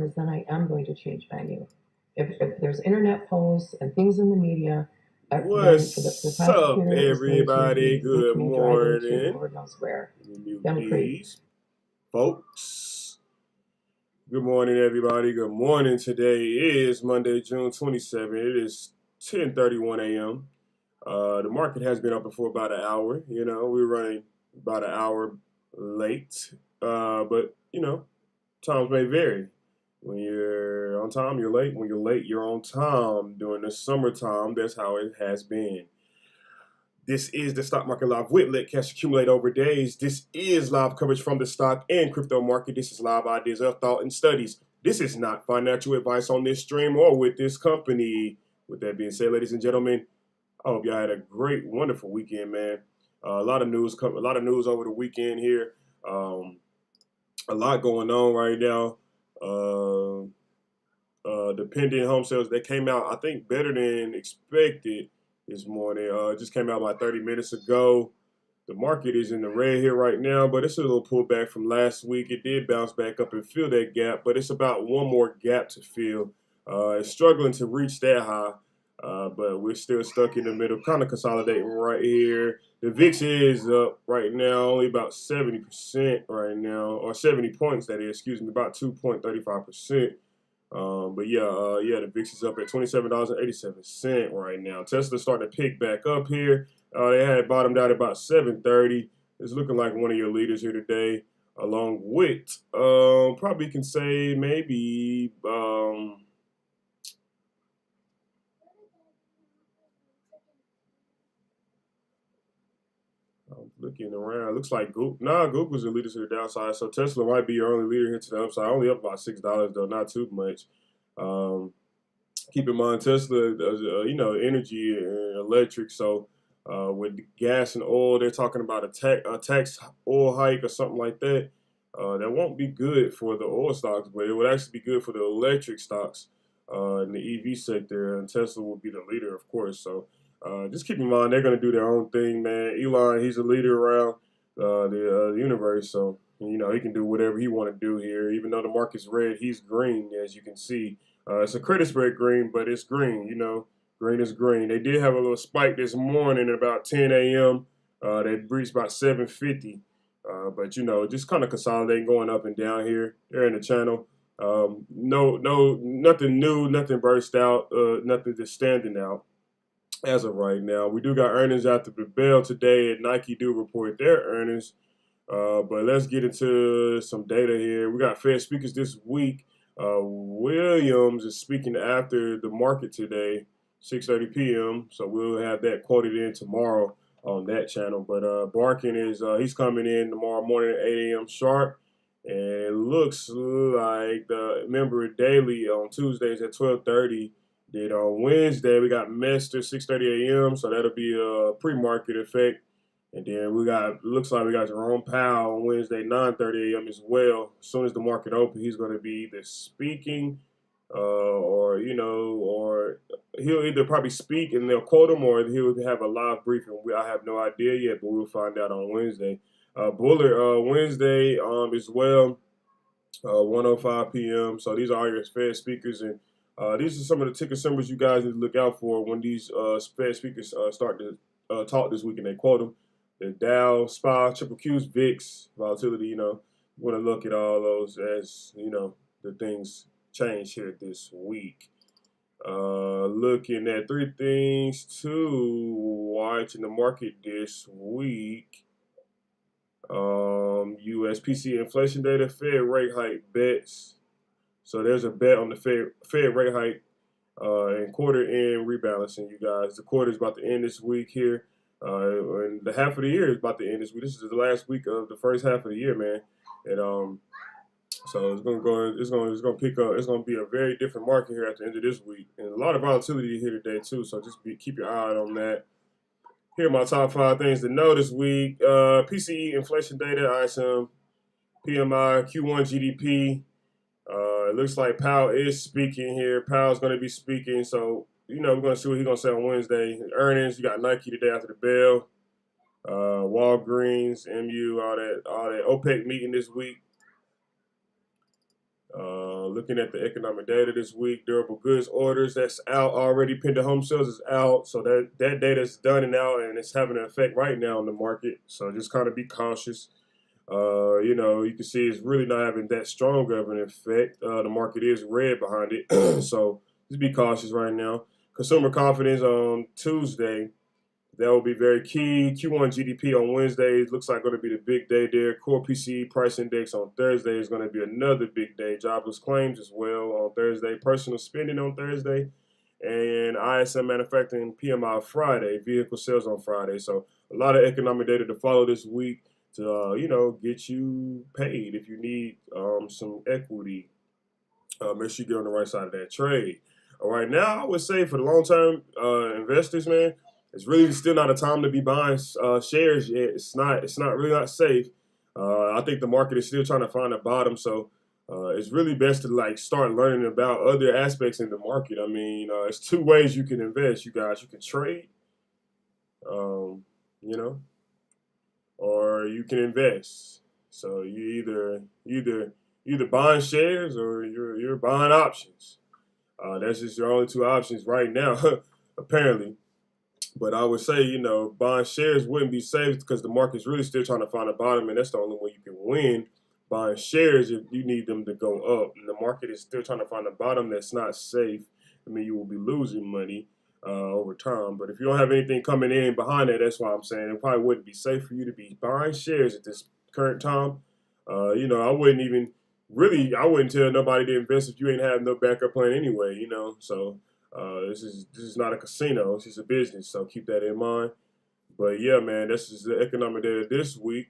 because then I am going to change venue. If there's internet posts and things in the media, then the What's up, prosecutor is going to everybody? be Good making me drive into morning. Lord knows where. Let me mute Then crazy. these folks. Good morning, everybody. Good morning. Today is Monday, June 27th. It is 10:31 a.m. The market has been open for about an hour. You know, we're running about an hour late, but you know, times may vary. When you're on time, you're late. When you're late, you're on time. During the summertime, that's how it has been. This is the Stock Market Live with Let Cash Accumulate Over Days. This is live coverage from the stock and crypto market. This is live ideas of thought and studies. This is not financial advice on this stream or with this company. With that being said, ladies and gentlemen, I hope y'all had a great, wonderful weekend, man. A lot of news over the weekend here. A lot going on right now. The pending home sales that came out, I think, better than expected this morning. Just came out about 30 minutes ago. The market is in the red here right now, but it's a little pullback from last week. It did bounce back up and fill that gap, but it's about one more gap to fill. It's struggling to reach that high, but we're still stuck in the middle, kind of consolidating right here. The VIX is up right now, only about 70% right now, or 70 points, that is, excuse me, about 2.35%. But yeah, the VIX is up at $27.87 right now. Tesla's starting to pick back up here. They had bottomed out at about 7:30. It's looking like one of your leaders here today, along with probably can say maybe I'm looking around. Looks like Google's the leader to the downside. So Tesla might be your only leader here to the upside. Only up about $6 though, not too much. Keep in mind, Tesla does, energy and electric. So with gas and oil, they're talking about a tax oil hike or something like that. That won't be good for the oil stocks, but it would actually be good for the electric stocks in the EV sector. And Tesla will be the leader, of course. So just keep in mind, they're going to do their own thing, man. Elon, he's a leader around the universe. So, you know, he can do whatever he want to do here. Even though the market's red, he's green, as you can see. It's a credit spread green, but it's green, you know. Green is green. They did have a little spike this morning at about 10 a.m. They breached about 750. But, you know, just kind of consolidating, going up and down here. They're in the channel. Nothing new, nothing burst out, nothing just standing out as of right now. We do got earnings after the bell today, and Nike do report their earnings. But let's get into some data here. We got Fed speakers this week. Williams is speaking after the market today, 6:30 p.m. So we'll have that quoted in tomorrow on that channel. But Barkin is he's coming in tomorrow morning at 8 a.m. sharp, and it looks like the member daily on Tuesdays at 12:30. Then on Wednesday we got Mester 6:30 a.m. So that'll be a pre-market effect. And then looks like we got Jerome Powell on Wednesday, 9:30 a.m. as well. As soon as the market opens, he's going to be either speaking or he'll either probably speak and they'll quote him, or he'll have a live briefing. I have no idea yet, but we'll find out on Wednesday. Bullard Wednesday as well, 1:05 p.m. So these are all your Fed speakers, and these are some of the ticker symbols you guys need to look out for when these Fed speakers start to talk this week and they quote them. The Dow, SPY, Triple Q's, VIX, volatility, you know, you want to look at all those as, you know, the things change here this week. Looking at three things to watch in the market this week. U.S. PCE inflation data, Fed rate hike bets. So there's a bet on the Fed rate hike and quarter end rebalancing, you guys. The quarter is about to end this week here. And the half of the year is about to end this week. This is the last week of the first half of the year, man. And so it's gonna pick up. It's gonna be a very different market here at the end of this week, and a lot of volatility here today too. So just keep your eye on that. Here are my top 5 things to know this week: PCE inflation data, ISM, PMI, Q1 GDP. It looks like Powell is speaking here. Powell's going to be speaking, so you know we're going to see what he's going to say on Wednesday. Earnings, you got Nike today after the bell, Walgreens, MU, all that. OPEC meeting this week. Looking at the economic data this week, durable goods orders that's out already. Pending home sales is out, so that data is done and out, and it's having an effect right now in the market. So just kind of be cautious. You can see it's really not having that strong of an effect. The market is red behind it, so just be cautious right now. Consumer confidence on Tuesday. That will be very key. Q1 GDP on Wednesday looks like going to be the big day there. Core PCE price index on Thursday is going to be another big day. Jobless claims as well on Thursday. Personal spending on Thursday. And ISM manufacturing PMI Friday. Vehicle sales on Friday. So a lot of economic data to follow this week to, get you paid if you need some equity. Make sure you get on the right side of that trade. All right, now I would say for the long-term investors, man, it's really still not a time to be buying shares yet. It's not really not safe. I think the market is still trying to find a bottom, so it's really best to start learning about other aspects in the market. I mean, it's two ways you can invest, you guys. You can trade, you know, or you can invest. So you either buying shares or you're buying options. That's just your only two options right now, apparently. But I would say, buying shares wouldn't be safe because the market's really still trying to find a bottom, and that's the only way you can win. Buying shares, if you need them to go up, and the market is still trying to find a bottom that's not safe, I mean, you will be losing money over time. But if you don't have anything coming in behind that, that's why I'm saying it probably wouldn't be safe for you to be buying shares at this current time. I I wouldn't tell nobody to invest if you ain't have no backup plan anyway, so. This is not a casino. It's just a business, so keep that in mind. But yeah, man, this is the economic data this week.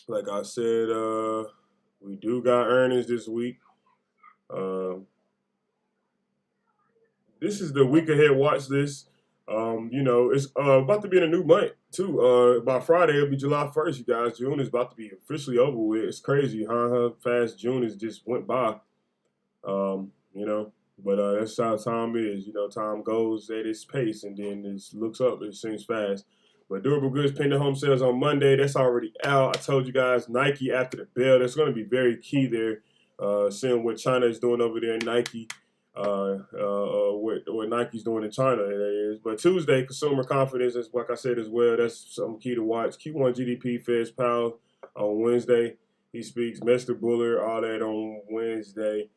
Like I said, we do got earnings this week. This is the week ahead watch list. It's about to be in a new month too. By Friday, it'll be July 1st, you guys. June is about to be officially over with. It's crazy how fast June has just went by. But that's how time is. Time goes at its pace, and then it looks up. It seems fast. But durable goods pending home sales on Monday. That's already out. I told you guys Nike after the bell. That's going to be very key there. Seeing what China is doing over there in Nike. What Nike's doing in China. That is. But Tuesday, consumer confidence is like I said as well. That's something key to watch. Q1 GDP, Fed's Powell on Wednesday. He speaks. Mr. Bullard, all that on Wednesday.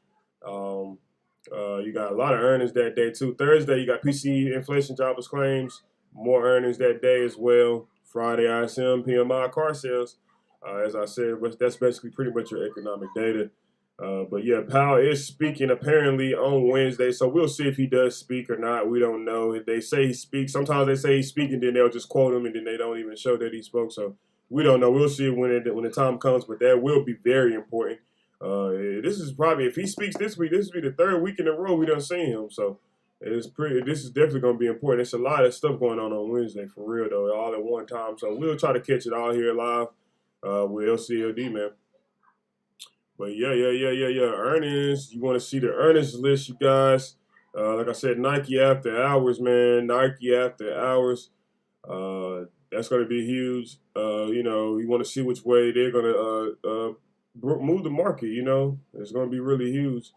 You got a lot of earnings that day too. Thursday, you got PCE inflation jobless claims, more earnings that day as well. Friday, ISM, PMI, car sales. As I said, that's basically pretty much your economic data. But yeah, Powell is speaking apparently on Wednesday, so we'll see if he does speak or not. We don't know. If they say he speaks, sometimes they say he's speaking, then they'll just quote him, and then they don't even show that he spoke. So we don't know. We'll see when the time comes, but that will be very important. This is probably, if he speaks this week, this will be the third week in a row we done seen him. So this is definitely going to be important. It's a lot of stuff going on Wednesday for real though, all at one time. So we'll try to catch it all here live with LCLD, man. But yeah. Earnings. You want to see the earnings list, you guys? Like I said, Nike after hours, man. Nike after hours. That's going to be huge. You want to see which way they're going to move the market, It's going to be really huge.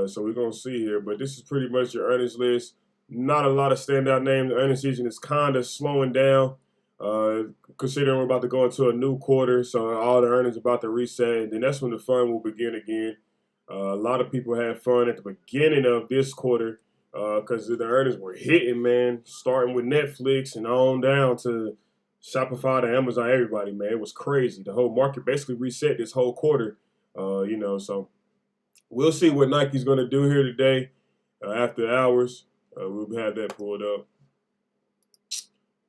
So we're going to see here. But this is pretty much your earnings list. Not a lot of standout names. The earnings season is kind of slowing down, considering we're about to go into a new quarter. So all the earnings are about to reset. And then that's when the fun will begin again. A lot of people had fun at the beginning of this quarter because the earnings were hitting, man, starting with Netflix and on down to Shopify to Amazon, everybody, man. It was crazy. The whole market basically reset this whole quarter, so we'll see what Nike's going to do here today after hours. We'll have that pulled up.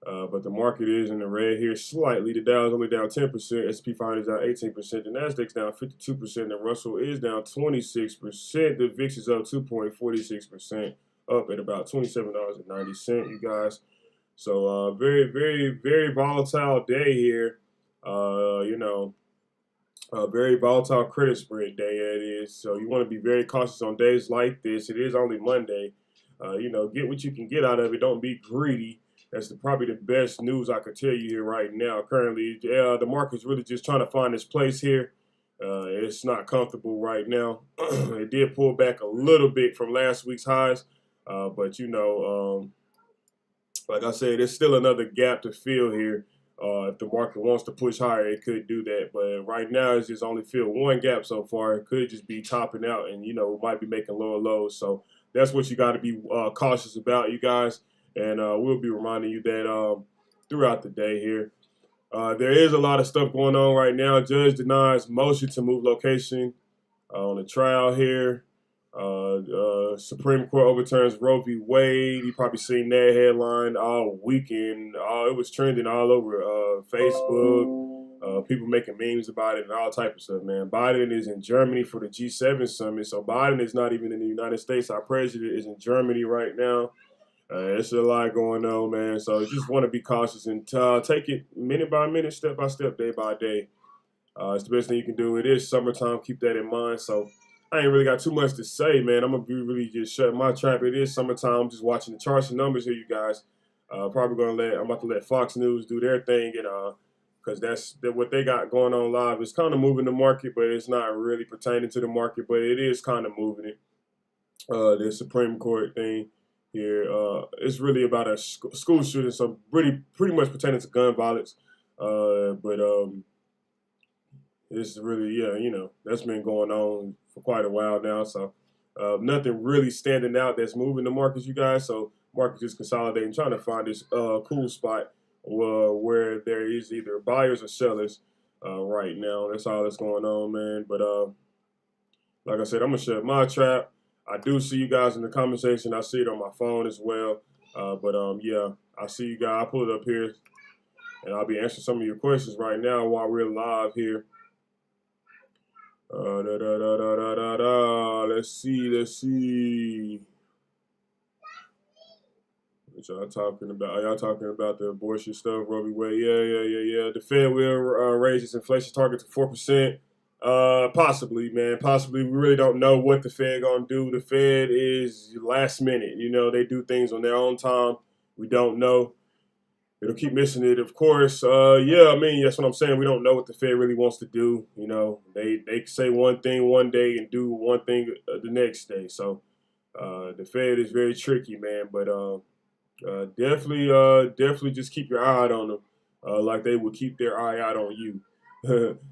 But the market is in the red here slightly. The Dow is only down 10%. S&P 500 is down 18%. The Nasdaq's down 52%. The Russell is down 26%. The VIX is up 2.46%, up at about $27.90, you guys. So very, very, very volatile day here. Very volatile credit spread day it is. So you want to be very cautious on days like this. It is only Monday. Get what you can get out of it. Don't be greedy. That's probably the best news I could tell you here right now. Currently, the market's really just trying to find its place here. It's not comfortable right now. It did pull back a little bit from last week's highs, but like I said, there's still another gap to fill here. If the market wants to push higher, it could do that. But right now, it's just only filled one gap so far. It could just be topping out, and we might be making lower lows. So that's what you got to be cautious about, you guys. And we'll be reminding you that throughout the day here. There is a lot of stuff going on right now. Judge denies motion to move location on the trial here. Supreme Court overturns Roe v. Wade. You probably seen that headline all weekend. It was trending all over Facebook. People making memes about it and all type of stuff, man. Biden is in Germany for the G7 summit, so Biden is not even in the United States. Our president is in Germany right now. It's a lot going on, man. So you just want to be cautious and take it minute by minute, step by step, day by day. It's the best thing you can do. It is summertime. Keep that in mind. So I ain't really got too much to say, man. I'm going to be really just shutting my trap. It is summertime. I'm just watching the charts and numbers here, you guys. I'm about to let Fox News do their thing, and because that's what they got going on live. It's kind of moving the market, but it's not really pertaining to the market, but it is kind of moving it. The Supreme Court thing here. It's really about a school shooting, so pretty much pertaining to gun violence. But it's really, that's been going on for quite a while now. So nothing really standing out that's moving the markets, you guys. So market just consolidating, trying to find this cool spot where there is either buyers or sellers right now. That's all that's going on, man. But like I said, I'm going to shut my trap. I do see you guys in the comment section. I see it on my phone as well. Yeah, I see you guys. I pull it up here, and I'll be answering some of your questions right now while we're live here. Let's see. What y'all talking about? Are y'all talking about the abortion stuff, Roe v. Wade? Yeah. The Fed will raise its inflation target to 4%. Possibly, man. Possibly. We really don't know what the Fed gonna do. The Fed is last minute. They do things on their own time. We don't know. It'll keep missing it, of course. That's what I'm saying. We don't know what the Fed really wants to do. They say one thing one day and do one thing the next day. So the Fed is very tricky, man. But definitely just keep your eye out on them, like they will keep their eye out on you.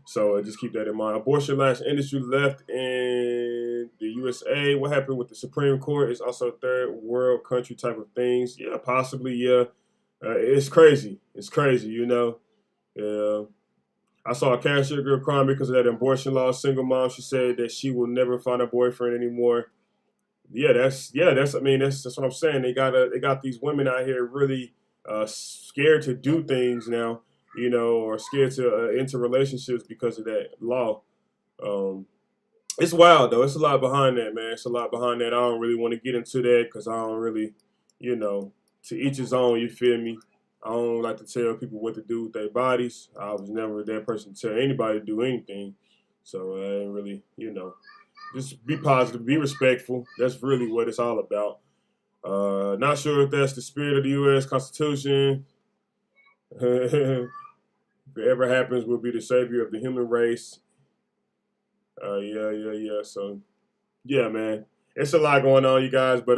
So just keep that in mind. Abortion last industry left in the USA. What happened with the Supreme Court is also third world country type of things. Yeah, possibly. Yeah, it's crazy. It's crazy. Yeah. I saw a cashier girl crying because of that abortion law. Single mom. She said that she will never find a boyfriend anymore. That's what I'm saying. They got these women out here really scared to do things now. Or scared to enter relationships because of that law. It's wild, though. It's a lot behind that, man. It's a lot behind that. I don't really want to get into that because I don't really, to each his own, you feel me? I don't like to tell people what to do with their bodies. I was never that person to tell anybody to do anything. So I ain't really, just be positive, be respectful. That's really what it's all about. Not sure if that's the spirit of the U.S. Constitution. If it ever happens, we'll be the savior of the human race. Yeah. So, yeah, man. It's a lot going on, you guys. But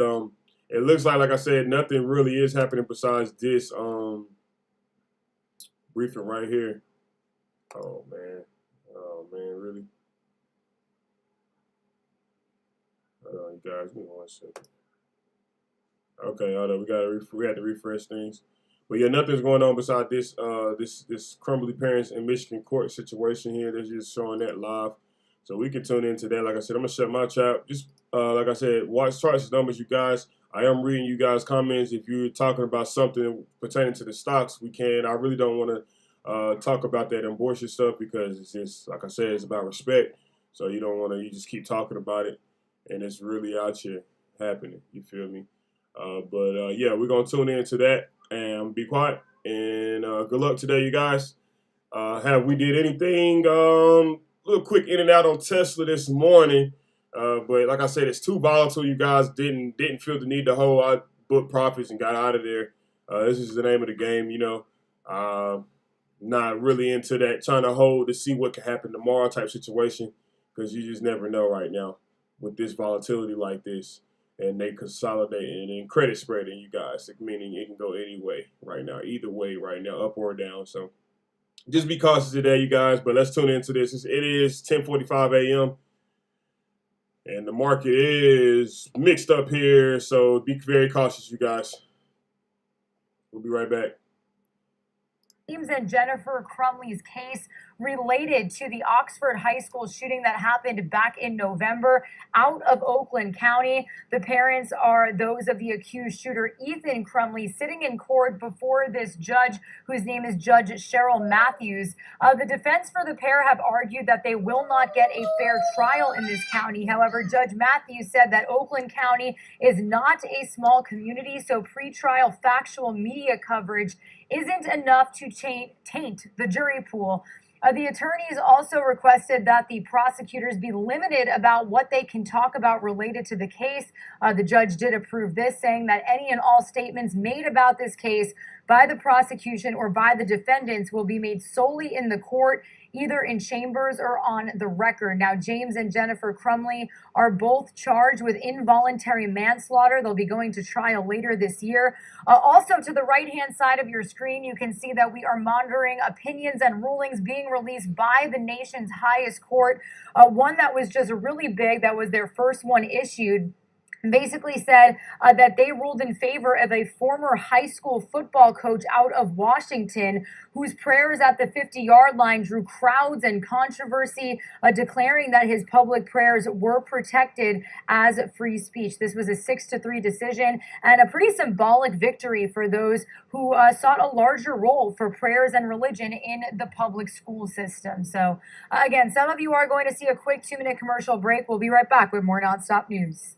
it looks like I said, nothing really is happening besides this briefing right here. Oh, man, really? Hold on, you guys. Give me 1 second. Okay, hold on. We had to refresh things. But yeah, nothing's going on besides this crumbly parents in Michigan court situation here. They're just showing that live, so we can tune into that. Like I said, I'm gonna shut my trap. Just like I said, watch charts and numbers, you guys. I am reading you guys' comments. If you're talking about something pertaining to the stocks, we can. I really don't want to talk about that abortion stuff because it's just, like I said, it's about respect. So you don't want to. You just keep talking about it, and it's really out here happening. You feel me? Yeah, we're gonna tune into that and be quiet. And good luck today, you guys. Have we did anything? Little quick in and out on Tesla this morning, but like I said, it's too volatile. You guys didn't feel the need to hold. I booked profits and got out of there. This is the name of the game, not really into that, trying to hold to see what can happen tomorrow type situation, because you just never know right now with this volatility like this, and they consolidating and credit spreading, you guys, meaning it can go any way right now, either way right now, up or down. So just be cautious today, you guys. But let's tune into this. It is 10:45 a.m. and the market is mixed up here, so be very cautious, you guys. We'll be right back. James and Jennifer Crumley's case related to the Oxford High School shooting that happened back in November out of Oakland County. The parents are those of the accused shooter, Ethan Crumley, sitting in court before this judge, whose name is Judge Cheryl Matthews. The defense for the pair have argued that they will not get a fair trial in this county. However, Judge Matthews said that Oakland County is not a small community, so pretrial factual media coverage isn't enough to taint the jury pool. The attorneys also requested that the prosecutors be limited about what they can talk about related to the case. The judge did approve this, saying that any and all statements made about this case by the prosecution or by the defendants will be made solely in the court, either in chambers or on the record. Now, James and Jennifer Crumley are both charged with involuntary manslaughter. They'll be going to trial later this year. Also, to the right-hand side of your screen, you can see that we are monitoring opinions and rulings being released by the nation's highest court. One that was just really big, that was their first one issued, basically said that they ruled in favor of a former high school football coach out of Washington whose prayers at the 50-yard line drew crowds and controversy, declaring that his public prayers were protected as free speech. This was a 6-3 decision and a pretty symbolic victory for those who sought a larger role for prayers and religion in the public school system. So again, some of you are going to see a quick 2-minute commercial break. We'll be right back with more Nonstop News.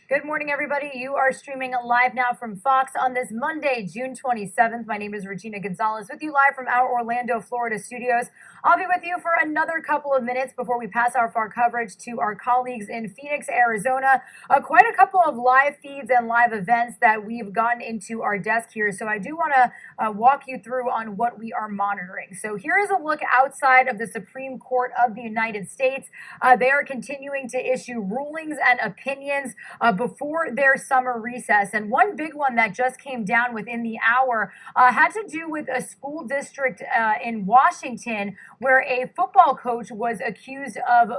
Good morning, everybody. You are streaming live now from Fox on this Monday, June 27th. My name is Regina Gonzalez with you live from our Orlando, Florida studios. I'll be with you for another couple of minutes before we pass our coverage to our colleagues in Phoenix, Arizona. Quite a couple of live feeds and live events that we've gotten into our desk here. So I do want to walk you through on what we are monitoring. So here is a look outside of the Supreme Court of the United States. They are continuing to issue rulings and opinions before their summer recess. And one big one that just came down within the hour had to do with a school district in Washington where a football coach was accused of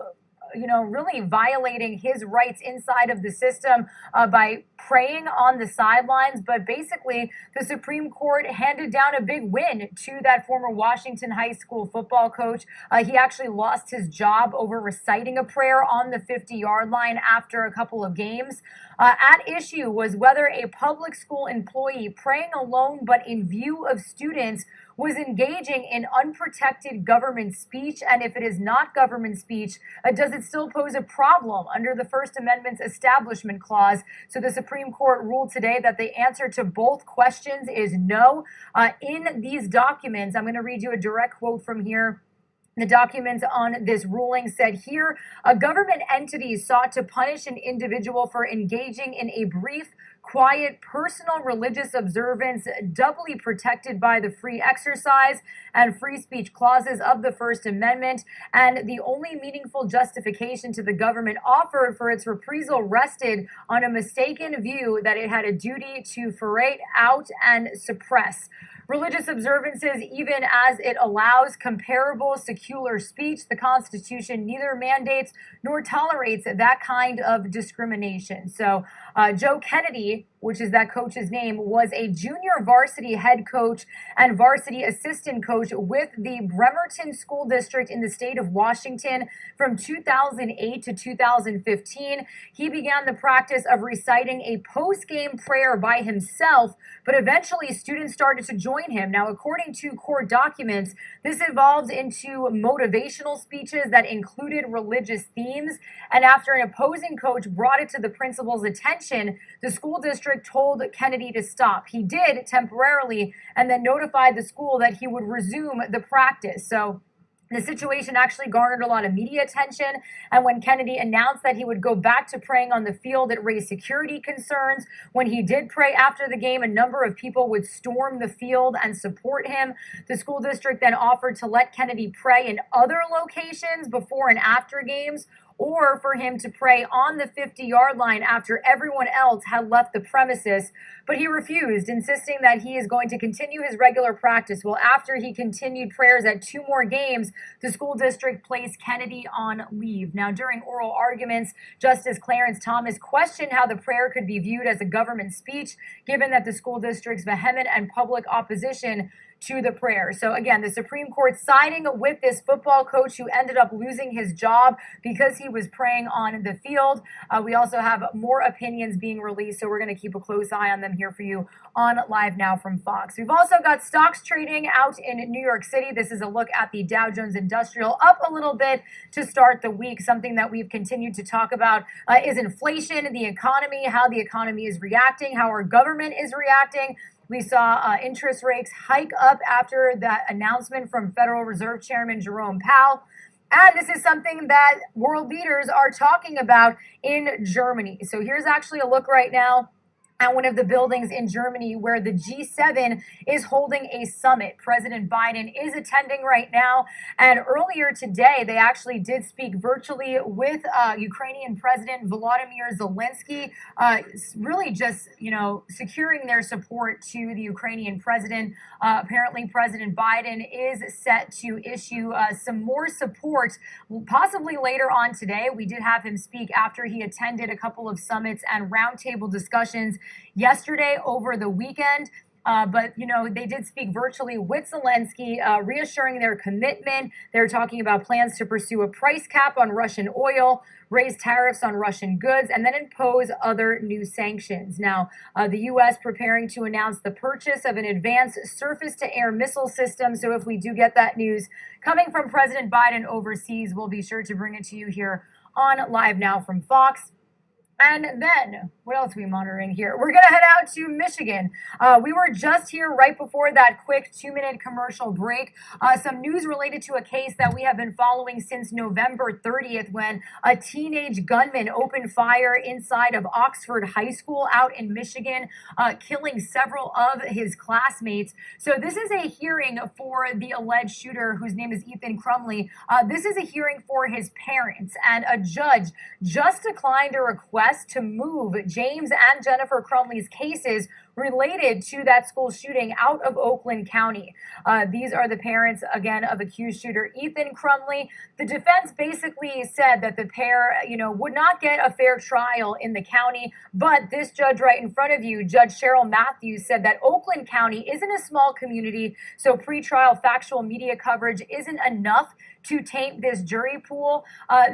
really violating his rights inside of the system by praying on the sidelines. But basically, the Supreme Court handed down a big win to that former Washington high school football coach. He actually lost his job over reciting a prayer on the 50-yard line after a couple of games. At issue was whether a public school employee praying alone but in view of students was engaging in unprotected government speech, and if it is not government speech, does it still pose a problem under the First Amendment's Establishment Clause? So the Supreme Court ruled today that the answer to both questions is no. In these documents, I'm going to read you a direct quote from here. The documents on this ruling said here, a government entity sought to punish an individual for engaging in a brief, quiet, personal religious observance doubly protected by the free exercise and free speech clauses of the First Amendment, and the only meaningful justification to the government offered for its reprisal rested on a mistaken view that it had a duty to ferret out and suppress religious observances, even as it allows comparable secular speech. The Constitution neither mandates nor tolerates that kind of discrimination. So Joe Kennedy, which is that coach's name, was a junior varsity head coach and varsity assistant coach with the Bremerton School District in the state of Washington from 2008 to 2015. He began the practice of reciting a post-game prayer by himself, but eventually students started to join him. Now, according to court documents, this evolved into motivational speeches that included religious themes, and after an opposing coach brought it to the principal's attention, the school district told Kennedy to stop. He did temporarily and then notified the school that he would resume the practice. So the situation actually garnered a lot of media attention, and when Kennedy announced that he would go back to praying on the field, it raised security concerns. When he did pray after the game, a number of people would storm the field and support him. The school district then offered to let Kennedy pray in other locations before and after games, or for him to pray on the 50-yard line after everyone else had left the premises. But he refused, insisting that he is going to continue his regular practice. Well, after he continued prayers at 2 more games, the school district placed Kennedy on leave. Now, during oral arguments, Justice Clarence Thomas questioned how the prayer could be viewed as a government speech, given that the school district's vehement and public opposition to the prayer. So again, the Supreme Court siding with this football coach who ended up losing his job because he was praying on the field. We also have more opinions being released, so we're going to keep a close eye on them here for you on Live Now from Fox. We've also got stocks trading out in New York City. This is a look at the Dow Jones Industrial, up a little bit to start the week. Something that we've continued to talk about is inflation, the economy, how the economy is reacting, how our government is reacting. We saw interest rates hike up after that announcement from Federal Reserve Chairman Jerome Powell. And this is something that world leaders are talking about in Germany. So here's actually a look right now at one of the buildings in Germany where the G7 is holding a summit. President Biden is attending right now. And earlier today, they actually did speak virtually with Ukrainian President Volodymyr Zelensky, really just, securing their support to the Ukrainian president. Apparently, President Biden is set to issue some more support, possibly later on today. We did have him speak after he attended a couple of summits and roundtable discussions yesterday over the weekend. But they did speak virtually with Zelensky, reassuring their commitment. They're talking about plans to pursue a price cap on Russian oil, raise tariffs on Russian goods, and then impose other new sanctions. Now, the U.S. preparing to announce the purchase of an advanced surface-to-air missile system. So if we do get that news coming from President Biden overseas, we'll be sure to bring it to you here on Live Now from Fox. And then, what else are we monitoring here? We're going to head out to Michigan. We were just here right before that quick 2-minute commercial break. Some news related to a case that we have been following since November 30th when a teenage gunman opened fire inside of Oxford High School out in Michigan, killing several of his classmates. So this is a hearing for the alleged shooter, whose name is Ethan Crumley. This is a hearing for his parents, and a judge just declined a request request to move James and Jennifer Crumley's cases related to that school shooting out of Oakland County. These are the parents, again, of accused shooter Ethan Crumley. The defense basically said that the pair, would not get a fair trial in the county, but this judge right in front of you, Judge Cheryl Matthews, said that Oakland County isn't a small community, so pretrial factual media coverage isn't enough to taint this jury pool.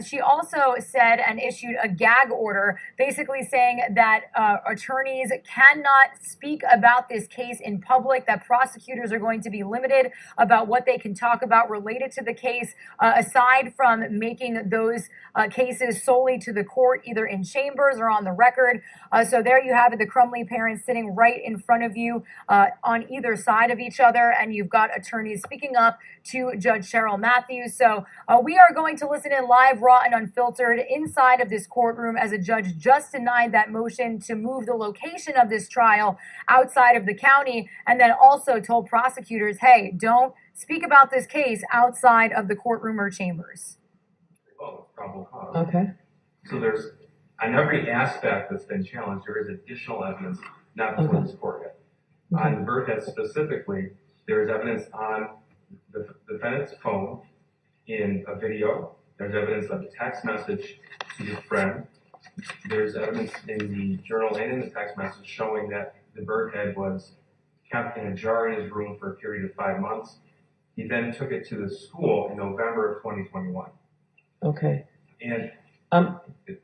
She also said and issued a gag order, basically saying that attorneys cannot speak about this case in public, that prosecutors are going to be limited about what they can talk about related to the case, aside from making those cases solely to the court, either in chambers or on the record. So there you have it, the Crumley parents sitting right in front of you on either side of each other, and you've got attorneys speaking up to Judge Cheryl Matthews. So we are going to listen in live, raw, and unfiltered inside of this courtroom as a judge just denied that motion to move the location of this trial outside of the county, and then also told prosecutors, hey, don't speak about this case outside of the courtroom or chambers. Oh, probable cause. Okay. So there's, on every aspect that's been challenged, there is additional evidence not before this court yet. Okay. On Burkhead specifically, there is evidence on the defendant's phone in a video. There's evidence of a text message to his friend. There's evidence in the journal and in the text message showing that the bird head was kept in a jar in his room for a period of 5 months. He then took it to the school in November of 2021. Okay. And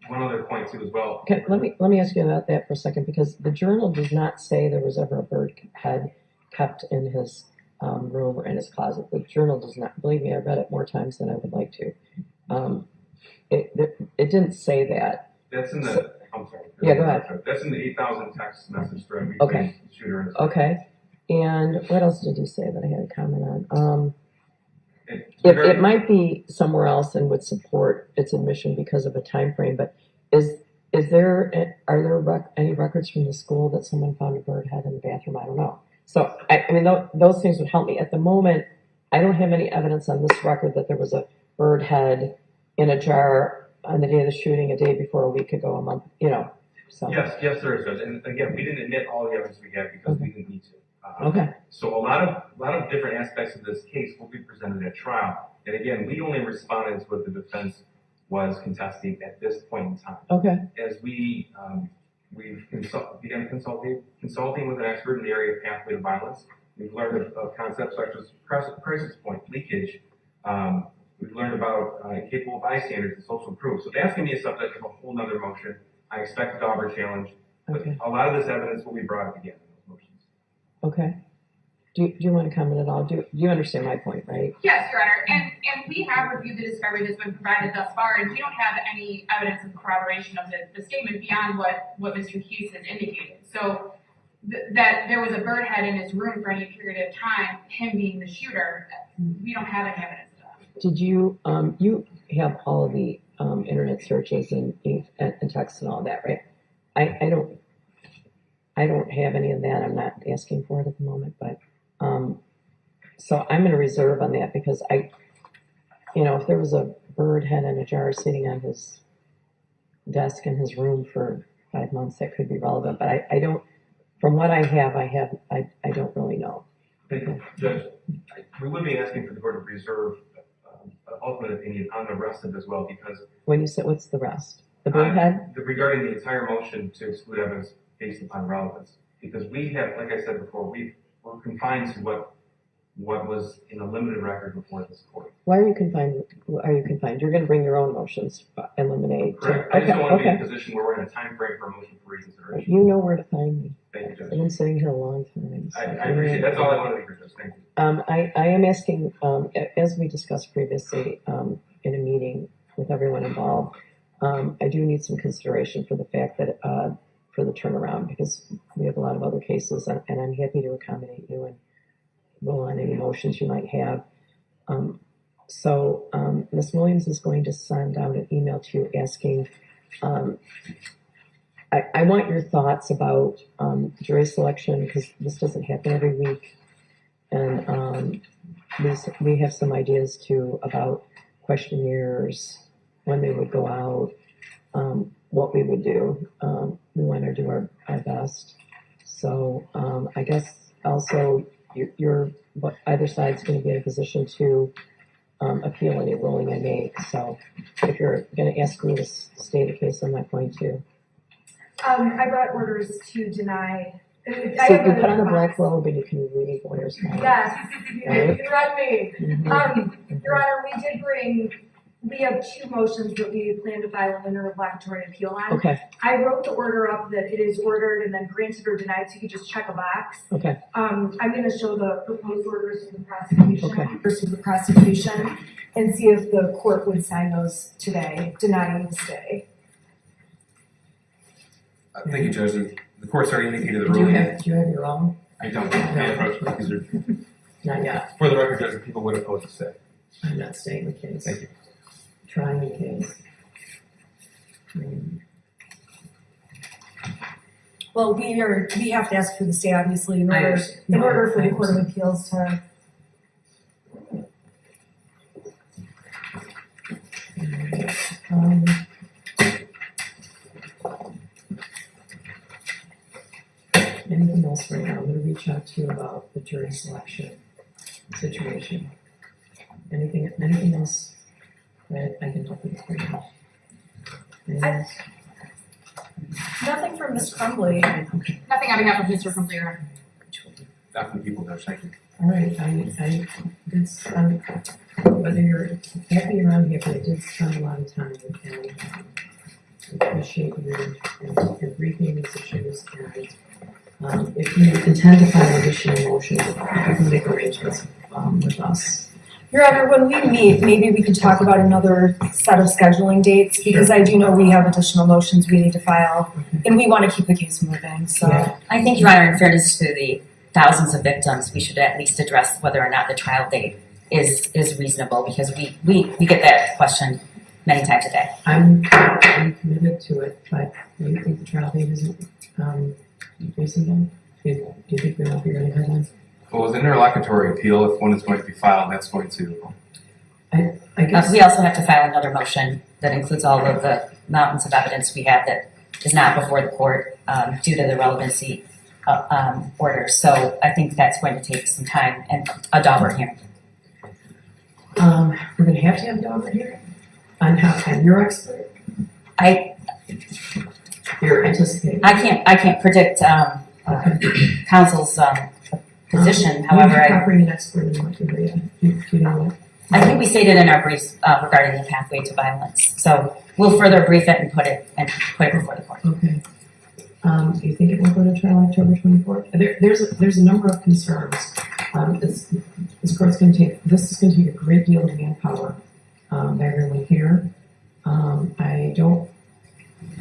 one other point too as well. Okay, let me ask you about that for a second, because the journal does not say there was ever a bird head kept in his room or in his closet. The journal does not. Believe me, I read it more times than I would like to. It didn't say that. That's in the. I'm sorry. Yeah, go ahead. That's in the 8,000 text message thread between Okay. the shooter and his Okay. And what else did you say that I had a comment on? friend. It might be somewhere else and would support its admission because of a time frame, but are there any records from the school that someone found a bird head in the bathroom? I don't know. So I mean, those things would help me. At the moment, I don't have any evidence on this record that there was a bird head in a jar on the day of the shooting, a day before, a week ago, a month. So Yes, there is. And again, we didn't admit all the evidence we had because we didn't need to. Okay. So a lot of different aspects of this case will be presented at trial. And again, we only responded to what the defense was contesting at this point in time. Okay. As we've begun consulting with an expert in the area of pathway to violence. We've learned of concepts such as crisis point, leakage. We've learned about incapable bystanders and social proof. So that's going to be a subject of a whole nother motion. I expect a Dauber challenge. But Okay. a lot of this evidence will be brought up again in those motions. Okay. Do you want to comment at all? Do you understand my point, right? Yes, Your Honor, and we have reviewed the discovery that's been provided thus far, and we don't have any evidence of corroboration of the statement beyond what Mr. Hughes has indicated. So that there was a bird head in his room for any period of time, him being the shooter, we don't have any evidence of that. Did you you have all of the internet searches and text and all that, right? I don't have any of that. I'm not asking for it at the moment, but so I'm going to reserve on that because if there was a bird head in a jar sitting on his desk in his room for 5 months, that could be relevant. But I don't. From what I don't really know. Judge, we would be asking for the court to reserve ultimate opinion on the rest of it as well, because When you said, what's the rest? The bird head? regarding the entire motion to exclude evidence based upon relevance, because we have, like I said before, we're confined to what was in a limited record before this court. Why are you confined? You're going to bring your own motions, eliminate. Correct. I just don't want to be in a position where we're in a time frame for a motion for reconsideration. You know where to find me. Thank you, Judge. I've been sitting here a long time. So I appreciate it. That's all I wanted to hear, Judge. Thank you. I am asking, as we discussed previously in a meeting with everyone involved, I do need some consideration for the fact that for the turnaround, because we have a lot of other cases, and I'm happy to accommodate you and roll on any motions you might have. So Ms. Williams is going to send out an email to you asking, I want your thoughts about jury selection, because this doesn't happen every week. And we have some ideas too about questionnaires, when they would go out. what we would do. We want to do our best. So I guess also but either side's going to be in a position to appeal any ruling I make. So if you're going to ask me to state a case, I'm not going to. I brought orders to deny. So you put on a black robe and you can read lawyer's mind. Yes, Right. you read me. Mhm. Your Honor, we have 2 motions that we plan to file an interlocutory appeal on. Okay, I wrote the order up that it is ordered and then granted or denied, so you could just check a box. okay, I'm gonna show the proposed orders to the prosecution, Okay. versus the prosecution, and see if the court would sign those today, denying the stay. Thank you, Judge. The court's already indicated the do you ruling. have your own? I don't. May I approach? These are, Not yet. for the record, Judge, the people would oppose the stay. I'm not staying the case. Thank you. Trying the case. Well, we have to ask for the stay, obviously, in I order, understand. in No, order for I the Court of Appeals to. Um, anything else right now? I'm gonna reach out to you about the jury selection situation. Anything else that I can help you with right now? Anything else? Nothing from Ms. Crumbly. Nothing on behalf of Mr. Complete. Not from the people, Judge. Thank you. All right, whether you're happy or unhappy, I did spend a lot of time and appreciate your briefing these issues. And if you intend to file additional motions, you can make arrangements with us. Your Honor, when we meet, maybe we could talk about another set of scheduling dates, because I do know we have additional motions we need to file, and we want to keep the case moving, so. Yeah. I think, Your Honor, in fairness to the thousands of victims, we should at least address whether or not the trial date is reasonable, because we get that question many times a day. I'm committed to it, but do you think the trial date isn't reasonable? Do you think we won't be ready by then? Well, with an interlocutory appeal, if one is going to be filed, that's going to. I guess. We also have to file another motion that includes all of the mountains of evidence we have that is not before the court due to the relevancy order. So I think that's going to take some time and a Daubert hearing. We're gonna have to have Daubert here on and you're expert. You're anticipating. I can't predict Okay. counsel's position. However, You're covering an expert in what area. You know what? I think we stated in our briefs regarding the pathway to violence. So we'll further brief it and put it before the court. Okay. Do you think it will go to trial October 24th? There's a number of concerns. This is going to take a great deal of manpower by everyone here. I don't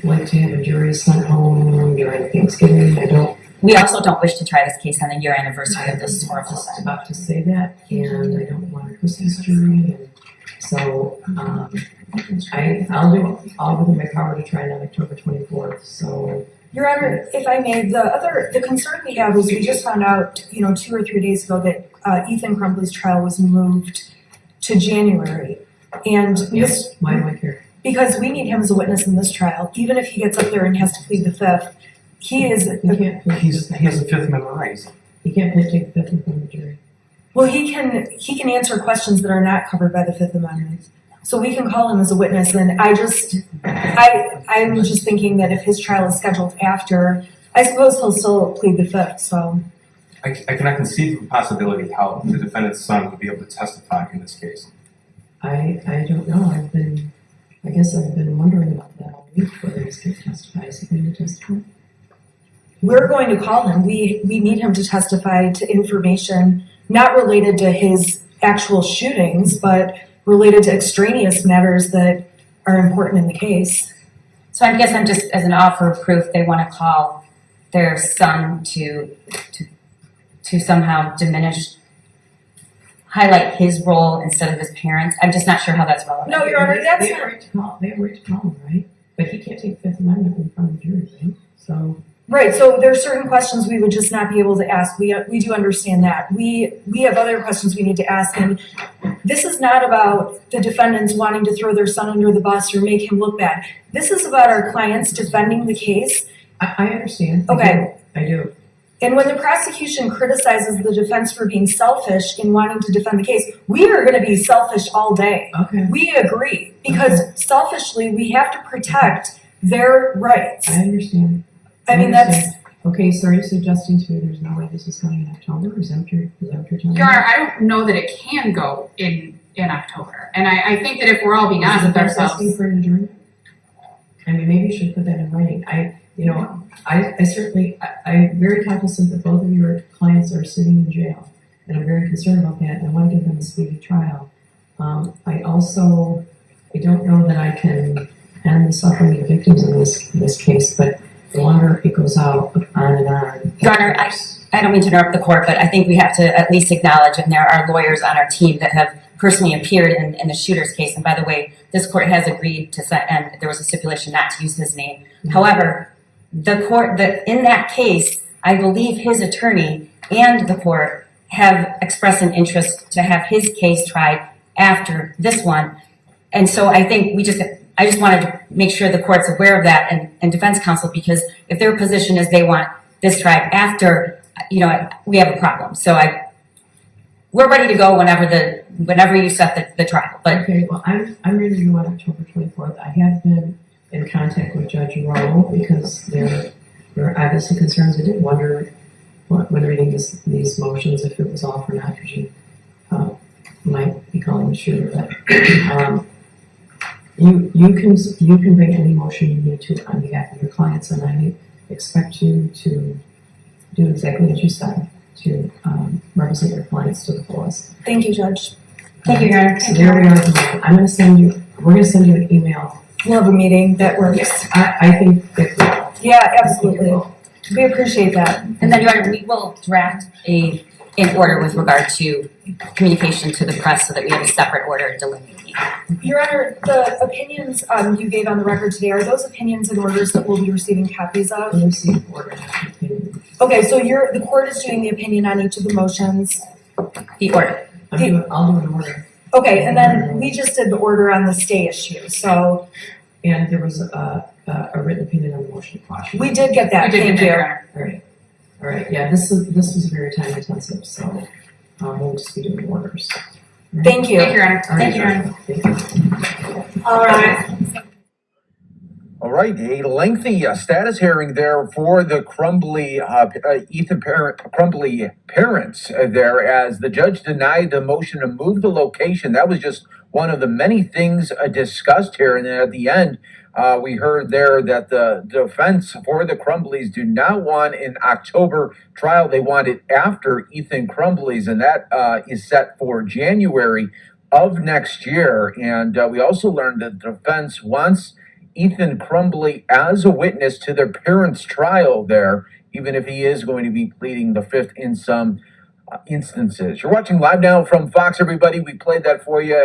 like to have a jury sent home during Thanksgiving. We also don't wish to try this case on the year anniversary of this horrible just event. about to say that, and I don't want a Christmas jury, and so I'll do all within my power to try it on October 24th. So. Your Honor, if I may, the concern we have is we just found out, 2 or 3 days ago that Ethan Crumbly's trial was moved to January. And Yes, why do I care? because we need him as a witness in this trial, even if he gets up there and has to plead the fifth, he is, He can't. He has a Fifth Amendment right. He can't take the fifth from the jury. well, he can answer questions that are not covered by the Fifth Amendment. So we can call him as a witness, and I'm just thinking that if his trial is scheduled after, I suppose he'll still plead the fifth, so. I cannot conceive of a possibility how the defendant's son would be able to testify in this case. I don't know. I guess I've been wondering about that all week, whether he's going to testify. Is he going to testify? We're going to call him. We need him to testify to information not related to his actual shootings, but related to extraneous matters that are important in the case. So I guess I'm just, as an offer of proof, they want to call their son to somehow highlight his role instead of his parents. I'm just not sure how that's relevant. No, Your Honor, that's They have a right to call him, right? But he can't take the Fifth Amendment in front of the jury, right? So. Right, so there are certain questions we would just not be able to ask. We do understand that. We have other questions we need to ask, and this is not about the defendants wanting to throw their son under the bus or make him look bad. This is about our clients defending the case. I understand. Okay. I do. And when the prosecution criticizes the defense for being selfish in wanting to defend the case, we are going to be selfish all day. Okay. We agree, because selfishly we have to protect their rights. I understand. I mean, that's, Okay, so are you suggesting to me there's no way this is coming in October? Is that what you're telling me? Your Honor, I don't know that it can go in October. And I think that if we're all being honest with Asking ourselves, for an adjournment? I mean, maybe you should put that in writing. I certainly, I'm very cognizant that both of your clients are sitting in jail, and I'm very concerned about that, and I want to give them a speedy trial. I don't know that I can end the suffering of the victims in this case, but the longer it goes out, on and on. Your Honor, I don't mean to interrupt the court, but I think we have to at least acknowledge, and there are lawyers on our team that have personally appeared in the shooter's case. And by the way, this court has agreed to set, and there was a stipulation not to use his name. Mm-hmm. However, the court that in that case, I believe his attorney and the court have expressed an interest to have his case tried after this one. And so I think I just wanted to make sure the court's aware of that, and defense counsel, because if their position is they want this tried after, we have a problem. So we're ready to go whenever you set the trial. But Okay, well, I'm ready to go on October 24th. I have been in contact with Judge Rowe because there were obviously concerns. I did wonder when reading these motions if it was off or not, because you might be calling the shooter. But you can bring any motion you need to on behalf of your clients, and I expect you to do exactly what you said, to represent your clients to the fullest. thank you, Judge. thank you, Your Honor. So there we are. We're going to send you an email. We'll have a meeting that works. Yes, I think that Yeah, absolutely. We appreciate that. And then, Your Honor, we will draft an order with regard to communication to the press so that we have a separate order delineating. Your Honor, the opinions you gave on the record today, are those opinions and orders that we'll be receiving copies of? we'll receive order. Okay, so the court is doing the opinion on each of the motions. The order. I'll do an order. Okay, and then we just did the order on the stay issue, so And there was a written opinion on the motion of caution. we did get that, we did thank get you. there. All right, yeah, this was very time intensive, so we'll just be doing orders. Thank you. Thank you, Your Honor. All right, Thank you, Your Honor. Thank you. All right. All right, a lengthy status hearing there for the Ethan Crumbley parents there, as the judge denied the motion to move the location. That was just one of the many things discussed here. And then at the end, we heard there that the defense for the Crumbleys do not want an October trial. They want it after Ethan Crumbley's, and that is set for January of next year. And we also learned that the defense wants Ethan Crumbley as a witness to their parents' trial there, even if he is going to be pleading the fifth in some instances. You're watching live now from Fox, everybody. We played that for you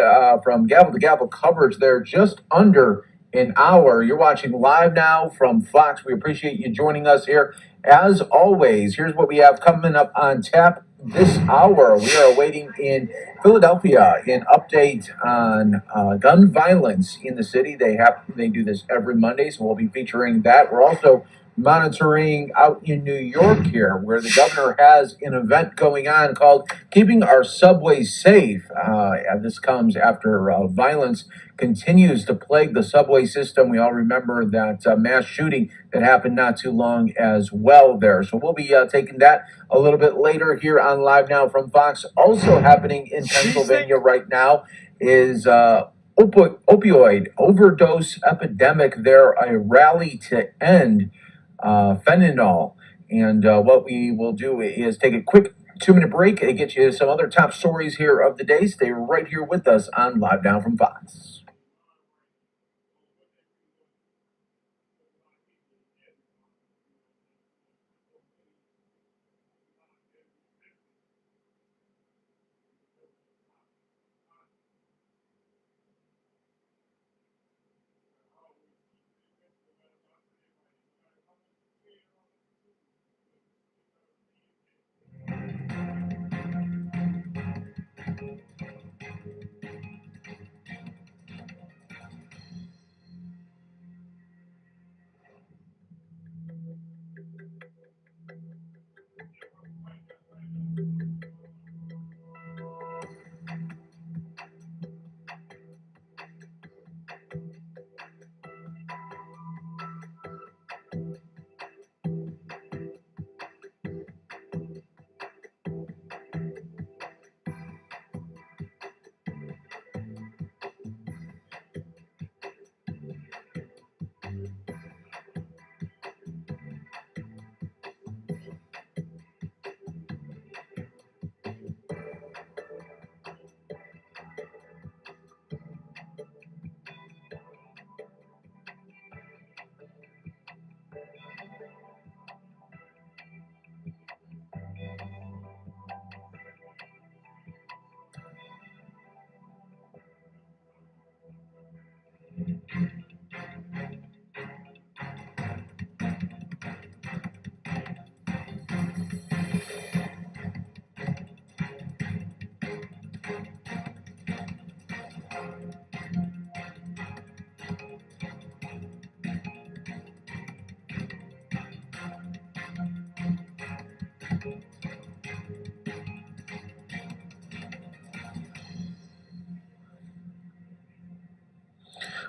from gavel to gavel coverage there, just under an hour. You're watching live now from Fox. We appreciate you joining us here. As always, here's what we have coming up on tap this hour. We are awaiting in Philadelphia an update on gun violence in the city. They do this every Monday, so we'll be featuring that. We're also monitoring out in New York here, where the governor has an event going on called Keeping Our Subways Safe. And this comes after violence continues to plague the subway system. We all remember that mass shooting that happened not too long as well there. So we'll be taking that a little bit later here on Live Now from Fox. Also happening in Pennsylvania right now is opioid overdose epidemic there, a rally to end fentanyl. And what we will do is take a quick 2-minute break and get you some other top stories here of the day. Stay right here with us on Live Now from Fox.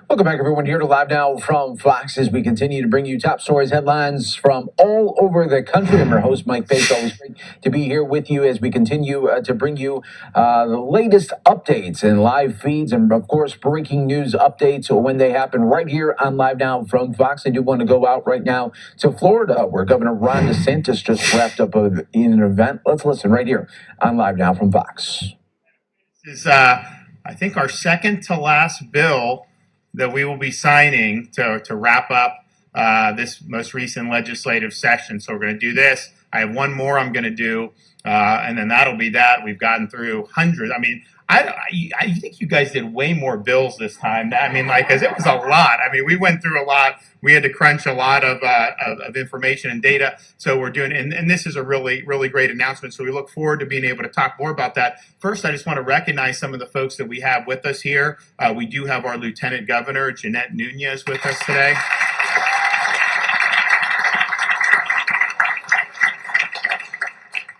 Welcome back, everyone, here to Live Now from Fox as we continue to bring you top stories, headlines from all over the country. I'm your host, Mike Pace. Always great to be here with you as we continue to bring you the latest updates and live feeds and, of course, breaking news updates when they happen right here on Live Now from Fox. I do want to go out right now to Florida, where Governor Ron DeSantis just wrapped up an event. Let's listen right here on Live Now from Fox. This is, I think, our second to last bill that we will be signing to wrap up this most recent legislative session. So we're going to do this. I have one more I'm going to do, and then that'll be that. We've gotten through hundreds. I mean, I think you guys did way more bills this time. I mean, like, 'cause it was a lot. I mean, we went through a lot. We had to crunch a lot of information and data. So we're doing, and this is a really, really great announcement. So we look forward to being able to talk more about that. First, I just want to recognize some of the folks that we have with us here. We do have our Lieutenant Governor, Jeanette Nunez, with us today.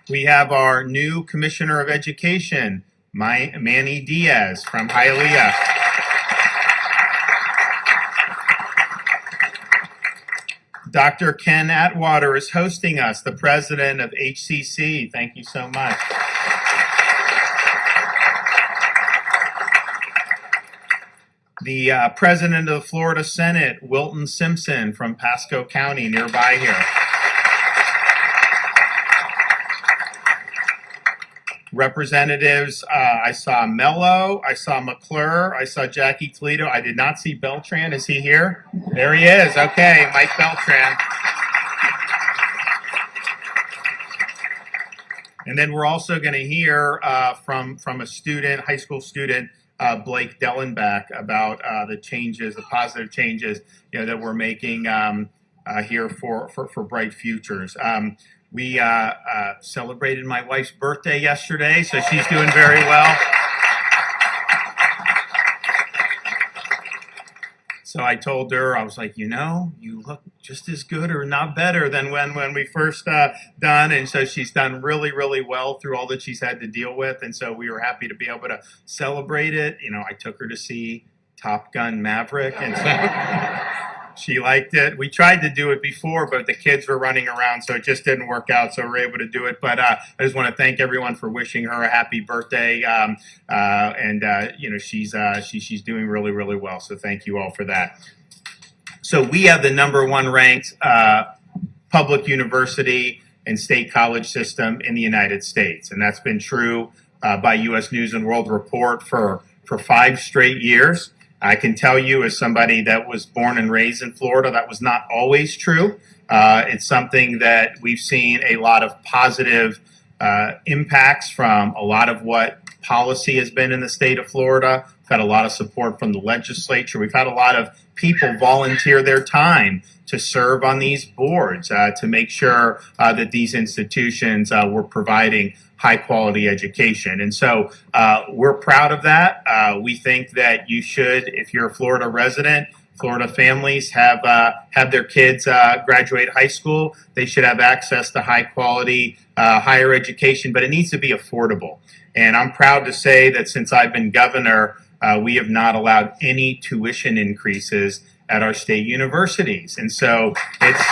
We have our new Commissioner of Education, Manny Diaz from Hialeah. Dr. Ken Atwater is hosting us, the president of HCC. Thank you so much. The president of the Florida Senate, Wilton Simpson from Pasco County, nearby here. Representatives, I saw Mello, I saw McClure, I saw Jackie Toledo. I did not see Beltran. Is he here? There he is. Okay, Mike Beltran. And then we're also going to hear from a student, high school student, Blake Dellenbach, about the changes, the positive changes, that we're making here for Bright Futures. We celebrated my wife's birthday yesterday, so she's doing very well. So I told her, I was like, you look just as good or not better than when we first done. And so she's done really, really well through all that she's had to deal with. And so we were happy to be able to celebrate it. I took her to see Top Gun Maverick, and so she liked it. We tried to do it before, but the kids were running around, so it just didn't work out. So we're able to do it. But I just want to thank everyone for wishing her a happy birthday. She's doing really, really well. So thank you all for that. So we have the #1 ranked public university and state college system in the United States, and that's been true by U.S. News and World Report for 5 straight years. I can tell you, as somebody that was born and raised in Florida, that was not always true. It's something that we've seen a lot of positive impacts from a lot of what policy has been in the state of Florida. We've had a lot of support from the legislature. We've had a lot of people volunteer their time to serve on these boards to make sure that these institutions were providing high quality education. And so we're proud of that. We think that you should, if you're a Florida resident, Florida families have their kids graduate high school. They should have access to high quality higher education, but it needs to be affordable. And I'm proud to say that since I've been governor, we have not allowed any tuition increases at our state universities. And so it's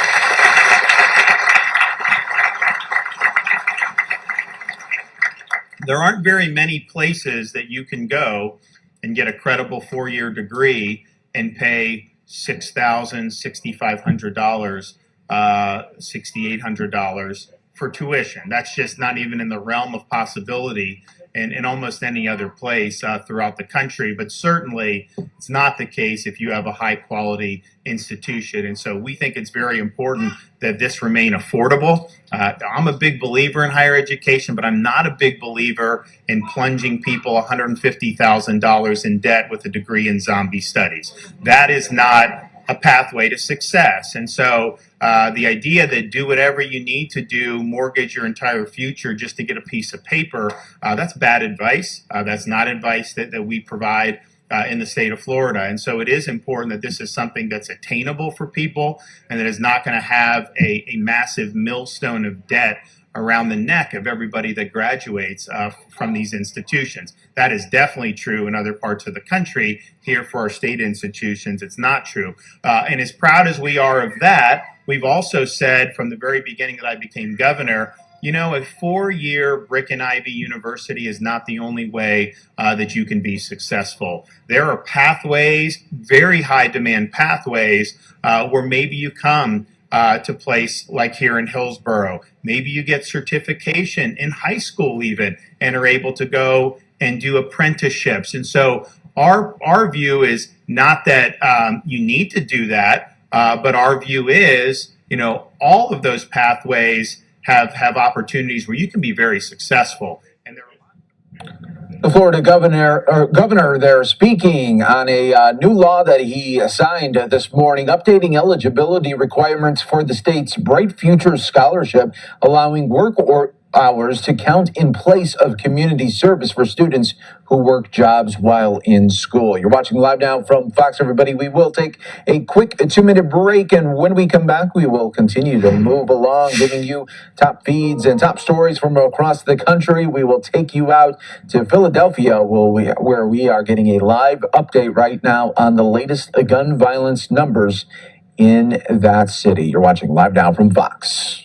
there aren't very many places that you can go and get a credible 4-year degree and pay $6,000, $6,500, $6,800 for tuition. That's just not even in the realm of possibility in almost any other place throughout the country. But certainly it's not the case if you have a high quality institution. And so we think it's very important that this remain affordable. I'm a big believer in higher education, but I'm not a big believer in plunging people $150,000 in debt with a degree in zombie studies. That is not a pathway to success. And so the idea that do whatever you need to do, mortgage your entire future just to get a piece of paper, that's bad advice. That's not advice that we provide in the state of Florida. And so it is important that this is something that's attainable for people and that is not going to have a massive millstone of debt around the neck of everybody that graduates from these institutions. That is definitely true in other parts of the country. Here for our state institutions, it's not true. And as proud as we are of that, we've also said from the very beginning that I became governor, you know, a 4-year brick and ivy university is not the only way that you can be successful. There are pathways, very high demand pathways, where maybe you come to place like here in Hillsborough. Maybe you get certification in high school even and are able to go and do apprenticeships. And so our view is not that you need to do that, but our view is, you know, all of those pathways have opportunities where you can be very successful. And The Florida governor there speaking on a new law that he signed this morning, updating eligibility requirements for the state's Bright Futures Scholarship, allowing work or hours to count in place of community service for students who work jobs while in school. You're watching live now from Fox, everybody. We will take a quick 2-minute break, and when we come back, we will continue to move along, giving you top feeds and top stories from across the country. We will take you out to Philadelphia, where we are getting a live update right now on the latest gun violence numbers in that city. You're watching live now from Fox.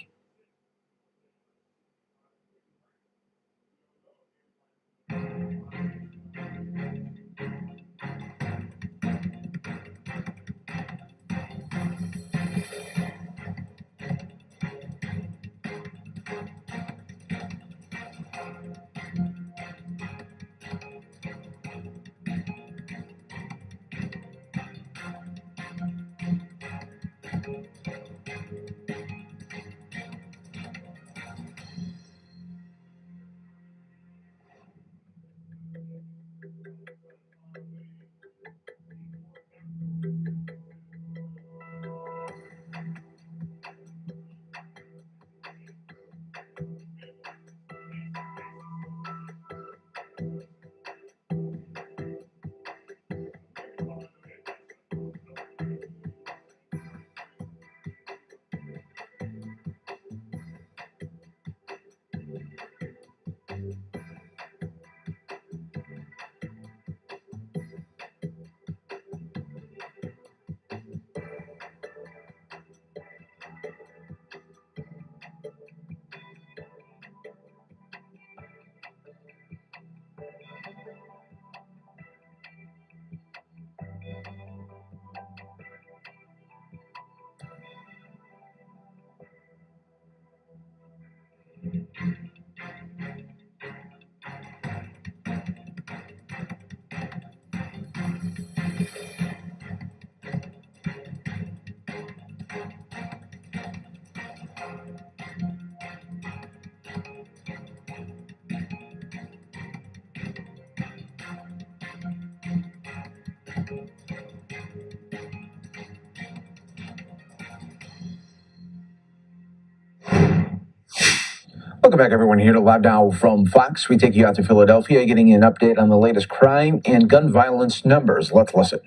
Welcome back, everyone, here to Live Now from Fox. We take you out to Philadelphia, getting an update on the latest crime and gun violence numbers. Let's listen.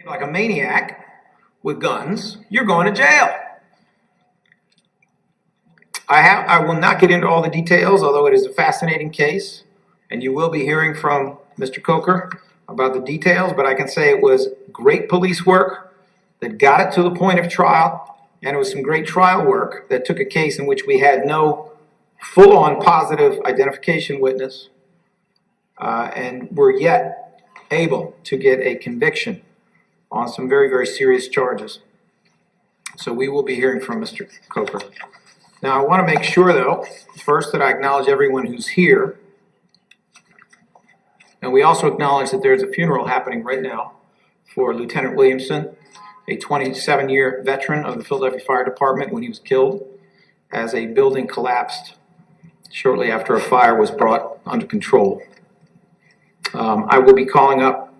Like a maniac with guns, you're going to jail. I will not get into all the details, although it is a fascinating case, and you will be hearing from Mr. Coker about the details, but I can say it was great police work that got it to the point of trial, and it was some great trial work that took a case in which we had no full-on positive identification witness, and were yet able to get a conviction on some very, very serious charges. So we will be hearing from Mr. Coker. Now, I want to make sure, though, first that I acknowledge everyone who's here. And we also acknowledge that there's a funeral happening right now for Lieutenant Williamson, a 27-year veteran of the Philadelphia Fire Department when he was killed as a building collapsed shortly after a fire was brought under control. I will be calling up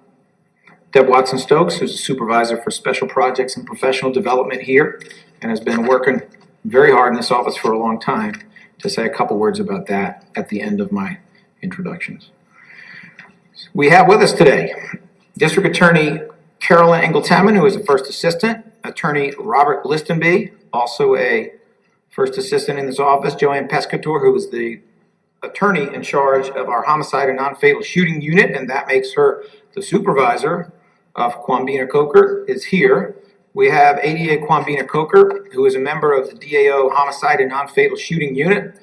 Deb Watson-Stokes, who's a supervisor for special projects and professional development here, and has been working very hard in this office for a long time, to say a couple words about that at the end of my introductions. We have with us today District Attorney Carolyn Engeltamen, who is a first assistant, Attorney Robert Listenby, also a First assistant in this office, Joanne Pescator, who is the attorney in charge of our homicide and non-fatal shooting unit, and that makes her the supervisor of Kwambina Coker, is here. We have ADA Kwambina Coker, who is a member of the DAO homicide and non-fatal shooting unit.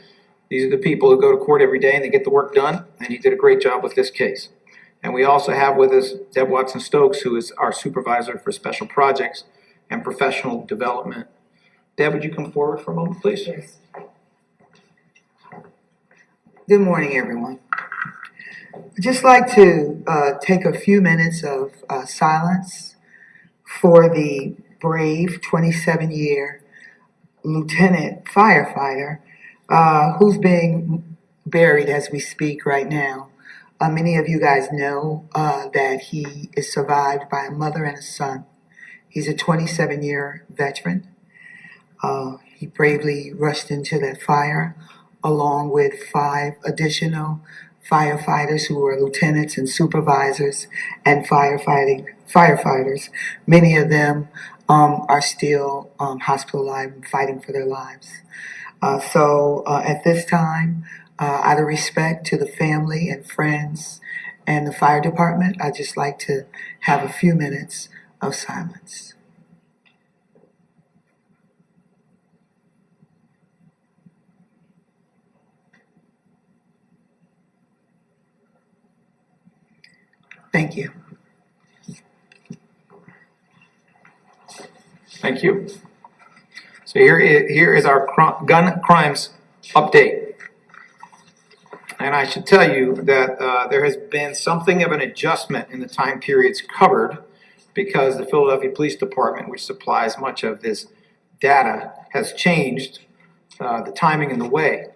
These are the people who go to court every day and they get the work done, and he did a great job with this case. And we also have with us Deb Watson-Stokes, who is our supervisor for special projects and professional development. Deb, would you come forward for a moment, please? Yes. Good morning, everyone. I'd just like to take a few minutes of silence for the brave 27-year lieutenant firefighter who's being buried as we speak right now. Many of you guys know that he is survived by a mother and a son. He's a 27-year veteran. He bravely rushed into that fire along with 5 additional firefighters who were lieutenants and supervisors and firefighters. Many of them are still hospitalized and fighting for their lives. So at this time, out of respect to the family and friends and the fire department, I'd just like to have a few minutes of silence. Thank you. Thank you. So here is our gun crimes update. And I should tell you that there has been something of an adjustment in the time periods covered because the Philadelphia Police Department, which supplies much of this data, has changed the timing and the way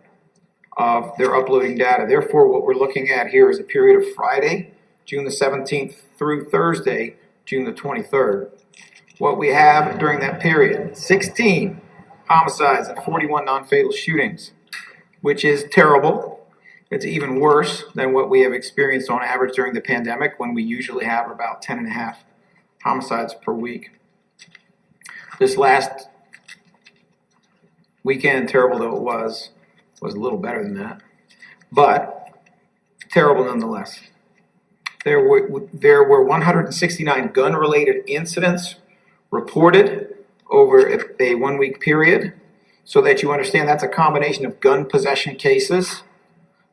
of their uploading data. Therefore, what we're looking at here is a period of Friday, June the 17th through Thursday, June the 23rd. What we have during that period, 16 homicides and 41 non-fatal shootings, which is terrible. It's even worse than what we have experienced on average during the pandemic, when we usually have about 10.5 homicides per week. This last weekend, terrible though it was a little better than that, but terrible nonetheless. There were 169 gun-related incidents reported over a 1-week period, so that you understand that's a combination of gun possession cases.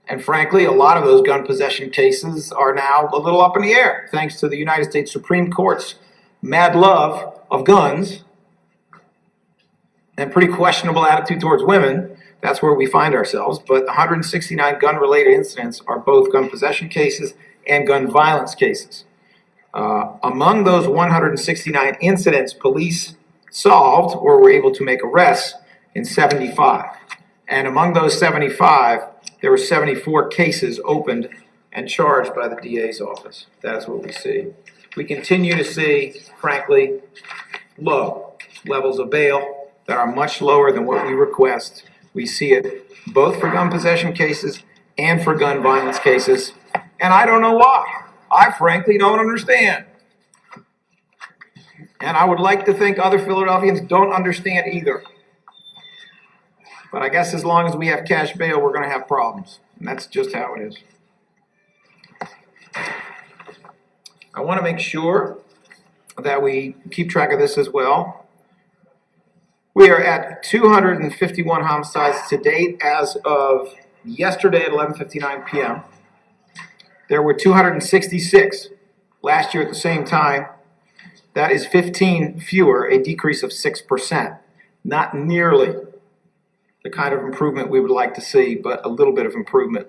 And frankly, a lot of those gun possession cases are now a little up in the air, thanks to the United States Supreme Court's mad love of guns and pretty questionable attitude towards women. That's where we find ourselves. But 169 gun-related incidents are both gun possession cases and gun violence cases. Among those 169 incidents, police solved or were able to make arrests in 75. And among those 75, there were 74 cases opened and charged by the DA's office. That's what we see. We continue to see, frankly, low levels of bail that are much lower than what we request. We see it both for gun possession cases and for gun violence cases. And I don't know why. I frankly don't understand. And I would like to think other Philadelphians don't understand either. But I guess as long as we have cash bail, we're going to have problems. And that's just how it is. I want to make sure that we keep track of this as well. We are at 251 homicides to date as of yesterday at 11:59 p.m. There were 266 last year at the same time. That is 15 fewer, a decrease of 6%. Not nearly the kind of improvement we would like to see, but a little bit of improvement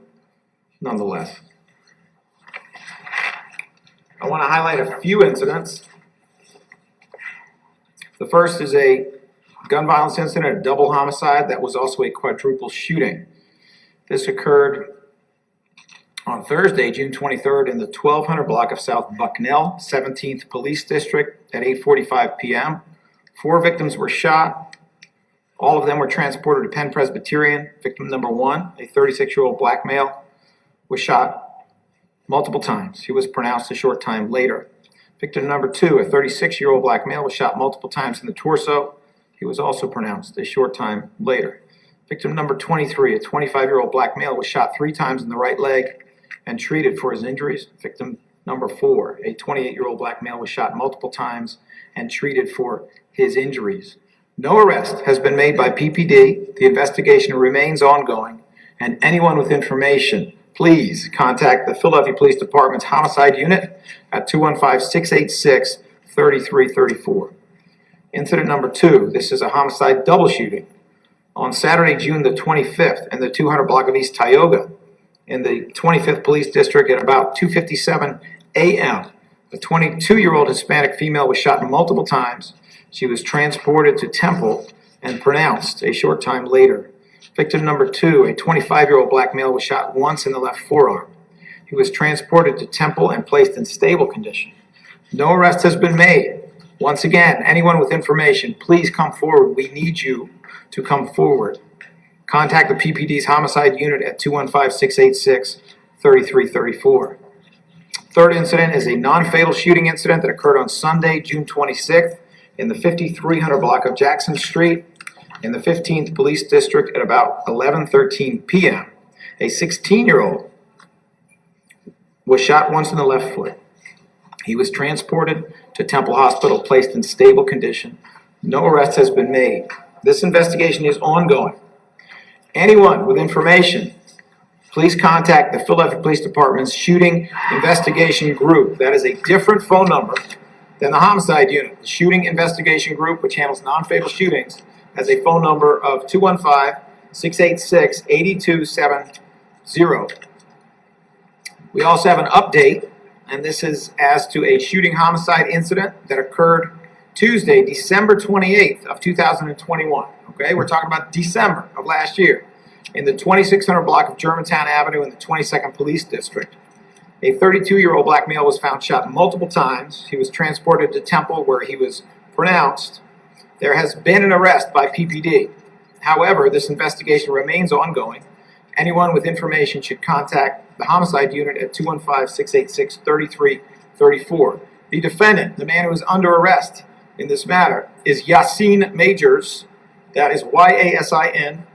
nonetheless. I want to highlight a few incidents. The first is a gun violence incident, a double homicide that was also a quadruple shooting. This occurred on Thursday, June 23rd, in the 1200 block of South Bucknell, 17th Police District at 8:45 p.m. 4 victims were shot. All of them were transported to Penn Presbyterian. Victim number 1, a 36-year-old black male, was shot multiple times. He was pronounced a short time later. Victim number 2, a 36-year-old black male, was shot multiple times in the torso. He was also pronounced a short time later. Victim number 23, a 25-year-old black male, was shot 3 times in the right leg and treated for his injuries. Victim number 4, a 28-year-old black male, was shot multiple times and treated for his injuries. No arrest has been made by PPD. The investigation remains ongoing, and anyone with information, please contact the Philadelphia Police Department's Homicide Unit at 215-686-3334. Incident number 2, this is a homicide double shooting. On Saturday, June the 25th, in the 200 block of East Tioga, in the 25th Police District at about 2:57 a.m., a 22-year-old Hispanic female was shot multiple times. She was transported to Temple and pronounced a short time later. Victim number 2, a 25-year-old black male, was shot once in the left forearm. He was transported to Temple and placed in stable condition. No arrest has been made. Once again, anyone with information, please come forward. We need you to come forward. Contact the PPD's Homicide Unit at 215-686-3334. Third incident is a non-fatal shooting incident that occurred on Sunday, June 26th, in the 5300 block of Jackson Street, in the 15th Police District at about 11:13 p.m. A 16-year-old was shot once in the left foot. He was transported to Temple Hospital, placed in stable condition. No arrest has been made. This investigation is ongoing. Anyone with information, please contact the Philadelphia Police Department's Shooting Investigation Group. That is a different phone number than the Homicide Unit. The Shooting Investigation Group, which handles non-fatal shootings, has a phone number of 215-686-8270. We also have an update, and this is as to a shooting homicide incident that occurred Tuesday, December 28th of 2021. Okay, we're talking about December of last year, in the 2600 block of Germantown Avenue in the 22nd Police District. A 32-year-old black male was found shot multiple times. He was transported to Temple, where he was pronounced. There has been an arrest by PPD. However, this investigation remains ongoing. Anyone with information should contact the Homicide Unit at 215-686-3334. The defendant, the man who is under arrest in this matter, is Yasin Majors. That is Y-A-S-I-N.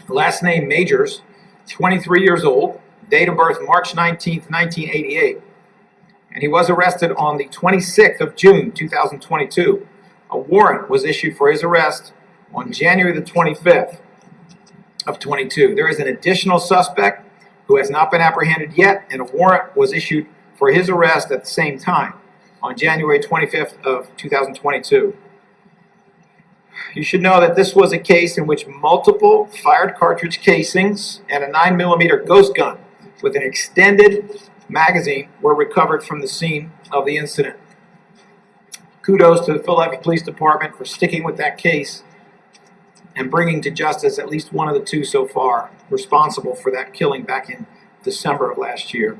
Last name Majors, 23 years old. Date of birth March 19th, 1988. And he was arrested on the 26th of June, 2022. A warrant was issued for his arrest on January the 25th of 22. There is an additional suspect who has not been apprehended yet, and a warrant was issued for his arrest at the same time on January 25th of 2022. You should know that this was a case in which multiple fired cartridge casings and a 9mm ghost gun with an extended magazine were recovered from the scene of the incident. Kudos to the Philadelphia Police Department for sticking with that case and bringing to justice at least one of the two so far responsible for that killing back in December of last year.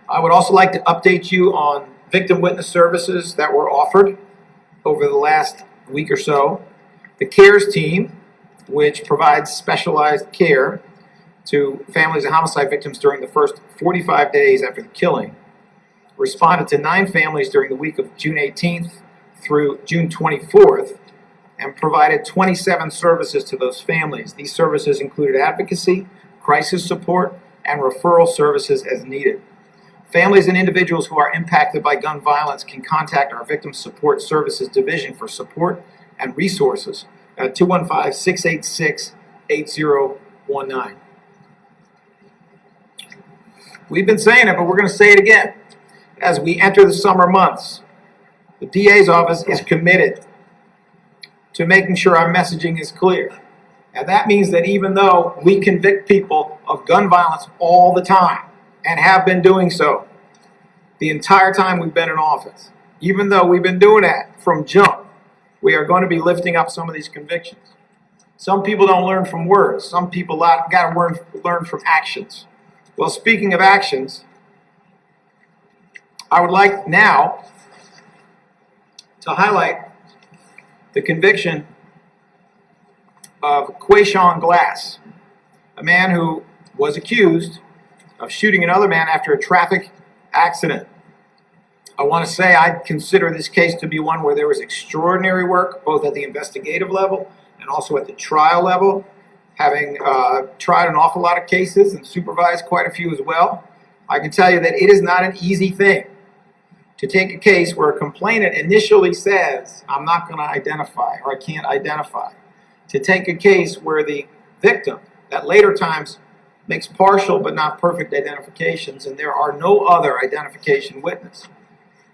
I would also like to update you on victim witness services that were offered over the last week or so. The CARES team, which provides specialized care to families of homicide victims during the first 45 days after the killing, responded to 9 families during the week of June 18th through June 24th and provided 27 services to those families. These services included advocacy, crisis support, and referral services as needed. Families and individuals who are impacted by gun violence can contact our Victim Support Services Division for support and resources at 215-686-8019. We've been saying it, but we're going to say it again. As we enter the summer months, the DA's office is committed to making sure our messaging is clear. And that means that even though we convict people of gun violence all the time, and have been doing so the entire time we've been in office, even though we've been doing that from jump, we are going to be lifting up some of these convictions. Some people don't learn from words. Some people got to learn from actions. Well, speaking of actions, I would like now to highlight the conviction of Quayshawn Glass, a man who was accused of shooting another man after a traffic accident. I want to say I consider this case to be one where there was extraordinary work, both at the investigative level and also at the trial level, having tried an awful lot of cases and supervised quite a few as well, I can tell you that it is not an easy thing to take a case where a complainant initially says, I'm not going to identify or I can't identify, to take a case where the victim at later times makes partial but not perfect identifications and there are no other identification witness.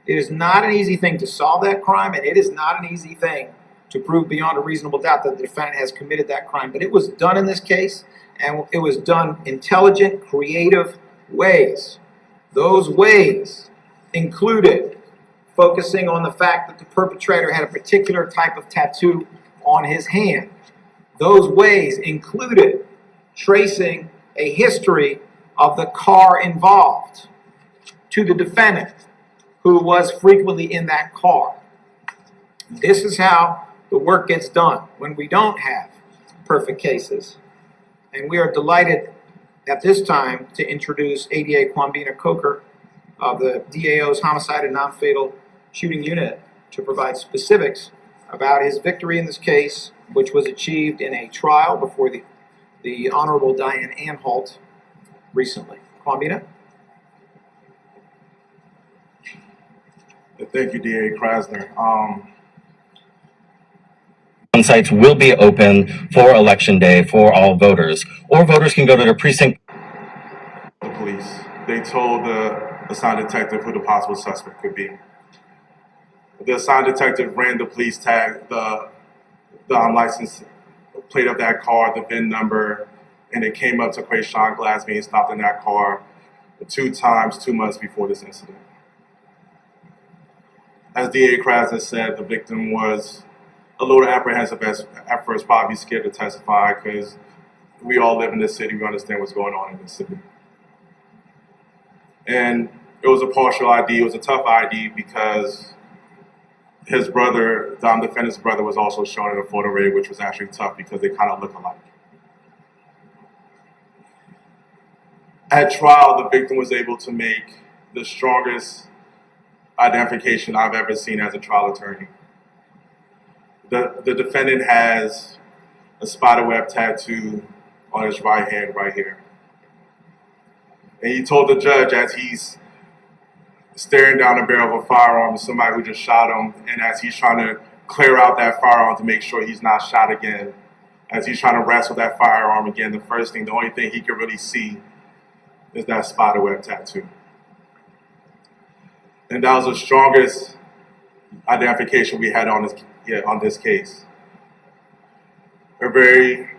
It is not an easy thing to solve that crime, and it is not an easy thing to prove beyond a reasonable doubt that the defendant has committed that crime. But it was done in this case, and it was done intelligent, creative ways. Those ways included focusing on the fact that the perpetrator had a particular type of tattoo on his hand. Those ways included tracing a history of the car involved to the defendant, who was frequently in that car. This is how the work gets done when we don't have perfect cases. And we are delighted at this time to introduce ADA Kwambina Coker of the DAO's Homicide and Non-Fatal Shooting Unit to provide specifics about his victory in this case, which was achieved in a trial before the Honorable Diane Anhalt recently. Kwambina? Thank you, DA Krasner. Sites will be open for Election Day for all voters, or voters can go to their precinct. The police. They told the assigned detective who the possible suspect could be. The assigned detective ran the police tag, the license plate of that car, the VIN number, and it came up to Quayshawn Glass being stopped in that car 2 times, 2 months before this incident. As DA Krasner said, the victim was a little apprehensive at first, probably scared to testify because we all live in this city, we understand what's going on in this city. And it was a partial ID, it was a tough ID because his brother, the defendant's brother, was also shown in a photo array, which was actually tough because they kind of look alike. At trial, the victim was able to make the strongest identification I've ever seen as a trial attorney. The defendant has a spiderweb tattoo on his right hand right here. And he told the judge as he's staring down the barrel of a firearm of somebody who just shot him, and as he's trying to clear out that firearm to make sure he's not shot again, as he's trying to wrestle that firearm again, the only thing he can really see is that spiderweb tattoo. And that was the strongest identification we had on this case. A very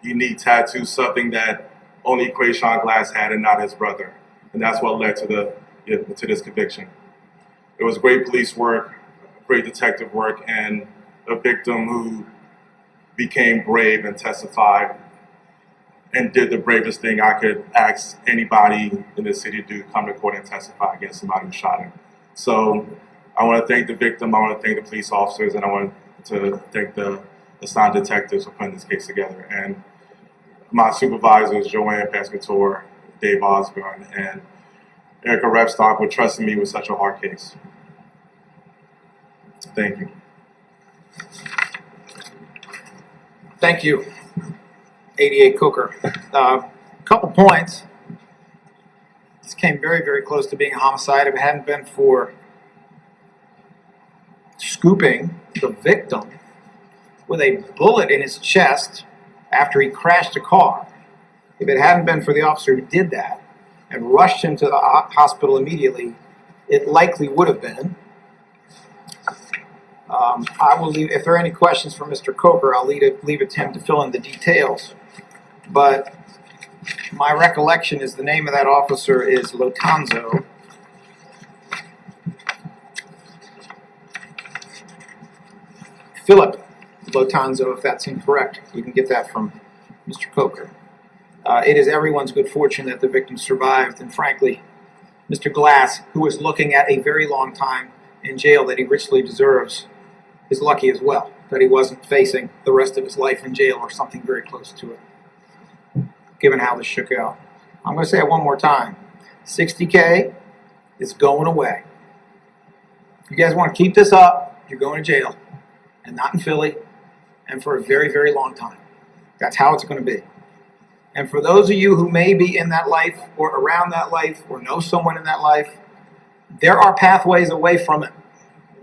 unique tattoo, something that only Quayshawn Glass had and not his brother. And that's what led to this conviction. It was great police work, great detective work, and a victim who became brave and testified and did the bravest thing I could ask anybody in the city to do, come to court and testify against somebody who shot him. So I want to thank the victim, I want to thank the police officers, and I want to thank the assigned detectives for putting this case together. And my supervisors, Joanne Pescator, Dave Osborne, and Erica Repstock, for trusting me with such a hard case. Thank you. Thank you, ADA Coker. Couple points. This came very, very close to being a homicide. If it hadn't been for scooping the victim with a bullet in his chest after he crashed a car, if it hadn't been for the officer who did that and rushed him to the hospital immediately, it likely would have been. I will leave, if there are any questions for Mr. Coker, I'll leave it to him to fill in the details. But my recollection is the name of that officer is Lotanzo. Philip Lotanzo, if that's incorrect. You can get that from Mr. Coker. It is everyone's good fortune that the victim survived, and frankly, Mr. Glass, who was looking at a very long time in jail that he richly deserves, is lucky as well that he wasn't facing the rest of his life in jail or something very close to it, given how this shook out. I'm going to say it one more time. $60K is going away. If you guys want to keep this up, you're going to jail. And not in Philly, and for a very, very long time. That's how it's going to be. And for those of you who may be in that life or around that life or know someone in that life, there are pathways away from it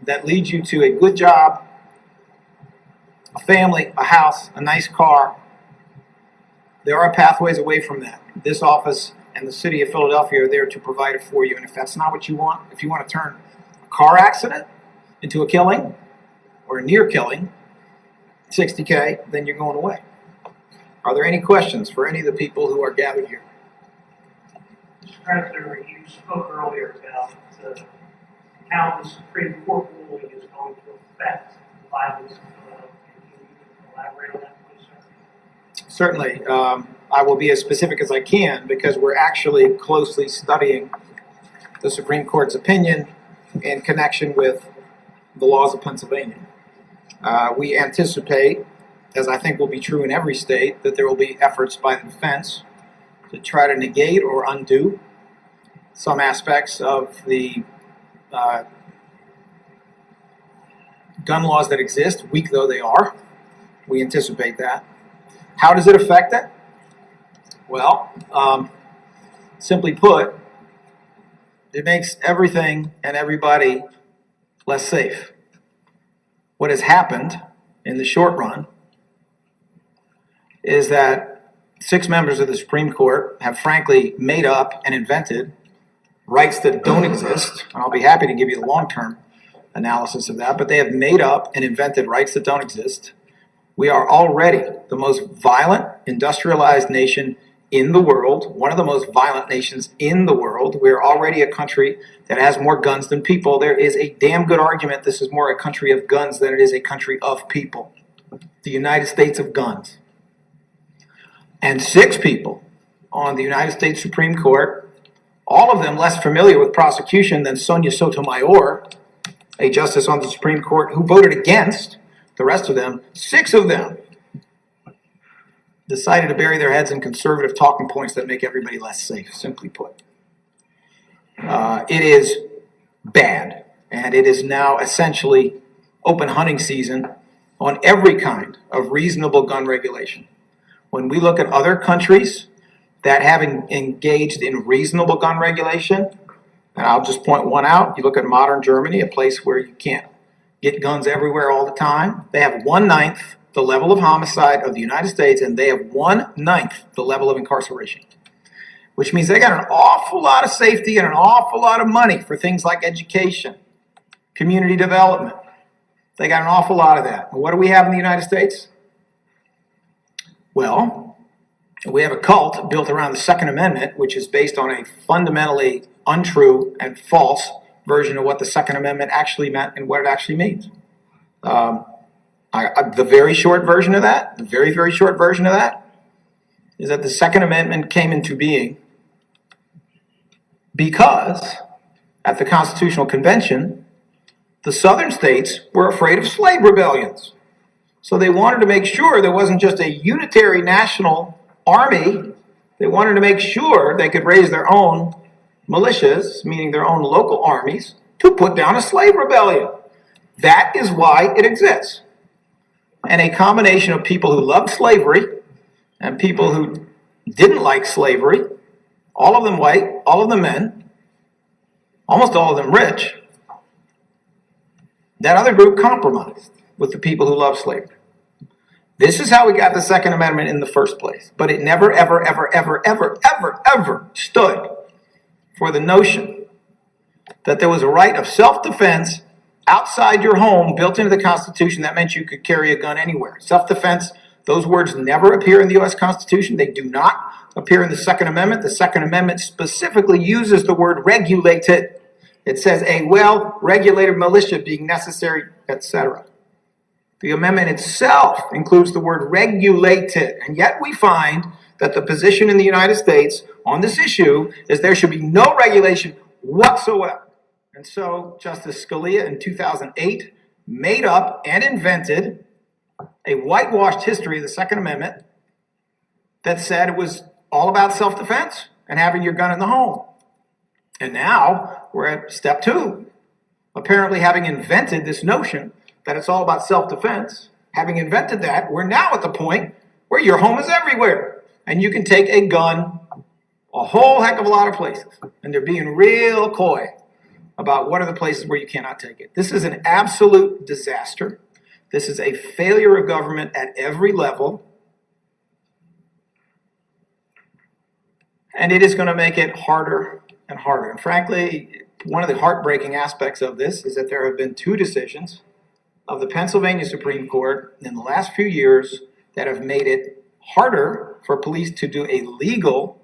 that lead you to a good job, a family, a house, a nice car. There are pathways away from that. This office and the city of Philadelphia are there to provide it for you. And if that's not what you want, if you want to turn a car accident into a killing or a near killing, $60K, then you're going away. Are there any questions for any of the people who are gathered here? Mr. President, you spoke earlier about how the Supreme Court ruling is going to affect the violence in Philadelphia. Can you elaborate on that, please, sir? Certainly. I will be as specific as I can because we're actually closely studying the Supreme Court's opinion in connection with the laws of Pennsylvania. We anticipate, as I think will be true in every state, that there will be efforts by the defense to try to negate or undo some aspects of the gun laws that exist, weak though they are. We anticipate that. How does it affect it? Well, simply put, it makes everything and everybody less safe. What has happened in the short run is that 6 members of the Supreme Court have frankly made up and invented rights that don't exist. And I'll be happy to give you the long-term analysis of that, but they have made up and invented rights that don't exist. We are already the most violent industrialized nation in the world, one of the most violent nations in the world. We're already a country that has more guns than people. There is a damn good argument this is more a country of guns than it is a country of people. The United States of guns. And 6 people on the United States Supreme Court, all of them less familiar with prosecution than Sonia Sotomayor, a justice on the Supreme Court who voted against the rest of them. 6 of them decided to bury their heads in conservative talking points that make everybody less safe, simply put. It is bad, and it is now essentially open hunting season on every kind of reasonable gun regulation. When we look at other countries that have engaged in reasonable gun regulation, and I'll just point one out, you look at modern Germany, a place where you can't get guns everywhere all the time. They have 1/9 the level of homicide of the United States, and they have 1/9 the level of incarceration, which means they got an awful lot of safety and an awful lot of money for things like education, community development. They got an awful lot of that. And what do we have in the United States? Well, we have a cult built around the Second Amendment, which is based on a fundamentally untrue and false version of what the Second Amendment actually meant and what it actually means. The very short version of that, is that the Second Amendment came into being because at the Constitutional Convention, the southern states were afraid of slave rebellions. So they wanted to make sure there wasn't just a unitary national army. They wanted to make sure they could raise their own militias, meaning their own local armies, to put down a slave rebellion. That is why it exists. And a combination of people who loved slavery and people who didn't like slavery, all of them white, all of them men, almost all of them rich, that other group compromised with the people who loved slavery. This is how we got the Second Amendment in the first place. But it never, ever, ever, ever, ever, ever, ever stood for the notion that there was a right of self-defense outside your home built into the Constitution that meant you could carry a gun anywhere. Self-defense, those words never appear in the U.S. Constitution. They do not appear in the Second Amendment. The Second Amendment specifically uses the word regulated. It says a well-regulated militia being necessary, etc. The amendment itself includes the word regulated, and yet we find that the position in the United States on this issue is there should be no regulation whatsoever. And so Justice Scalia in 2008 made up and invented a whitewashed history of the Second Amendment that said it was all about self-defense and having your gun in the home. And now we're at step 2, apparently having invented this notion that it's all about self-defense. Having invented that, we're now at the point where your home is everywhere. And you can take a gun a whole heck of a lot of places. And they're being real coy about what are the places where you cannot take it. This is an absolute disaster. This is a failure of government at every level. And it is going to make it harder and harder. And frankly, one of the heartbreaking aspects of this is that there have been two decisions of the Pennsylvania Supreme Court in the last few years that have made it harder for police to do a legal.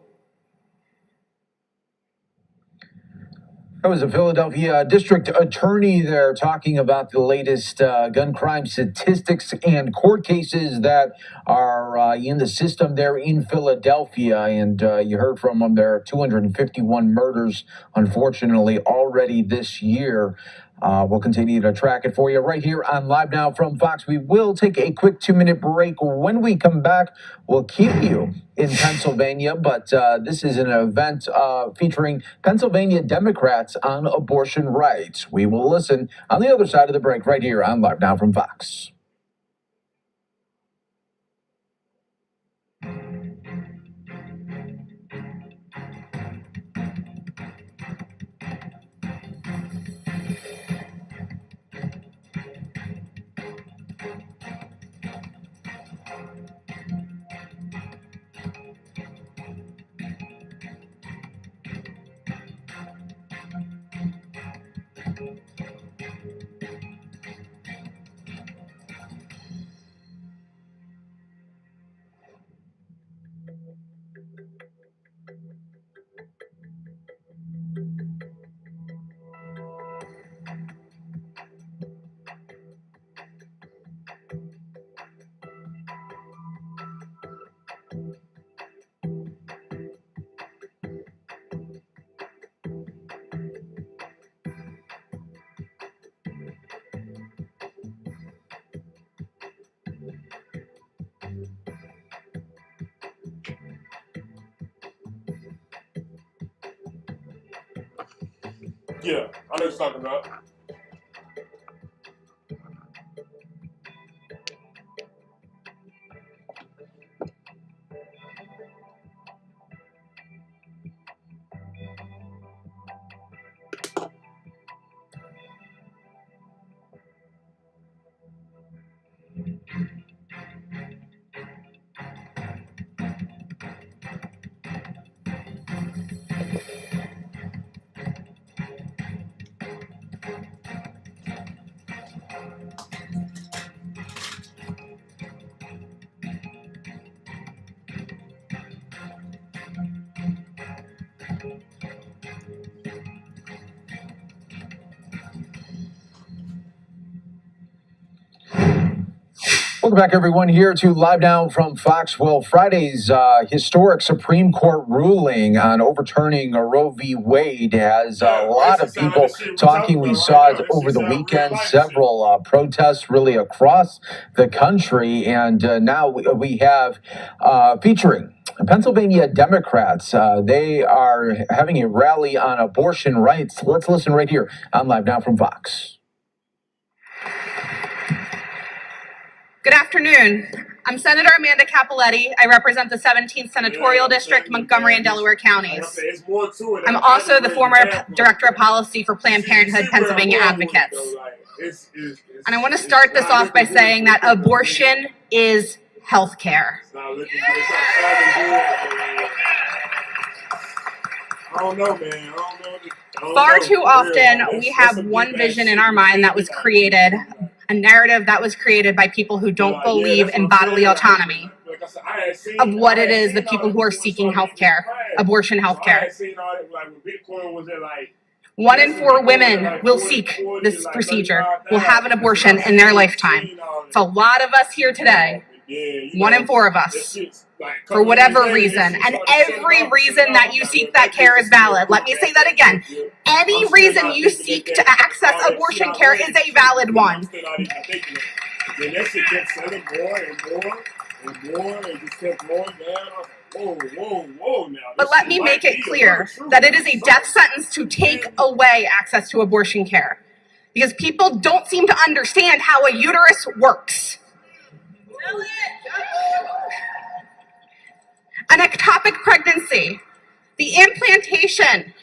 That was a Philadelphia district attorney there talking about the latest gun crime statistics and court cases that are in the system there in Philadelphia. And you heard from them. There are 251 murders, unfortunately, already this year. We'll continue to track it for you right here on Live Now from Fox. We will take a quick 2-minute break. When we come back, we'll keep you in Pennsylvania, but this is an event featuring Pennsylvania Democrats on abortion rights. We will listen on the other side of the break right here on Live Now from Fox. Yeah, I know what you're talking about. Welcome back, everyone, here to Live Now from Fox. Well, Friday's historic Supreme Court ruling on overturning Roe v. Wade has a lot of people talking. We saw it over the weekend, several protests really across the country, and now we have featuring Pennsylvania Democrats. They are having a rally on abortion rights. Let's listen right here on Live Now from Fox. Good afternoon. I'm Senator Amanda Capoletti. I represent the 17th Senatorial District, Montgomery and Delaware counties. I'm also the former Director of Policy for Planned Parenthood Pennsylvania Advocates. And I want to start this off by saying that abortion is health care. I don't know, man. Far too often, we have one vision in our mind that was created, a narrative that was created by people who don't believe in bodily autonomy of what it is the people who are seeking healthcare, abortion healthcare. 1 in 4 women will seek this procedure, will have an abortion in their lifetime. It's a lot of us here today, 1 in 4 of us, for whatever reason. And every reason that you seek that care is valid. Let me say that again. Any reason you seek to access abortion care is a valid one. But let me make it clear that it is a death sentence to take away access to abortion care. Because people don't seem to understand how a uterus works. An ectopic pregnancy. The implantation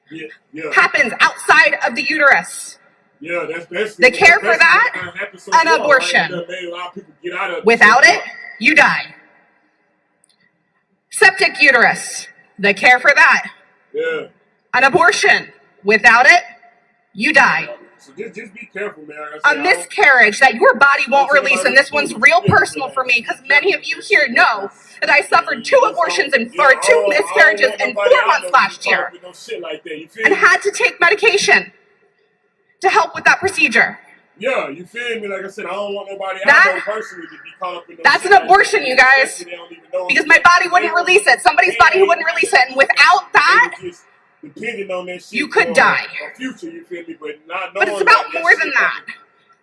Yeah. happens outside of the uterus. Yeah, that's The care for that, an abortion. That made a lot of people get out of it. Without it, you die. Septic uterus. The care for that, Yeah. an abortion. Without it, you die. So just be careful, man. Like I A said, I don't- miscarriage that your body won't release, and this one's real personal for me because many of you here know that I suffered 2 abortions and or 2 miscarriages in 4 months last year No shit like that. You feel and me? had to take medication to help with that procedure. Yeah, you feel me? Like I said, I don't want nobody That- I know personally to be caught up in no That's shit an like abortion, that. you guys, Especially they don't even know because my body wouldn't release it. Somebody's body wouldn't release it, and without that, They just depending on that shit you could for die. a future, you feel me? But not But it's knowing about that more shit than that.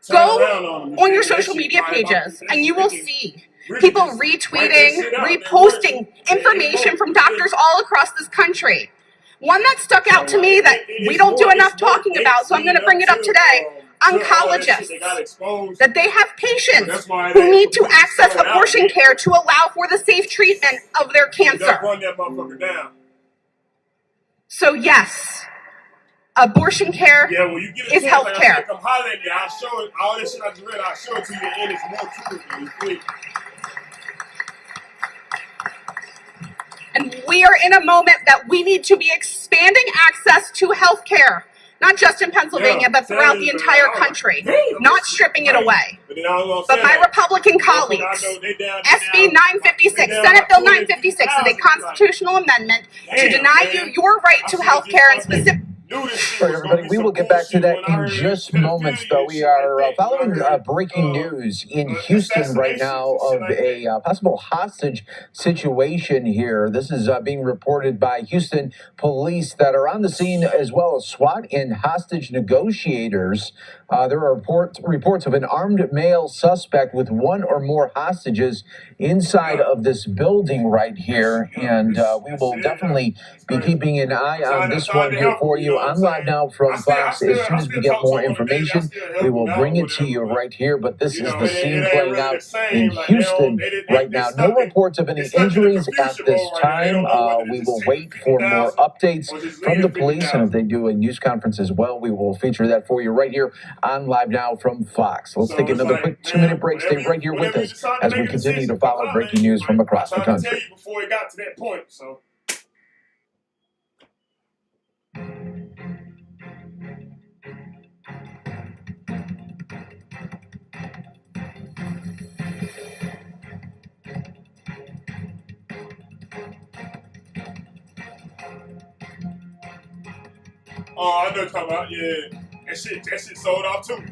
turn Go around on them, you on feel your me? That social shit media probably pages, about- and you will they can see really people just write that retweeting, shit out. reposting They're information from you feel me? doctors all across this country. One that stuck out to me that we It's don't do more- enough it's more talking about, so I'm going to dates bring it up leading today. to all that shit Oncologists, that got exposed. that they have So patients that's why who they need to put it access so out abortion there. care to allow for the safe treatment of their They'll cancer. run that motherfucker down. So yes, abortion care Yeah, when you get a is chance, health like I care. said, come holler at me. I'll show it. All this shit I just read, I'll show it to you, and it's more to it, man. You feel me? And we are in a moment that we need to be expanding access to health care, not just in Pennsylvania, Yeah, but throughout the tell you, entire man. country, Damn, not stripping it right. away. But then I was But gonna my say that. Republican Motherfucker, I colleagues, know they down, SB 956, they down Senate like Bill 956, is a 250,000, constitutional amendment to Damn, deny man. you your right I to should've health just care and fucking specific. knew this shit All right, was gonna everybody, be we some will get back to bullshit that when I in heard just pedophilia moments, and though. shit We like are that. following When I heard, breaking news in Houston right assassinations now and shit of like a possible hostage situation here. This is being reported by Houston police that are on the scene, as well as SWAT and hostage negotiators. There are reports of an armed male suspect with 1 or more hostages inside of this building right here, and we will definitely be keeping an eye on this one here for you. I'm live now from Fox. As soon as we get more information, we will bring it to you right here. But this is the scene playing out in Houston right now. No reports of any injuries at this time. We will wait for more updates from the police, and if they do a news conference as well, we will feature that for you right here on Live Now from Fox. Let's take another quick 2-minute break. Stay right here with us as we continue to follow breaking news from across the I tried to tell country. you before it got to that point, so. Oh, I know what you're talking about. Yeah, that shit sold off too.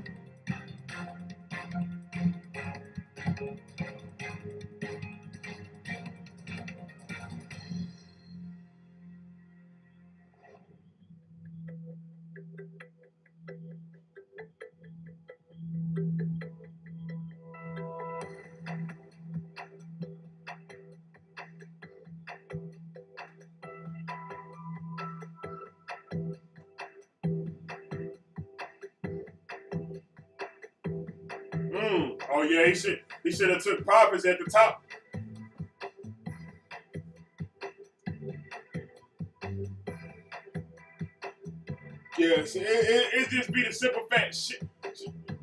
Oh yeah, he should have took profits at the top. Yes, it just be the simple fact shit.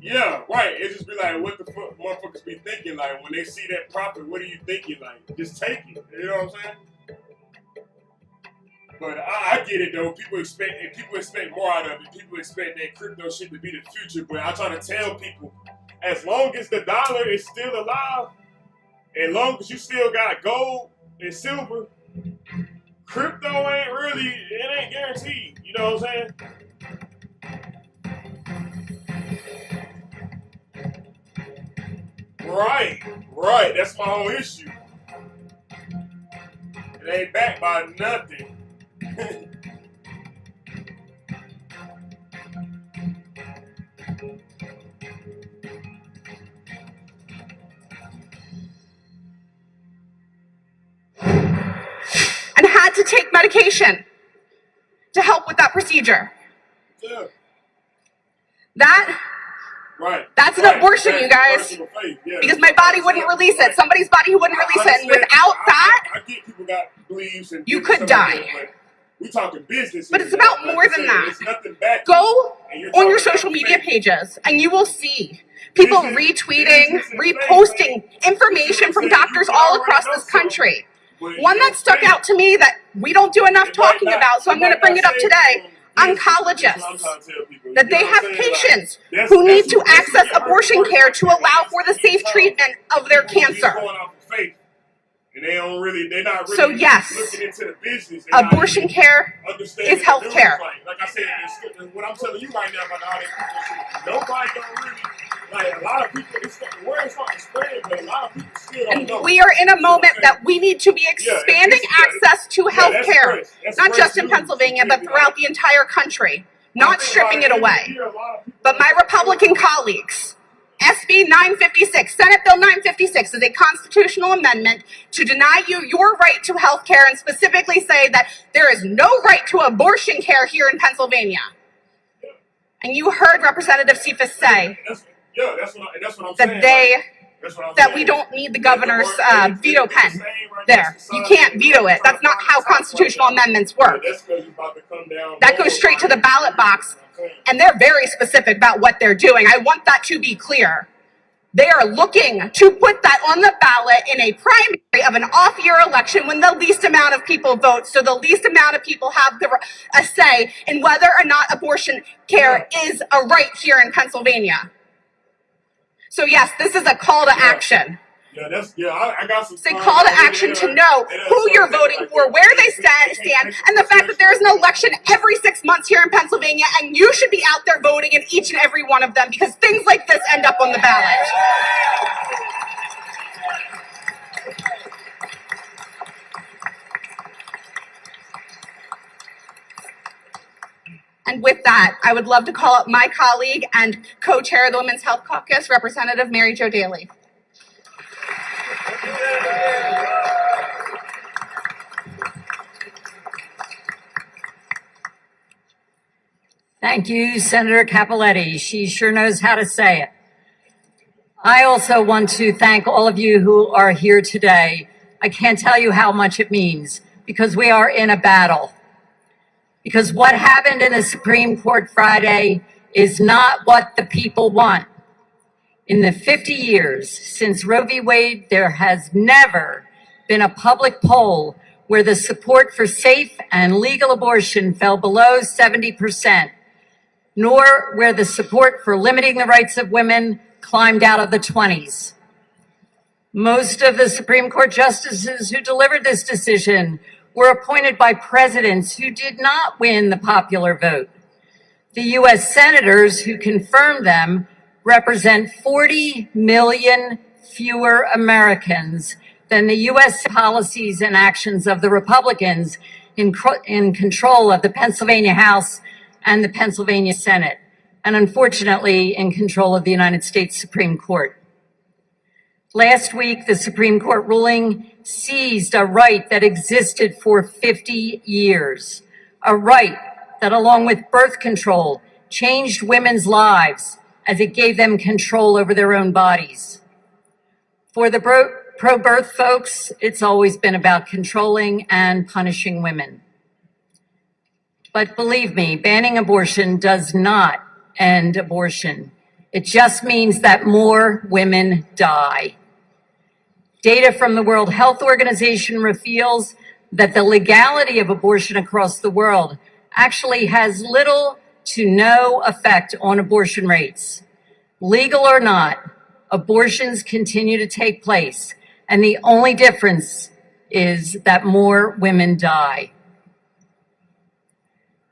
Yeah, right. It just be like, what the fuck motherfuckers be thinking? Like, when they see that profit, what are you thinking? Like, just take it. You know what I'm saying? But I get it though. People expect more out of it. People expect that crypto shit to be the future. But I try to tell people, as long as the dollar is still alive, as long as you still got gold and silver, crypto ain't guaranteed. You know what I'm saying? Right. That's my whole issue. It ain't backed by nothing. And had to take medication to help with that procedure. Yeah. That Right. That's an abortion, you guys. Because my body wouldn't release it. Somebody's body wouldn't release it. And without that, I get people got beliefs and you could die. We talking business. But it's about more than that. It's nothing back. Go on your social media pages and you will see people retweeting, reposting information from doctors all across this country. One that stuck out to me that we don't do enough talking about, so I'm going to bring it up today. Oncologists, that they have patients who need to access abortion care to allow for the safe treatment of their cancer. And they're not really So yes, looking into the business. abortion care is health care. Like I said, what I'm telling you right now about all that people, nobody don't really, like a lot of people, the word is starting to spread, but a lot of people still don't know. And we are in a moment that we need to be expanding access to health care, not just in Pennsylvania, but throughout the entire country, not stripping it away. But my Republican colleagues, SB 956, Senate Bill 956 is a constitutional amendment to deny you your right to health care and specifically say that there is no right to abortion care here in Pennsylvania. And you heard Representative Cephas say that we don't need the governor's veto pen there. You can't veto it. That's not how constitutional amendments work. That goes straight to the ballot box, and they're very specific about what they're doing. I want that to be clear. They are looking to put that on the ballot in a primary of an off-year election when the least amount of people vote, so the least amount of people have a say in whether or not abortion care is a right here in Pennsylvania. So yes, this is a call to action. I got some. It's a call to action to know who you're voting for, where they stand, and the fact that there is an election every 6 months here in Pennsylvania, and you should be out there voting in each and every one of them because things like this end up on the ballot. And with that, I would love to call up my colleague and co-chair of the Women's Health Caucus, Representative Mary Jo Daley. Thank you, Senator Capoletti. She sure knows how to say it. I also want to thank all of you who are here today. I can't tell you how much it means because we are in a battle. Because what happened in the Supreme Court Friday is not what the people want. In the 50 years since Roe v. Wade, there has never been a public poll where the support for safe and legal abortion fell below 70%, nor where the support for limiting the rights of women climbed out of the 20s. Most of the Supreme Court justices who delivered this decision were appointed by presidents who did not win the popular vote. The U.S. senators who confirmed them represent 40 million fewer Americans than the U.S. policies and actions of the Republicans in control of the Pennsylvania House and the Pennsylvania Senate, and unfortunately in control of the United States Supreme Court. Last week, the Supreme Court ruling seized a right that existed for 50 years, a right that, along with birth control, changed women's lives as it gave them control over their own bodies. For the pro-birth folks, it's always been about controlling and punishing women. But believe me, banning abortion does not end abortion. It just means that more women die. Data from the World Health Organization reveals that the legality of abortion across the world actually has little to no effect on abortion rates. Legal or not, abortions continue to take place, and the only difference is that more women die.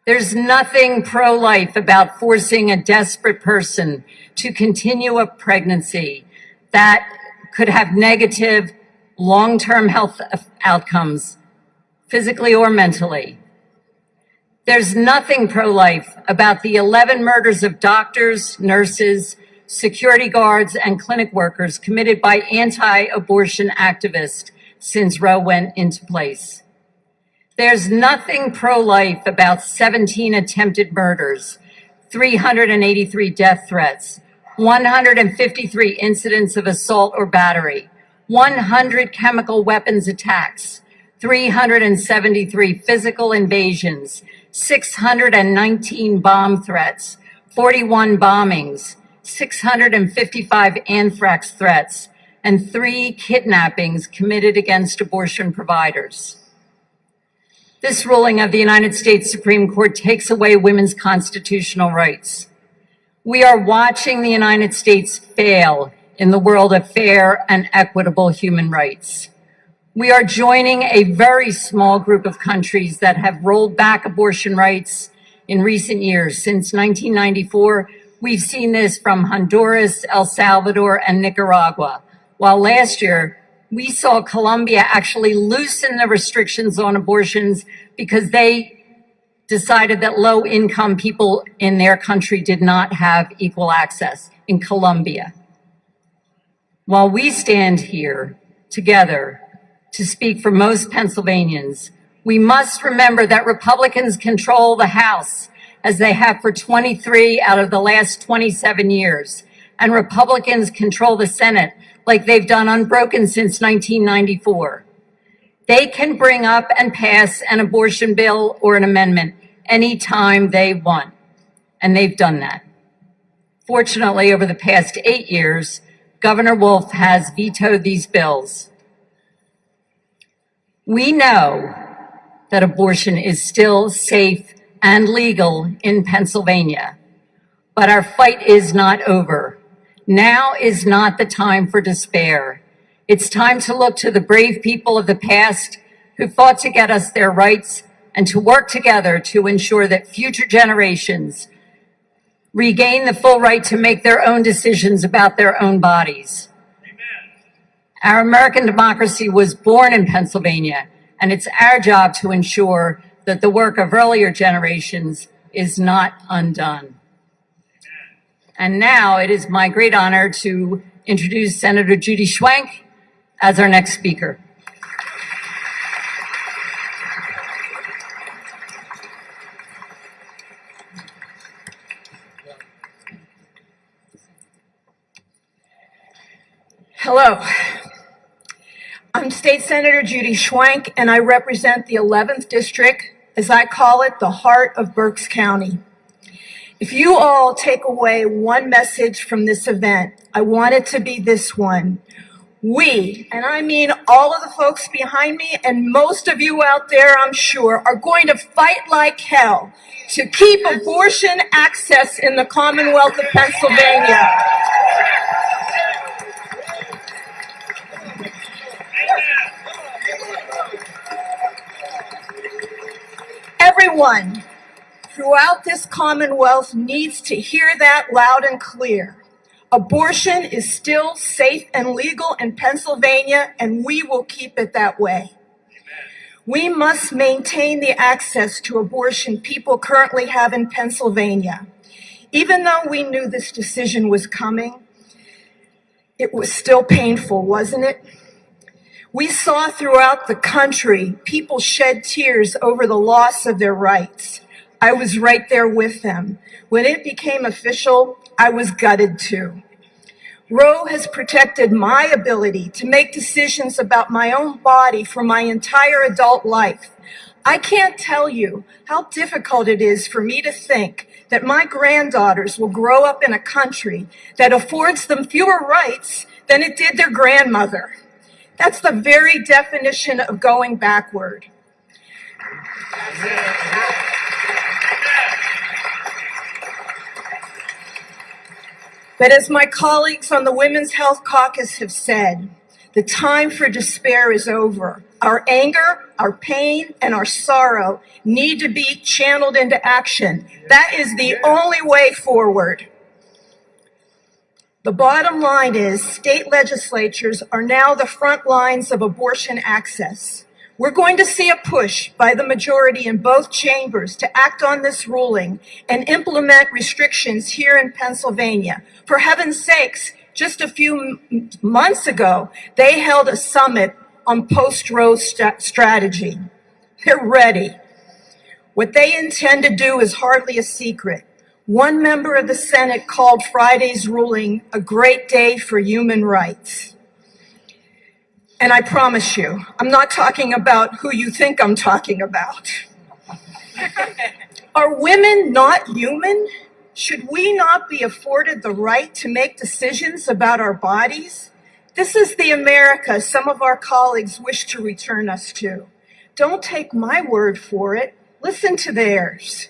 There's nothing pro-life about forcing a desperate person to continue a pregnancy that could have negative long-term health outcomes, physically or mentally. There's nothing pro-life about the 11 murders of doctors, nurses, security guards, and clinic workers committed by anti-abortion activists since Roe went into place. There's nothing pro-life about 17 attempted murders, 383 death threats, 153 incidents of assault or battery, 100 chemical weapons attacks, 373 physical invasions, 619 bomb threats, 41 bombings, 655 anthrax threats, and 3 kidnappings committed against abortion providers. This ruling of the United States Supreme Court takes away women's constitutional rights. We are watching the United States fail in the world of fair and equitable human rights. We are joining a very small group of countries that have rolled back abortion rights in recent years. Since 1994, we've seen this from Honduras, El Salvador, and Nicaragua. While last year, we saw Colombia actually loosen the restrictions on abortions because they decided that low-income people in their country did not have equal access in Colombia. While we stand here together to speak for most Pennsylvanians, we must remember that Republicans control the House, as they have for 23 out of the last 27 years, and Republicans control the Senate like they've done unbroken since 1994. They can bring up and pass an abortion bill or an amendment anytime they want, and they've done that. Fortunately, over the past 8 years, Governor Wolf has vetoed these bills. We know that abortion is still safe and legal in Pennsylvania, but our fight is not over. Now is not the time for despair. It's time to look to the brave people of the past who fought to get us their rights and to work together to ensure that future generations regain the full right to make their own decisions about their own bodies. Our American democracy was born in Pennsylvania, and it's our job to ensure that the work of earlier generations is not undone. And now it is my great honor to introduce Senator Judy Schwenk as our next speaker. Hello. I'm State Senator Judy Schwenk, and I represent the 11th District, as I call it, the heart of Berks County. If you all take away one message from this event, I want it to be this one. We, and I mean all of the folks behind me and most of you out there, I'm sure, are going to fight like hell to keep abortion access in the Commonwealth of Pennsylvania. Everyone throughout this Commonwealth needs to hear that loud and clear. Abortion is still safe and legal in Pennsylvania, and we will keep it that way. We must maintain the access to abortion people currently have in Pennsylvania. Even though we knew this decision was coming, it was still painful, wasn't it? We saw throughout the country people shed tears over the loss of their rights. I was right there with them. When it became official, I was gutted too. Roe has protected my ability to make decisions about my own body for my entire adult life. I can't tell you how difficult it is for me to think that my granddaughters will grow up in a country that affords them fewer rights than it did their grandmother. That's the very definition of going backward. But as my colleagues on the Women's Health Caucus have said, the time for despair is over. Our anger, our pain, and our sorrow need to be channeled into action. That is the only way forward. The bottom line is state legislatures are now the front lines of abortion access. We're going to see a push by the majority in both chambers to act on this ruling and implement restrictions here in Pennsylvania. For heaven's sakes, just a few months ago, they held a summit on post-Roe strategy. They're ready. What they intend to do is hardly a secret. One member of the Senate called Friday's ruling a great day for human rights. And I promise you, I'm not talking about who you think I'm talking about. Are women not human? Should we not be afforded the right to make decisions about our bodies? This is the America some of our colleagues wish to return us to. Don't take my word for it. Listen to theirs.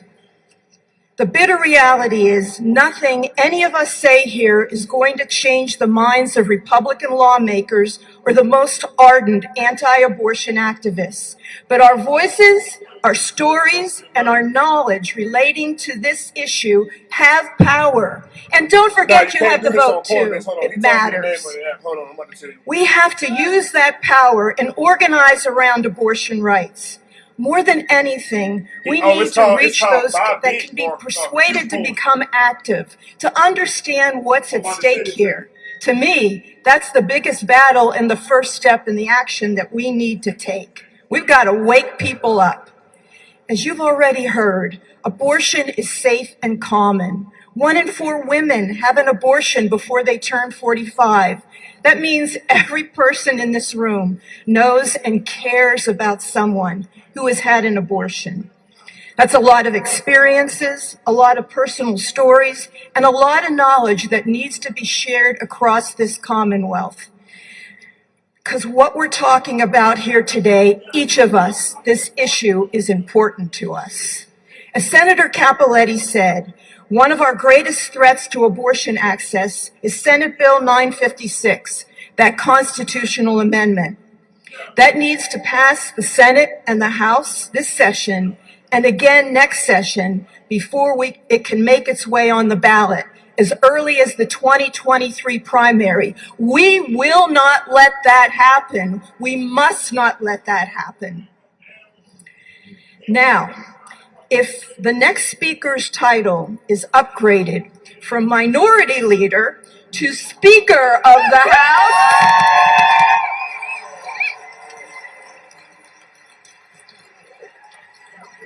The bitter reality is nothing any of us say here is going to change the minds of Republican lawmakers or the most ardent anti-abortion activists. But our voices, our stories, and our knowledge relating to this issue have power. And don't forget you have the vote too. It matters. We have to use that power and organize around abortion rights. More than anything, we need to reach those that can be persuaded to become active, to understand what's at stake here. To me, that's the biggest battle and the first step in the action that we need to take. We've got to wake people up. As you've already heard, abortion is safe and common. 1 in 4 women have an abortion before they turn 45. That means every person in this room knows and cares about someone who has had an abortion. That's a lot of experiences, a lot of personal stories, and a lot of knowledge that needs to be shared across this Commonwealth. Because what we're talking about here today, each of us, this issue is important to us. As Senator Capoletti said, one of our greatest threats to abortion access is Senate Bill 956, that constitutional amendment. That needs to pass the Senate and the House this session and again next session before it can make its way on the ballot as early as the 2023 primary. We will not let that happen. We must not let that happen. Now, if the next speaker's title is upgraded from Minority Leader to Speaker of the House,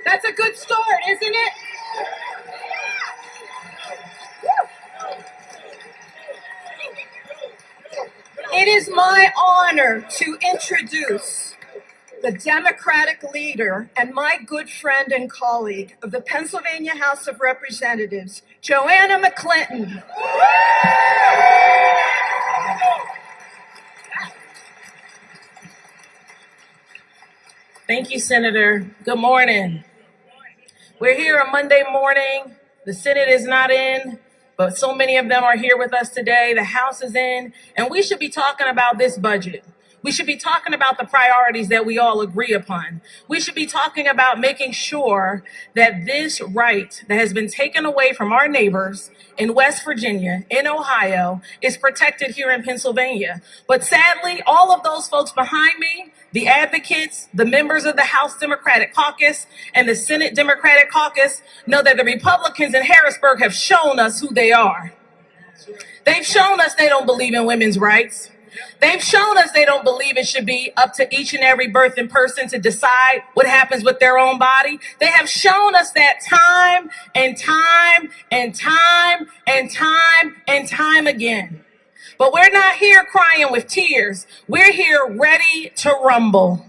that's a good start, isn't it? It is my honor to introduce the Democratic leader and my good friend and colleague of the Pennsylvania House of Representatives, Joanna McClinton. Thank you, Senator. Good morning. We're here on Monday morning. The Senate is not in, but so many of them are here with us today. The House is in, and we should be talking about this budget. We should be talking about the priorities that we all agree upon. We should be talking about making sure that this right that has been taken away from our neighbors in West Virginia, in Ohio, is protected here in Pennsylvania. But sadly, all of those folks behind me, the advocates, the members of the House Democratic Caucus and the Senate Democratic Caucus, know that the Republicans in Harrisburg have shown us who they are. They've shown us they don't believe in women's rights. They've shown us they don't believe it should be up to each and every birthing person to decide what happens with their own body. They have shown us that time and time and time and time and time again. But we're not here crying with tears. We're here ready to rumble.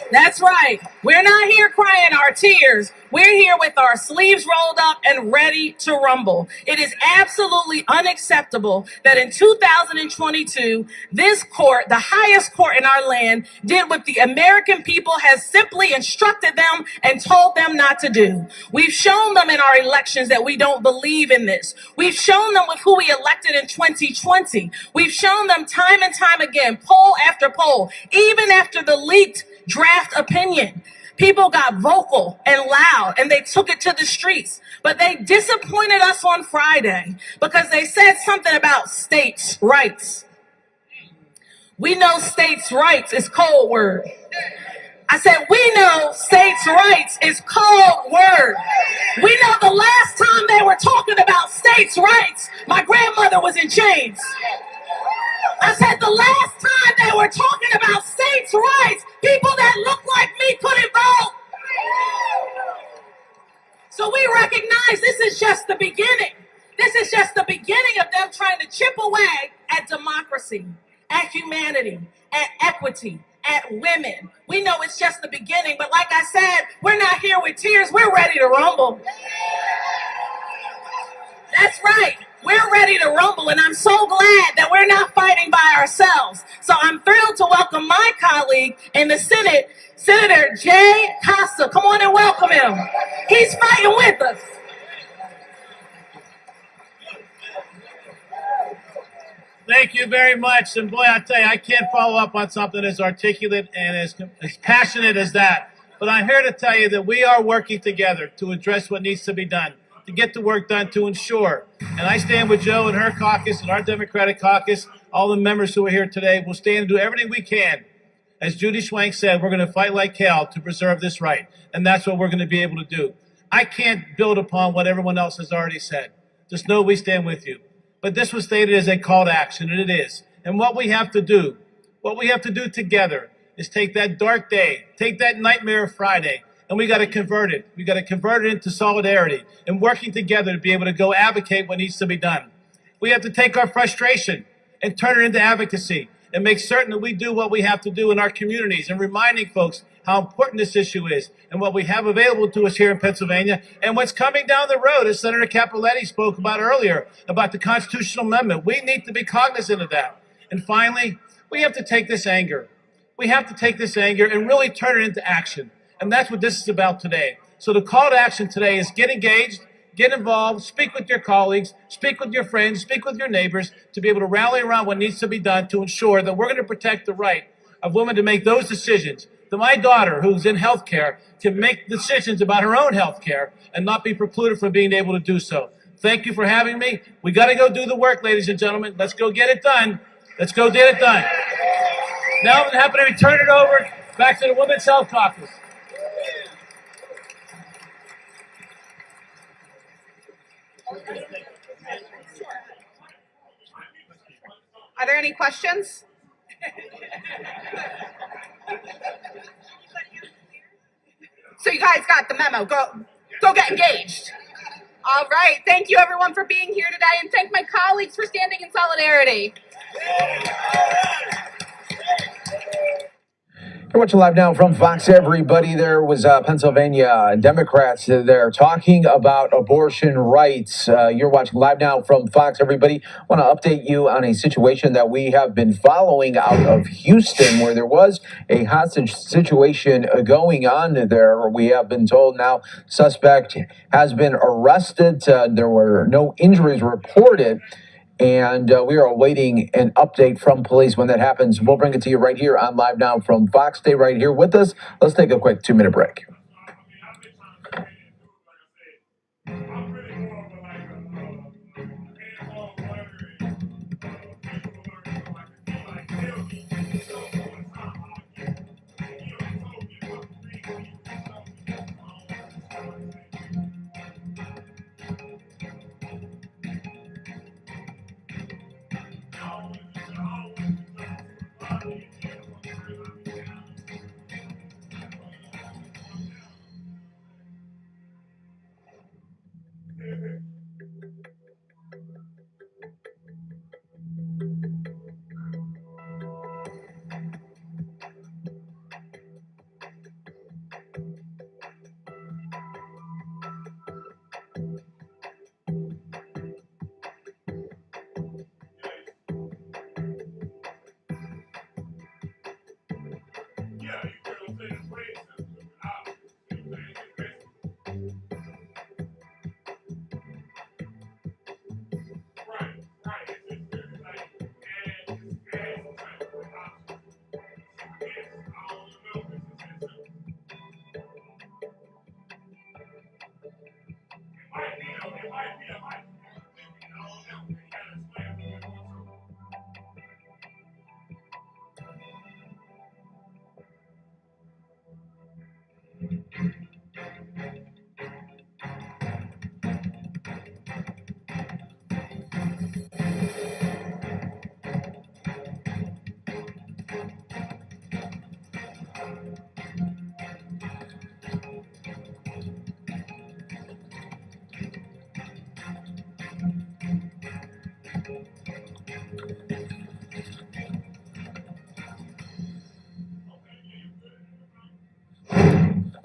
That's right. We're not here crying our tears. We're here with our sleeves rolled up and ready to rumble. It is absolutely unacceptable that in 2022, this court, the highest court in our land, did what the American people has simply instructed them and told them not to do. We've shown them in our elections that we don't believe in this. We've shown them with who we elected in 2020. We've shown them time and time again, poll after poll, even after the leaked draft opinion. People got vocal and loud and they took it to the streets, but they disappointed us on Friday because they said something about states' rights. We know states' rights is code word. I said, we know states' rights is code word. We know the last time they were talking about states' rights, my grandmother was in chains. I said the last time they were talking about states' rights, people that look like me couldn't vote. just the beginning. This is just the beginning of them trying to chip away at democracy, at humanity, at equity, at women. We know it's just the beginning, but like I said, we're not here with tears. We're ready to rumble. That's right. We're ready to rumble, and I'm so glad that we're not fighting by ourselves. So I'm thrilled to welcome my colleague in the Senate, Senator Jay Costa. Come on and welcome him. He's fighting with us. Thank you very much. And boy, I tell you, I can't follow up on something as articulate and as passionate as that. But I'm here to tell you that we are working together to address what needs to be done, to get the work done, to ensure. And I stand with Joe and her caucus and our Democratic caucus, all the members who are here today. We'll stand and do everything we can. As Judy Schwenk said, we're going to fight like hell to preserve this right. And that's what we're going to be able to do. I can't build upon what everyone else has already said. Just know we stand with you. But this was stated as a call to action, and it is. And what we have to do together is take that dark day, take that nightmare of Friday, and we got to convert it. We got to convert it into solidarity and working together to be able to go advocate what needs to be done. We have to take our frustration and turn it into advocacy and make certain that we do what we have to do in our communities and reminding folks how important this issue is and what we have available to us here in Pennsylvania and what's coming down the road, as Senator Capoletti spoke about earlier, about the constitutional amendment. We need to be cognizant of that. And finally, we have to take this anger. We have to take this anger and really turn it into action. And that's what this is about today. So the call to action today is get engaged, get involved, speak with your colleagues, speak with your friends, speak with your neighbors to be able to rally around what needs to be done to ensure that we're going to protect the right of women to make those decisions. That my daughter, who's in healthcare, can make decisions about her own healthcare and not be precluded from being able to do so. Thank you for having me. We got to go do the work, ladies and gentlemen. Let's go get it done. Let's go get it done. Now I'm happy to turn it over back to the Women's Health Caucus. Are there any questions? So you guys got the memo. Go get engaged. All right. Thank you everyone for being here today, and thank my colleagues for standing in solidarity. You're watching live now from Fox, everybody. There was Pennsylvania Democrats there talking about abortion rights. You're watching live now from Fox, everybody. I want to update you on a situation that we have been following out of Houston, where there was a hostage situation going on there. We have been told now suspect has been arrested. There were no injuries reported. And we are awaiting an update from police when that happens. We'll bring it to you right here on Live Now from Fox. Stay right here with us. Let's take a quick 2-minute break.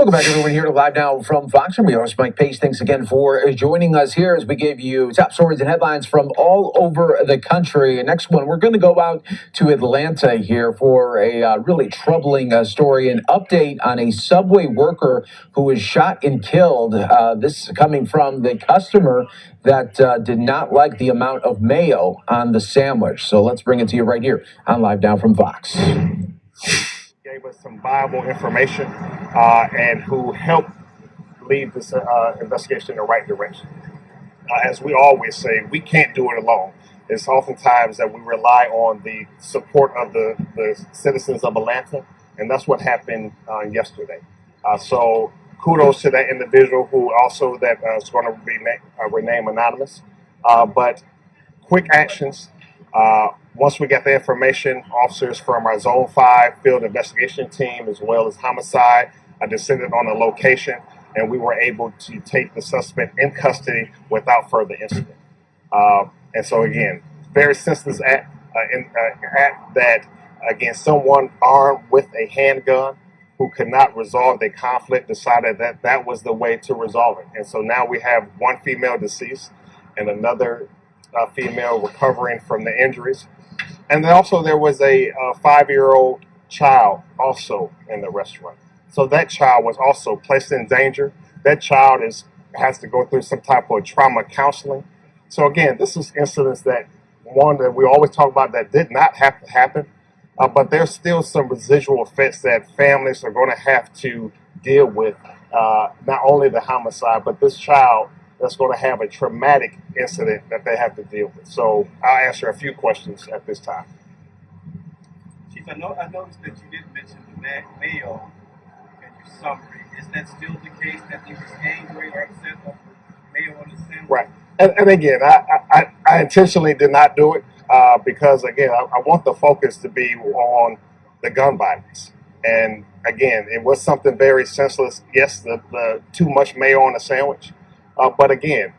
Welcome back, everyone, here to Live Now from Fox. I'm your host, Mike Pace. Thanks again for joining us here as we gave you top stories and headlines from all over the country. And next one, we're going to go out to Atlanta here for a really troubling story, an update on a Subway worker who was shot and killed. This coming from the customer that did not like the amount of mayo on the sandwich. So let's bring it to you right here on Live Now from Fox. Gave us some viable information and who helped lead this investigation in the right direction. As we always say, we can't do it alone. It's oftentimes that we rely on the support of the citizens of Atlanta, and that's what happened yesterday. So kudos to that individual who also that is going to be remain anonymous. But quick actions. Once we got the information, officers from our Zone 5 field investigation team, as well as homicide, descended on the location, and we were able to take the suspect in custody without further incident. And so, again, very senseless act that, again, someone armed with a handgun who could not resolve the conflict decided that that was the way to resolve it. And so now we have one female deceased and another female recovering from the injuries. And then also there was a 5-year-old child also in the restaurant. So that child was also placed in danger. That child has to go through some type of trauma counseling. So again, this is incidents that we always talk about that did not have to happen, but there's still some residual effects that families are going to have to deal with, not only the homicide, but this child that's going to have a traumatic incident that they have to deal with. So I'll answer a few questions at this time. Chief, I noticed that you didn't mention the mayo in your summary. Is that still the case that he was angry or upset over mayo on the sandwich? Right. And again, I intentionally did not do it because, again, I want the focus to be on the gun violence. And again, it was something very senseless. Yes, the too much mayo on a sandwich. But again,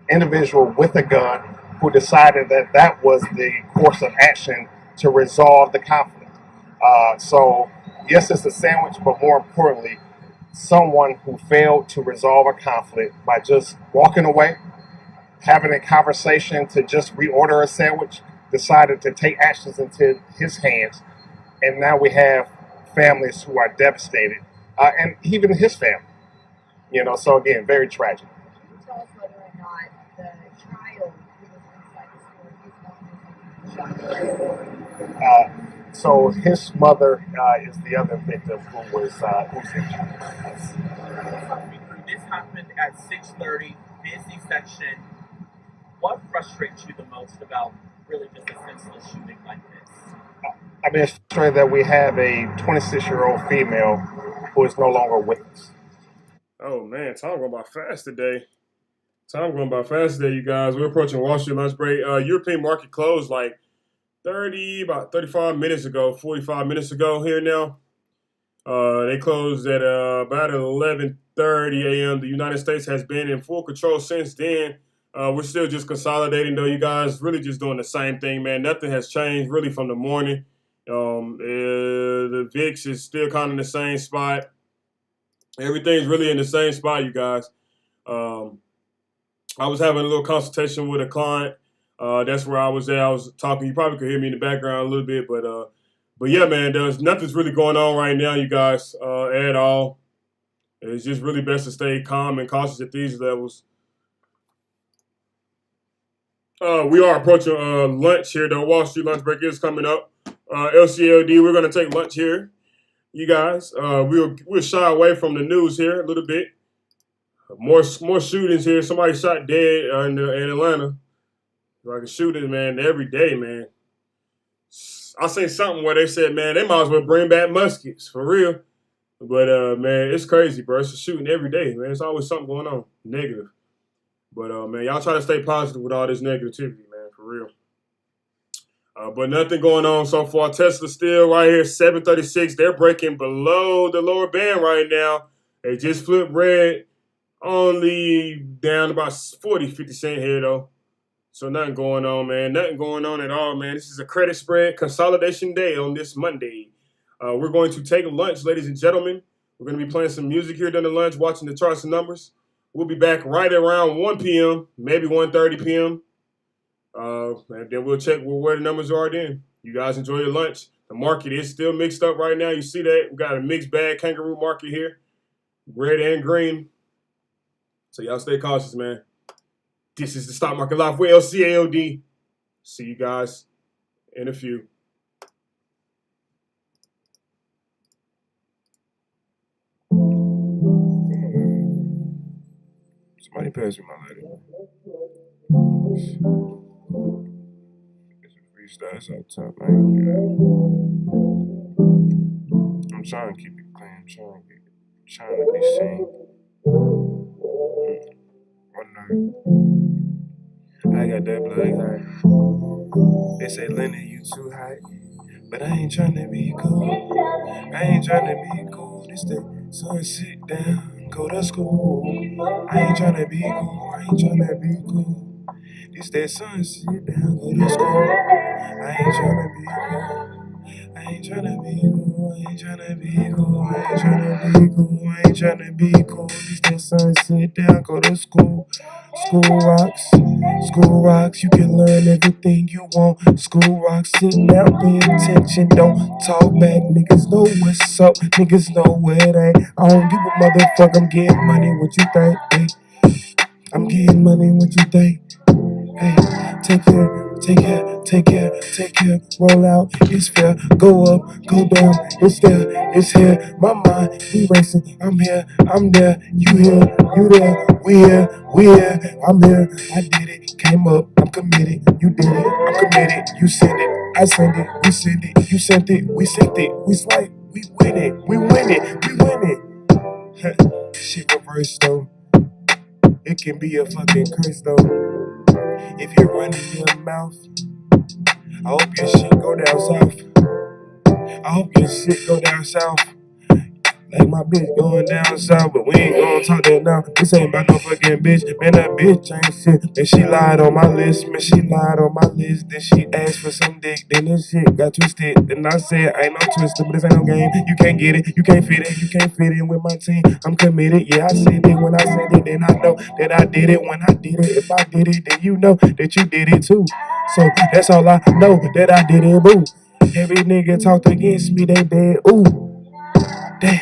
individual with a gun who decided that that was the course of action to resolve the conflict. So yes, it's a sandwich, but more importantly, someone who failed to resolve a conflict by just walking away, having a conversation to just reorder a sandwich, decided to take actions into his hands. And now we have families who are devastated, and even his family. So again, very tragic. Tell us whether or not the child who was inside the store, his mother was So his mother is the other victim who's injured. This happened at 6:30, busy section. What frustrates you the most about really just a senseless shooting like this? I mean, it's frustrating that we have a 26-year-old female who is no longer with us. Oh man, time going by fast today. You guys. We're approaching Wall Street lunch break. European market closed like about 35 minutes ago, 45 minutes ago here now. They closed at about 11:30 a.m. The United States has been in full control since then. We're still just consolidating though, you guys. Really just doing the same thing, man. Nothing has changed really from the morning. The VIX is still kind of in the same spot. Everything's really in the same spot, you guys. I was having a little consultation with a client. That's where I was at. I was talking. You probably could hear me in the background a little bit, but yeah, man, nothing's really going on right now, you guys, at all. It's just really best to stay calm and cautious at these levels. We are approaching lunch here. The Wall Street lunch break is coming up. LCLD, we're going to take lunch here, you guys. We'll shy away from the news here a little bit. More shootings here. Somebody shot dead in Atlanta. Like a shooting, man, every day, man. I seen something where they said, man, they might as well bring back muskets, for real. But, man, it's crazy, bro. It's a shooting every day, man. It's always something going on, negative. But, man, y'all try to stay positive with all this negativity, man, for real. But nothing going on so far. Tesla still right here, 736. They're breaking below the lower band right now. They just flipped red, only down about 40, 50 cents here, though. So nothing going on, man. Nothing going on at all, man. This is a credit spread consolidation day on this Monday. We're going to take lunch, ladies and gentlemen. We're going to be playing some music here during the lunch, watching the charts and numbers. We'll be back right around 1 p.m., maybe 1:30 p.m. And then we'll check where the numbers are then. You guys enjoy your lunch. The market is still mixed up right now. You see that? We got a mixed bag kangaroo market here, red and green. So y'all stay cautious, man. This is the Stock Market Live with LCAOD. See you guys in a few. Somebody pass me my lighter. It's a freestyle out top. I'm trying to keep it clean. I'm trying to be seen. One night, I got that blood high. They say, Lenny, you too high. But I ain't trying to be cool. I ain't trying to be cool. This the sun, sit down, go to school. I ain't trying to be cool. I ain't trying to be cool. This that sun, sit down, go to school. I ain't trying to be cool. I ain't tryna be cool, I ain't tryna be cool, I ain't tryna be cool, I ain't tryna be cool. This that sun, sit down, go to school. School rocks, you can learn everything you want. School rocks, sit down, pay attention, don't talk back. Niggas know what's up, niggas know where it ain't. I don't give a motherfucker, I'm getting money, what you think? Hey, I'm getting money, what you think? Hey, take care, roll out, it's fair, go up, go down, it's there, it's here, my mind, we racing, I'm here, I'm there, you here, you there, we here, I'm here, I did it, came up, I'm committed, you did it, I'm committed, you send it, I send it, we send it, you sent it, we swipe, we win it, we win it. Shit reverse though, it can be a fucking curse though. If you're running your mouth, I hope your shit go down south. I hope your shit go down south. Like my bitch going down south, but we ain't gonna talk that now. This ain't about no fucking bitch. Man, that bitch ain't shit. Man, she lied on my list. Man, she lied on my list. Then she asked for some dick. Then this shit got twisted. Then I said, ain't no twister, but this ain't no game. You can't get it. You can't fit it. You can't fit in with my team. I'm committed. Yeah, I said it when I said it. Then I know that I did it when I did it. If I did it, then you know that you did it too. So that's all I know, that I did it, boo. Every nigga talked against me, they dead, ooh. Damn,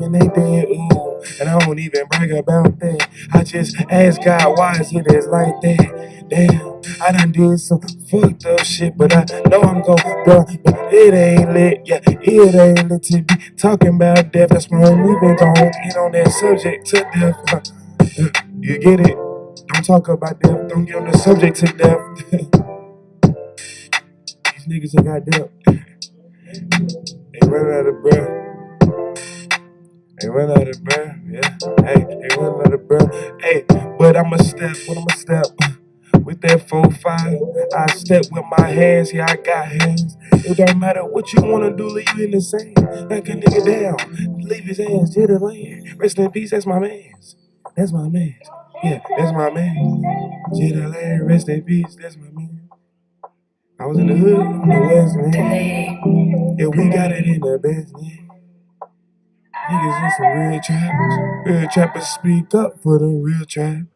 and they dead, ooh. And I don't even brag about that. I just ask God, why is it is like that? Damn, I done did some fucked up shit, but I know I'm gon' go. But it ain't lit, yeah, it ain't lit to be talking about death. That's why I'm even gon' get on that subject to death. You get it? Don't talk about death, don't get on the subject to death. These niggas ain't got death. They run out of breath. They run out of breath, yeah. Hey, they run out of breath. Hey, but I'ma step with that 4-5. I step with my hands, yeah, I got hands. It don't matter what you wanna do, leave you in the sand. Knock a nigga down, leave his hands to the land. Rest in peace, that's my man's. That's my man's. Yeah, that's my man. To the land, rest in peace, that's my man. I was in the hood, on the west, man. Yeah, we got it in the best, man. Niggas in some real trappers. Real trappers speak up for the real trappers.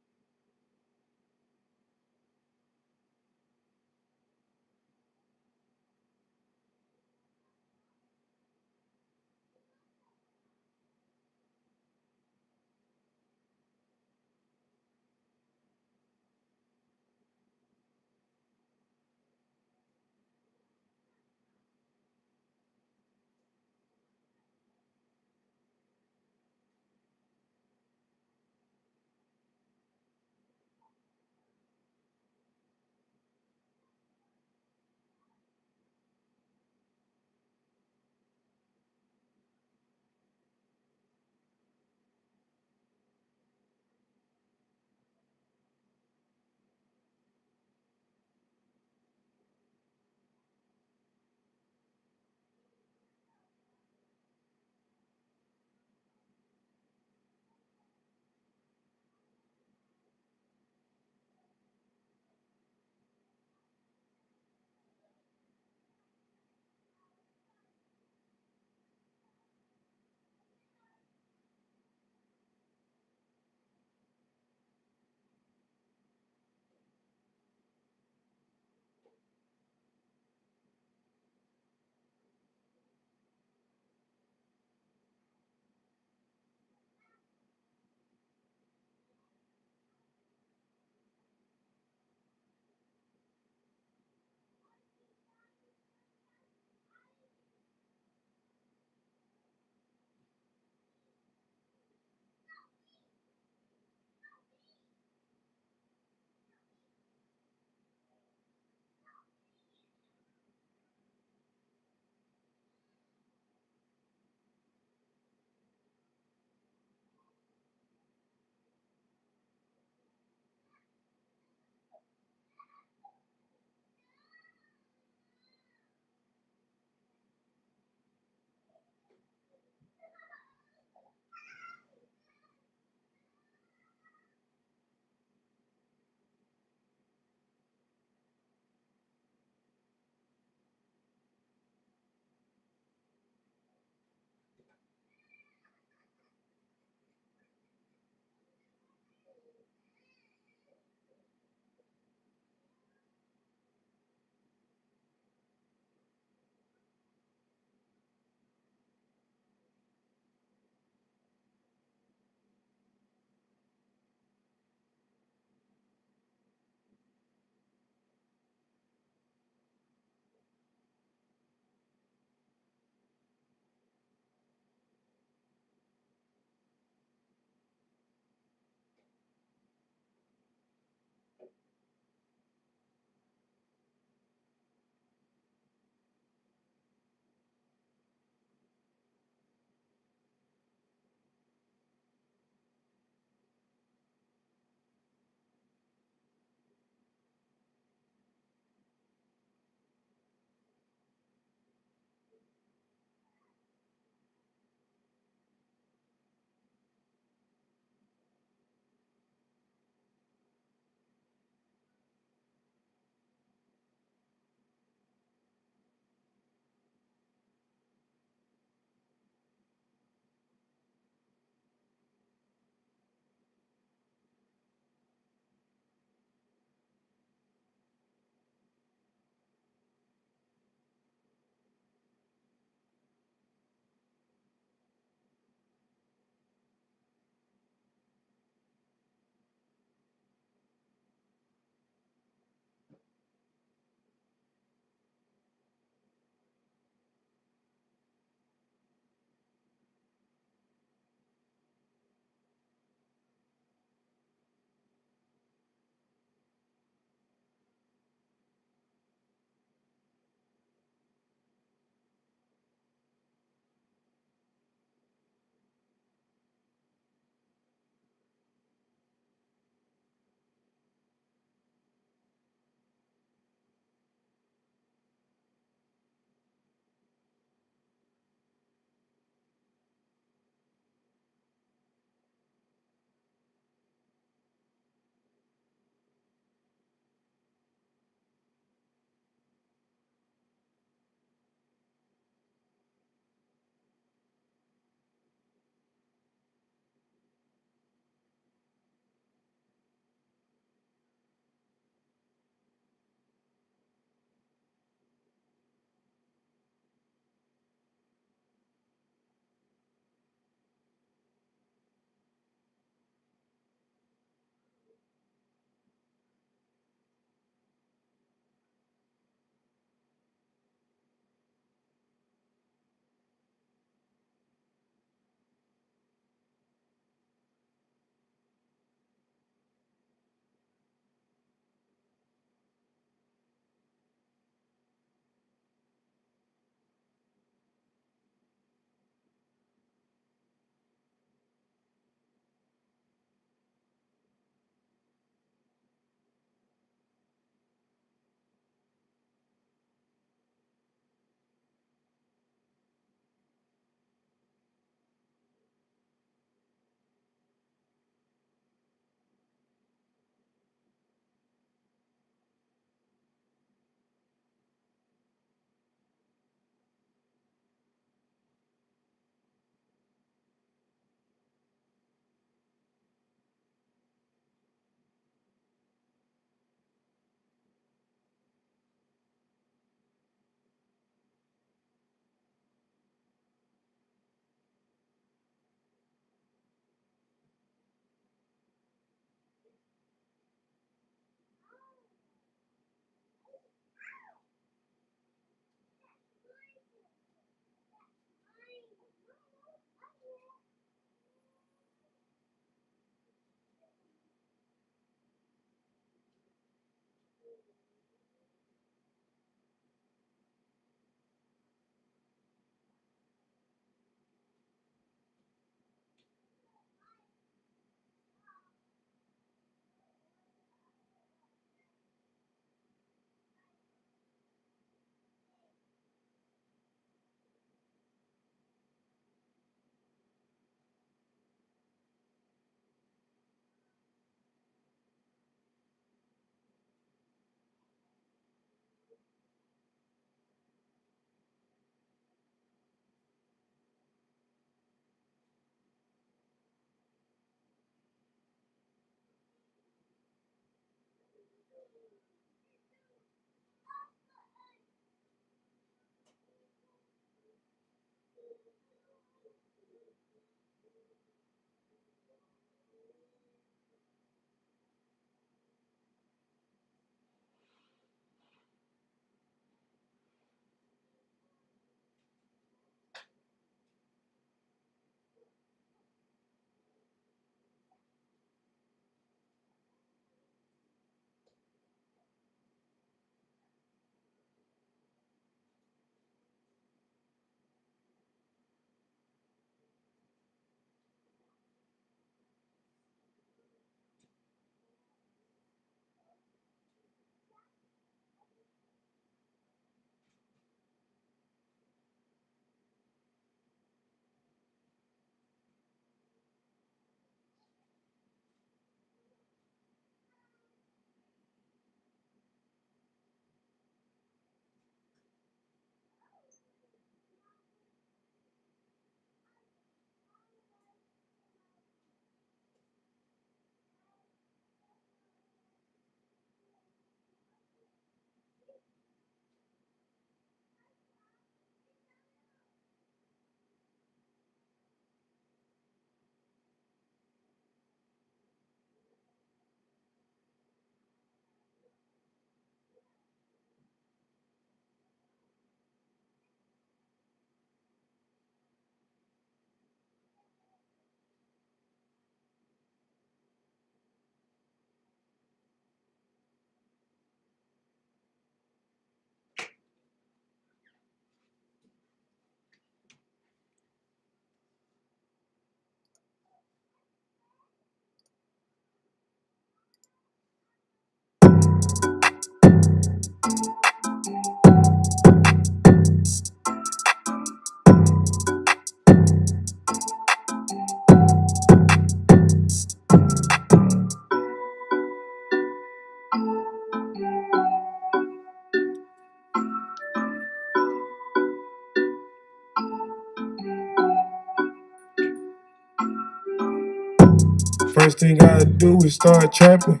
First thing I do is start trapping.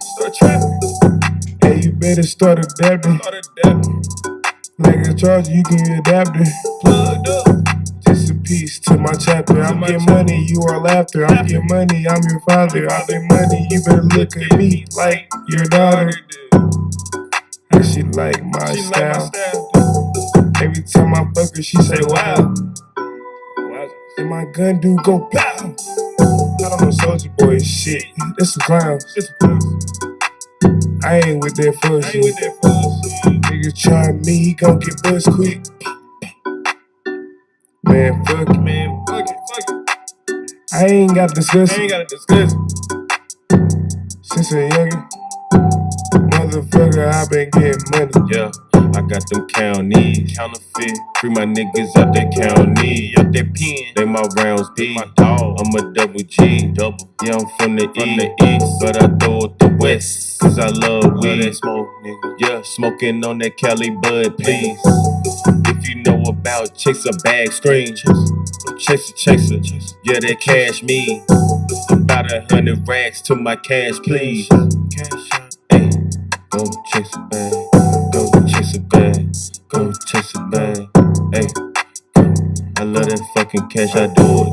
Hey, you better start adapting. Like a charger, you can adapt it. Plugged up. Just a piece to my chapter. I'm getting money, you are laughter. I'm getting money, I'm your father. I'm getting money, you better look at me like your daughter. And she like my style. Every time I fuck her, she say wow. And my gun do go pow. I don't know Soulja Boy shit. This some clowns. I ain't with that fuck shit. Nigga try me, he gon' get bust quick. Man, fuck it. Man, fuck it. I ain't gotta discuss it. Since a youngin', motherfucker, I been getting money. Yeah, I got them counties, counterfeit. Free my niggas out that county, out that pen. They my rounds deep, my dog. I'm a double G, double. Yeah, I'm from the east, but I throw it the west. Cause I love weed and smoke, nigga. Yeah, smoking on that Cali bud, please. If you know about Chaser Bag Stream, Chaser, yeah, that cash me. About 100 racks to my cash, please. Hey, go chase a bag, go chase a bag, go chase a bag. Hey, I love that fucking cash, I do it.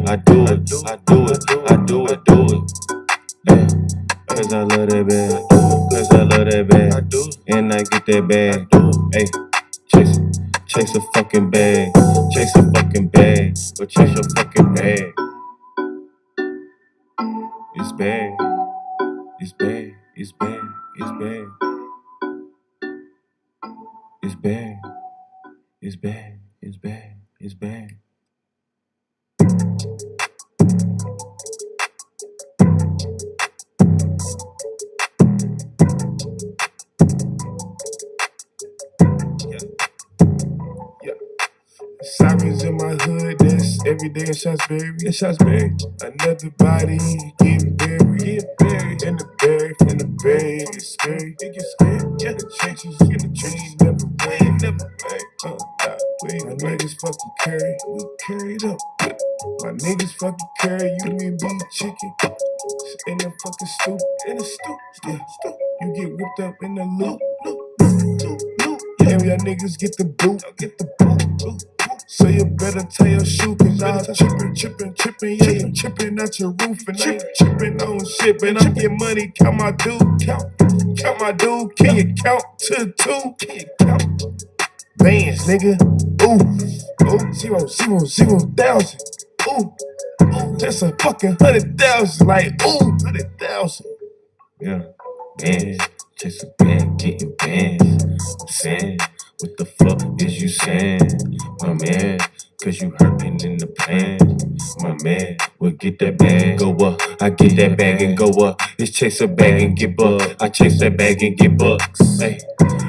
I do it. Hey, cause I love that bag, and I get that bag. Hey, chase a fucking bag, go chase your fucking bag. It's bad, it's bad, it's bad, it's bad. It's bad, it's bad, it's bad, it's bad. Sirens in my hood, that's every day in Shotsbury. Another body getting buried. In the bag, it's scary. Yeah, the trenches, never win. My niggas fucking carry, we carry it up. My niggas fucking carry, you and beef chicken. In the fucking stoop, yeah. You get whipped up in the loop. Yeah, y'all niggas get the boot. So you better tie your shoe, cause I'm trippin', yeah, you trippin' out your roof, and I ain't trippin' on shit, but I'm getting money, count my dude, count my dude, can you count to 2? Can you count? Bands, nigga, ooh, 0,000, ooh, that's a fucking 100,000, like, ooh, 100,000. Yeah, bands, chase a bag, getting bands. I'm saying, what the fuck is you saying, my man? Cause you hurtin' in the plan, my man. Well, get that bag, go up. I get that bag and go up. It's chase a bag and get bucks. I chase that bag and get bucks. Hey,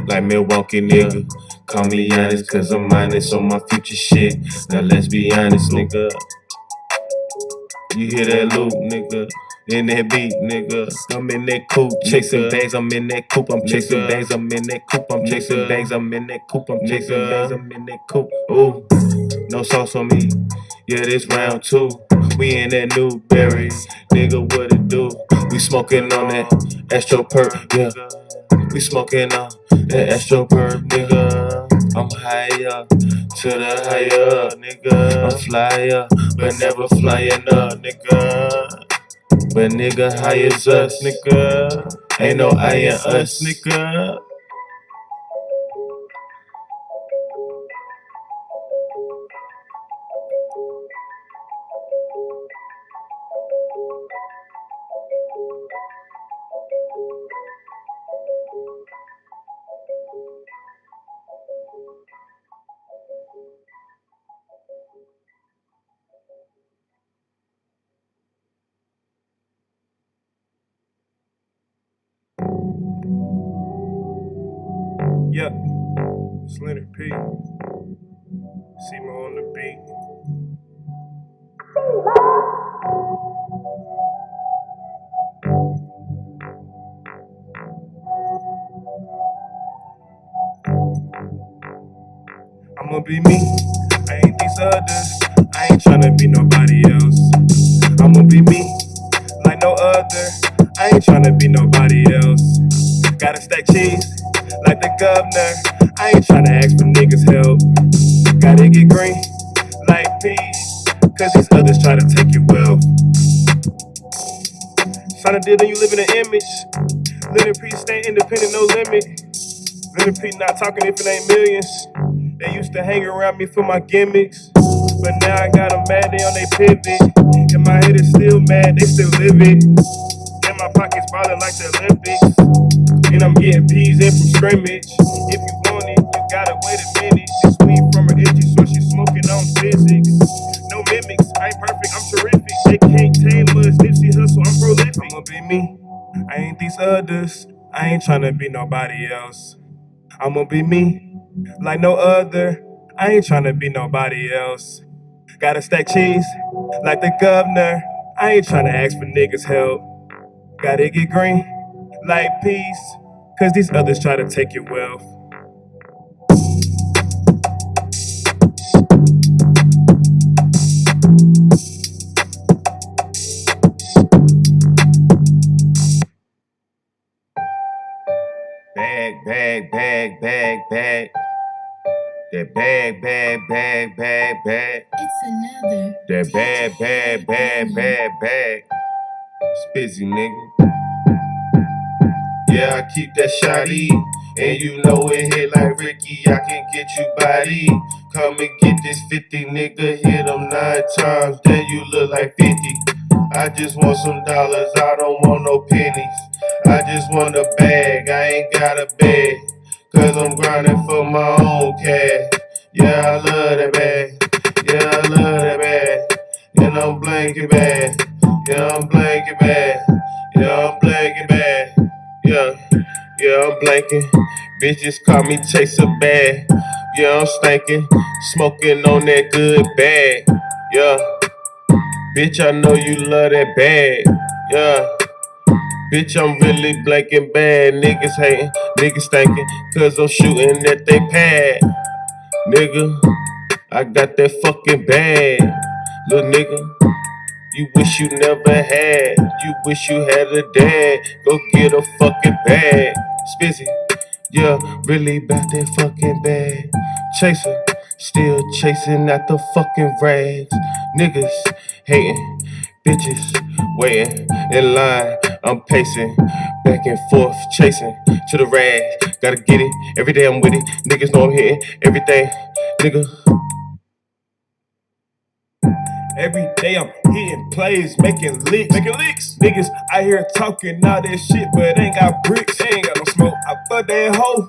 like Milwaukee nigga. Call me honest, cause I'm honest on my future shit. Now let's be honest, nigga. You hear that loop, nigga? In that beat, nigga. I'm in that coupe, chasing bags. I'm in that coupe. I'm chasing bags. I'm in that coupe. I'm chasing bags. I'm in that coupe. I'm chasing bags. I'm in that coupe. Ooh, no sauce on me. Yeah, this round 2. We in that Newberry, nigga. What it do? We smoking on that Astro Perk, yeah. We smoking on that Astro Perk, nigga. I'm higher to the higher, nigga. I'm flyer, but never flying up, nigga. But nigga, high as us, nigga. Ain't no I in us, nigga. Yeah, it's Leonard P. Seymour on the beat. I'ma be me, I ain't these others. I ain't tryna be nobody else. I'ma be me, like like no other. I ain't tryna be nobody else. Gotta stack cheese like the governor. I ain't tryna ask for niggas' help. Gotta get green like peas, cause these others try to take your wealth. Sign a deal, then you live in an image. Live in peace, stay independent, no limit. Live in peace, not talking if it ain't millions. They used to hang around me for my gimmicks, but now I got them mad, they on they pivot. And my head is still mad, they still live it. And my pockets ballin' like the Olympics. And I'm getting peas in from scrimmage. If you want it, you gotta wait a minute. This weed from her itchy, so she's smoking on physics. No mimics, I ain't perfect, I'm terrific. They can't tame us, Nipsey Hussle, I'm prolific. I'ma be me, I ain't these others. I ain't tryna be nobody else. I'ma be me, like no other. I ain't tryna be nobody else. Gotta stack cheese, like the governor. I ain't tryna ask for niggas' help. Gotta get green, like peace, cause these others try to take your wealth. Bag, bag, bag, bag, bag. That bag, bag, bag, bag, bag. It's another. That bag, bag, bag, bag, bag. Spizzy, nigga. Yeah, I keep that shotty. And you know it hit like Ricky, I can get you body. Come and get this 50, nigga. Hit them 9 times, then you look like 50. I just want some dollars, I don't want no pennies. I just want a bag, I ain't got a bag. Cause I'm grinding for my own cash. Yeah, I love that bag. Yeah, I love that bag. And I'm blanking bad. Yeah, I'm blanking bad. Yeah, I'm blanking bad. Yeah, I'm blanking. Bitches call me Chaser Bad. Yeah, I'm stankin'. Smoking on that good bag. Yeah. Bitch, I know you love that bag. Yeah. Bitch, I'm really blanking bad. Niggas hating, niggas thinking, cause I'm shooting at they pad. Nigga, I got that fucking bag. Little nigga, you wish you never had. You wish you had a dad. Go get a fucking bag. Spizzy, yeah, really about that fucking bag. Chaser, still chasing at the fucking rags. Niggas hating, bitches waiting in line. I'm pacing back and forth, chasing to the rags. Gotta get it, every day I'm with it. Niggas know I'm hitting everything, nigga. Every day I'm hitting plays, making licks. Niggas out here talking all that shit, but ain't got bricks. They ain't got no smoke. I fuck that hoe.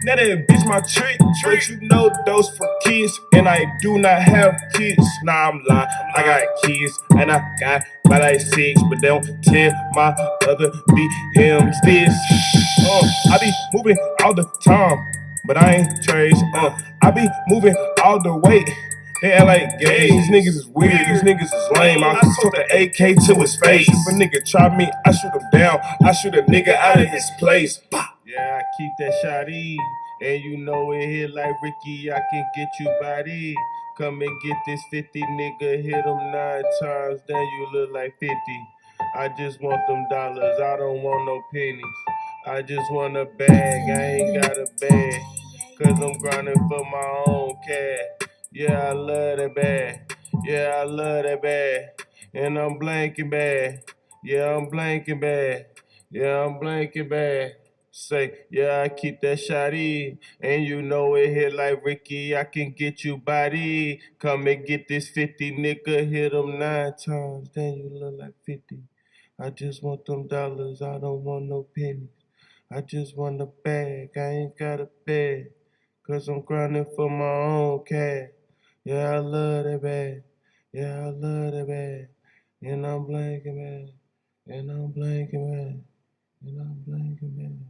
Now that bitch my trick. But you know those for kids, and I do not have kids. Nah, I'm lying. I got kids, and I got by like 6, but they don't tell my other BMs this. I be moving all the time, but I ain't Trace. I be moving all the way. They act like gays. These niggas is weird. These niggas is lame. I took the AK to his face. If a nigga try me, I shoot him down. I shoot a nigga out of his place. Yeah, I keep that shotty. And you know it hit like Ricky, I can get you body. Come and get this 50, nigga. Hit them 9 times, then you look like 50. I just want them dollars, I don't want no pennies. I just want a bag, I ain't got a bag. Cause I'm grinding for my own cash. Yeah, I love that bag. Yeah, I love that bag. And I'm blanking bad. Yeah, I'm blanking bad. Yeah, I'm blanking bad. Say, yeah, I keep that shotty. And you know it hit like Ricky, I can get you body. Come and get this 50, nigga. Hit them 9 times, then you look like 50. I just want them dollars, I don't want no pennies. I just want a bag, I ain't got a bag. Cause I'm grinding for my own cash. Yeah, I love that bag. Yeah, I love that bag. And I'm blanking bad. And I'm blanking bad. And I'm blanking bad.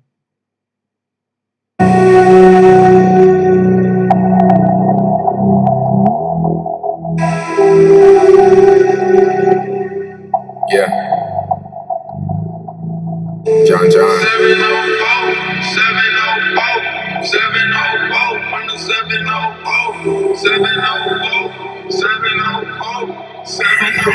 Yeah. John. 704, 704, 704, from the 704, 704, 704, 704,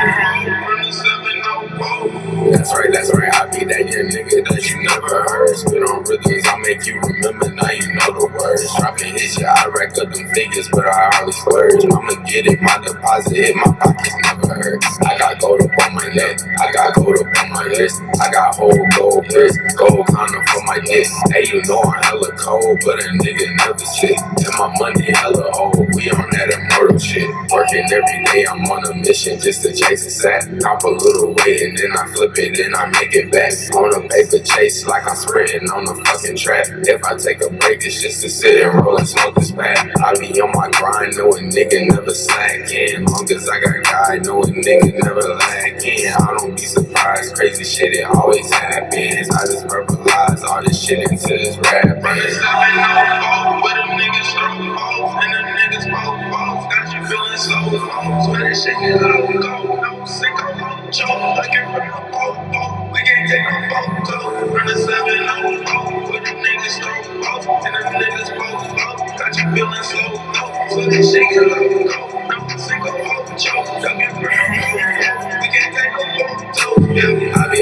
from the 704. That's right, I be that young nigga that you never heard. Spit on rhythms, I'll make you remember, now you know the words. Dropping hits, yeah, I rack up them figures, but I hardly splurge. I'ma get it, my deposit hit, my pockets never hurt. I got gold up on my neck, I got gold up on my wrist. I got whole gold wrist, gold condom for my dick. Hey, you know I'm hella cold, but a nigga never sick. And my money hella old, we on that immortal shit. Working every day, I'm on a mission just to chase a sack. Cop a little weight and then I flip it and I make it back. On a paper chase like I'm sprinting on the fucking track. If I take a break, it's just to sit and roll and smoke this pack. I be on my grind, know a nigga never slacking. Long as I got God, know a nigga never lacking. I don't be surprised, crazy shit, it always happens. I just verbalize all this shit into this rap. Where them niggas throw balls and them niggas both balls. Got you feeling so low. So that shit get low, go, no, sick of low, choke. Looking for the boat, we can't take no photo. Run the 704, where them niggas throw balls and them niggas both balls. Got you feeling so low. So that shit get low, go, no, sick of low, choke. Looking for the boat, we can't take no photo. I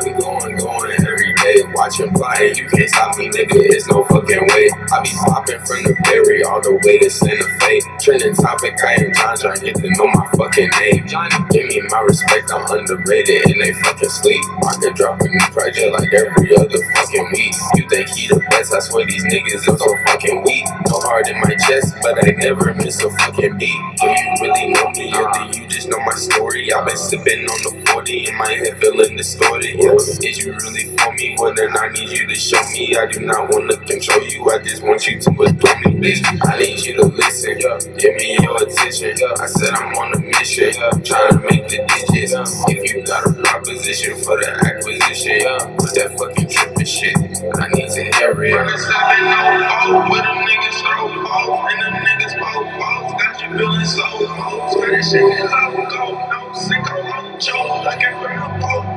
be going every day. Watching fly, you can't stop me, nigga, it's no fucking way. I be popping from the berry all the way to Santa Fe. Trending topic, I am John, trying to get to know my fucking name. Johnny, give me my respect, I'm underrated and they fucking sleep. I could drop a new project like every other fucking week. You think he the best, I swear these niggas are so fucking weak. No heart in my chest, but I never miss a fucking beat. Do you really know me or do you just know my story? I've been sipping on the 40 in my head feeling distorted. Yeah. Is you really for me? Well then I need you to show me. I do not want to control you, I just want you to adore me, bitch. I need you to listen, give me your attention. I said I'm on a mission, trying to make the digits. If you got a proposition for the acquisition, put that fucking trippin' shit, I need to hear it. Run the 704, where them niggas throw balls and them niggas both balls. Got you feeling so low, so that shit get low, go, no, sick of low, choke. Looking for the boat,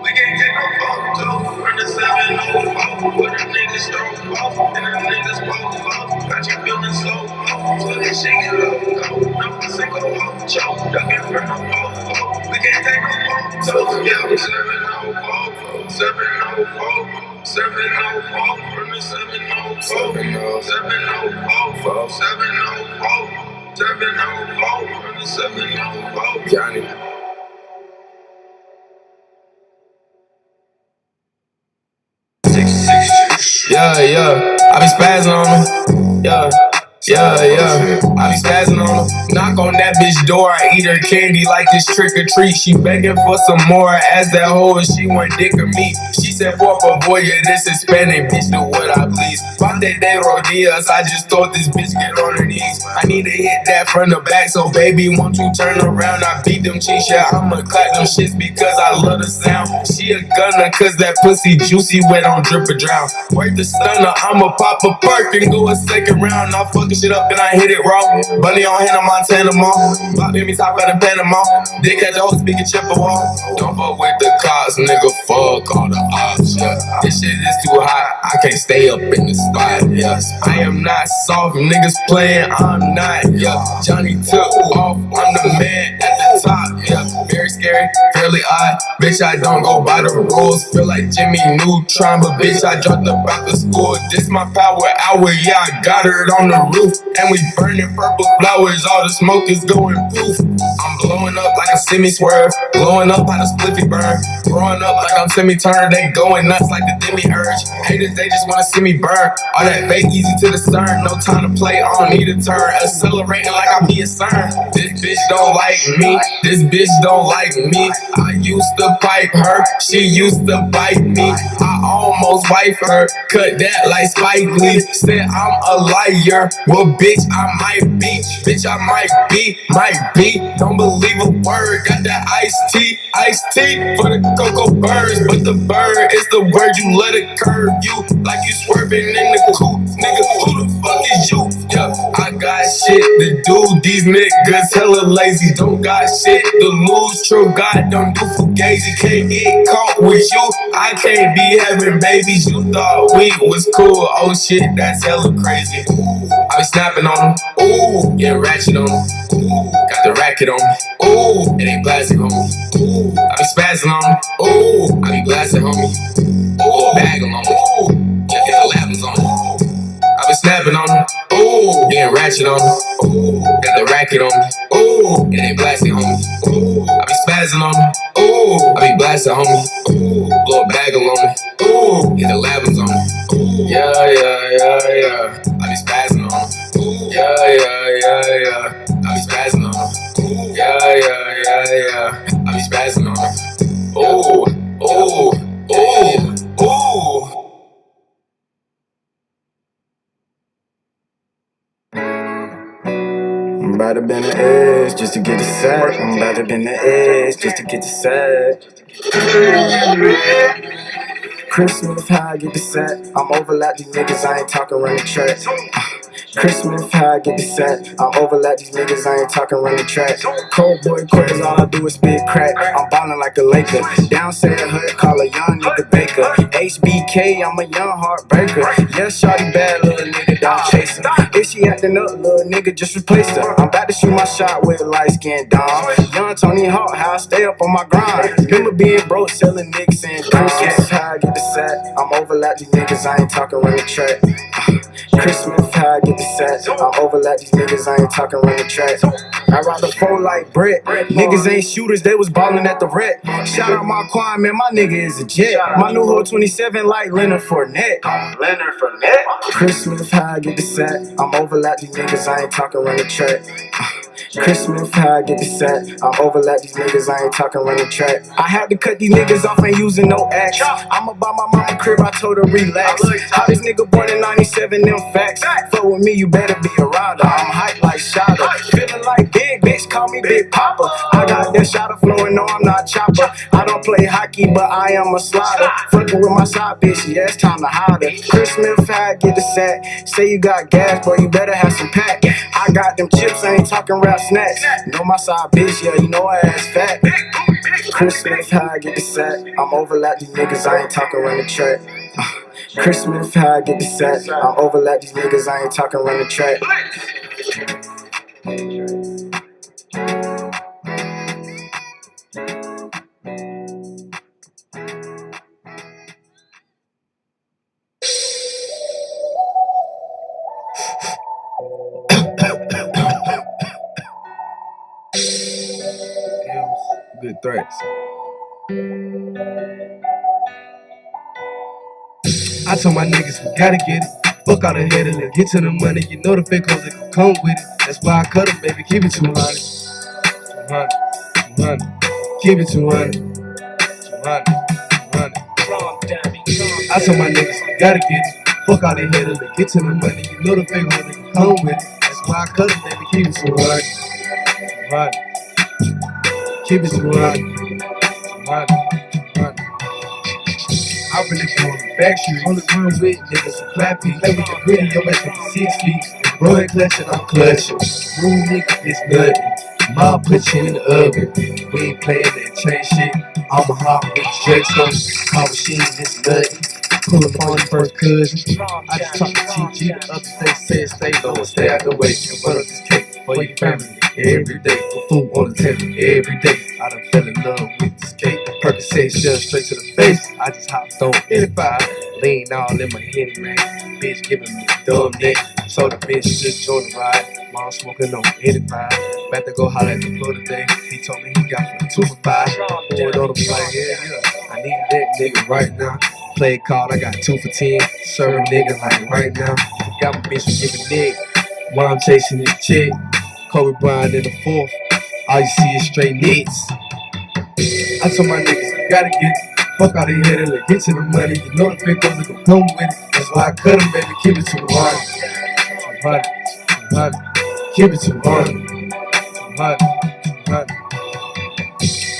we can't take no photo. Run the 704, where them niggas throw balls and them niggas both balls. Got you feeling so low, so that shit get low, go, no, sick of low, choke. Looking for the boat, we can't take no photo. Yeah, 704, 704, 704, from the 704, 704, 704, 704, from the 704. Johnny. Yeah, I be spazzing on them. Yeah, I be spazzing on them. Knock on that bitch door, I eat her candy like it's trick or treat. She begging for some more, ask that hoe if she want dick or meat. She said, por favor, yeah, this Hispanic bitch, do what I please. Ponte de rodillas, I just thought this bitch get on her knees. I need to hit that from the back, so baby, won't you turn around? I beat them cheeks, yeah, I'ma clap them shits because I love the sound. She a gunner, cause that pussy juicy, wet on drip or drown. Work the stunner, I'ma pop a perk and go a second round. I'll fucking shit up, then I hit it wrong. Bunny on Hannah Montana Mall. Bop me top out in Panama. Dick at the whole speaking Chippewa. Don't fuck with the cops, nigga, fuck all the odds, yeah. This shit is too hot, I can't stay up in the spot, yeah. I am not soft, niggas playing, I'm not, yeah. Johnny took off, I'm the man at the top, yeah. Very scary, fairly odd, bitch, I don't go by the rules. Feel like Jimmy Neutron, but bitch, I dropped up out the school. This my power hour, yeah, I got her on the roof. And we burning purple flowers, all the smoke is going poof. I'm blowing up like a semi-swerve, blowing up how the spliffy burn. Growing up like I'm semi-turned, they going nuts like the demi-urge. Haters, they just wanna see me burn. All that fake easy to discern, no time to play, I don't need a turn. Accelerating like I be a CERN. This bitch don't like me, this bitch don't like me. I used to pipe her, she used to bite me. I almost wife her, cut that like Spike Lee. Said I'm a liar, well bitch I might be, might be. Don't believe a word, got that iced tea for the cocoa birds. But the bird is the word, you let it curve you like you swerving in the coupe. Nigga, who the fuck is you? Yeah, I got shit to do, these niggas hella lazy. Don't got shit to lose, true God don't do fugazi. Can't get caught with you, I can't be having babies. You thought we was cool, oh shit, that's hella crazy. I I be snapping on them, ooh, getting ratchet on them, ooh, got the racket on me, ooh, it ain't plastic on me, ooh, I be spazzing on them, ooh, I be blasting on me, ooh, bag on me, ooh, yeah, hit the labs on me. I be snapping on them, ooh, getting ratchet on them, ooh, got the racket on me, ooh, it ain't plastic on me, ooh, I be spazzing on them, ooh, I be blasting on me, ooh, blow a bag on me, ooh, hit the labs on me, ooh, yeah, I be spazzing on them, yeah, I be spazzing on them, yeah, I be spazzing on them, ooh, ooh. I'm about to bend the edge just to get the sack. I'm about to bend the edge just to get the sack. Christmas, how I get the sack. I'm overlap these niggas, I ain't talking run the track. Christmas, how I get the sack. I'm overlap these niggas, I ain't talking run the track. Cold boy quiz, all I do is spit crack. I'm ballin' like a Laker. Downstairs hood, call a young nigga Baker. HBK, I'm a young heartbreaker. Yes, shawty bad, little nigga, don't chase her. If she actin' up, little nigga, just replace her. I'm about to shoot my shot with light skin Dom. Young Tony Hawk, how I stay up on my grind. Remember being broke, selling nicks and Christmas, how I get the sack. I'm overlap these niggas, I ain't talking run the track. Christmas, how I get the sack. I'm overlap these niggas, I ain't talking run the track. I ride the phone like Brett. Niggas ain't shooters, they was ballin' at the rec. Shout out my Quan, man, my nigga is a jet. My new hoe 27 like Leonard Fournette. Christmas, how I get the sack. I'm overlap these niggas, I ain't talking run the track. Christmas, how I get the sack. I'm overlap these niggas, I ain't talking run the track. I had to cut these niggas off, ain't using no axe. I'm about my mama crib, I told her relax. How this nigga born in 97, them facts. Fuck with me, you better be a rider. I'm hype like Shada. Feeling like big, bitch, call me Big Papa. I got that shot of flow and no, I'm not chopper. I don't play hockey, but I am a slider. Fucking with my side bitch, yeah, it's time to hide her. Christmas, how I get the sack. Say you got gas, boy, you better have some pack. I got them chips, I ain't talking rap snacks. Know my side bitch, yeah, you know I ass fat. Christmas, how I get the sack. I'm overlap these niggas, I ain't talking run the track. Christmas, how I get the sack. I'm overlap these niggas, I ain't talking run the track. Good threats. I told my niggas we gotta get it. Fuck all the haters and get to the money. You know the fake hoes that gon' come with it. That's why I cut them, baby. Keep it 200. 200. 200. Keep it 200. 200. 200. I told my niggas we gotta get it. Fuck all the haters and get to the money. You know the fake hoes that gon' come with it. That's why I cut them, baby. Keep it 200. 200. Keep it 200. 200. 200. I really go on the back street. Only run with niggas and clappy. Play with the gritty, your ass with 6 feet. Bro ain't clutching, I'm clutching. Room nigga is nothing. Mom put you in the oven. We ain't playing that chain shit. I'm a hop with the Drake's on. Car machine is nothing. Pull up on your first cousin. I just talked to TG the other day. Said stay low and stay out the way. And run up this cake for your family. Every day, put food on the table. Every day, I done fell in love with this cake. Percocet shove straight to the face. I just hopped on 85. Lean all in my head, man. Bitch giving me a dumb neck. So the bitch just joined the ride. Mom smoking on 85. About to go holler at the floor today. He told me he got for 2 for 5. Boy, don't be like, yeah. I need that nigga right now. Play card, I got 2 for 10. Serve a nigga like right now. Got my bitch from giving dick. While I'm chasing this chick. Kobe Bryant in the 4th. All you see is straight nits. I told my niggas, I gotta get it. Fuck all they haters, let's get to the money. You know the fake ones that gon' come with it. That's why I cut them, baby, keep it 200. 200. 200. Keep it 200. 200. 200.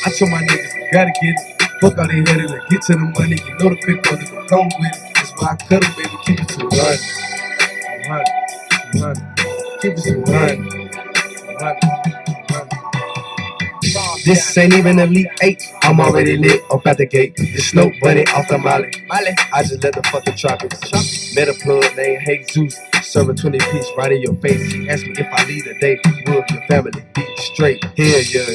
I told my niggas, I gotta get it. Fuck all they haters, let's get to the money. You know the fake ones that gon' come with it. That's why I cut them, baby, keep it 200. 200. 200. Keep it 200. 200. This ain't even Elite 8, I'm already lit up at the gate. This Snow Bunny off the Molly. I just let the fucking tropics. Met a plug named Jesus. serve a 20-piece right in your face. She asked me if I lead a day, will your family be straight? Hell yeah,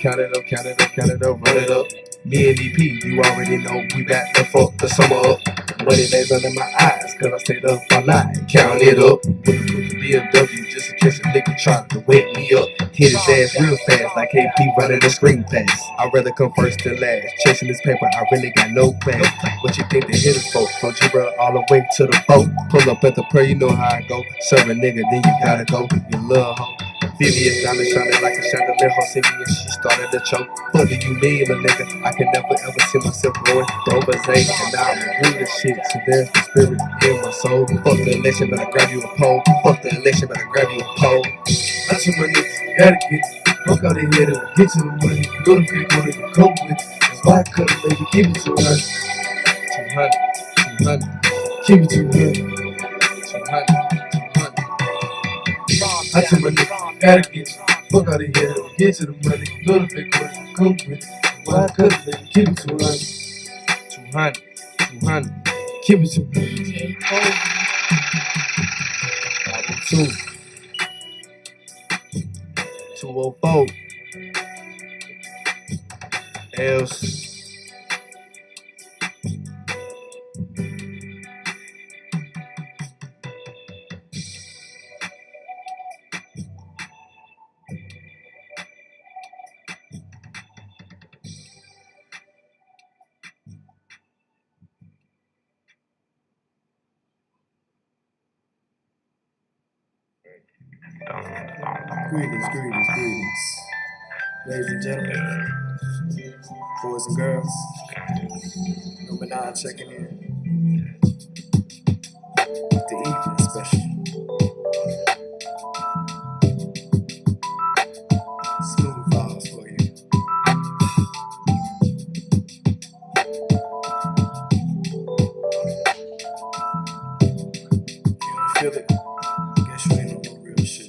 count it up, count it up, count it up, run it up. Me and DP, you already know we back to fuck the summer up. Money days under my eyes, cause I stayed up all night, count it up. With a BMW just in case a nigga try to wake me up. Hit his ass real fast like KP running the screen pass. I'd rather come first than last. Chasing this paper, I really got no plans. What you think the hitters for? From Jibra all the way to the boat. Pull up at the prayer, you know how I go. Serve a nigga, then you gotta go. You love hoe. Vivian diamond shining like a chandelier. Her see me and she started to choke. What do you mean, my nigga? I can never ever see myself going over Zay. And I'm doing this shit, so there's the spirit in my soul. Fuck the election, better grab you a pole. Fuck the election, better grab you a pole. That's what my niggas gotta get. Fuck out of here to get to the money. Go to figure what you cope with. That's why I couldn't maybe keep it 200. 200. Keep it 200. 200. I tell my niggas, gotta get you. Fuck out of here, get to the money. Go to fake what you cope with. Why I couldn't let you keep it 200. 200. Keep it 200. 502. 204. Else. Greetings. Ladies and gentlemen, boys and girls, number 9 checking in. The evening special. Smooth vibes for you. You don't feel it? Guess you ain't on no real shit.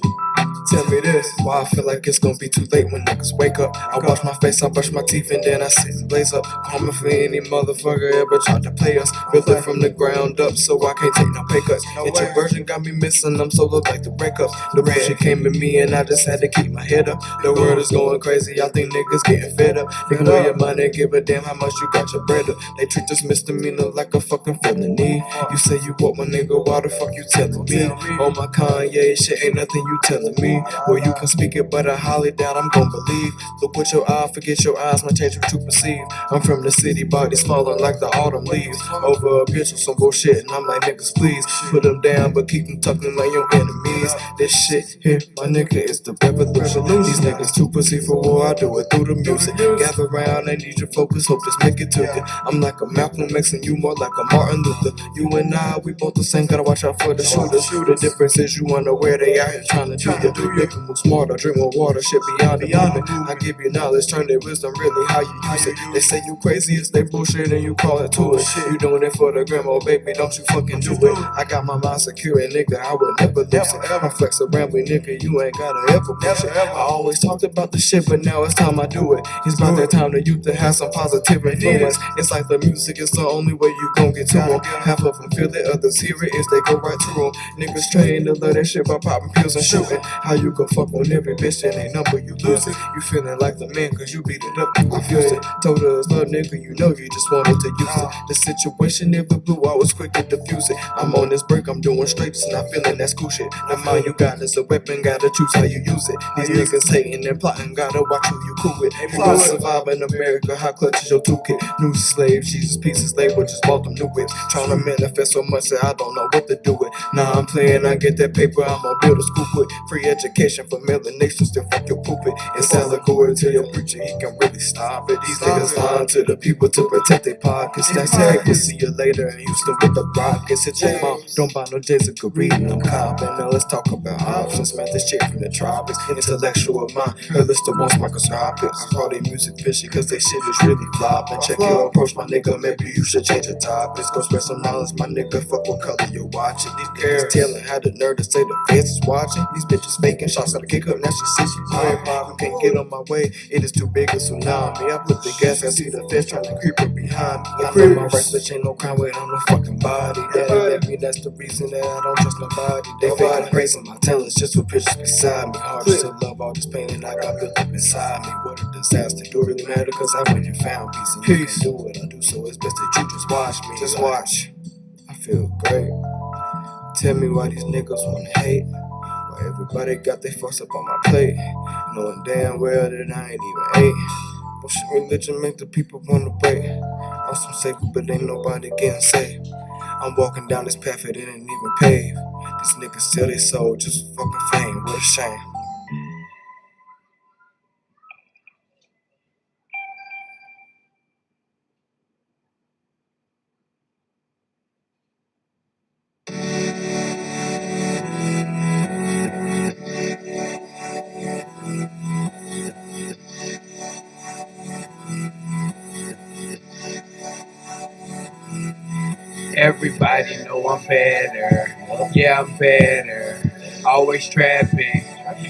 Tell me this, why I feel like it's gonna be too late when niggas wake up. I wash my face, I brush my teeth, and then I sit and blaze up. Coming for any motherfucker ever tried to play us. Built it from the ground up, so I can't take no pay cuts. Introversion got me missing, I'm so look like the breakups. The bullshit came at me, and I just had to keep my head up. The world is going crazy, I think niggas getting fed up. They can know your money, give a damn how much you got your bread up. They treat this misdemeanor like a fucking felony. You say you want my nigga, why the fuck you telling me? Oh my Kanye, shit ain't nothing you telling me. Well, you can speak it, but I highly doubt I'm gon' believe. Look with your eye, forget your eyes, my change what you perceive. I'm from the city, bodies falling like the autumn leaves. Over a bitch or some bullshit, and I'm like, niggas, please put them down, but keep them tucking like your enemies. This shit here, my nigga, is the revolution. These niggas too pussy for war, I do it through the music. Gather round, I need your focus, hope this make it to you. I'm like a Malcolm X and you more like a Martin Luther. You and I, we both the same, gotta watch out for the shooters. The difference is you unaware they out here trying to do you. Make them move smarter, drink more water, shit beyond the limit. I give you knowledge, turn their wisdom, really how you use it. They say you crazy, it's they bullshit and you call it to it. You doing it for the grandma, baby, don't you fucking do it. I got my mind secure and nigga, I would never lose it. I'm flex a rambling nigga, you ain't gotta ever push it. I always talked about the shit, but now it's time I do it. It's about that time that youth to have some positive influence. It's like the music is the only way you gon' get to them. Half of them feel it, others hear it, is they go right through them. Niggas trained to love that shit by popping pills and shooting. How you gon' fuck on every bitch and ain't number you lose it. You feeling like the man cause you beat it up, you refused it. Told us love nigga, you know you just wanted to use it. The situation never blew, I was quick to defuse it. I'm on this break, I'm doing straight, just not feeling that school shit. The mind you got is a weapon, gotta choose how you use it. These niggas hating and plotting, gotta watch who you cool with. You gon' survive in America, how clutch is your toolkit? New slaves, Jesus pieces, labor, just bought them new whips. Tryna manifest so much that I don't know what to do with. Now I'm playing, I get that paper, I'ma build a school with free education for melanations, still fuck your pulpit. It's allegory to your preacher, he can really stop it. These niggas lying to the people to protect their pockets. That's it, we'll see you later in Houston with the Rockets. Hit your mom, don't buy no J's or Kareem, I'm copping. Now let's talk about options, man, this shit from the tropics. Intellectual mind, her list of ones microscopic. I call they music fishy cause they shit is really flopping. Check your approach, my nigga, maybe you should change the topics. Go spread some knowledge, my nigga, fuck what color you're watching. These niggas telling how the nerd to say the fans is watching. These bitches faking shots, gotta kick up, now she says she playing pop. You can't get on my way, it is too big a tsunami. I put the gas desk, I see the fish trying to creep up behind me. I know my rights, bitch, ain't no crime without no fucking body. They let me, that's the reason that I don't trust nobody. They fake praising my talents just for pictures beside me. Hard to still love all this pain that I got built up inside me. What a disaster, do it really matter? Cause I went and found peace. And peace. Do what I do, so it's best that you just watch me. Just watch. I feel great. Tell me why these niggas wanna hate. Why everybody got their fucks up on my plate, knowing damn well that I ain't even ate. Bullshit religion make the people wanna wait. On some sacred, but ain't nobody getting saved. I'm walking down this path that it ain't even paved. These niggas sell their soul just for fucking fame. What a shame. Everybody know I'm better. Yeah, I'm better. Always trapping.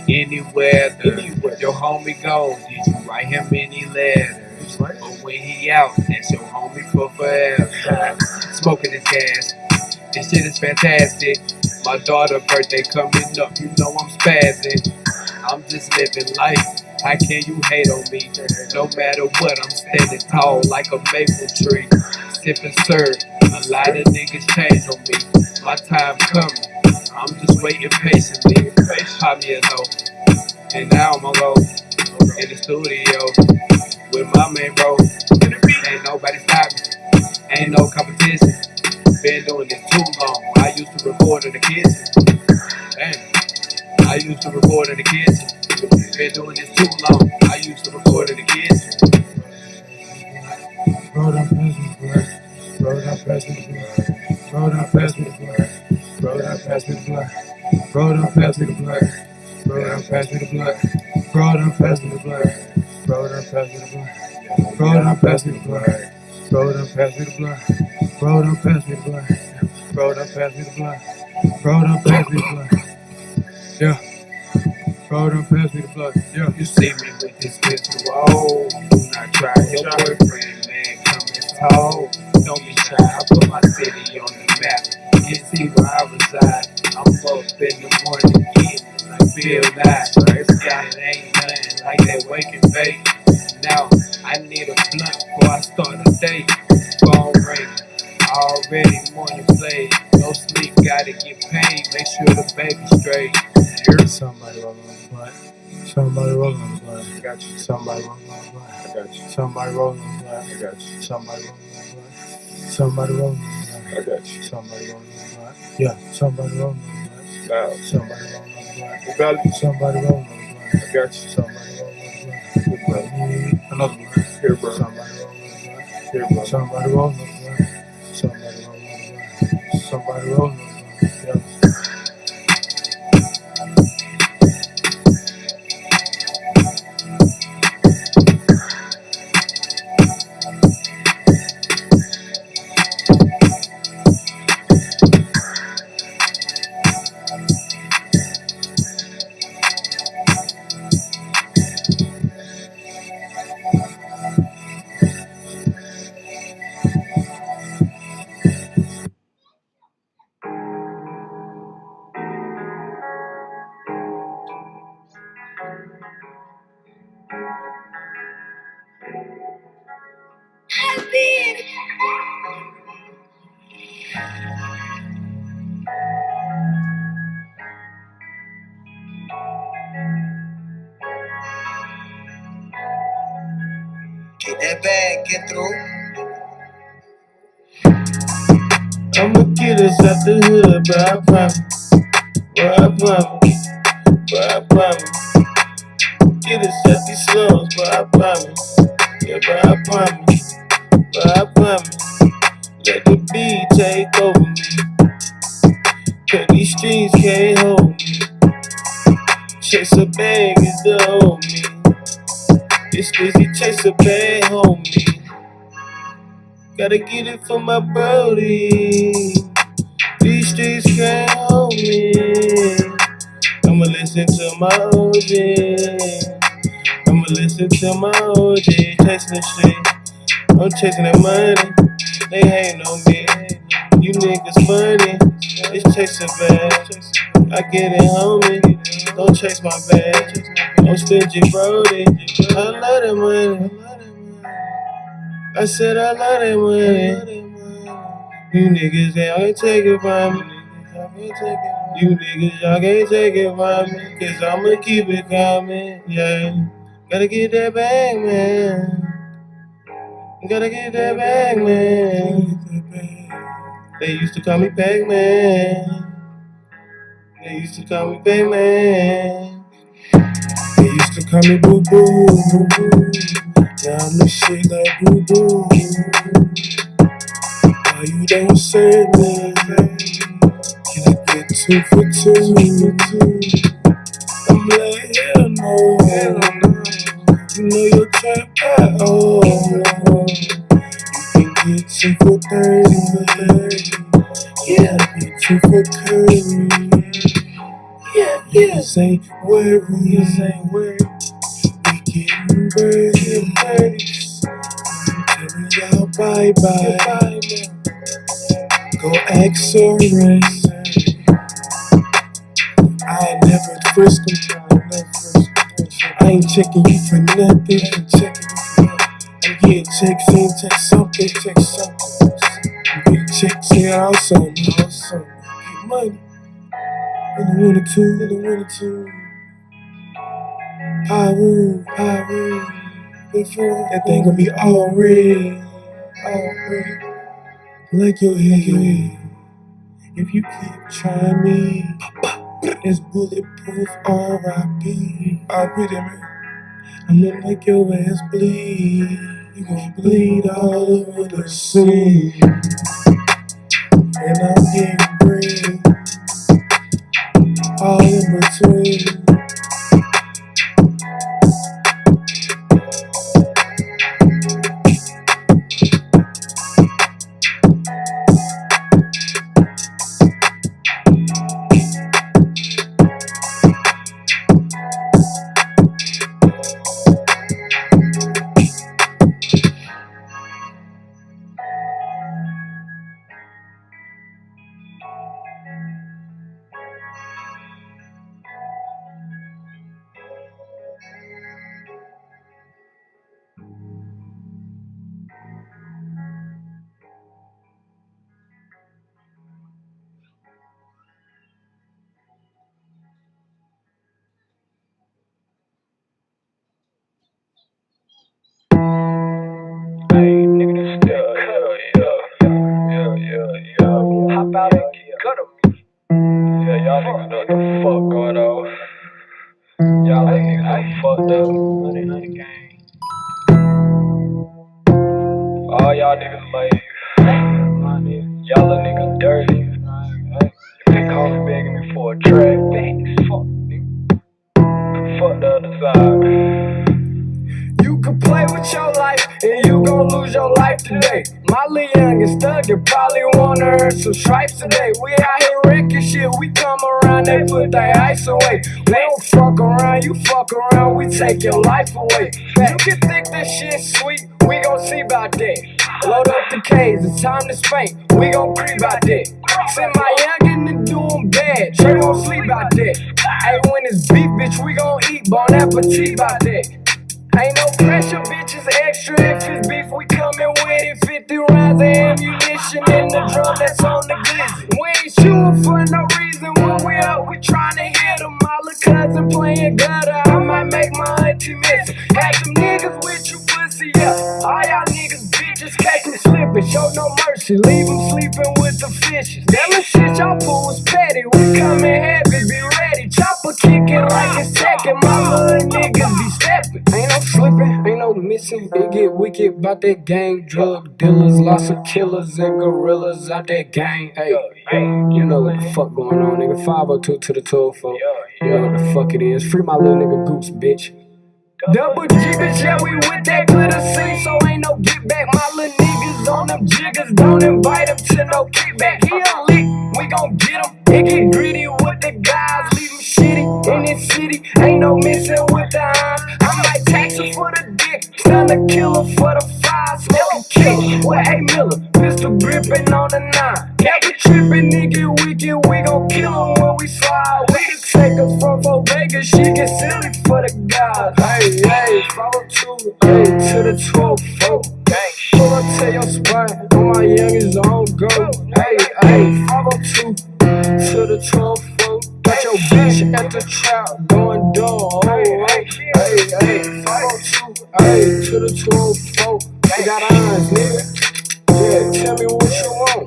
Any weather. Your homie go. Did you write him any letters? But when he out, that's your homie for forever. Smoking his gas. This shit is fantastic. My daughter's birthday coming up. You know I'm spazzing. I'm just living life. How can you hate on me? No matter what, I'm standing tall like a maple tree. Sipping syrup. A lot of niggas change on me. My time coming. I'm just waiting patiently. Pop me a low. And now I'm on go in the studio with my main bro. Ain't nobody stop me. Ain't no competition. Been doing this too long. I used to record in the kitchen. Damn. I used to record in the kitchen. Been doing this too long. I used to record in the kitchen. Bro, don't pass me the blood. Bro, don't pass me the blood. Bro, don't pass me the blood. Bro, don't pass me the blood. Bro, don't pass me the blood. Bro, don't pass me the blood. Bro, don't pass me the blood. Bro, don't pass me the blood. Bro, don't pass me the blood. Bro, don't pass me the blood. Bro, don't pass me the blood. Bro, don't pass me the blood. Bro, don't pass me the blood. Yeah. Bro, don't pass me the blood. Yeah. You see me with this pistol. Oh, do not try. Your boyfriend, man, coming tall. Don't be shy. I put my city on the map. You see where I reside. I'm up in the morning getting like Bill Nye. It ain't nothing like that wake and bake. Now I need a blunt before I start the day. Phone ring. Already morning play. No sleep, gotta get paid. Make sure the baby's straight. Here's somebody rolling on the blunt. Somebody rolling on the blunt. I got you. Somebody rolling on the blunt. I got you. Somebody rolling on the blunt. I got you. Somebody rolling on the blunt. Somebody rolling on the blunt. I got you. Somebody rolling on the blunt. Yeah. Somebody rolling on the blunt. Loud. Somebody rolling on the blunt. Value. Somebody rolling on the blunt. I got you. Somebody rolling on the blunt. Good bro. Another one. Here, bro. Somebody rolling on the blunt. Here, bro. Somebody rolling on the blunt. Somebody rolling on the blunt. Somebody rolling on the blunt. Yeah. Get that bag, get through. I'ma get us out the hood, but I promise. But I promise. But I promise. Get us out these slums, but I promise. Yeah, but I promise. But I promise. Let the beat take over me. Cause these streets can't hold me. Chase a bag is the old me. It's Lizzie chase a bag, homie. Gotta get it for my brody. These streets can't hold me. I'ma listen to my OG. I'ma listen to my OG. Chasing the shit. I'm chasing that money. They hating on me. You niggas funny. It's chasing bag. I get it, homie. Don't chase my bag. I'm stingy, Brody. I love that money. I said I love that money. You niggas, y'all can't take it from me. You niggas, y'all can't take it from me. Cause I'ma keep it coming, yeah. Gotta get that bag, man. Gotta get that bag, man. They used to call me Pac-Man. They used to call me Pac-Man. They used to call me Boo Boo. Now I'm the shit like Boo Boo. Why you don't serve me? Can I get 2 for 2? I'm like, hell no. You know your trap out. Oh, you can get 2 for 30. Yeah, get 2 for curry. Yeah. Say worry. We getting birdies. I'm telling y'all bye-bye. Go ask a race. I ain't never frisk them. I ain't checking you for nothing. I'm getting checks, ain't check something. I'm getting checks, ain't also. Get money. In the winter too. I will. Before that thing gonna be all red. Like your head. If you keep trying me, it's bulletproof R.I.P. R.I.P. man. I'm gonna make your ass bleed. You gon' bleed all over the scene. And I'm getting green. All in between. Hop out and get cut of me. Yeah, y'all niggas know what the fuck going on. Y'all niggas so fucked up. All y'all niggas lame. Y'all little niggas dirty. If they call me begging me for a track, thanks. Fuck, nigga. Fuck the other side. You can play with your life, and you gon' lose your life today. My little youngest thug, you probably wanna earn some stripes today. We out here wrecking shit, we come around, they put their ice away. We don't fuck around, you fuck around, we take your life away. You can think this shit sweet, we gon' see about that. Load up the K's, it's time to spank, we gon' creep about that. Send my youngin' to do 'em bad, they gon' sleep about that. Hey, when it's beef, bitch, we gon' eat, bon appetit about that. Ain't no pressure, bitch, it's extra. If it's beef, we comin' with it. 50 rounds of ammunition in the drum that's on the glizzy. We ain't shootin' for no reason. When we up, we tryna hit 'em. My little cousin playin' gutter, I might make my auntie miss it. Had them niggas with you, pussy, yeah. All y'all niggas, bitches, catch them slippin'. Show no mercy, leave them sleepin' with the fishes. Them the shit y'all pull was petty. We comin' heavy, be ready. Chopper kickin' like it's second. My little niggas be steppin'. Ain't no slippin', ain't no missing. It get wicked bout that gang. Drug dealers, lots of killers and gorillas out that gang. Hey, you know what the fuck going on, nigga. 502 to the 204. You know what the fuck it is. Free my little nigga Goose, bitch. Double G, bitch, yeah, we with that glitter scene, so ain't no get back. My little niggas on them jiggers, don't invite him to no kickback. He a lick, we gon' get him. It get greedy with the guys, leave him shitty in this city. Ain't no missing with the eyes. I might tax him for the dick, stun the killer for the fries. Smoking Never trippin', nigga, we gon' kill 'em when we slide. We can take her from Vegas, she get silly for the guys. Hey, hey, follow to, hey, to the 12th floor. Pull up to your spot, all my youngins on go. Hey, hey, follow to the 12th floor. Got your bitch at the trap, going dumb. Hey, hey, hey, follow to the 12th floor. We got eyes, nigga. Yeah, tell me what you want.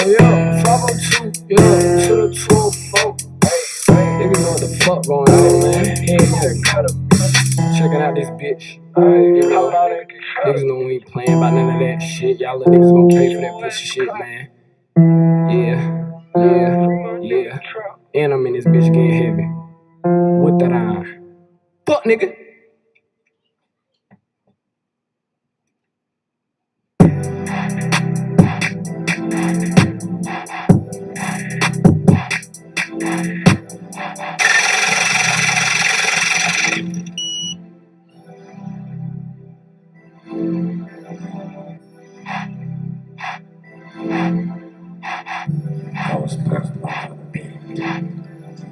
Yo, follow to the 12th floor. Niggas know what the fuck going on, man. Checking out this bitch. You know, niggas know we ain't playing about none of that shit. Y'all little niggas gon' pay for that pussy shit, man. Yeah. And I'm in this bitch getting heavy. With that iron. Fuck, nigga.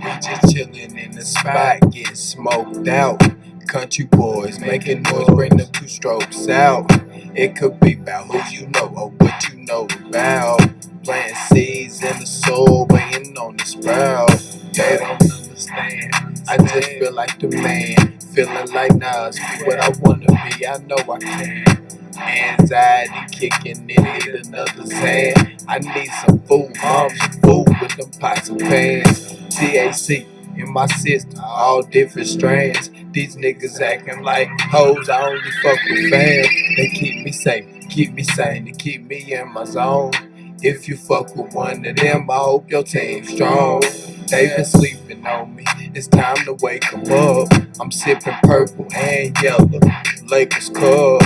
We just chillin' in the spot, getting smoked out. Country boys making noise, bring the two strokes out. It could be about who you know or what you know about. Planting seeds in the soul, waiting on the sprout. They don't understand. I just feel like the man, feeling like Nas. Be what I wanna be, I know I can. Anxiety kicking in, need another Zan. I need some food, mom, some food with them pots and pans. TAC in my system, all different strands. These niggas acting like hoes, I only fuck with fans. They keep me safe, keep me sane, they keep me in my zone. If you fuck with one of them, I hope your team's strong. They been sleeping on me, it's time to wake them up. I'm sipping purple and yellow, Lakers Cup.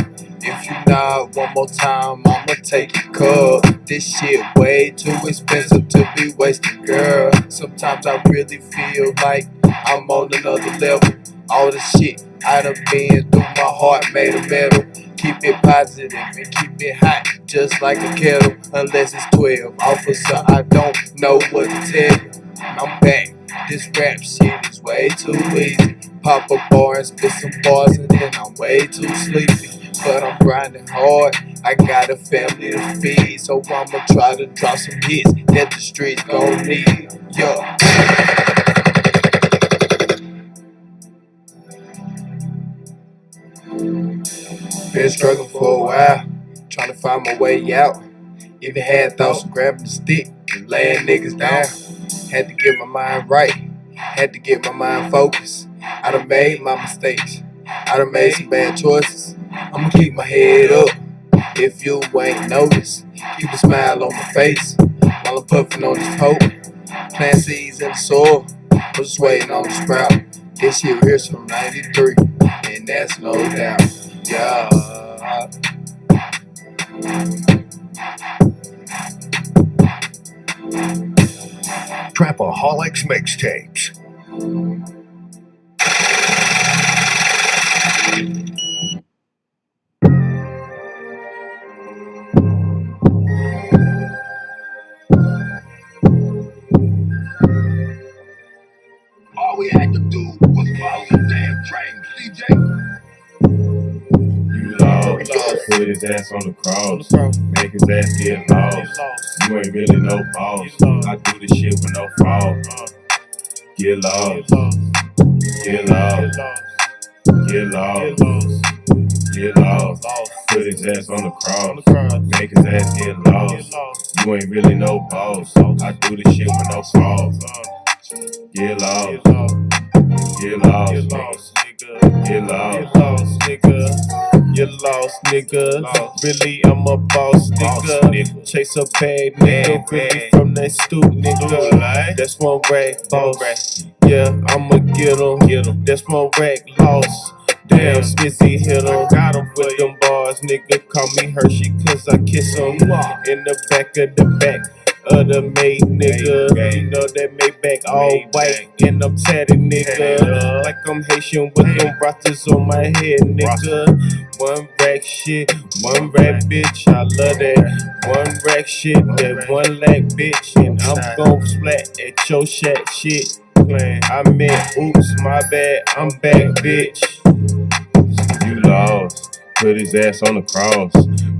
If you nod one more time, I'ma take your cup. This shit way too expensive to be wasting, girl. Sometimes I really feel like I'm on another level. All the shit I done been through, my heart made of metal. Keep it positive and keep it hot, just like a kettle. Unless it's 12, officer, I don't know what to tell you. I'm back, this rap shit is way too easy. Pop a bar and spit some bars and then I'm way too sleepy. But I'm grinding hard, I got a family to feed. So I'ma try to drop some hits that the streets gon' need. Yeah. Been struggling for a while, trying to find my way out. Even had thoughts of grabbing the stick and laying niggas down. Had to get my mind right, had to get my mind focused. I done made my mistakes, I done made some bad choices. I'ma keep my head up, if you ain't noticed. Keep a smile on my face, while I'm puffing on this hope. Plant seeds in the soil, I'm just waiting on the sprout. This shit here's from 93, and that's no doubt. Yeah. Trapaholics Mixtapes. All we had to do was follow the damn train, CJ. You lost, put his ass on the cross, make his ass get lost. You ain't really no boss. I do this shit with no fault. Get lost, get lost, get lost, get lost. Put his ass on the cross, make his ass get lost. You ain't really no boss. I do this shit with no fault. Get lost, get lost, nigga. Get lost, nigga. You lost, nigga. Really, I'm a boss, nigga. Chase a bag, nigga. Really from that stoop, nigga. That's one rack, boss. Yeah, I'ma get him. That's one rack, lost. Damn, Smizzy hit him. Got him with them bars, nigga. Call me Hershey, cause I kiss him. In the back of the back other made nigga. You know that Maybach all white and I'm tatted nigga. Like I'm Haitian with them rosters on my head nigga. One rack shit, one rack bitch, I love that. One rack shit, that one lack bitch, and I'm gon' splat at your shack shit. I meant oops, my bad, I'm back bitch. You lost, put his ass on the cross,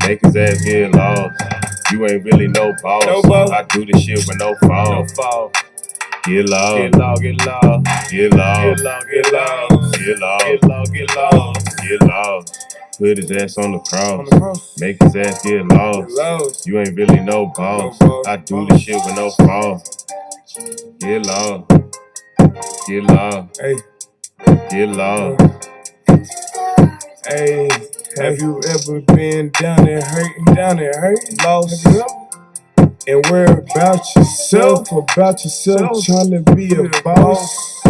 make his ass get lost. You ain't really no boss. I do this shit with no fall. Get lost, get lost, get lost, get lost, get lost, get lost, get lost, get lost. Put his ass on the cross, make his ass get lost. You ain't really no boss. I do this shit with no fall. Get lost, get lost, get lost. Hey, have you ever been down there hurt, lost? And worry about yourself, trying to be a boss.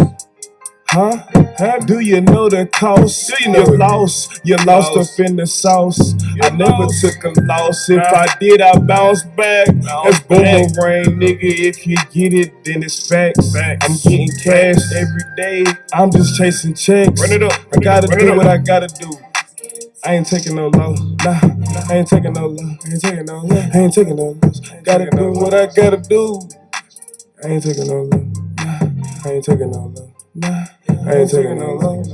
Huh? Do you know the cost? You're lost up in the sauce. I never took a loss. If I did, I bounce back. That's boomerang, nigga. If you get it, then it's facts. I'm getting cash every day. I'm just chasing checks. Run it up. I gotta do what I gotta do. I ain't taking no loss, nah. I ain't taking no loss, I ain't taking no loss. Gotta do what I gotta do. I ain't taking no loss, nah. I ain't taking no loss, nah. I ain't taking no loss.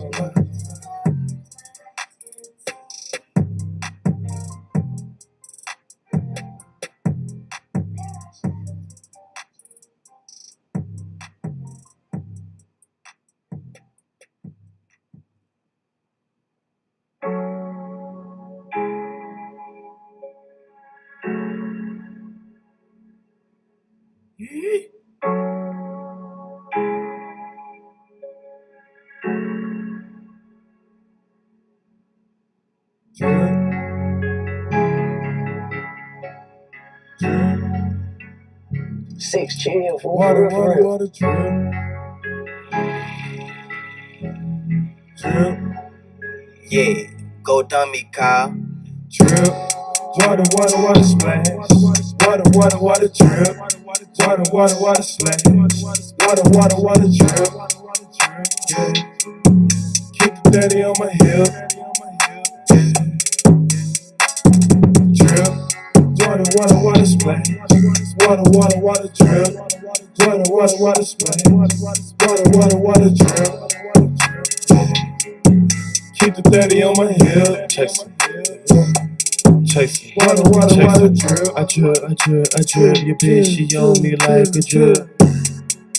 Six chill for Water, drip. Drip. Yeah, go dummy, Kyle. Drip. Water, splash. Water, drip. Water, splash. Water, drip. Yeah. Keep the daddy on my hip. Drip. Water, splash. Water, drip. Water, splash. Water, drip. Keep the daddy on my hip. Chasing. Water, drip. I drip. Your bitch, she on me like a drip.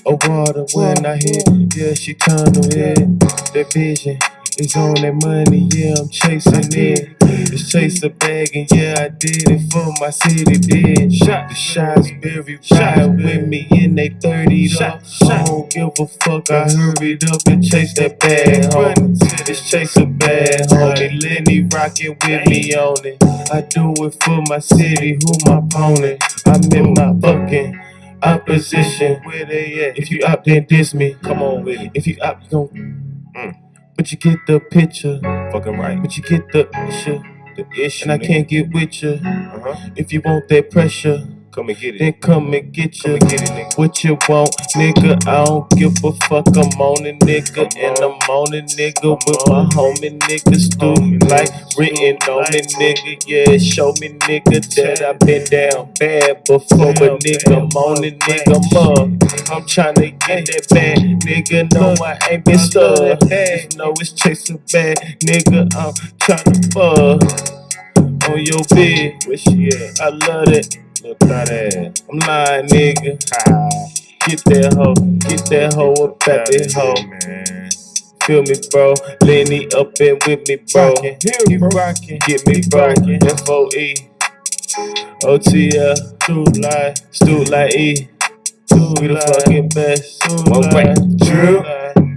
Oh, water when I hit, yeah, she tunnel hit. That vision is on that money, yeah, I'm chasing it. Just chase a bag, and yeah, I did it for my city, did. The shots very ride with me in they 30s up. I don't give a fuck, I hurried up and chased that bag, homie. Just chase a bag, homie. Lenny rockin' with me on it. I do it for my city, who my opponent? I'm in my fucking opposition. Where they at? If you up, then diss me. Come on with it. If you up, you gon' But you get the picture. Fucking right. But you get the issue. And I can't get with you. If you want that pressure, come and get it. Then come and get you. What you want, nigga? I don't give a fuck. I'm on it, nigga. And I'm on it, nigga. With my homie, nigga. Stupid like written on it, nigga. Yeah, show me, nigga, that I been down bad before. But nigga, I'm on it, nigga. I'm tryna get that bag, nigga. No, I ain't been stuck. Just know it's chasing bad, nigga. I'm tryna fuck on your bed. Where she at? I love that. Look at that. I'm lying, nigga. Get that hoe up at that hoe, man. Feel me, bro. Lenny up and with me, bro. You rockin', get me, bro. FOE, OTL, Stoop like E. We the fucking best. Drip.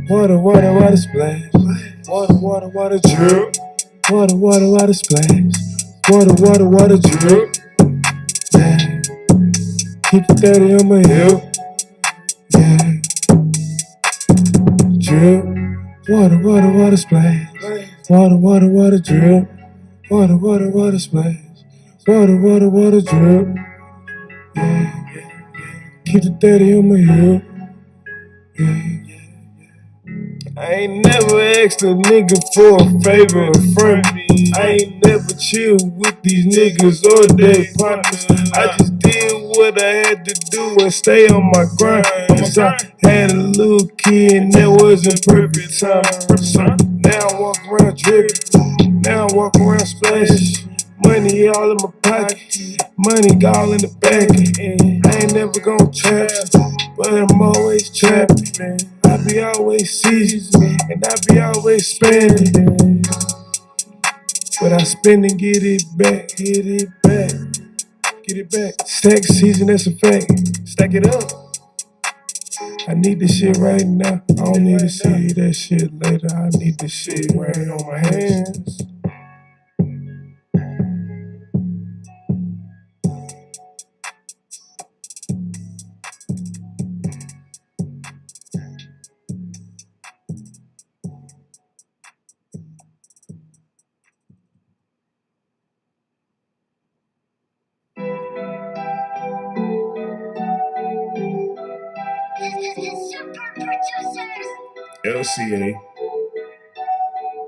Water, splash. Water, drip. Water, splash. Water, drip. Yeah. Keep the daddy on my hip. Yeah. Drip. Water, splash. Water, drip. Water, splash. Water, drip. Yeah. keep the 30 on my hip. Yeah. I ain't never asked a nigga for a favor from me. I ain't never chilled with these niggas or their partners. I just did what I had to do and stay on my grind. I had a little kid and that wasn't perfect time. So now I walk around dripping. Now I walk around splash. Money all in my pocket. Money all in the back. I ain't never gon' trap, but I'm always trapping. I be always seasoned, and I be always spending. But I spend and get it back, get it back, get it back. Stack season, that's a fact. Stack it up. I need this shit right now. I don't need to see that shit later. I need this shit right on my hands. LCA.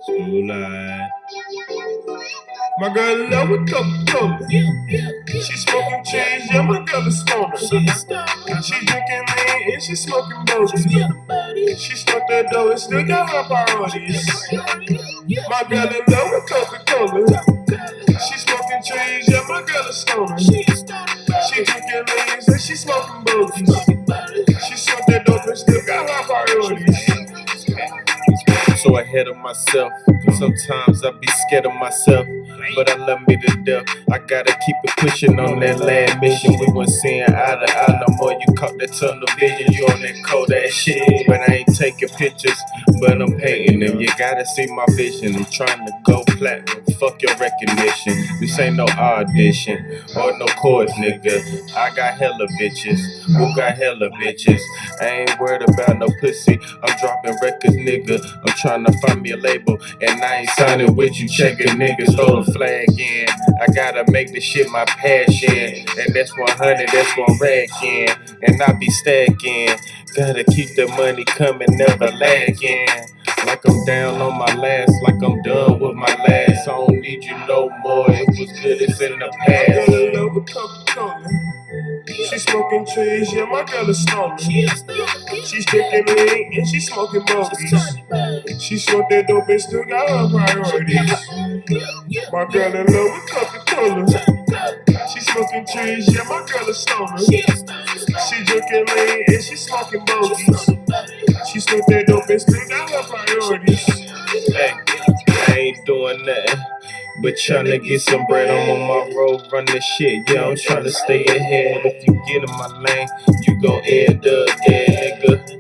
School line. My girl in love with Coca-Cola. She smoking cheese, yeah, my girl is stoner. She drinking lean and she smoking bogeys. She smoked that dough and still got her priorities. My girl in love with Coca-Cola. She smoking trees, yeah, my girl is stoner. She drinking lean and she smoking bogeys. She smoked that dope and still got her priorities. So ahead of myself, sometimes I be scared of myself, but I love me to death. I gotta keep it pushing on that land mission. We weren't seeing eye to eye no more. You caught that tunnel vision, you on that cold ass shit. But I ain't taking pictures, but I'm painting them. You gotta see my vision. I'm trying to go platinum. Fuck your recognition. This ain't no audition or no chorus, nigga. I got hella bitches. Who got hella bitches? I ain't worried about no pussy. I'm dropping records, nigga. I'm trying to find me a label, and I ain't signing with you. Checking niggas, throw the flag in. I gotta make this shit my passion, and that's 100, that's 1 rag in, and I be stacking. Gotta keep the money coming, never lagging. Like I'm down on my last, like I'm done with my last. I don't need you no more. It was good, it's in the past. I fell in love with Coca-Cola. She smoking trees, yeah, my girl is stoner. She's drinking lean and she smoking bogeys. She smoked that dope and still got her priorities. My girl in love with Coca-Cola. She smoking trees, yeah, my girl is stoner. She drinking lean and she smoking bogeys. She smoked that dope and still got her priorities. Hey, I ain't doing nothing but tryna get some bread. I'm on my road, run this shit. Yeah, I'm tryna stay ahead. If you get in my lane, you gon' end up dead, nigga.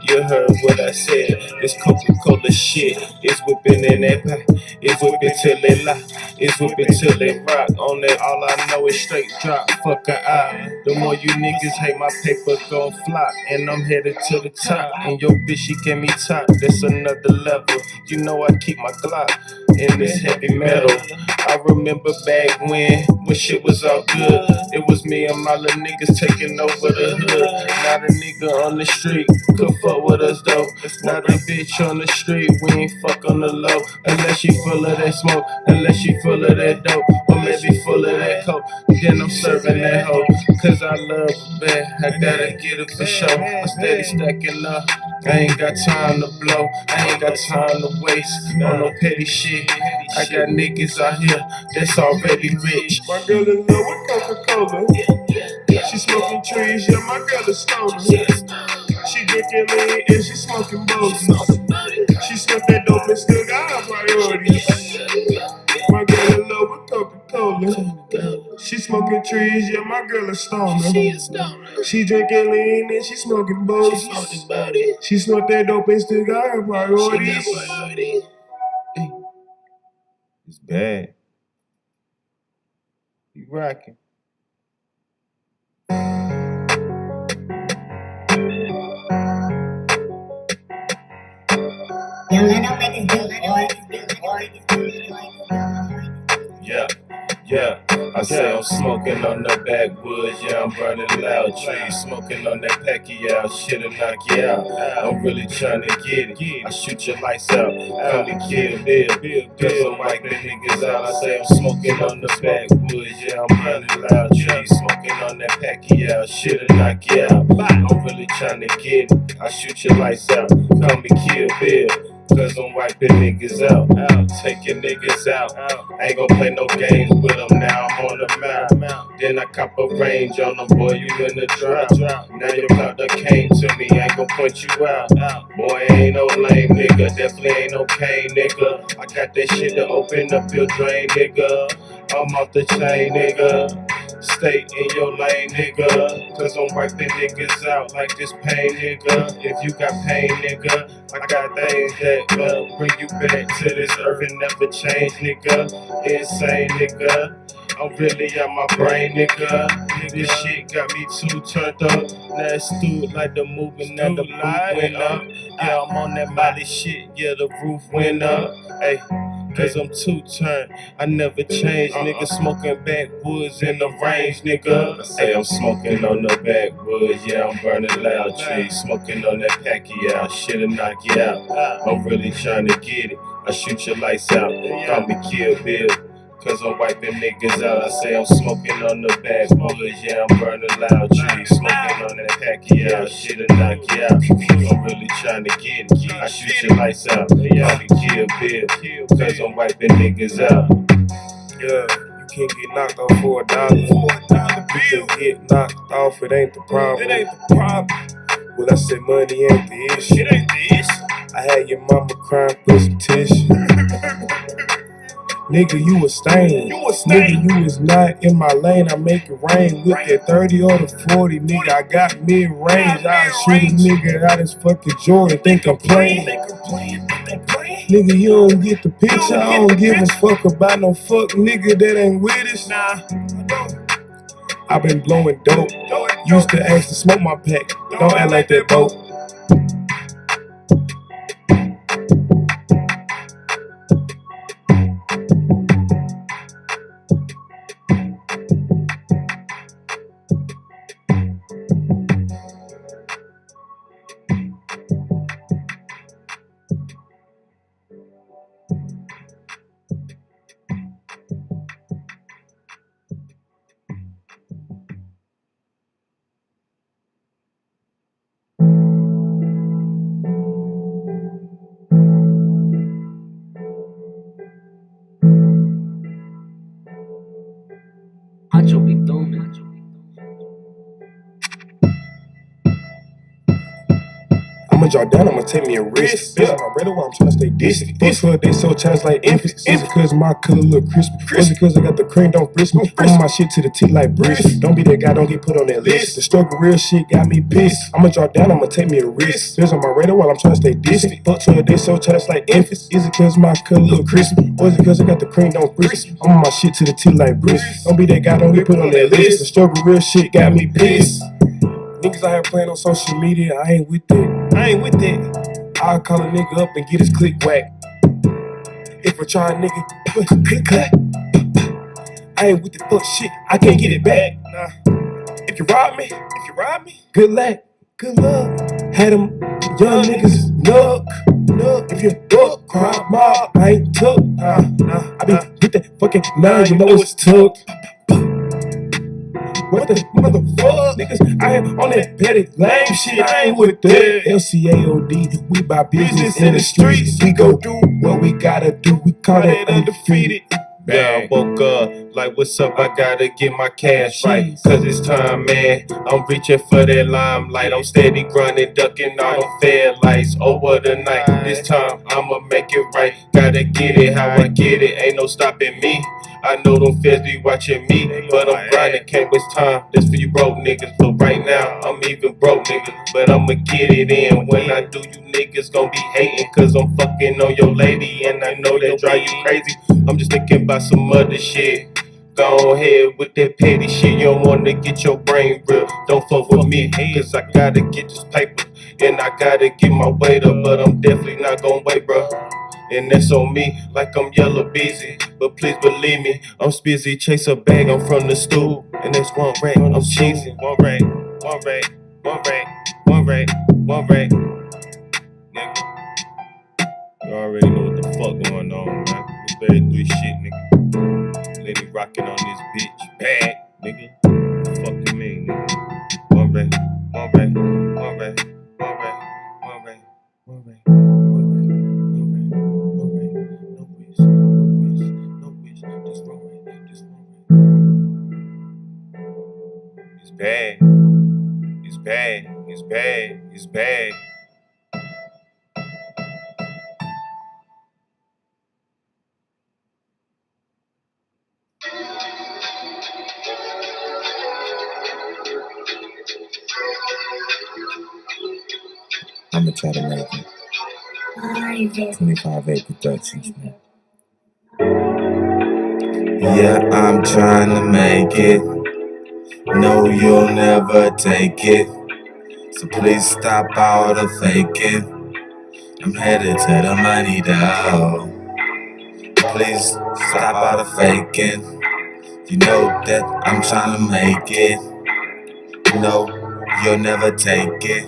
You heard what I said. It's Coca-Cola shit. It's whipping in that pack. It's whipping till they lock. It's whipping till they rock. On that, all I know is straight drop. Fuck a eye. The more you niggas hate, my paper gon' flop. And I'm headed to the top. And your bitch, she gave me top. That's another level. You know I keep my Glock in this heavy metal. I remember back when shit was all good. It was me and my little niggas taking over the hood. Not a nigga on the street could fuck with us though. Not a bitch on the street, we ain't fuck on the low. Unless she full of that smoke, unless she full of that dope, or maybe full of that coke. Then I'm serving that hoe, cause I love her bad. I gotta get it for sure. I'm steady stacking up. I ain't got time to blow, I ain't got time to waste on no petty shit. I got niggas out here that's already rich. My girl in love with Coca-Cola. She smoking trees, yeah, my girl is stoner. She drinking lean and she smoking bogeys. She smoked that dope and still got her priorities. My girl in love with Coca-Cola. She smoking trees, yeah, my girl is stoner. She drinking lean and she smoking bogeys. She smoked that dope and still got her priorities. It's bad. You rockin'. Yeah, I say I'm smoking on the backwoods, yeah, I'm burning loud trees. Smoking on that Pacquiao, shit'll knock you out. I'm really trying to get it. I shoot your lights out, come to Kill Bill. Cause I'm wiping niggas out. I say I'm smoking on the backwoods, yeah, I'm burning loud trees. Smoking on that Pacquiao, shit'll knock you out. I'm really trying to get it. I shoot your lights out, come to Kill Bill. Cause I'm wiping niggas out, taking niggas out. I ain't gon' play no games with them, now I'm on the mouth. Then I cop a range on them, boy, you in the drought. Now your clout done came to me, I ain't gon' point you out. Boy, ain't no lame nigga, definitely ain't no cane nigga. I got that shit to open up your drain, nigga. I'm off the chain, nigga. Stay in your lane, nigga. Cause I'm wiping niggas out like this pain, nigga. If you got pain, nigga, I got things that bring you back to this earth and never change, nigga. Insane, nigga. I'm really on my brain, nigga. This shit got me too turned up. Now it's stewed like the moving and the roof went up. Yeah, I'm on that Molly shit, yeah, the roof went up. Hey. Cause I'm too turned, I never change, nigga. Smoking backwoods in the range, nigga. I say I'm smoking on the backwoods, yeah, I'm burning loud trees. Smoking on that Pacquiao, shit'll knock you out. I'm really trying to get it, I shoot your lights out. Call me Kill Bill, cause I'm wiping niggas out. I say I'm smoking on the backwoods, yeah, I'm burning loud trees. Smoking on that Pacquiao, shit'll knock you out. I'm really trying to get it, I shoot your lights out. Call me Kill Bill, cause I'm wiping niggas out. Yeah, you can't get knocked off for $1. You can get knocked off, it ain't the problem. Well, I said money ain't the issue. I had your mama crying for some tissue. Nigga, you a stain. Nigga, you was not in my lane. I make it rain with that 30 or the 40. Nigga, I got mid-range. I shoot a nigga out his fucking Jordan. Think I'm playing. Nigga, you don't get the picture. I don't give a fuck about no fuck nigga that ain't with us. I been blowing dope. Used to ask to smoke my pack. Don't act like that, boat. Hacho Pitome. I'ma drop down, I'ma take me a risk. Bitch, on my radar while I'm trying to stay distant. This hood, they so childish like infants. Is it cause my color look crispy? Is it cause I got the cream, don't frisk me? I'm on my shit to the T like brisk. Don't be that guy, don't get put on that list. The struggle real shit got me pissed. I'ma drop down, I'ma take me a risk. Bitch, on my radar while I'm trying to stay distant. Fuck to they so childish like infants. Is it cause my color look crispy? Or is it cause I got the cream, don't frisk me? I'm on my shit to the T like brisk. Don't be that guy, don't get put on that list. The struggle real shit got me pissed. Niggas out here playing on social media, I ain't with that. I'll call a nigga up and get his click whack. If I try a nigga, click clack. I ain't with the fuck shit, I can't get it back. Nah. If you rob me, good luck. Had them young niggas nuck. If you buck, crime mob, I ain't took. I be with that fucking 9, you know it's took. What the motherfuck? Niggas, I am on that petty lame shit, I ain't with that. LCAOD, we buy business in the streets. We go do what we gotta do, we call that undefeated. Yeah, I woke up like, what's up? I gotta get my cash right. Cause it's time, man. I'm reaching for that limelight. I'm steady grinding, ducking all them fed lights over the night. This time, I'ma make it right. Gotta get it how I get it. Ain't no stopping me. I know them feds be watching me, but I'm grinding, can't waste time. That's for you broke niggas, but right now, I'm even broke niggas. But I'ma get it in. When I do, you niggas gon' be hating, cause I'm fucking on your lady, and I know that drive you crazy. I'm just thinking about some other shit. Go ahead with that petty shit, you don't wanna get your brain ripped. Don't fuck with me, cause I gotta get this paper, and I gotta get my weight up, but I'm definitely not gon' wait, bro. And that's on me, like I'm yellow busy. But please believe me, I'm busy. Chase a bag, I'm from the stool. And that's one rack, I'm cheesy. One rack, one rack, one rack, one rack, one rack. Nigga, you already know what the fuck going on, man. It's very 3 shit, nigga. Lady rockin' on this bitch bad, nigga. Fuck you mean, nigga? One rack, one rack, one rack, one rack, one rack, one rack. It's bad. It's bad. It's bad. It's bad. I'ma try to make it. 25-acre productions, man. Yeah, I'm trying to make it. No, you'll never take it. So please stop all the faking. I'm headed to the money, though. Please stop all the faking. You know that I'm trying to make it. No, you'll never take it.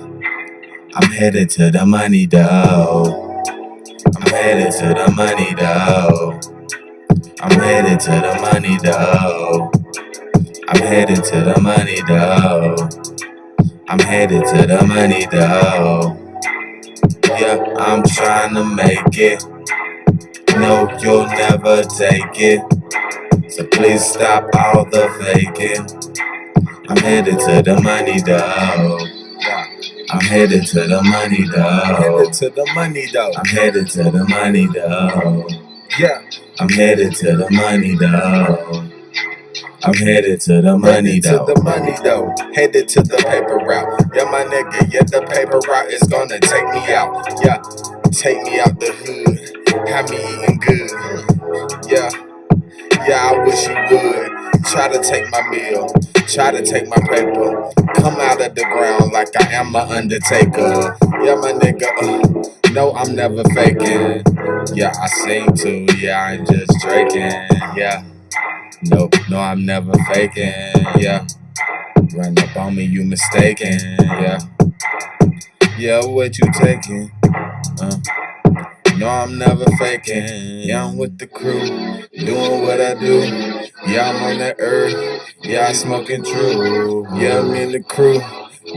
I'm headed to the money, though. I'm headed to the money, though. I'm headed to the money, though. I'm headed to the money, though. I'm headed to the money, though. Yeah, I'm trying to make it. No, you'll never take it. So please stop all the faking. I'm headed to the money, though. I'm headed to the money, though. I'm headed to the money, though. I'm headed to the money, though. Yeah. I'm headed to the money, though. I'm headed to the money, though. To the money, though. Headed to the paper route. Yeah, my nigga, yeah, the paper route is gonna take me out. Yeah, take me out the hood. Have me eating good. Yeah, yeah, I wish you would. Try to take my meal. Try to take my paper. Come out of the ground like I am an undertaker. Yeah, my nigga, no, I'm never faking. Yeah, I sing too. Yeah, I ain't just draking. Yeah. No, I'm never faking, yeah. Run up on me, you mistaken, yeah. Yeah, what you taking? No, I'm never faking. Yeah, I'm with the crew, doing what I do. Yeah, I'm on that earth. Yeah, I smoking true. Yeah, I'm in the crew,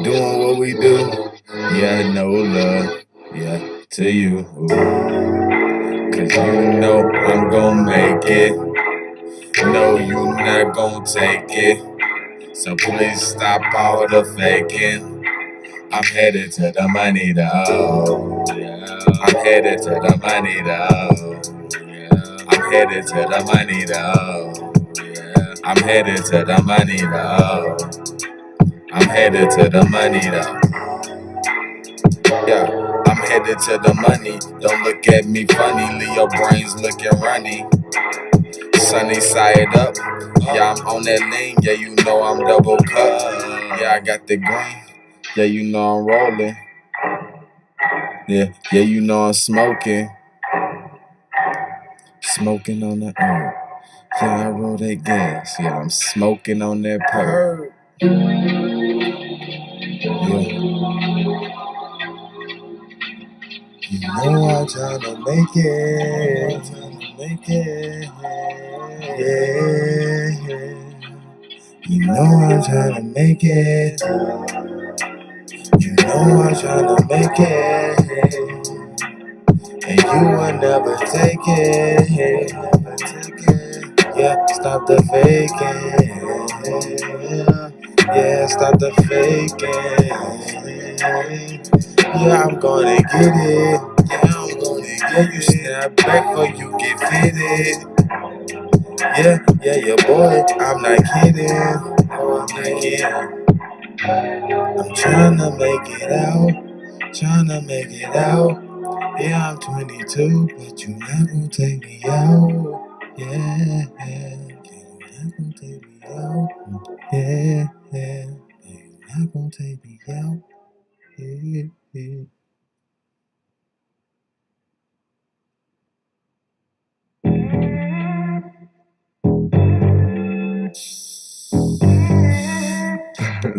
doing what we do. Yeah, no love, yeah, to you. Cause you know I'm gon' make it. No, you not gon' take it. So please stop all the faking. I'm headed to the money, though. Yeah. I'm headed to the money, though. Yeah. I'm headed to the money, though. Yeah. I'm headed to the money, though. I'm headed to the money, though. Yeah, I'm headed to the money. Don't look at me funny, leave your brains looking runny. Sunny side up, yeah, I'm on that lean. Yeah, you know I'm double cut. Yeah, I got the green. Yeah, you know I'm rolling. Yeah, you know I'm smoking. Smoking on that herb. Yeah, I roll that gas. Yeah, I'm smoking on that perp. Yeah. You know I'm trying to make it. Yeah. You know I'm trying to make it. You know I'm trying to make it. And you will never take it. Yeah, stop the faking. Yeah, stop the faking. Yeah, I'm gonna get it. Yeah, I'm gonna get you. Snap back for you get fitted. Yeah, your boy, I'm not kidding. Oh, I'm not kidding. I'm trying to make it out. Trying to make it out. Yeah, I'm 22, but you not gonna take me out. Yeah, you not gonna take me out. Yeah, you not gonna take me out. Yeah.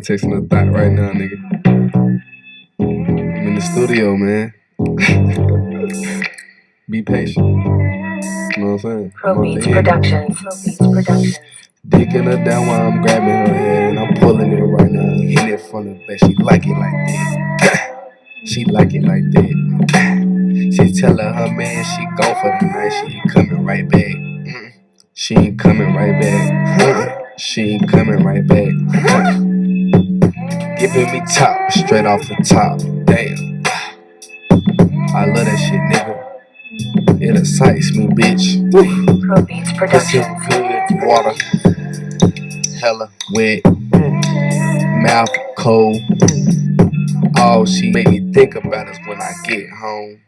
texting a thought right now, nigga. I'm in the studio, man. Be patient. You know what I'm saying? Pro Beats Productions. Digging her down while I'm grabbing her head, and I'm pulling it right now, hitting it from the back. She like it like that. She like it like that. She telling her man she go for the night. She ain't coming right back. She ain't coming right back. She ain't coming right back. Giving me top, straight off the top. Damn. I love that shit, nigga. It excites me, bitch. Pro Beats Productions. Good water. Hella wet. Mouth cold. All she make me think about is when I get home.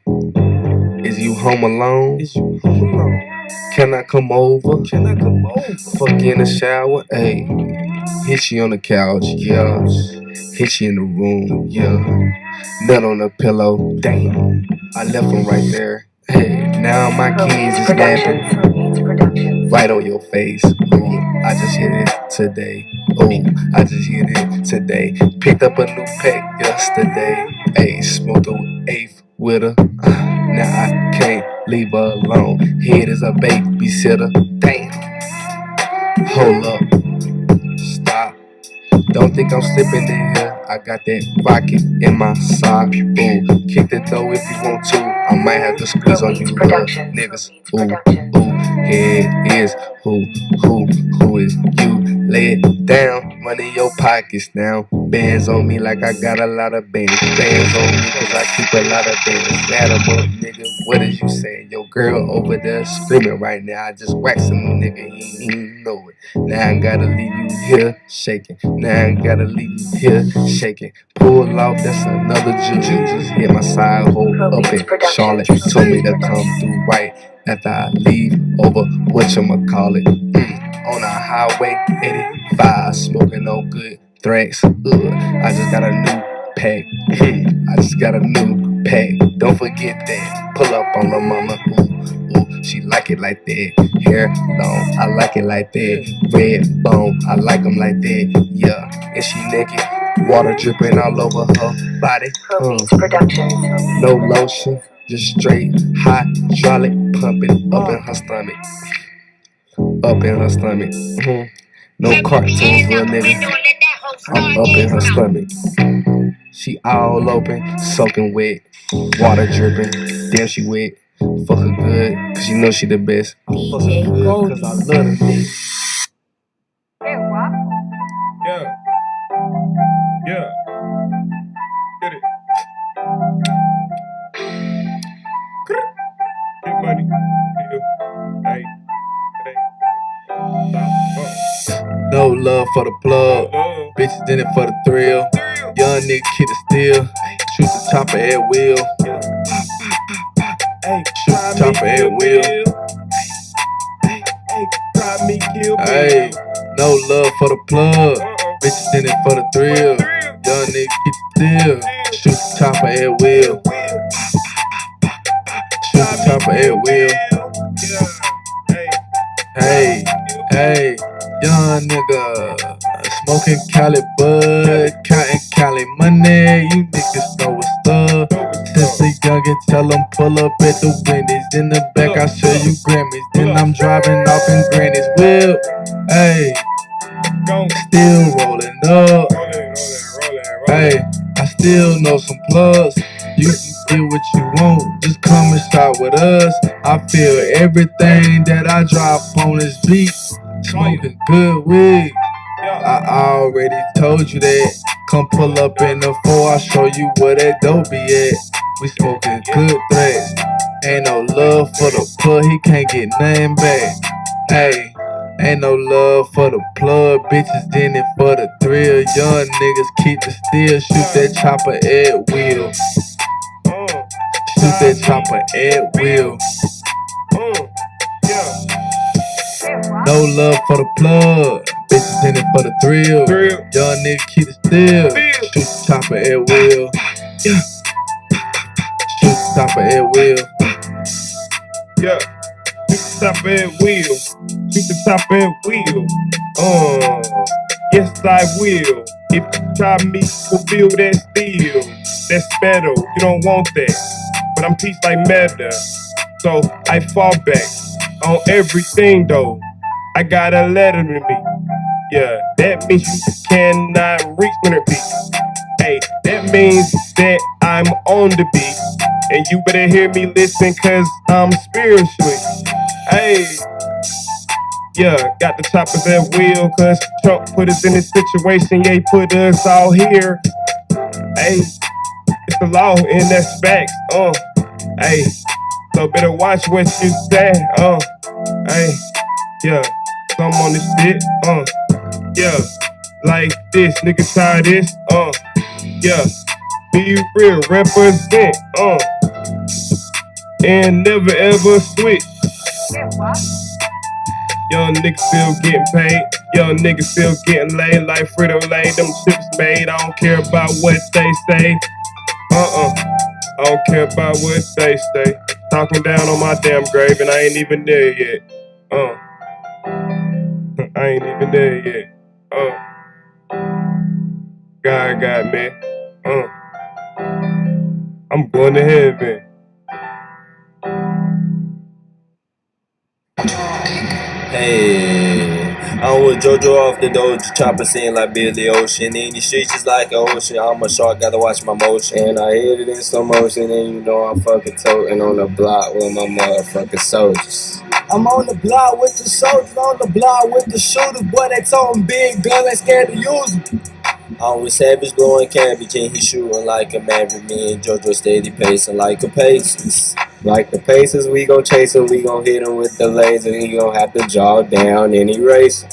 Is you home alone? Is you home alone? Can I come over? Can I come over? Fuck you in the shower, ayy. Hit you on the couch, yeah. Hit you in the room, yeah. Nut on the pillow, damn. I left him right there. Hey, now my kids is laughing right on your face. Ooh, I just hit it today. Ooh, I just hit it today. Picked up a new pack yesterday. Hey, smoked the 8th with her. Now I can't leave her alone. Head is a babysitter. Damn. Hold up. Stop. Don't think I'm slipping in here. I got that rocket in my sock. Ooh, kick the door if you want to. I might have to squeeze on you niggas. Ooh, here is who is you? Lay it down, money in your pockets now. Bands on me like I got a lot of bands. Bands on me cause I keep a lot of bands. Add 'em up, nigga, what is you saying? Your girl over there screaming right now. I just whacked some nigga, he ain't know it. Now I gotta leave you here shaking. Now I gotta leave you here shaking. Pull off, that's another juice. Just hit my side hole up in Charlotte. Told me to come through right after I leave over whatchamacallit. On a highway 85, smoking no good threats. I just got a new pack. I just got a new pack. Don't forget that. Pull up on the mama. Ooh, she like it like that. Hair long, I like it like that. Red bone, I like them like that. Yeah, and she naked. Water dripping all over her body. No lotion, just straight hydraulic pumping up in her stomach. Up in her stomach. No cartoons, real nigga. I'm up in her stomach. She all open, soaking wet. Water dripping. Damn, she wet. Fuck her good, cause you know she the best. I fuck her good, cause I love her bitch. Yeah. Yeah. Get it. Get money. Yeah. Hey. No love for the plug. Bitches in it for the thrill. Young nigga kid is still. Shoot the chopper at will. Shoot the chopper at will. Hey, no love for the plug. Bitches in it for the thrill. Young nigga kid still. Shoot the chopper at will. Shoot the chopper at will. Hey, hey, young nigga, smoking Cali bud, counting Cali money. You niggas know what's up. Since a youngin', tell them pull up at the Wendy's. In the back, I show you Grammys. Then I'm driving off in Granny's whip. Hey, still rolling up. Hey, I still know some plugs. You can get what you want, just come and shop with us. I feel everything that I drop on this beat. Smoking good weed. I already told you that. Come pull up in the 4, I'll show you where that dope be at. We smoking good threats. Ain't no love for the plug, he can't get nothing back. Hey, ain't no love for the plug, bitches in it for the thrill. Young niggas keep the steel, shoot that chopper at will. Shoot that chopper at will. No love for the plug. Bitches in it for the thrill. Young nigga keep it still. Shoot the chopper at will. Yeah. Shoot the chopper at will. Yeah. Shoot the chopper at will. Shoot the chopper at will. Yes, I will. If you try me to build that steel, that's metal, you don't want that. But I'm teach like meta, so I fall back on everything though. I got a letter in me, yeah, that means you cannot reach my beat. Hey, that means that I'm on the beat, and you better hear me listen, cause I'm spiritually. Hey, yeah, got the choppers at wheel, cause Trump put us in this situation, yeah, he put us all here. Hey, it's the law and that's facts, hey, so better watch what you say, hey, yeah, some on this shit, yeah, like this, nigga try this, yeah, be real, represent, and never ever switch. Young niggas still getting paid, young niggas still getting laid like Frito-Lay, them chips made, I don't care about what they say, I don't care about what they say, talking down on my damn grave and I ain't even there yet, I ain't even there yet, God got me, I'm going to heaven. Hey, I'm with JoJo off the doja, chopper scene like Billy Ocean. In the streets just like an ocean, I'm a shark, gotta watch my motion. And I hit it in slow motion, and you know I'm fucking toting on the block with my motherfucking soldiers. I'm on the block with the soldiers, on the block with the shooters. Boy, they toting big gun, they scared to use them. I'm with Savage blowing cabbage and he shooting like a maverick. Me and JoJo steady pacing like a Pacers. Like the Pacers, we gon' chase him, we gon' hit him with the laser. He gon' have to jaw down and erase him.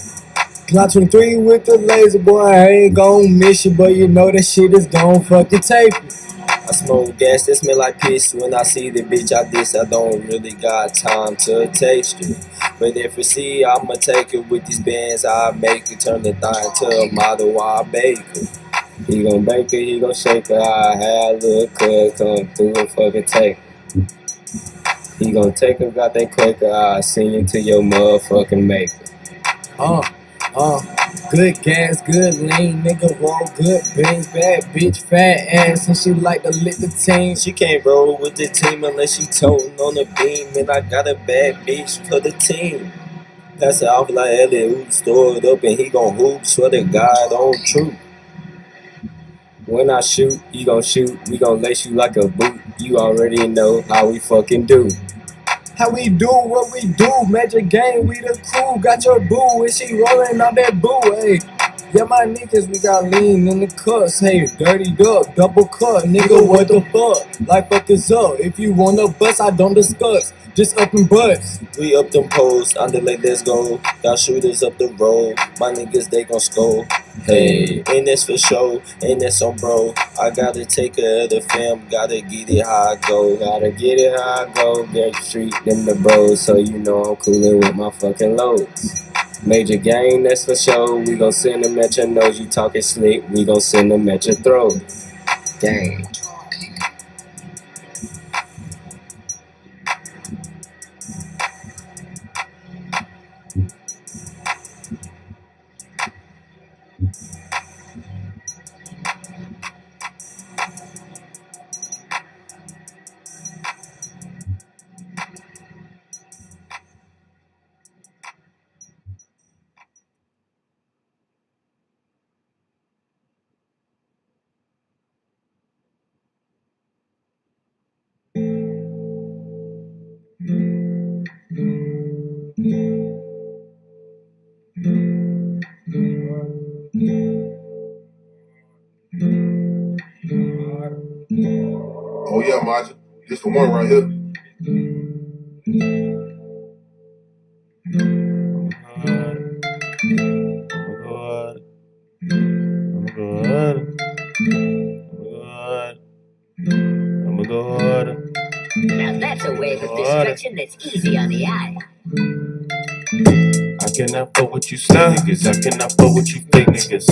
Glock 23 with the laser, boy, I ain't gon' miss you, but you know that shit is gon' fucking take me. I smoke gas that smell like piss. When I see the bitch I diss, I don't really got time to taste it. But if you see, I'ma take it with these bands. I make it turn the thing to a model while I bake it. He gon' bake it, he gon' shake it. I had a little cuz come through and fucking take it. He gon' take it, got that quaker. I send you to your motherfucking maker. Good gas, good lean, nigga roll good beans, bad bitch, fat ass, and she like to lick the team. She can't roll with the team unless she toting on the beam. And I got a bad bitch for the team. Pass it off like Elliot, who store it up and he gon' hoop. Swear to God on truth. When I shoot, you gon' shoot. We gon' lace you like a boot. You already know how we fucking do. How we do what we do, Major Gang, we the crew, got your boo, and she rolling on that boo, hey. Yeah, my niggas, we got lean in the cuts, hey, dirty up, double cut, nigga, what the fuck? Like fuck is up, if you wanna bust, I don't discuss, just up and bust. We up them posts, underlay, let's go. Got shooters up the road, my niggas, they gon' score. Hey, and that's for sure, and that's on bro. I gotta take care of the fam, gotta get it how I go. Gotta get it how I go, get street them the bros, so you know I'm coolin' with my fucking loads. Major Gang, that's for sure, we gon' send them at your nose. You talking slick, we gon' send them at your throat. Gang. Oh yeah, Maja. This the one right here. Now that's a wave of destruction that's easy on the eye. I cannot fuck with you snake niggas. I cannot fuck with you fake niggas.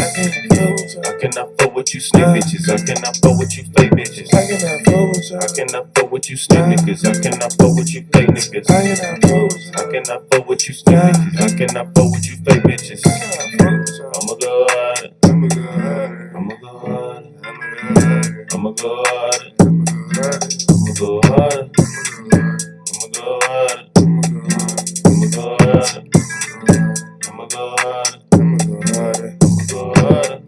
I cannot fuck with you snake bitches. I cannot fuck with you fake bitches. I cannot fuck with you snake niggas. I cannot fuck with you fake niggas. I cannot fuck with you snake bitches. I cannot fuck with you fake bitches. I'm a god. I'ma go harder. I'ma go harder. I'ma go harder. I'ma go harder. I'ma go harder. I'ma go harder.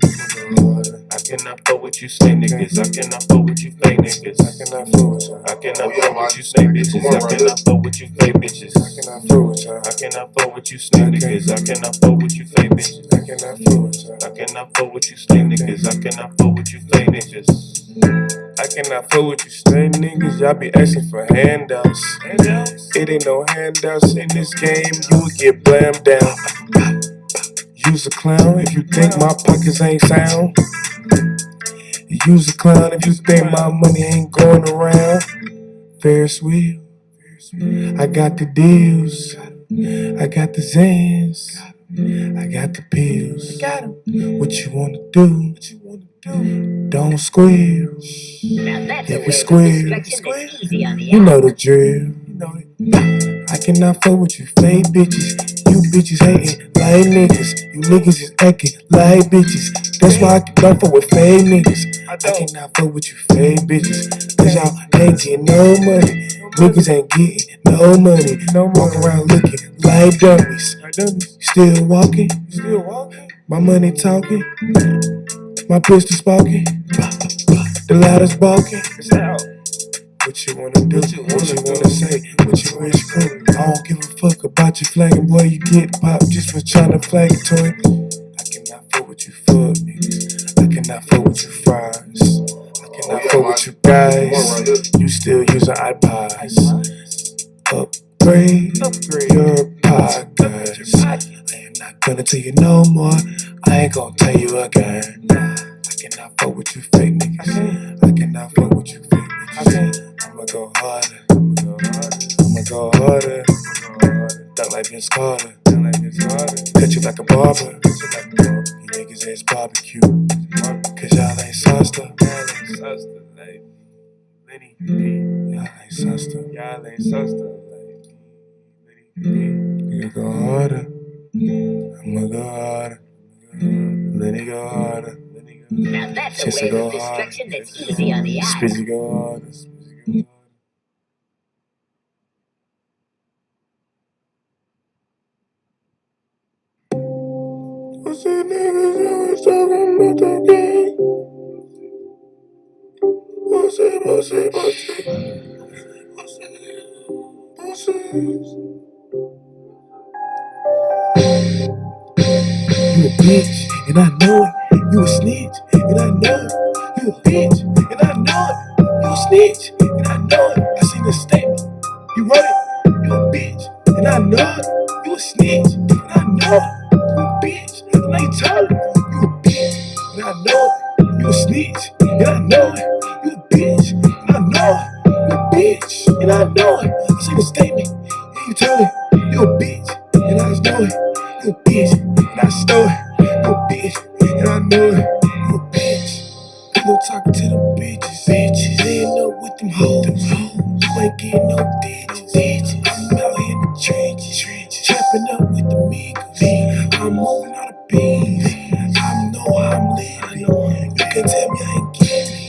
I cannot fuck with you snake niggas. I cannot fuck with you fake niggas. I cannot fuck with you. I cannot fuck with you snake bitches. I cannot fuck with you fake bitches. I cannot fuck with you. I cannot fuck with you snake niggas. I cannot fuck with you fake bitches. I cannot fuck with you. I cannot fuck with you snake niggas. I cannot fuck with you fake niggas. I cannot fuck with you straight niggas, y'all be asking for handouts. It ain't no handouts in this game, you will get blammed down. Use a clown if you think my pockets ain't sound. Use a clown if you think my money ain't going around. Ferris wheel, I got the deals, I got the Zans, I got the pills. What you wanna do? Don't squeal. If you squeal, you know the drill. I cannot fuck with you fake bitches. You bitches hating like niggas. You niggas is acting like bitches. That's why I cannot fuck with fake niggas. I cannot fuck with you fake bitches. Cause y'all ain't getting no money. Niggas ain't getting no money. Walk around looking like dummies. Still walking. My money talking. My pistol sparking. The loudest barking. What you wanna do? What you wanna say? What you wish for? I don't give a fuck about your flagging, boy. You get popped just for trying to flag it to him. I cannot fuck with you fuck niggas. I cannot fuck with you fries. I cannot fuck with you guys. You still using iPods. Upgrade your podcast. I am not gonna tell you no more. I ain't gonna tell you again. I cannot fuck with you fake niggas. I cannot fuck with you fake niggas. I'ma go harder. I'ma go harder. Duck like Vince Carter. Cut you like a barber. You niggas ain't barbecue. Cause y'all ain't sauced up. Y'all ain't sauced up. Y'all ain't sauced up. Nigga go harder. I'ma go harder. Let it go harder. Now that's a way of destruction that's easy on the eye. Spizzy go harder. What's the niggas always talking about the game? What's You a bitch, and I know it. You a snitch, and I know it. You a bitch, and I know it. You a snitch, and I know it. I seen the statement. You wrote it. You a bitch, and I know it. You a snitch, and I know it. You a bitch, and I told it. You a bitch, and I know it. You a snitch, and I know it. You a bitch, and I know it. You a bitch, and I know it. I seen the statement. And you told it. You a bitch, and I know it. You a bitch, and I stole it. You a bitch, and I know it. You a bitch. People talking to them bitches. Laying up with them hoes. You ain't getting no digits. I'm out here in the trenches. Trapping up with the niggas. I'm moving all the beats. I know how I'm living. You can tell me I ain't getting it.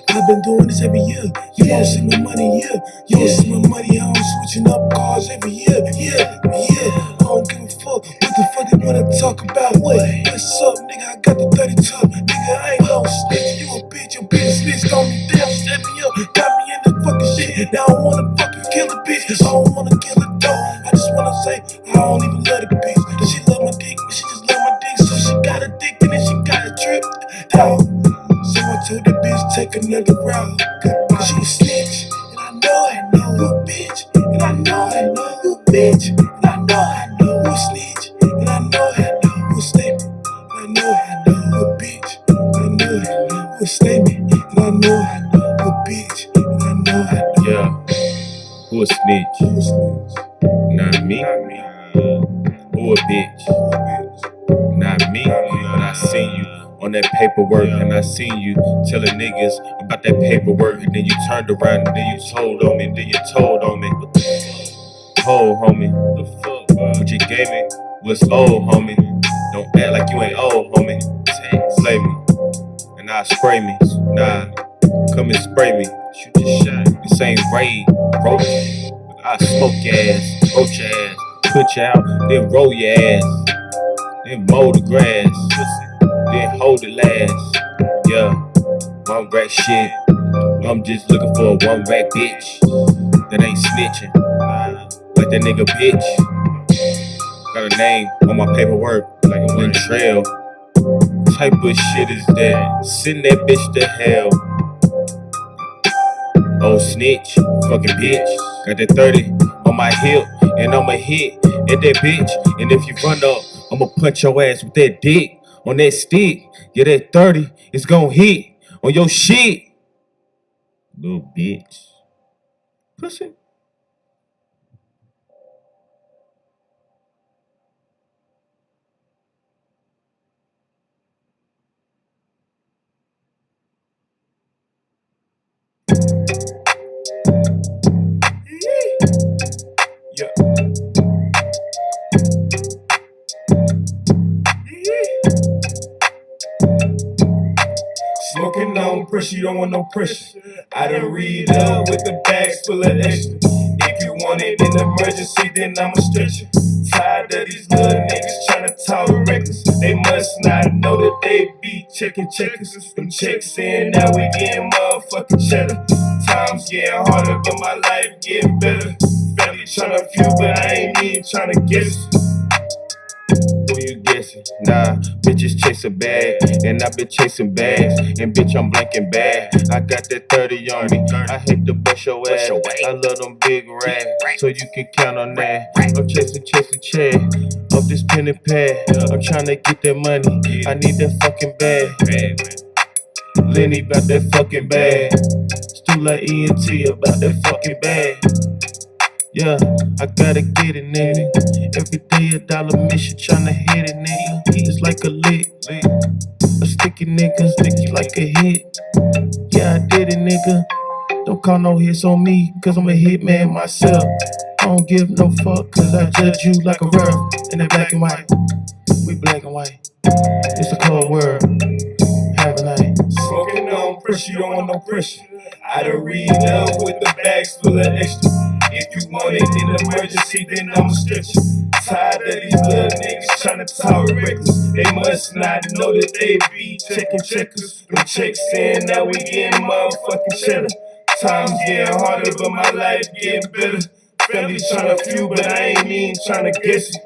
I've been doing this every year. You don't see my money here. You don't see my money. I'm switching up cars every year. Yeah. I don't give a fuck. What the fuck they wanna talk about? What's up, nigga? I got the 30 top. Nigga, I ain't no snitch. You a bitch. Your bitch snitched on me. Damn, set me up. Got me in the fucking shit. Now I wanna fucking kill a bitch. I don't wanna kill a dog. I just wanna say I don't even love the bitch. She love my dick. She just love my dick. So she got addicted and she got a trip. Dog. So I told the bitch take another route. Cause she a snitch. And I know it. You a bitch. And I know it. You a bitch. And I know it. You a snitch. And I know it. You a statement. And I know it. You a bitch. And I know it. You a statement. And I know it. You a bitch. And I know it. Yeah. Who a snitch? Not me. Who a bitch? Not me. But I seen you on that paperwork, and I seen you telling niggas about that paperwork, and then you turned around and then you told on me, and then you told on me. What the fuck? Oh, homie. The fuck? What you gave me was old, homie. Don't act like you ain't old, homie. Slay me, and I spray me. Nah. come and spray me. Shoot your shot. This ain't raid, roach. I smoke your ass, roach your ass, put you out, then roll your ass, then mow the grass, then hold it last. Yeah, one rack shit. I'm just looking for a one rack bitch that ain't snitching. Like that nigga bitch. Got a name on my paperwork, like a Lynn Trail. Type of shit is that? Send that bitch to hell. Oh snitch, fucking bitch. Got that 30 on my hip, and I'ma hit at that bitch. And if you run up, I'ma punch your ass with that dick on that stick. Yeah, that 30 is gon' hit on your shit. Little bitch. Pussy. Yeah. Smoking on pressure, you don't want no pressure. I done read up with the bags full of extra. If you want it in emergency, then I'ma stretch you. Tired of these little niggas tryna talk reckless. They must not know that they be checking checkers. Them checks in, now we getting motherfucking cheddar. Times getting harder, but my life getting better. Family tryna few, but I ain't even tryna guess. Who you guessing? Nah, bitches chase a bag, and I been chasing bags, and bitch I'm blanking bad. I got that 30 on me. I hate to bust your ass. I love them big racks, so you can count on that. I'm chasing check off this pen and pad. I'm tryna get that money. I need that fucking bag. Lenny about that fucking bag. Stula ENT about that fucking bag. Yeah, I gotta get it, nigga. Every day $1 mission, tryna hit it, nigga. It's like a lick. A sticky nigga, sticky like a hit. Yeah, I did it, nigga. Don't call no hits on me, cause I'm a hitman myself. I don't give no fuck, cause I judge you like a girl. And they black and white. We black and white. It's a cold world. Have a night. Smoking on pressure, you don't want no pressure. I done read up with the bags full of extra. If you want it in emergency, then I'ma stretch you. Tired of these little niggas tryna talk reckless. They must not know that they be checking checkers. Them checks in, now we getting motherfucking cheddar. Times getting harder, but my life getting better. Family tryna few, but I ain't even tryna guess it.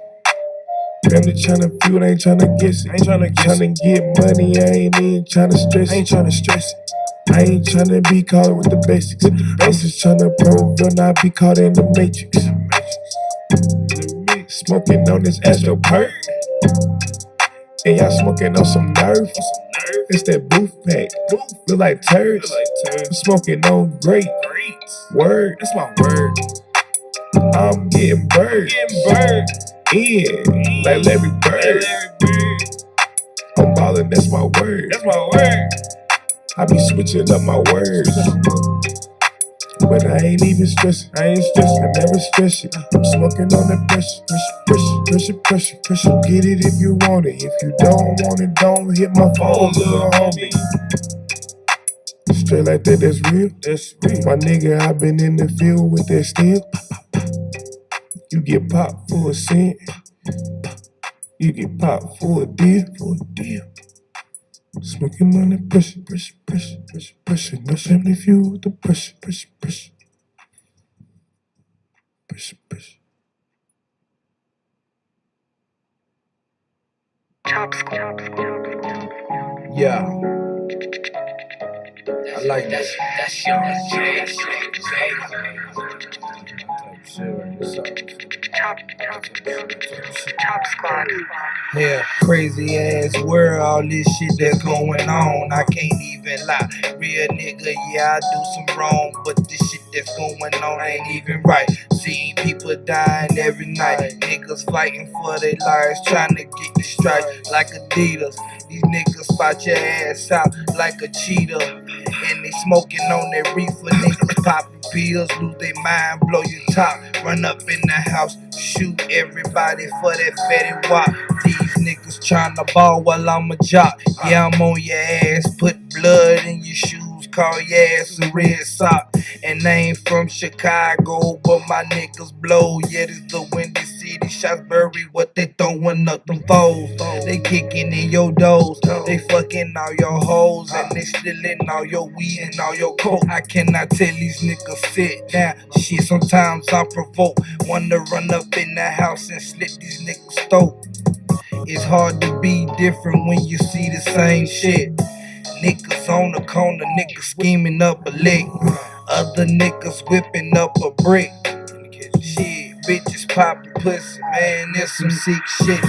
Family tryna feud, I ain't tryna guess it. Ain't tryna get money, I ain't even tryna stress it. Ain't tryna stress it. I ain't tryna be caught with the basics. I'm just tryna prove or not be caught in the matrix. Smoking on this Astro perk. And y'all smoking on some nerve. It's that booth pack. Look like turds. I'm smoking on great. Word, that's my word. I'm getting bird. In like Larry Bird. I'm ballin', that's my word. I be switching up my words. But I ain't even stressing. I never stress it. I'm smoking on that pressure. Get it if you want it. If you don't want it, don't hit my phone, little homie. Straight like that, that's real. My nigga, I been in the field with that steel. You get popped for a cent. You get popped for a deal. Smoking on the pressure. No family feud with the pressure. Yeah. I like that. That's your Chop Squad. Yeah, crazy ass world, all this shit that's going on. I can't even lie. Real nigga, yeah, I do some wrong, but this shit that's going on ain't even right. Seeing people dying every night. Niggas fighting for their lives, trying to get the stripes like Adidas. These niggas spot your ass out like a cheetah. And they smoking on that reefer. Niggas popping pills, lose their mind, blow your top. Run up in the house, shoot everybody for that fatty wop. These niggas tryna ball while I'm a jock. Yeah, I'm on your ass, put blood in your shoes, call your ass a red sock. And I ain't from Chicago, but my niggas blow. Yeah, this the Windy City, Shotsbury, what they throwing up them foes. They kicking in your doors, they fucking all your hoes, and they stealing all your weed and all your coke. I cannot tell these niggas sit down. Shit, sometimes I provoke. Wanna run up in the house and slit these niggas' throat. It's hard to be different when you see the same shit. Niggas on the corner, niggas scheming up a lick. Other niggas whipping up a brick. Shit, bitches poppin' pussy, man, that's some sick shit.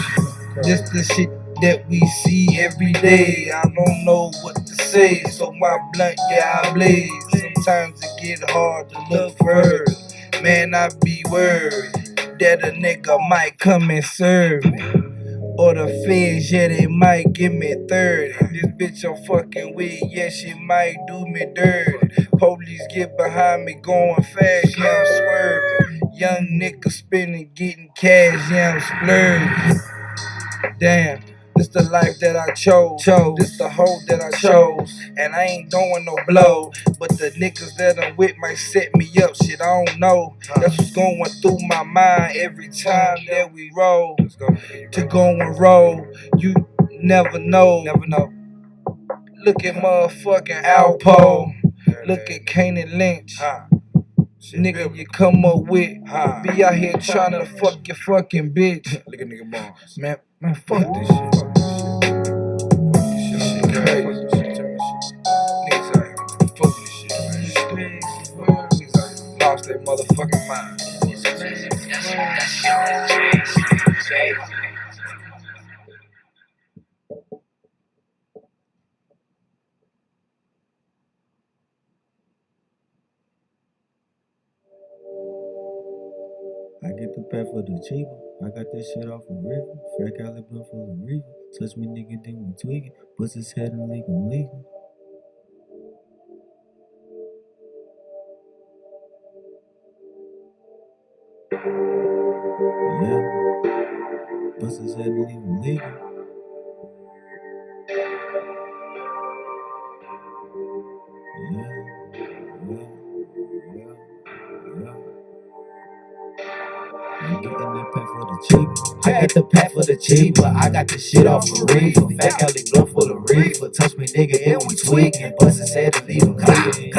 This the shit that we see every day. I don't know what to say, so my blunt, yeah, I blaze. Sometimes it get hard to look further. Man, I be worried that a nigga might come and serve me. Or the feds, yeah, they might give me 30. This bitch I'm fucking with, yeah, she might do me dirty. Police get behind me going fast, yeah, I'm swerving. Young nigga spinning, getting cash, yeah, I'm splurging. Damn, this the life that I chose. This the hoe that I chose. And I ain't doing no blow. But the niggas that I'm with might set me up, shit, I don't know. That's what's going through my mind every time that we roll. To go and roll, you never know. Look at motherfucking Alpo. Look at Kanan Lynch. Nigga, you come up with, be out here trying to fuck your fucking bitch. Look at nigga boss. Man, fuck this shit. This shit crazy. Niggas out here fuck this shit, man. Niggas out here lost their motherfucking mind. I get the pack for the cheaper. I got this shit off a river. Fat Cali blunt full of reefer. Touch me, nigga, then we tweaking. Bust his head and leave him leaking. Yeah. Bust his head and leave him leaking. I got the pack for the cheaper. I got the shit off a reefer. Fat Cali blunt full of reefer. Touch me, nigga, and we tweaking. Bust his head and leave him leaking.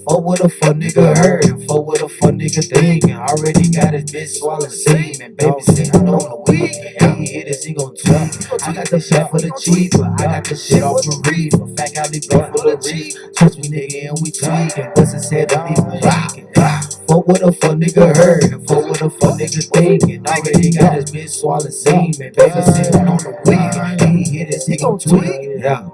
Fuck what a fuck nigga heard and fuck what a fuck nigga thinking. Already got his bitch swallowing semen. Baby sitting on the weekend. He hit his, he gon' tweak. I got the shit for the cheaper. I got the shit off a reefer. Fat Cali blunt full of reefer. Touch me, nigga, and we tweaking. Bust his head and leave him leaking. Fuck what a fuck nigga heard and fuck what a fuck nigga thinking. Already got his bitch swallowing semen. Baby sitting on the weekend. He hit his, he gon' tweak. Yeah.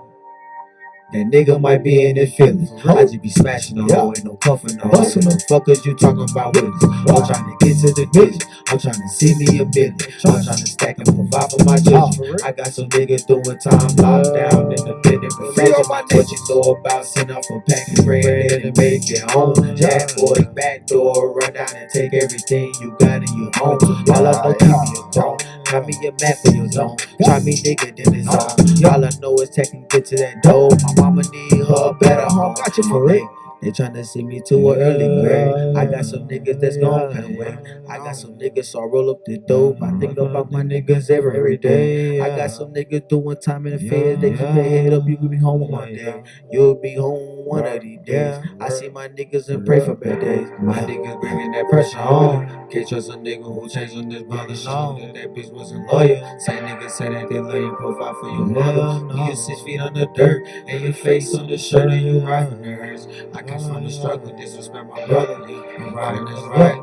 That nigga might be in his feelings. I just be smashing the hoe, ain't no puffin' no hoe. So the fuckers you talking about with us? I'm trying to get to the bitch. I'm trying to see me a million. I'm trying to stack and provide for my children. I got some niggas doing time locked down in the building. What you know about send off a pack of bread and make it home? Jack boys back door, run down and take everything you got in your home. All I know, keep me a phone. Try me a map for your zone. Try me nigga, then it's on. All I know is taking get to that dough. My mama need her better home. Got you for real. They tryna see me to an early grave. I got some niggas that's gon' cut away. I got some niggas so I roll up the dope. I think about my niggas every day. I got some niggas doing time in the feds. They keep their head up, you could be home one day. You'll be home one of these days. I see my niggas and pray for bad days. My niggas bringing that pressure on. Can't trust a nigga who changed on this brother song. That bitch wasn't loyal. Same niggas say that they lay your profile for your mother. When you 6 feet on the dirt and your face on the shirt and you riding nerves. I came from the struggle, disrespect my brother. I'm riding this right.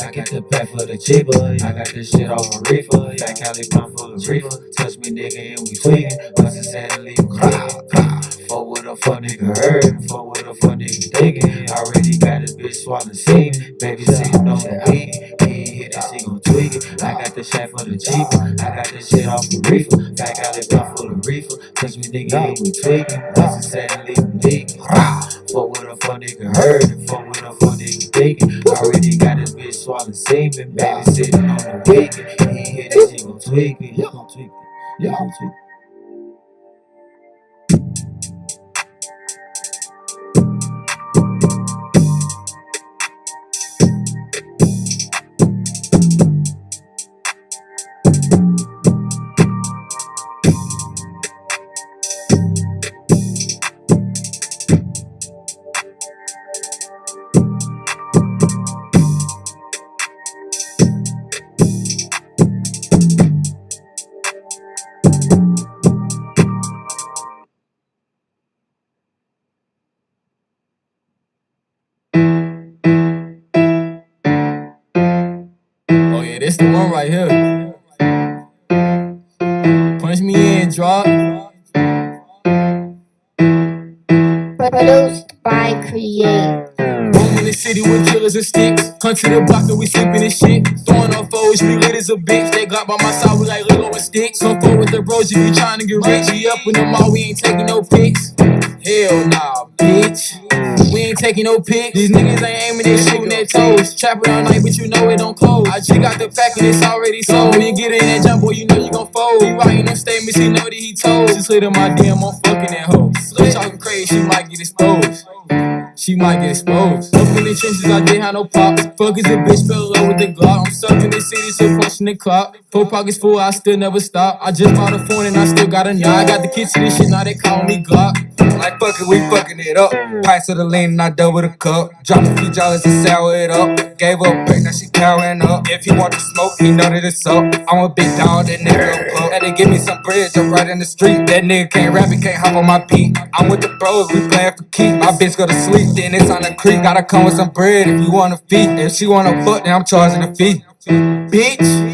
I got the pack for the cheaper. I got this shit off a reefer. Fat Cali blunt full of reefer. Touch me, nigga, and we tweaking. Bust his head and leave him clean. Fuck what a fuck nigga heard. Fuck what a fuck nigga thinking. Already got his bitch swallowing semen. Baby sitting on the weed. He hit this, he gon' tweak it. I got the shit for the cheaper. I got this shit off a reefer. Fat Cali blunt full of reefer. Touch me, nigga, and we tweaking. Bust his head and leave him leaking. Fuck what a fuck nigga heard and fuck what a fuck nigga thinking. Already got his bitch swallowing semen. Baby sitting on the weekend. He hit this, he gon' tweak it. He gon' tweak it. He gon' tweak it. Yeah, this the one right here. Punch me in, drop. Produced by Create. Roam in the city with killers and sticks. Hunt to the block and we sleeping and shit. Throwing off foes, we lit as a bitch. They got by my side, we like Lego and sticks. Come forward with the bros if you trying to get rich. We up in the mall, we ain't taking no pics. Hell nah, bitch. We ain't taking no pics. These niggas ain't aiming, they shooting their toes. Trapping all night, but you know it don't close. I just got the pack and it's already sold. When you get in that jump, boy, you know you gon' fold. He writing them statements, he know that he told. Just hit on my DM, I'm fucking that hoe. She talking crazy, she might get exposed. She might get exposed. Up in the trenches, I didn't have no pop. Fuck is a bitch, fell in love with the Glock. I'm stuck in the city, so punching the clock. 4 pockets full, I still never stop. I just bought a phone and I still got a knot. I got the kids to this shit, now they call me Glock. Like fuck it, we fucking it up. Pints of the lean and I double the cup. Drop a few dollars and sour it up. Gave up break, now she powering up. If he want to smoke, he know that it's up. I'm a big dog, that nigga a pup. Had to give me some bread, jump right in the street. That nigga can't rap, he can't hop on my beat. I'm with the bros, we playing for keep. My bitch go to sleep, then it's on the creek. Gotta come with some bread if you wanna feed. If she wanna fuck, then I'm charging a fee. Bitch.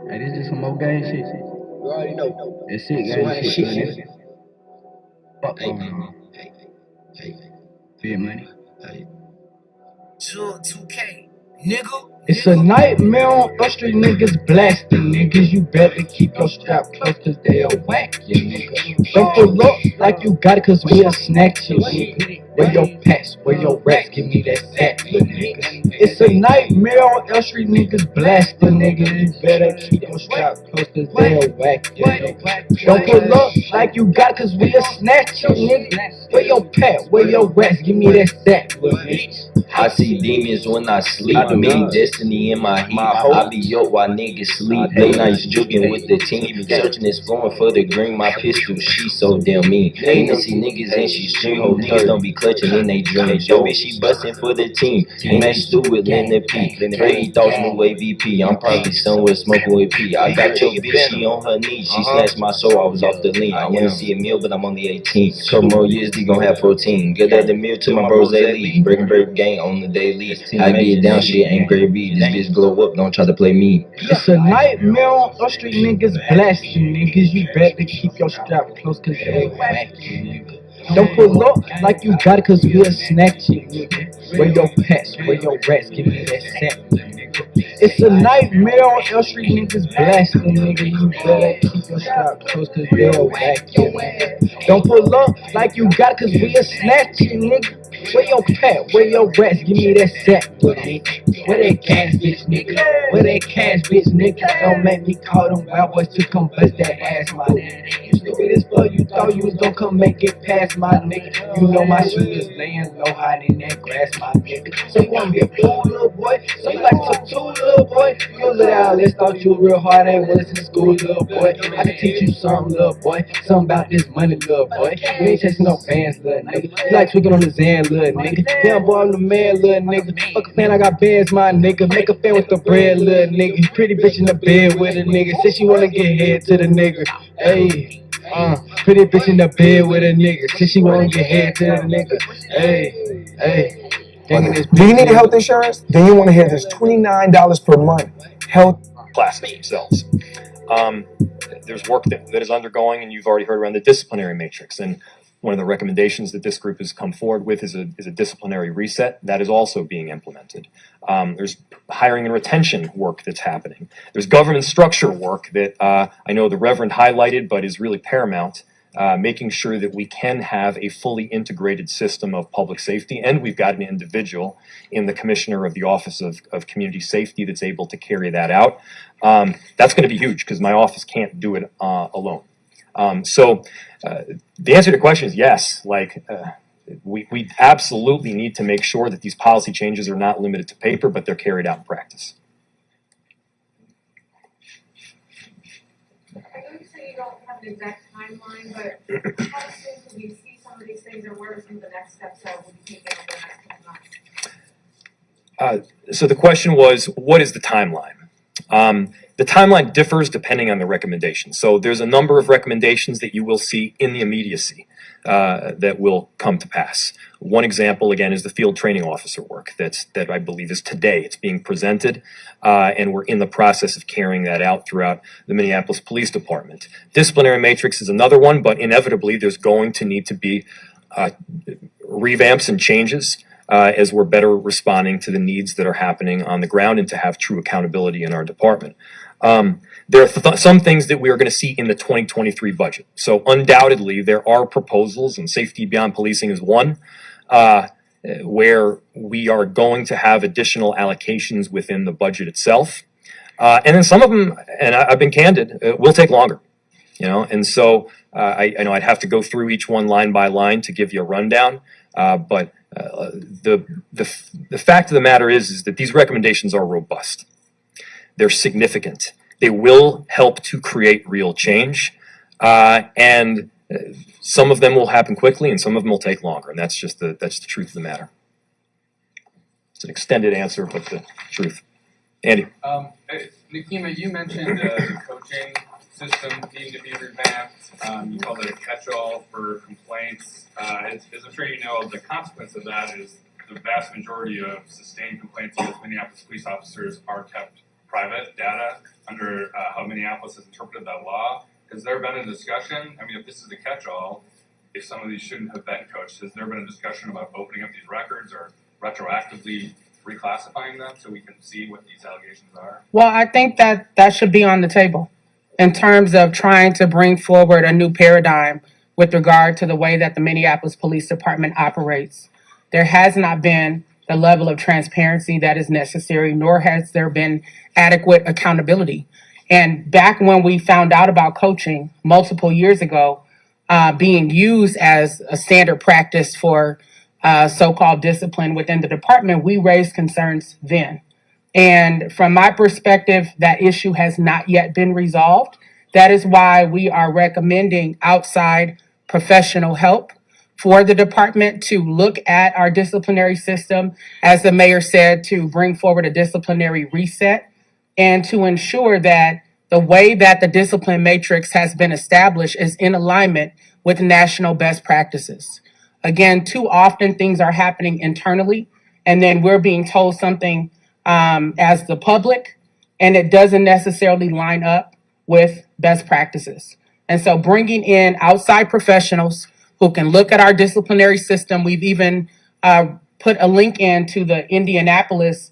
Hey, this is some more gang shit. You already know. It's sick gang shit. Fuck hey. Big money. Hey. 2K, nigga. It's a nightmare on us street niggas blasting niggas. You better keep your strap close cause they'll whack you nigga. Don't pull up like you got it cause we'll snatch you nigga. Where your pants, where your rats, give me that sack little nigga. It's a nightmare on us street niggas blasting nigga. You better keep your strap close cause they'll whack you nigga. Don't pull up like you got it cause we'll snatch you nigga. Where your pants, where your rats, give me that sack little nigga. I see demons when I sleep. Me, destiny in my heat. I be up while niggas sleep. Late nights juking with the team. Searching, exploring for the green. My pistol, she so damn mean. Hennessy niggas and she stream. Niggas don't be clutching in they dreams. Yo, bitch, she bustin' for the team. Ain't that stupid, Linda P. Crazy thoughts, new AVP. I'm probably somewhere smoking with P. I got your bitch, she on her knees. She snatched my soul, I was off the lean. I wanna see a meal, but I'm only 18. Couple more years, they gon' have protein. Good at the meal to my bros, they leave. Break gang on the daily. I get down, shit ain't great beat. This bitch glow up, don't try to play me. It's a nightmare on us street niggas blasting niggas. You better keep your strap close cause they whack you nigga. Don't pull up like you got it cause we'll snatch you nigga. Where your pets, where your rats, give me that sack nigga. It's a nightmare on us street niggas blasting nigga. You better keep your strap close cause they'll whack you nigga. Don't pull up like you got it cause we'll snatch you nigga. Where your pet, where your rats, give me that sack, nigga. Where that cash, bitch, nigga? Where that cash, bitch, nigga? Don't make me call them wild boys to come bust that ass, my nigga. You stupid as fuck, you thought you was gonna come make it past, my nigga. You know my shooters laying low, hiding in that grass, my nigga. So you wanna be a fool, little boy? So you like to two, little boy? You little Alice, thought you were real hard, ain't was in school, little boy. I can teach you something, little boy. Something about this money, little boy. You ain't chasing no fans, little nigga. You like tweaking on the Zan, little nigga. Yeah, boy, I'm the man, little nigga. Fuck a fan, I got bands, my nigga. Make a fan with the bread, little nigga. Pretty bitch in the bed with a nigga. Said she wanna get head to the nigga. Hey, pretty bitch in the bed with a nigga. Said she wanna get head to the nigga. Hey. Do you need health insurance? Then you want to hear this $29 per month health classes themselves. There's work that is undergoing, and you've already heard around the disciplinary matrix. And one of the recommendations that this group has come forward with is a disciplinary reset that is also being implemented. There's hiring and retention work that's happening. There's government structure work that I know the Reverend highlighted, but is really paramount. Making sure that we can have a fully integrated system of public safety, and we've got an individual in the Commissioner of the Office of Community Safety that's able to carry that out. That's going to be huge because my office can't do it alone. So the answer to the question is yes. We absolutely need to make sure that these policy changes are not limited to paper, but they're carried out in practice. I know you say you don't have an exact timeline, but how soon can we see some some of these things, or what are some of the next steps that will be taken over the next couple months? So the question was, what is the timeline? The timeline differs depending on the recommendation. So there's a number of recommendations that you will see in the immediacy that will come to pass. One example, again, is the field training officer work that I believe is today. It's being presented, and we're in the process of carrying that out throughout the Minneapolis Police Department. Disciplinary matrix is another one, but inevitably there's going to need to be revamps and changes as we're better responding to the needs that are happening on the ground and to have true accountability in our department. There are some things that we are going to see in the 2023 budget. So undoubtedly, there are proposals, and Safety Beyond Policing is one, where we are going to have additional allocations within the budget itself. And then some of them, and I've been candid, will take longer. And so I know I'd have to go through each one line by line to give you a rundown, but the fact of the matter is that these recommendations are robust. They're significant. They will help to create real change, and some of them will happen quickly, and some of them will take longer. And that's just the truth of the matter. It's an extended answer, but the truth. Andy. Nikema, you mentioned the coaching system needing to be revamped. You called it a catch-all for complaints. As I'm sure you know, the consequence of that is the vast majority of sustained complaints against Minneapolis police officers are kept private data under how Minneapolis has interpreted that law. Has there been a discussion? I mean, if this is a catch-all, if some of these shouldn't have been coached, has there been a discussion about opening up these records or retroactively reclassifying them so we can see what these allegations are? Well, I think that should be on the table in terms of trying to bring forward a new paradigm with regard to the way that the Minneapolis Police Department operates. There has not been the level of transparency that is necessary, nor has there been adequate accountability. And back when we found out about coaching multiple years ago, being used as a standard practice for so-called discipline within the department, we raised concerns then. And from my perspective, that issue has not yet been resolved. That is why we are recommending outside professional help for the department to look at our disciplinary system, as the mayor said, to bring forward a disciplinary reset and to ensure that the way that the discipline matrix has been established is in alignment with national best practices. Again, too often things are happening internally, and then we're being told something as the public, and it doesn't necessarily line up with best practices. And so bringing in outside professionals who can look at our disciplinary system. We've even put a link into the Indianapolis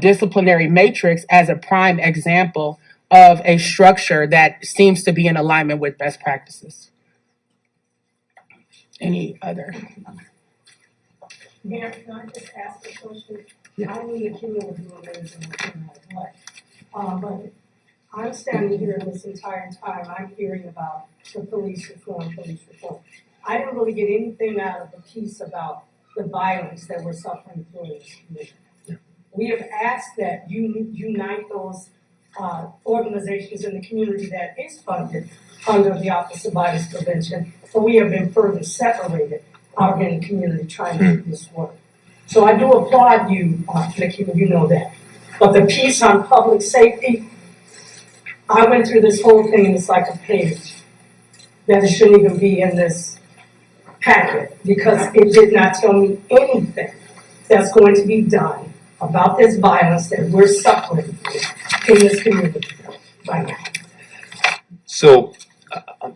disciplinary matrix as a prime example of a structure that seems to be in alignment with best practices. Any other? Mayor, can I just ask a question? Yeah. I need a kilo of doing amazing no matter what. But I'm standing here this entire time, I'm hearing about the police reform. I didn't really get anything out of the piece about the violence that we're suffering through in this community. Yeah. We have asked that you unite those organizations in the community that is funded under the Office of Violence Prevention, but we have been further separated out in the community trying to do this work. So I do applaud you, Nikema, you know that. But the piece on public safety, I went through this whole thing and it's like a page that it shouldn't even be in this packet because it did not tell me anything that's going to be done about this violence that we're suffering in this community right now. So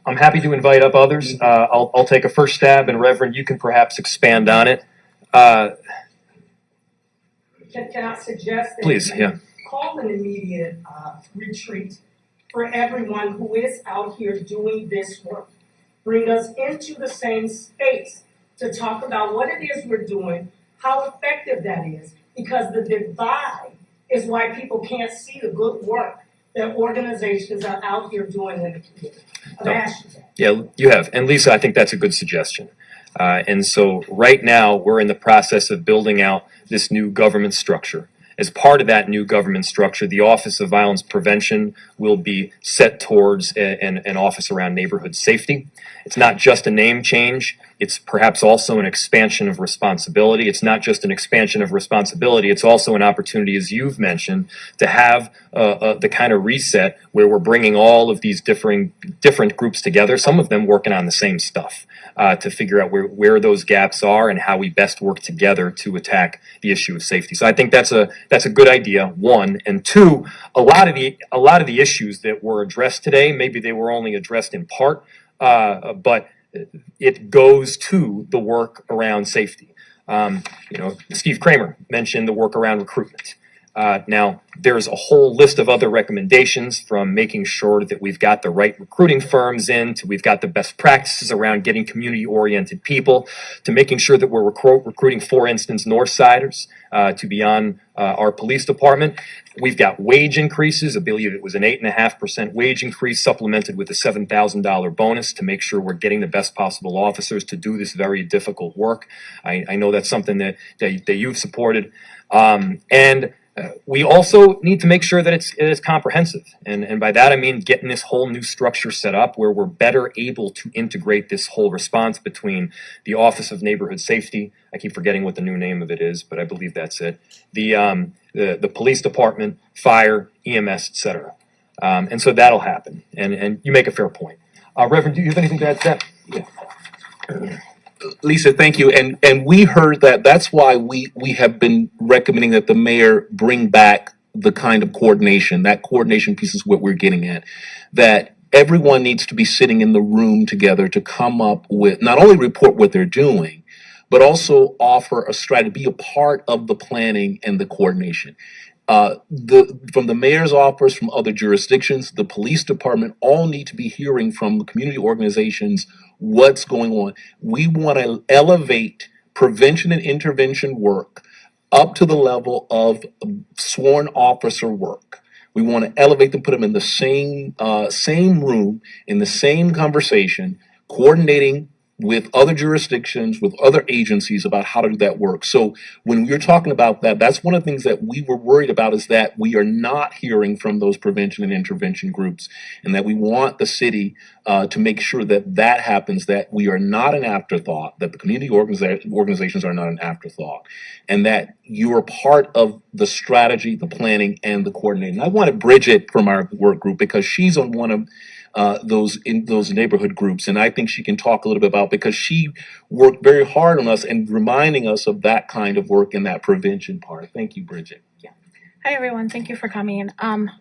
I'm happy to invite up others. I'll take a first stab, and Reverend, you can perhaps expand on it. Can I suggest that please, yeah. Call an immediate retreat for everyone who is out here doing this work. Bring us into the same space to talk about what it is we're doing, how effective that is, because the divide is why people can't see the good work that organizations are out here doing in the community. Yeah, you have. And Lisa, I think that's a good suggestion. And so right now we're in the process of building out this new government structure. As part of that new government structure, the Office of Violence Prevention will be set towards an office around neighborhood safety. It's not just a name change, it's perhaps also an expansion of responsibility. It's not just an expansion of responsibility, it's also an opportunity, as you've mentioned, to have the kind of reset where we're bringing all of these different groups together, some of them working on the same stuff, to figure out where those gaps are and how we best work together to attack the issue of safety. So I think that's a good idea, one. And two, a lot of the issues that were addressed today, maybe they were only addressed in part, but it goes to the work around safety. Steve Kramer mentioned the work around recruitment. Now, there's a whole list of other recommendations, from making sure that we've got the right recruiting firms in, to we've got the best practices around getting community-oriented people, to making sure that we're recruiting, for instance, Northsiders to be on our police department. We've got wage increases. I believe it was an 8.5% wage increase, supplemented with a $7,000 bonus to make sure we're getting the best possible officers to do this very difficult work. I know that's something that you've supported. We also need to make sure that it's comprehensive. And by that I mean getting this whole new structure set up where we're better able to integrate this whole response between the Office of Neighborhood Safety, I keep forgetting what the new name of it is, but I believe that's it, the police department, fire, EMS, etc. And so that'll happen. And you make a fair point. Reverend, do you have anything to add to that? Yeah. Lisa, thank you. And we heard that. That's why we have been recommending that the mayor bring back the kind of coordination. That coordination piece is what we're getting at. That everyone needs to be sitting in the room together to come up with, not only report what they're doing, but also offer a strategy, be a part of the planning and the coordination. From the mayor's office, from other jurisdictions, the police department, all need to be hearing from the community organizations what's going on. We want to elevate prevention and intervention work up to the level of sworn officer work. We want to elevate them, put them in the same room, in the same conversation, coordinating with other jurisdictions, with other agencies about how to do that work. So when we're talking about that, that's one of the things that we were worried about, is that we are not hearing from those prevention and intervention groups, and that we want the city to make sure that that happens, that we are not an afterthought, that the community organizations are not an afterthought, and that you are part of the strategy, the planning, and the coordinating. I wanted Bridget from our work group, because she's on one of those neighborhood groups, and I think she can talk a little bit about, because she worked very hard on us and reminding us of that kind of work and that prevention part. Thank you, Bridget. Hi everyone, thank you for coming.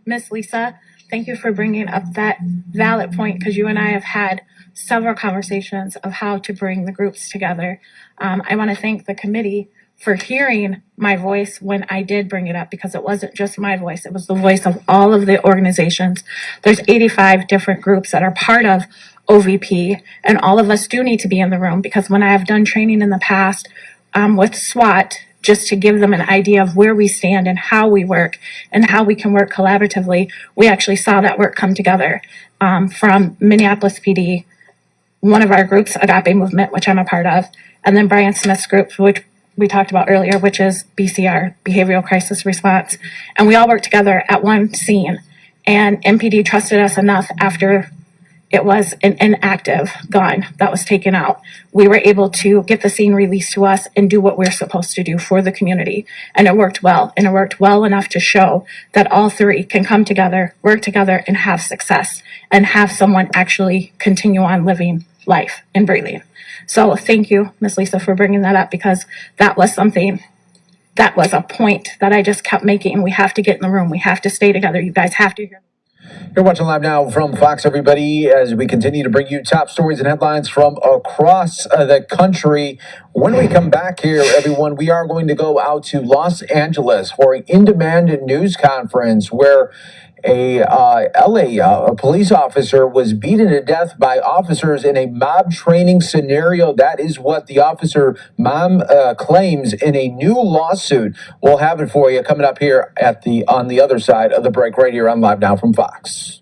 Miss Lisa, thank you for bringing up that valid point, because you and I have had several conversations of how to bring the groups together. I want to thank the committee for hearing my voice when I did bring it up, because it wasn't just my voice, it was the voice of all of the organizations. There's 85 different groups that are part of OVP, and all of us do need to be in the room, because when I have done training in the past with SWAT, just to give them an idea of where we stand and how we work and how we can work collaboratively, we actually saw that work come together. From Minneapolis PD, one of our groups, Agape Movement, which I'm a part of, and then Brian Smith's group, which we talked about earlier, which is BCR, Behavioral Crisis Response. And we all worked together at one scene. And MPD trusted us enough after it was an inactive gun that was taken out. We were able to get the scene released to us and do what we're supposed to do for the community. And it worked well. And it worked well enough to show that all three can come together, work together, and have success, and have someone actually continue on living life and breathing. So thank you, Ms. Lisa, for bringing that up, because that was something, that was a point that I just kept making. We have to get in the room. We have to stay together. You guys have to hear. You're watching live now from Fox, everybody, as we continue to bring you top stories and headlines from across the country. When we come back here, everyone, we are going to go out to Los Angeles for an in-demand news conference where a police officer was beaten to death by officers in a mob training scenario. That is what the officer mom claims in a new lawsuit. We'll have it for you coming up here on the other side of the break, right here on Live Now from Fox.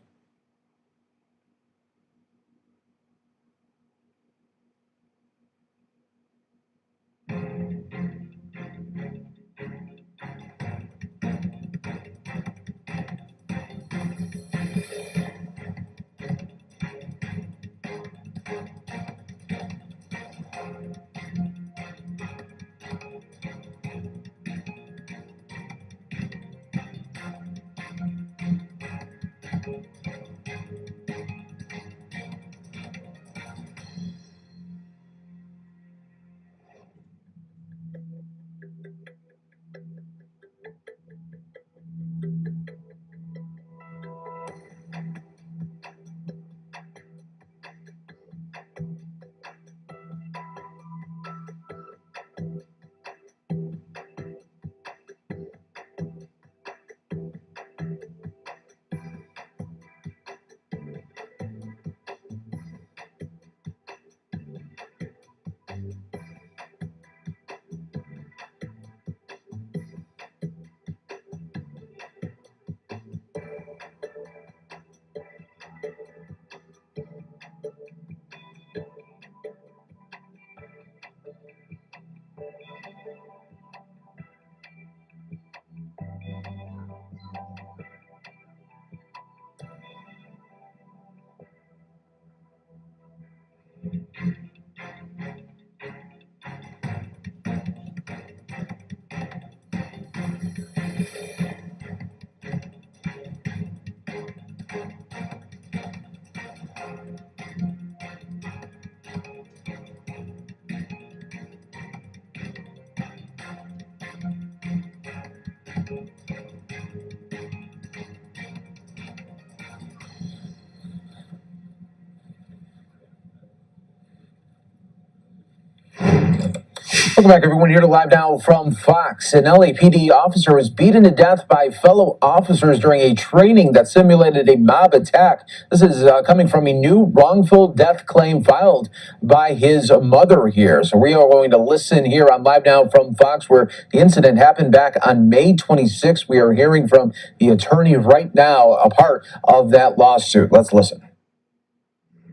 Welcome back, everyone. Here to Live Now from Fox. An LAPD officer was beaten to death by fellow officers during a training that simulated a mob attack. This is coming from a new wrongful death claim filed by his mother here. So we are going to listen here on Live Now from Fox, where the incident happened back on May 26th. We are hearing from the attorney right now, a part of that lawsuit. Let's listen.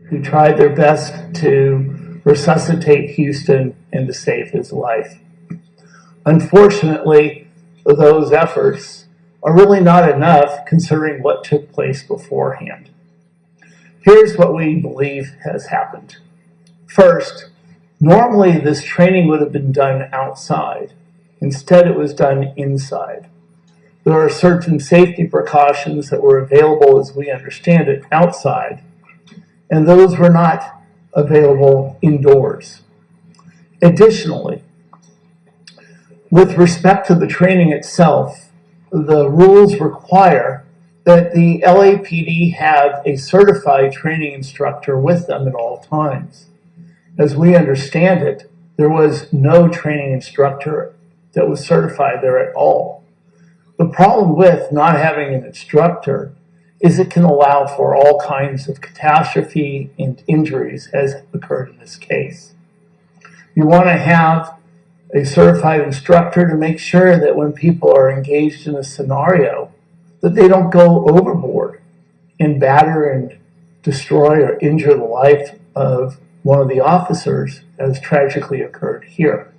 Who tried their best to resuscitate Houston and to save his life. Unfortunately, those efforts are really not enough considering what took place beforehand. Here's what we believe has happened. First, normally this training would have been done outside. Instead, it was done inside. There are certain safety precautions that were available, as we understand it, outside, and those were not available indoors. Additionally, with respect to the training itself, the rules require that the LAPD have a certified training instructor with them at all times. As we understand it, there was no training instructor that was certified there at all. The problem with not having an instructor is it can allow for all kinds of catastrophe and injuries as occurred in this case. You want to have a certified instructor to make sure that when people are engaged in a scenario, that they don't go overboard and batter and destroy or injure the life of one of the officers, as tragically occurred here.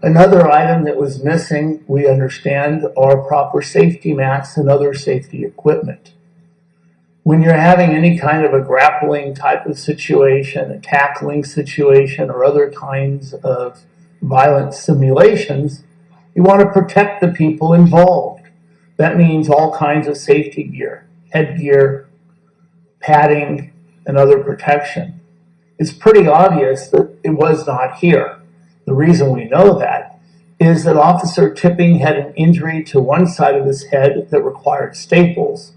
Another item that was missing, we understand, are proper safety mats and other safety equipment. When you're having any kind of a grappling type of situation, a tackling situation, or other kinds of violent simulations, you want to protect the people involved. That means all kinds of safety gear, headgear, padding, and other protection. It's pretty obvious that it was not here. The reason we know that is that Officer Tipping had an injury to one side of his head that required staples.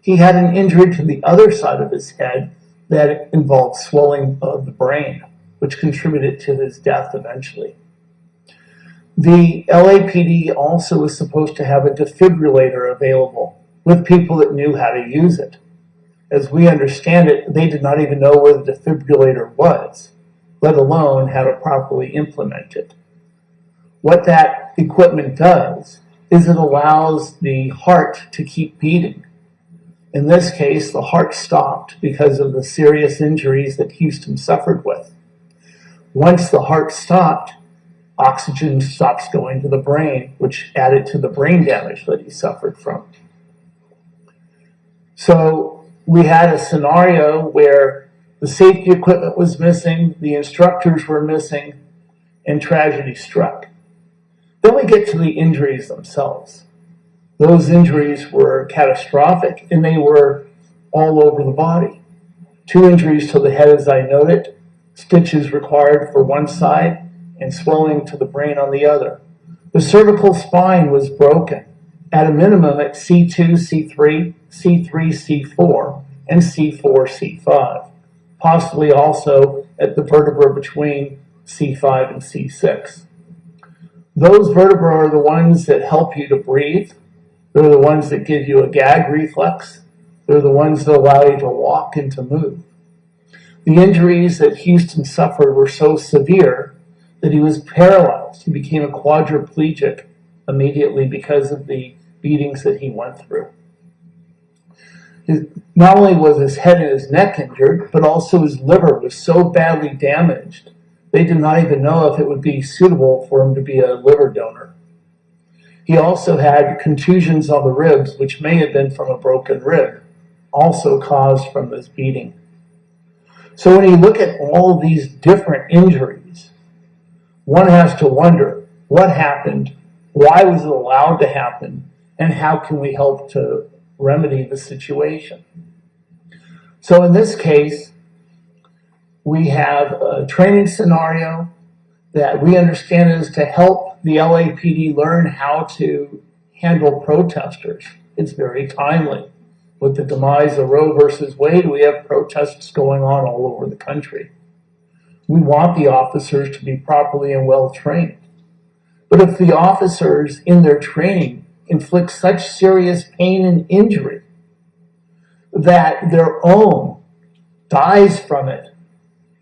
He had an injury to the other side of his head that involved swelling of the brain, which contributed to his death eventually. The LAPD also was supposed to have a defibrillator available with people that knew how to use it. As we understand it, they did not even know where the defibrillator was, let alone how to properly implement it. What that equipment does is it allows the heart to keep beating. In this case, the heart stopped because of the serious injuries that Houston suffered with. Once the heart stopped, oxygen stops going to the brain, which added to the brain damage that he suffered from. So we had a scenario where the safety equipment was missing, the instructors were missing, and tragedy struck. Then we get to the injuries themselves. Those injuries were catastrophic, and they were all over the body. 2 injuries to the head, as I noted, stitches required for one side, and swelling to the brain on the other. The cervical spine was broken, at a minimum at C2, C3, C3, C4, and C4, C5, possibly also at the vertebra between C5 and C6. Those vertebrae are the ones that help you to breathe. They're the ones that give you a gag reflex. They're the ones that allow you to walk and to move. The injuries that Houston suffered were so severe that he was paralyzed. He became a quadriplegic immediately because of the beatings that he went through. Not only was his head and his neck injured, but also his liver was so badly damaged, they did not even know if it would be suitable for him to be a liver donor. He also had contusions on the ribs, which may have been from a broken rib, also caused from this beating. So when you look at all these different injuries, one has to wonder what happened, why was it allowed to happen, and how can we help to remedy the situation. So in this case, we have a training scenario that we understand is to help the LAPD learn how to handle protesters. It's very timely. With the demise of Roe versus Wade, we have protests going on all over the country. We want the officers to be properly and well trained. But if the officers in their training inflict such serious pain and injury that their own dies from it,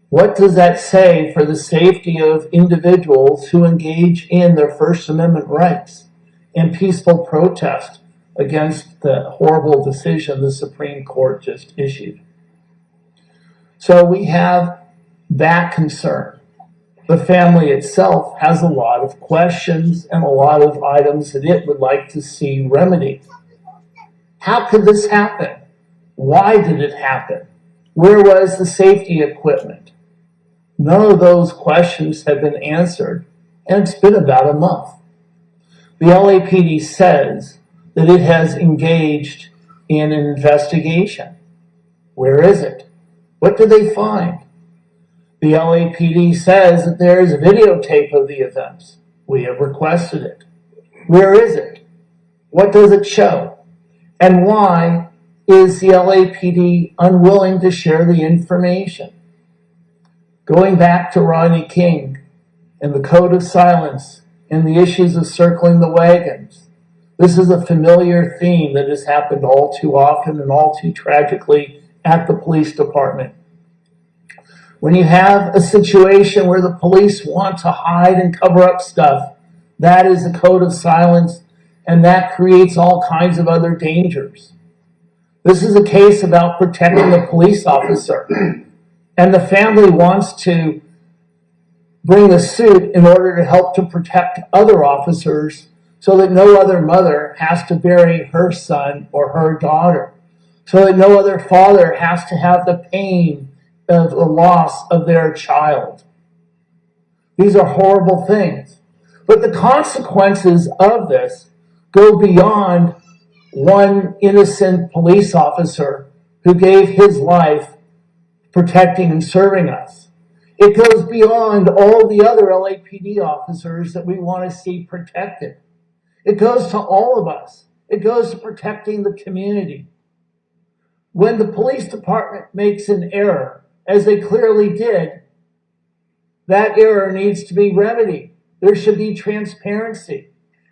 what does that say for the safety of individuals who engage in their First Amendment rights and peaceful protest against the horrible decision the Supreme Court just issued? So we have that concern. The family itself has a lot of questions and a lot of items that it would like to see remedied. How could this happen? Why did it happen? Where was the safety equipment? None of those questions have been answered, and it's been about a month. The LAPD says that it has engaged in an investigation. Where is it? What did they find? The LAPD says that there is a videotape of the events. We have requested it. Where is it? What does it show? And why is the LAPD unwilling to share the information? Going back to Rodney King and the code of silence and the issues of circling the wagons, this is a familiar theme that has happened all too often and all too tragically at the police department. When you have a situation where the police want to hide and cover up stuff, that is a code of silence, and that creates all kinds of other dangers. This is a case about protecting the police officer, and the family wants to bring the suit in order to help to protect other officers so that no other mother has to bury her son or her daughter, so that no other father has to have the pain of the loss of their child. These are horrible things. But the consequences of this go beyond one innocent police officer who gave his life protecting and serving us. It goes beyond all the other LAPD officers that we want to see protected. It goes to all of us. It goes to protecting the community. When the police department makes an error, as they clearly did, that error needs to be remedied. There should be transparency.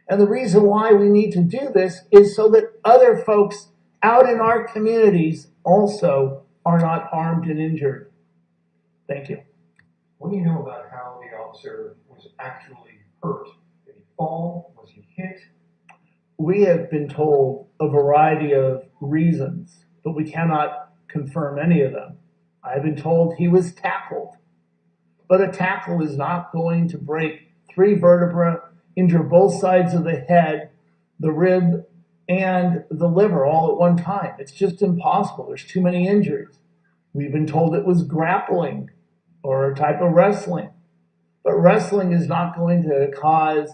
And the reason why we need to do this is so that other folks out in our communities also are not harmed and injured. Thank you. What do you know about how the officer was actually hurt? Did he fall? Was he hit? We have been told a variety of reasons, but we cannot confirm any of them. I've been told he was tackled, but a tackle is not going to break 3 vertebrae, injure both sides of the head, the rib, and the liver all at one time. It's just impossible. There's too many injuries. We've been told it was grappling or a type of wrestling, but wrestling is not going to cause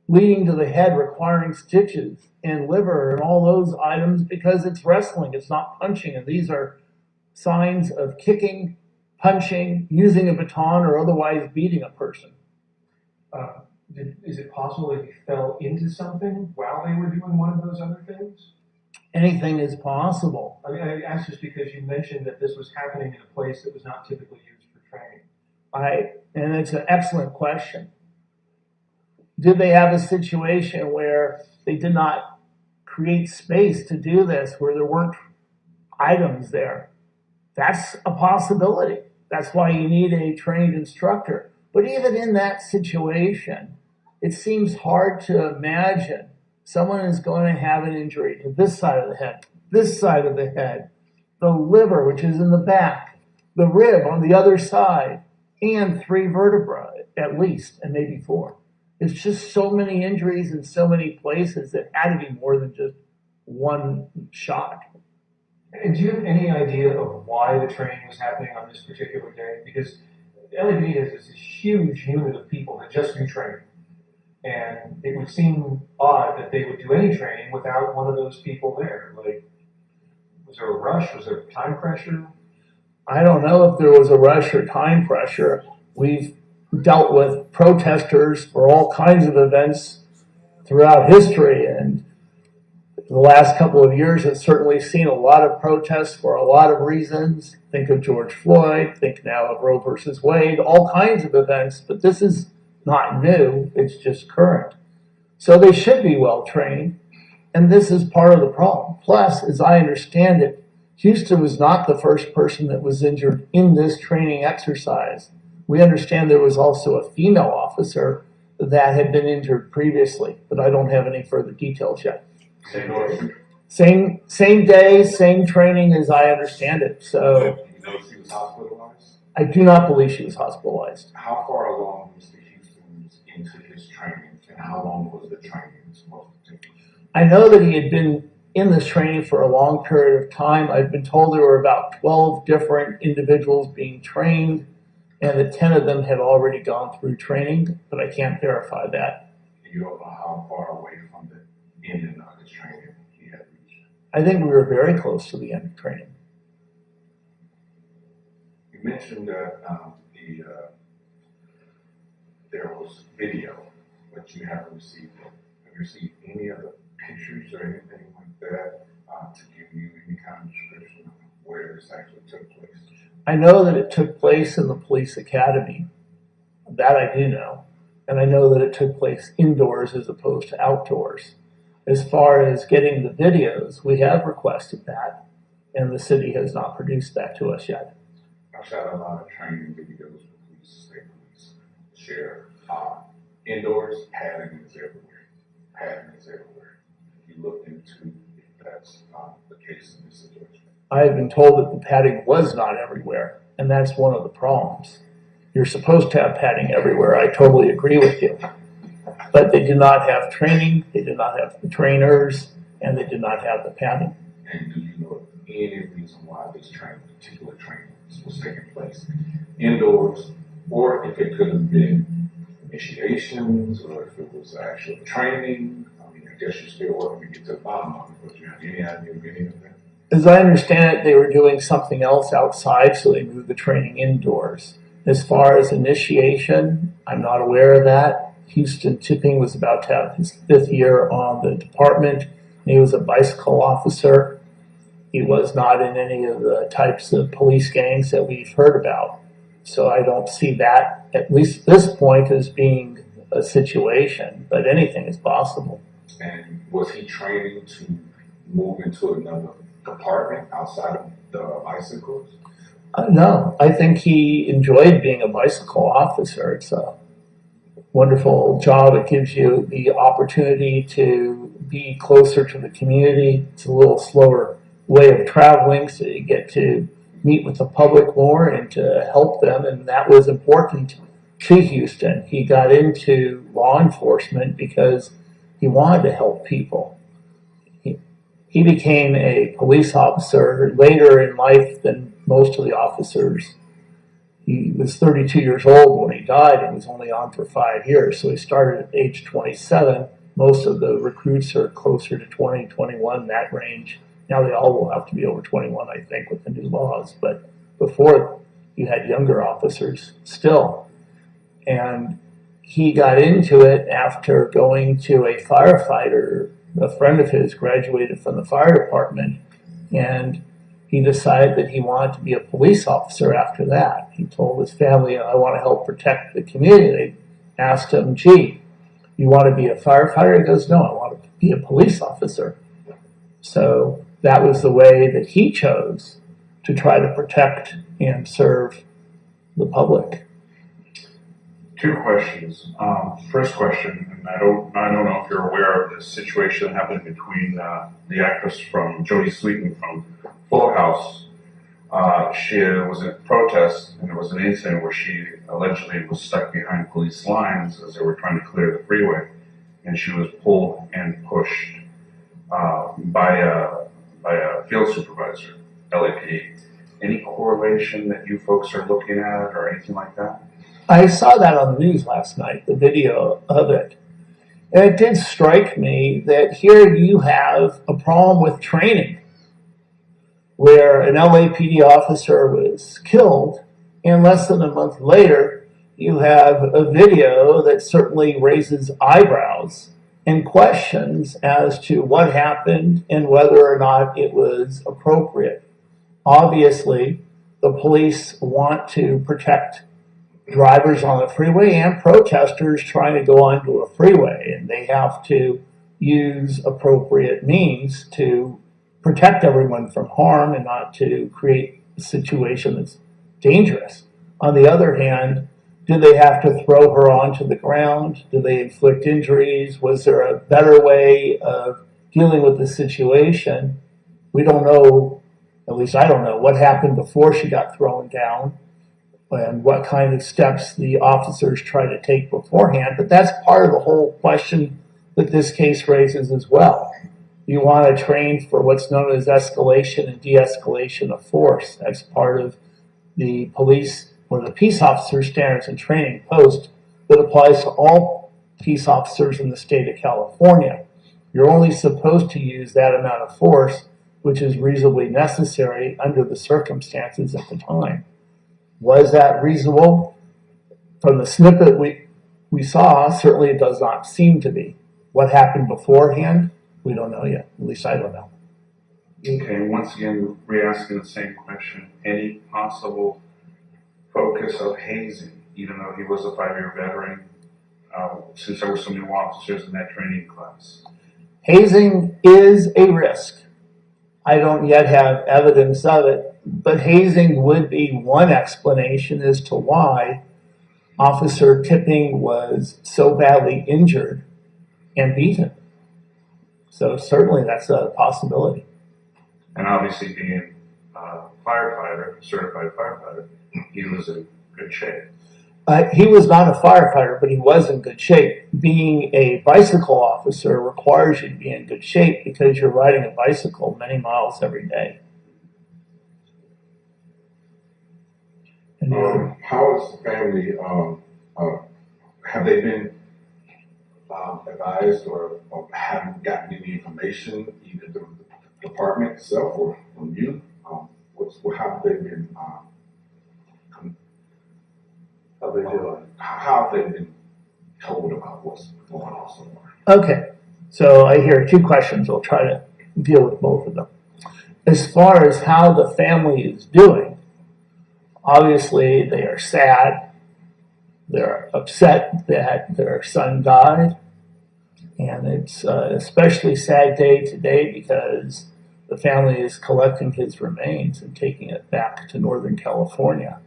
bleeding to the head requiring stitches and liver and all those items because it's wrestling, it's not punching, and these are signs of kicking, punching, using a baton, or otherwise beating a person. Is it possible that he fell into something while they were doing one of those other things? Anything is possible. I mean, I asked this because you mentioned that this was happening in a place that was not typically used for training. And it's an excellent question. Did they have a situation where they did not create space to do this, where there weren't items there? That's a possibility. That's why you need a trained instructor. But even in that situation, it seems hard to imagine someone is going to have an injury to this side of the head, this side of the head, the liver, which is in the back, the rib on the other side, and 3 vertebrae at least, and maybe 4. It's just so many injuries in so many places that had to be more than just one shot. And do you have any idea of why the training was happening on this particular day? Because LAPD is this huge unit of people that just do training. And it would seem odd that they would do any training without one of those people there. Like, was there a rush? Was there time pressure? I don't know if there was a rush or time pressure. We've dealt with protesters for all kinds of events throughout history, and the last couple of years have certainly seen a lot of protests for a lot of reasons. Think of George Floyd, think now of Roe versus Wade, all kinds of events, but this is not new, it's just current. So they should be well trained, and this is part of the problem. Plus, as I understand it, Houston was not the first person that was injured in this training exercise. We understand there was also a female officer that had been injured previously, but I don't have any further details yet. Same day, same training as I understand it. So You know she was hospitalized? I do not believe she was hospitalized. How far along was the Houston's into his training, and how long was the training supposed to take? I know that he had been in this training for a long period of time. I've been told there were about 12 different individuals being trained, and that 10 of them had already gone through training, but I can't verify that. You don't know how far away from the ending of his training he had reached. I think we were very close to the end of training. You mentioned that there was video, but you haven't received it. Have you received any other pictures or anything like that to give you any kind of description of where this actually took place? I know that it took place in the police academy. That I do know. And I know that it took place indoors as opposed to outdoors. As far as getting the videos, we have requested that, and the city has not produced that to us yet. I shot a lot of training videos for police, state police, sheriff. Indoors, padding is everywhere. Padding is everywhere. If you looked into if that's the case in this situation. I have been told that the padding was not everywhere, and that's one of the problems. You're supposed to have padding everywhere. I totally agree with you. But they did not have training, they did not have the trainers, and they did not have the padding. And do you know of any reason why this particular training was taking place indoors, or if it could have been initiations, or if it was actual training? I mean, I guess you're still working to get to the bottom of it, but do you have any idea of any of that? As I understand it, they were doing something else outside, so they moved the training indoors. As far as initiation, I'm not aware of that. Houston Tipping was about to have his 5th year on the department. He was a bicycle officer. He was not in any of the types of police gangs that we've heard about. So I don't see that, at least at this point, as being a situation, but anything is possible. And was he training to move into another department outside of the bicycles? No, I think he enjoyed being a bicycle officer. It's a wonderful job. It gives you the opportunity to be closer to the community. It's a little slower way of traveling, so you get to meet with the public more and to help them, and that was important to Houston. He got into law enforcement because he wanted to help people. He became a police officer later in life than most of the officers. He was 32 years old when he died and was only on for 5 years. So he started at age 27. Most of the recruits are closer to 20, 21, that range. Now they all will have to be over 21, I think, with the new laws. But before, you had younger officers still. And he got into it after going to a firefighter. A friend of his graduated from the fire department, and he decided that he wanted to be a police officer after that. He told his family, I want to help protect the community. They asked him, gee, you want to be a firefighter? He goes, no, I want to be a police officer. So that was the way that he chose to try to protect and serve the public. 2 questions. First question, and I don't know if you're aware of this situation that happened between the actress from Jodie Sweetin from Full House. She was in a protest, and there was an incident where she allegedly was stuck behind police lines as they were trying to clear the freeway, and she was pulled and pushed by a field supervisor. LAPD. Any correlation that you folks are looking at or anything like that? I saw that on the news last night, the video of it. And it did strike me that here you have a problem with training, where an LAPD officer was killed, and less than a month later, you have a video that certainly raises eyebrows and questions as to what happened and whether or not it was appropriate. Obviously, the police want to protect drivers on the freeway and protesters trying to go onto a freeway, and they have to use appropriate means to protect everyone from harm and not to create a situation that's dangerous. On the other hand, do they have to throw her onto the ground? Do they inflict injuries? Was there a better way of dealing with the situation? We don't know, at least I don't know, what happened before she got thrown down and what kind of steps the officers try to take beforehand. But that's part of the whole question that this case raises as well. You want to train for what's known as escalation and de-escalation of force. That's part of the police or the peace officer standards and training post that applies to all peace officers in the state of California. You're only supposed to use that amount of force which is reasonably necessary under the circumstances at the time. Was that reasonable? From the snippet we saw, certainly it does not seem to be. What happened beforehand? We don't know yet. At least I don't know. Okay, once again, re-asking the same question. Any possible focus of hazing, even though he was a 5-year veteran, since there were some new officers in that training class? Hazing is a risk. I don't yet have evidence of it, but hazing would be one explanation as to why Officer Tipping was so badly injured and beaten. So certainly that's a possibility. And obviously being a firefighter, certified firefighter, he was in good shape. He was not a firefighter, but he was in good shape. Being a bicycle officer requires you to be in good shape because you're riding a bicycle many miles every day. How is the family, have they been advised or haven't gotten any information, either through the department itself or from you? How have they been, how have they been told about what's going on so far? Okay, so I hear two questions. I'll try to deal with both of them. As far as how the family is doing, obviously they are sad. They're upset that their son died. And it's an especially sad day today because the family is collecting his remains and taking it back to Northern California.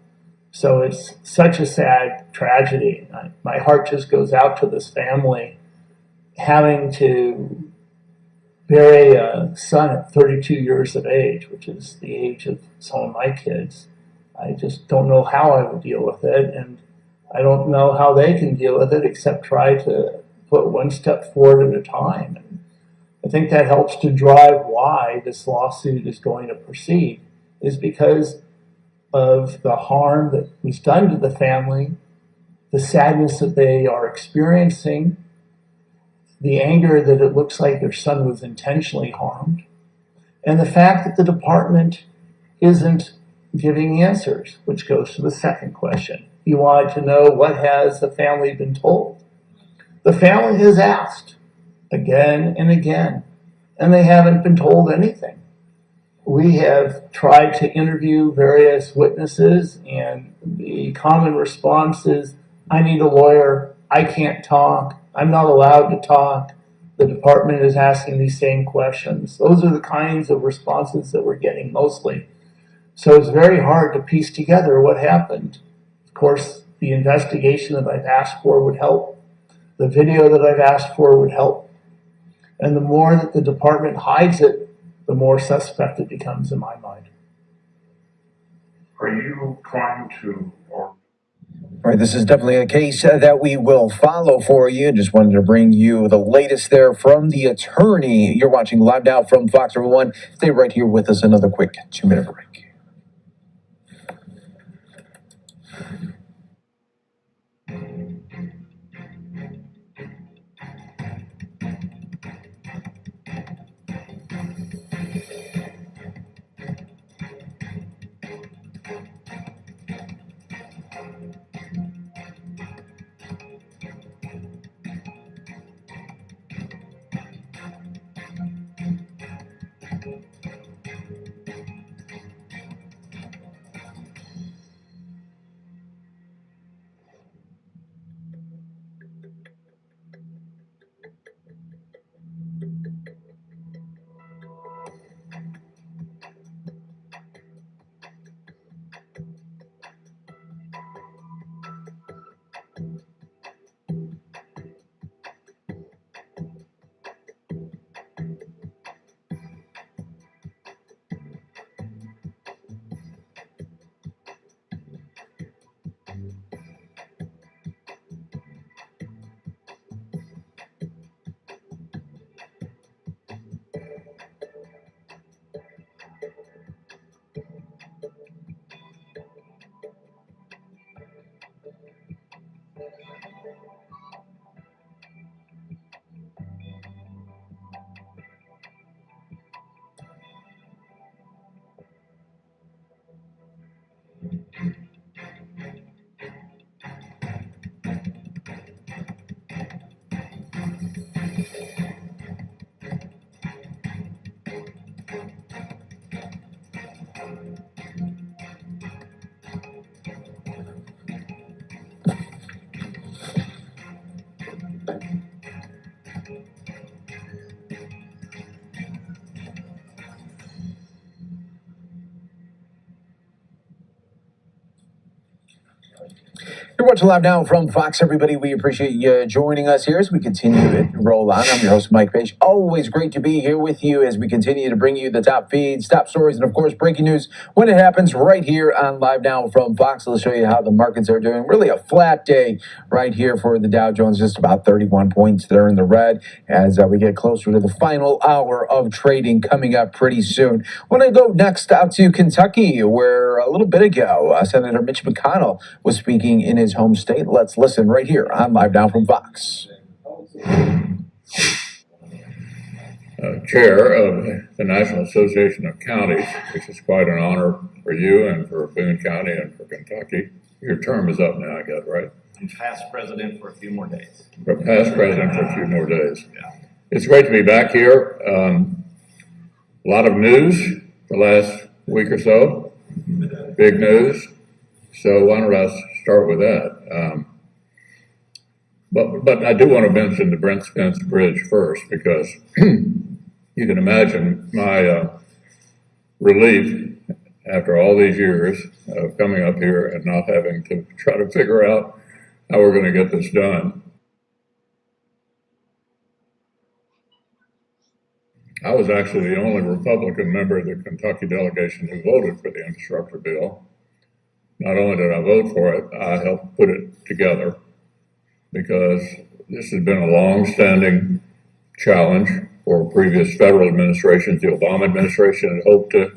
So it's such a sad tragedy. My heart just goes out to this family having to bury a son at 32 years of age, which is the age of some of my kids. I just don't know how I would deal with it, and I don't know how they can deal with it except try to put one step forward at a time. And I think that helps to drive why this lawsuit is going to proceed, is because of the harm that was done to the family, the sadness that they are experiencing, the anger that it looks like their son was intentionally harmed, and the fact that the department isn't giving answers, which goes to the second question. You wanted to know, what has the family been told? The family has asked again and again, and they haven't been told anything. We have tried to interview various witnesses, and the common response is, I need a lawyer, I can't talk, I'm not allowed to talk. The department is asking these same questions. Those are the kinds of responses that we're getting mostly. So it's very hard to piece together what happened. Of course, the investigation that I've asked for would help. The video that I've asked for would help. And the more that the department hides it, the more suspect it becomes in my mind. Are you trying to, or All right, this is definitely a case that we will follow for you. Just wanted to bring you the latest there from the attorney. You're watching live now from Fox Number 1. Stay right here with us. Another quick 2-minute break. You're watching live now from Fox, everybody. We appreciate you joining us here as we continue to roll on. I'm your host, Mike Page. Always great to be here with you as we continue to bring you the top feeds, top stories, and of course, breaking news when it happens right here on Live Now from Fox. Let's show you how the markets are doing. Really a flat day right here for the Dow Jones, just about 31 points there in the red as we get closer to the final hour of trading coming up pretty soon. I want to go next out to Kentucky, where a little bit ago, Senator Mitch McConnell was speaking in his home state. Let's listen right here on Live Now from Fox. Chair of the National Association of Counties, which is quite an honor for you and for Boone County and for Kentucky. Your term is up now, I guess, right? I'm past president for a few more days. For past president for a few more days. Yeah. It's great to be back here. A lot of news the last week or so. Big news. So why don't I start with that? But I do want to mention the Brent Spence Bridge first, because you can imagine my relief after all these years of coming up here and not having to try to figure out how we're going to get this done. I was actually the only Republican member of the Kentucky delegation who voted for the infrastructure bill. Not only did I vote for it, I helped put it together, because this has been a long-standing challenge for previous federal administrations. The Obama administration had hoped to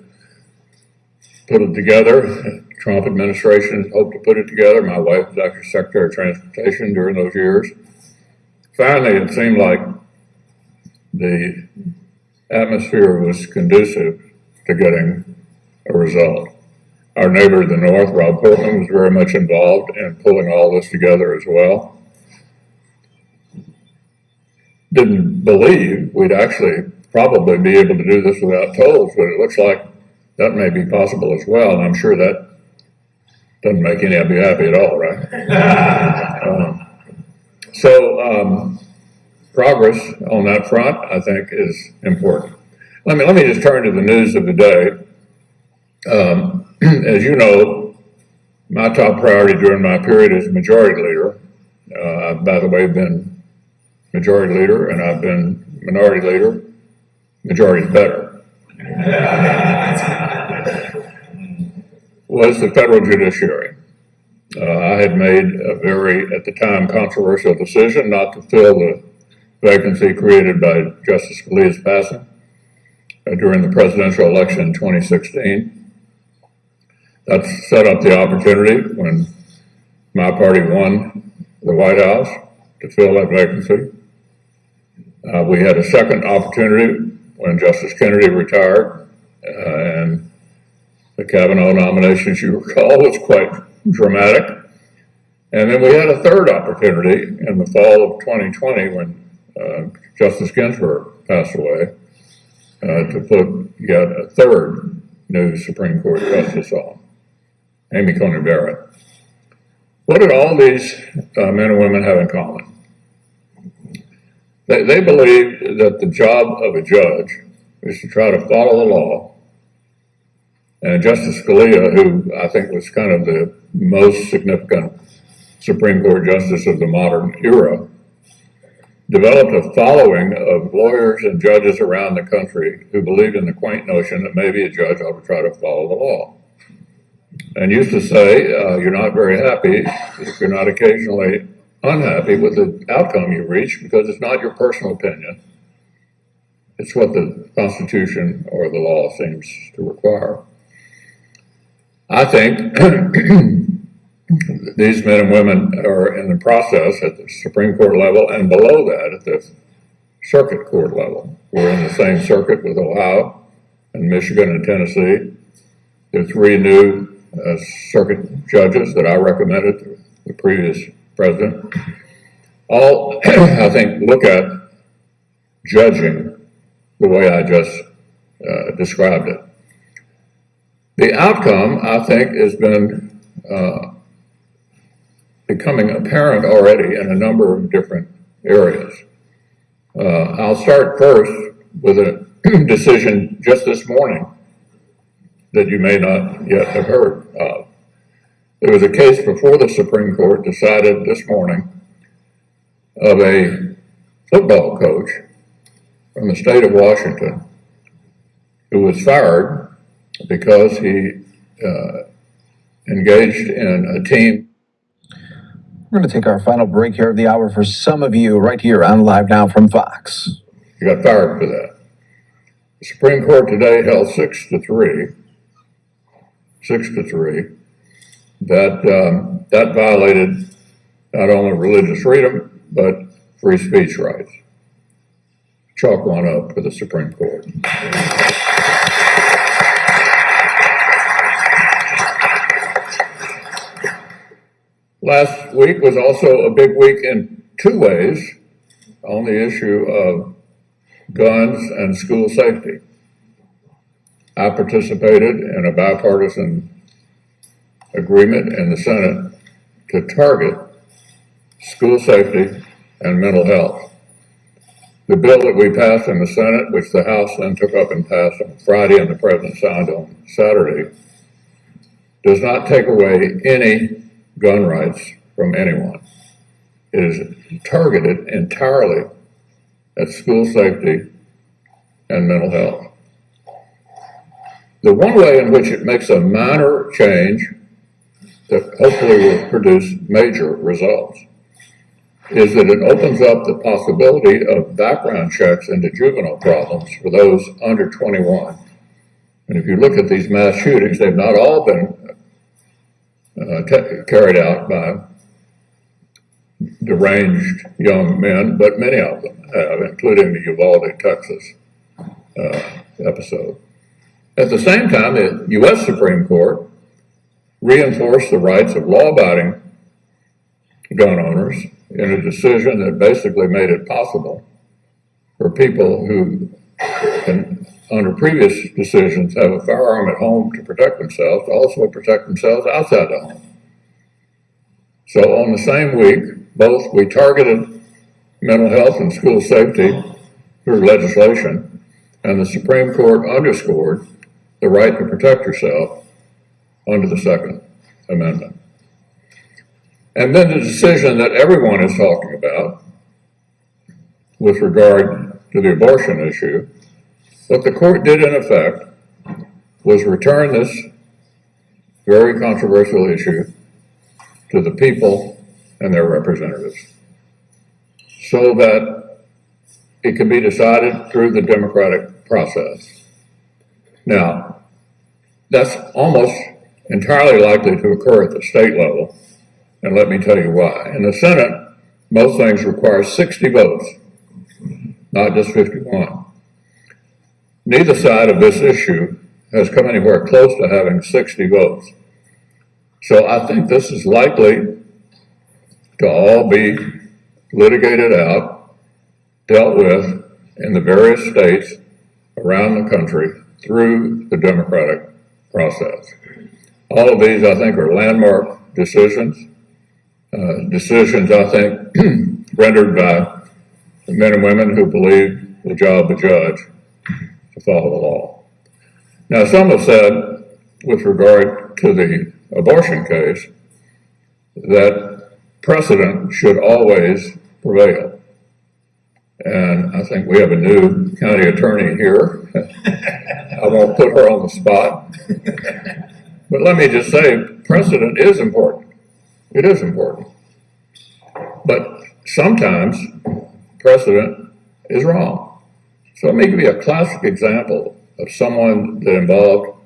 put it together. The Trump administration had hoped to put it together. My wife was actually Secretary of Transportation during those years. Finally, it seemed like the atmosphere was conducive to getting a result. Our neighbor to the north, Rob Portman, was very much involved in pulling all this together as well. Didn't believe we'd actually probably be able to do this without tolls, but it looks like that may be possible as well, and I'm sure that doesn't make any of you happy at all, right? Progress on that front, I think, is important. Let me just turn to the news of the day. As you know, my top priority during my period as majority leader. I've, by the way, been majority leader, and I've been minority leader. Majority's better. Was the federal judiciary. I had made a very, at the time, controversial decision not to fill the vacancy created by Justice Scalia's passing during the presidential election in 2016. That set up the opportunity when my party won the White House to fill that vacancy. We had a second opportunity when Justice Kennedy retired, and the Kavanaugh nomination, as you recall, was quite dramatic. And then we had a third opportunity in the fall of 2020 when Justice Ginsburg passed away to put yet a third new Supreme Court justice on, Amy Coney Barrett. What did all these men and women have in common? They believed that the job of a judge is to try to follow the law. And Justice Scalia, who I think was kind of the most significant Supreme Court justice of the modern era, developed a following of lawyers and judges around the country who believed in the quaint notion that maybe a judge ought to try to follow the law. And used to say, you're not very happy if you're not occasionally unhappy with the outcome you reach, because it's not your personal opinion. It's what the Constitution or the law seems to require. I think these men and women are in the process at the Supreme Court level and below that at the circuit court level. We're in the same circuit with Ohio and Michigan and Tennessee. There are three new circuit judges that I recommended to the previous president. All, I think, look at judging the way I just described it. The outcome, I think, has been becoming apparent already in a number of different areas. I'll start first with a decision just this morning that you may not yet have heard of. There was a case before the Supreme Court decided this morning of a football coach from the state of Washington who was fired because he engaged in a team. We're going to take our final break here of the hour for some of you right here on Live Now from Fox. He got fired for that. The Supreme Court today held 6-3, that violated not only religious freedom, but free speech rights. Chalk one up for the Supreme Court. Last week was also a big week in two ways on the issue of guns and school safety. I participated in a bipartisan agreement in the Senate to target school safety and mental health. The bill that we passed in the Senate, which the House then took up and passed on Friday and the President signed on Saturday, does not take away any gun rights from anyone. It is targeted entirely at school safety and mental health. The one way in which it makes a minor change that hopefully will produce major results is that it opens up the possibility of background checks into juvenile problems for those under 21. And if you look at these mass shootings, they've not all been carried out by deranged young men, but many of them have, including the Uvalde, Texas episode. At the same time, the U.S. Supreme Court reinforced the rights of law-abiding gun owners in a decision that basically made it possible for people who can, under previous decisions, have a firearm at home to protect themselves, to also protect themselves outside the home. So on the same week, both we targeted mental health and school safety through legislation, and the Supreme Court underscored the right to protect yourself under the Second Amendment. And then the decision that everyone is talking about with regard to the abortion issue, what the court did in effect was return this very controversial issue to the people and their representatives so that it can be decided through the democratic process. Now, that's almost entirely likely to occur at the state level, and let me tell you why. In the Senate, most things require 60 votes, not just 51. Neither side of this issue has come anywhere close to having 60 votes. So I think this is likely to all be litigated out, dealt with in the various states around the country through the democratic process. All of these, I think, are landmark decisions, decisions, I think, rendered by the men and women who believe the job of the judge to follow the law. Now, some have said, with regard to the abortion case, that precedent should always prevail. And I think we have a new county attorney here. I won't put her on the spot. But let me just say, precedent is important. It is important. But sometimes precedent is wrong. So let me give you a classic example of someone that involved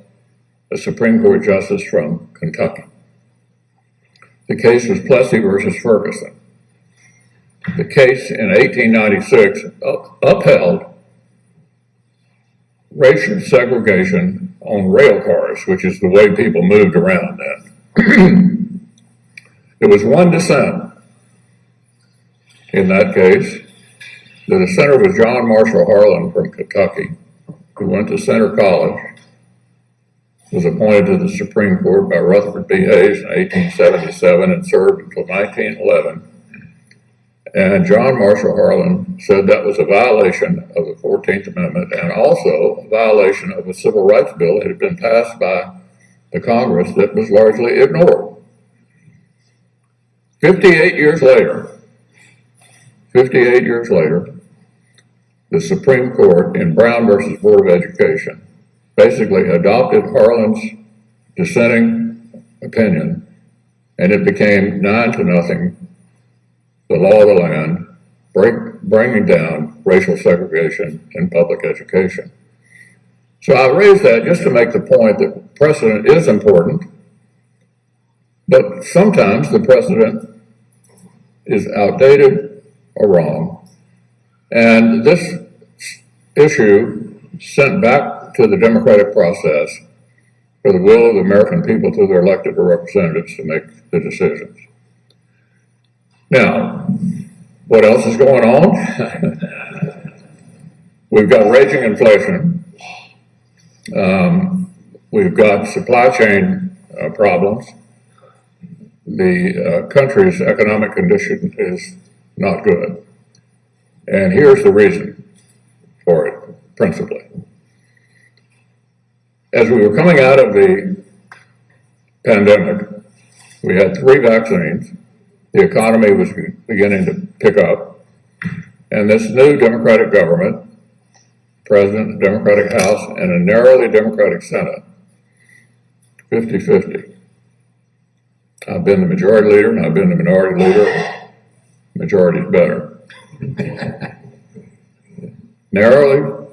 a Supreme Court justice from Kentucky. The case was Plessy versus Ferguson. The case in 1896 upheld racial segregation on rail cars, which is the way people moved around then. There was one dissent in that case. The dissenter was John Marshall Harlan from Kentucky, who went to Centre College, was appointed to the Supreme Court by Rutherford B. Hayes in 1877 and served until 1911. And John Marshall Harlan said that was a violation of the 14th Amendment and also a violation of a civil rights bill that had been passed by the Congress that was largely ignored. 58 years later, the Supreme Court in Brown versus Board of Education basically adopted Harlan's dissenting opinion, and it became 9-0, the law of the land, bringing down racial segregation in public education. So I raise that just to make the point that precedent is important, but sometimes the precedent is outdated or wrong. And this issue sent back to the democratic process for the will of the American people through their elected representatives to make the decisions. Now, what else is going on? We've got raging inflation. We've got supply chain problems. The country's economic condition is not good. And here's the reason for it, principally. As we were coming out of the pandemic, we had 3 vaccines. The economy was beginning to pick up. And this new Democratic government, President, Democratic House, and a narrowly Democratic Senate, 50-50. I've been the majority leader and I've been the minority leader. Majority's better. Narrowly,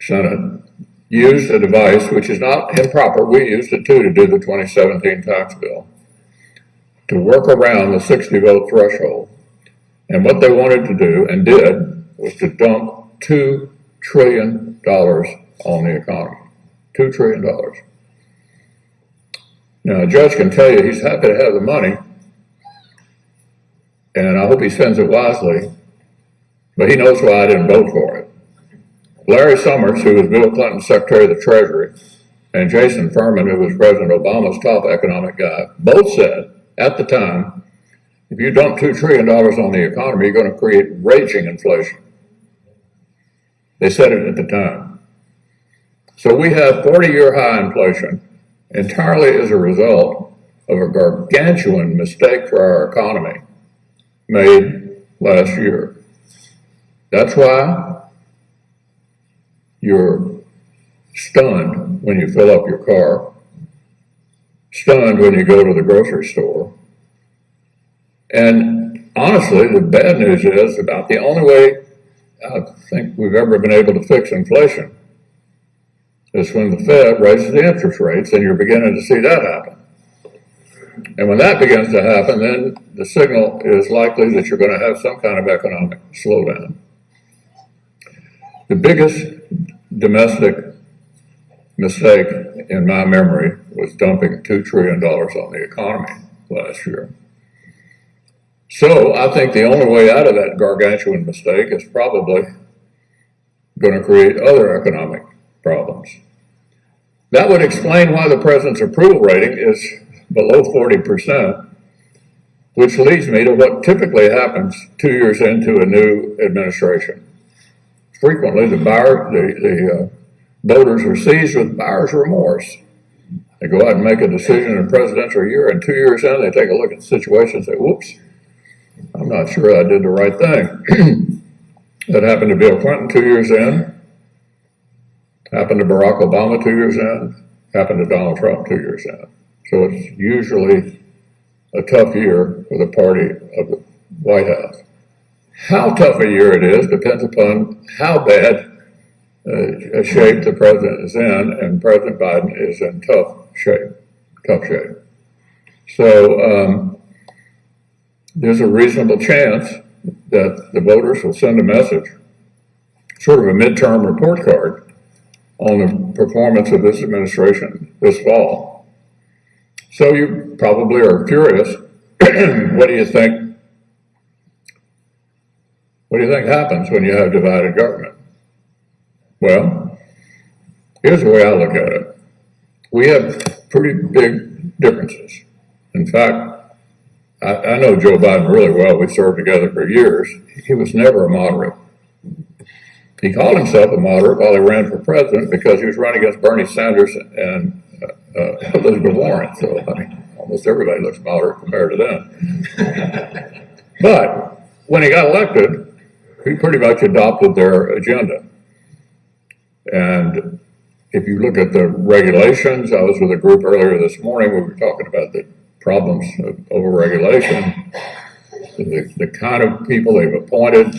Senate used a device which is not improper. We used it too to do the 2017 tax bill, to work around the 60-vote threshold. And what they wanted to do, and did, was to dump $2 trillion on the economy. $2 trillion. Now, a judge can tell you he's happy to have the money, and I hope he spends it wisely, but he knows why I didn't vote for it. Larry Summers, who was Bill Clinton's Secretary of the Treasury, and Jason Furman, who was President Obama's top economic guy, both said at the time, if you dump $2 trillion on the economy, you're going to create raging inflation. They said it at the time. So we have 40-year high inflation entirely as a result of a gargantuan mistake for our economy made last year. That's why you're stunned when you fill up your car, stunned when you go to the grocery store, And honestly, the bad news is about the only way I think we've ever been able to fix inflation is when the Fed raises the interest rates, and you're beginning to see that happen. And when that begins to happen, then the signal is likely that you're going to have some kind of economic slowdown. The biggest domestic mistake in my memory was dumping $2 trillion on the economy last year. So I think the only way out of that gargantuan mistake is probably going to create other economic problems. That would explain why the president's approval rating is below 40%, which leads me to what typically happens 2 years into a new administration. Frequently, the voters are seized with buyer's remorse. They go out and make a decision in a presidential year, and 2 years in, they take a look at the situation and say, whoops, I'm not sure I did the right thing. That happened to Bill Clinton 2 years in, happened to Barack Obama 2 years in, happened to Donald Trump 2 years in. So it's usually a tough year for the party of the White House. How tough a year it is depends upon how bad a shape the president is in, and President Biden is in tough shape. So there's a reasonable chance that the voters will send a message, sort of a midterm report card, on the performance of this administration this fall. So you probably are curious, what do you think happens when you have divided government? Well, here's the way I look at it. We have pretty big differences. In fact, I know Joe Biden really well. We served together for years. He was never a moderate. He called himself a moderate while he ran for president because he was running against Bernie Sanders and Elizabeth Warren. So, I mean, almost everybody looks moderate compared to them. But when he got elected, he pretty much adopted their agenda. And if you look at the regulations, I was with a group earlier this morning, we were talking about the problems of overregulation, the kind of people they've appointed.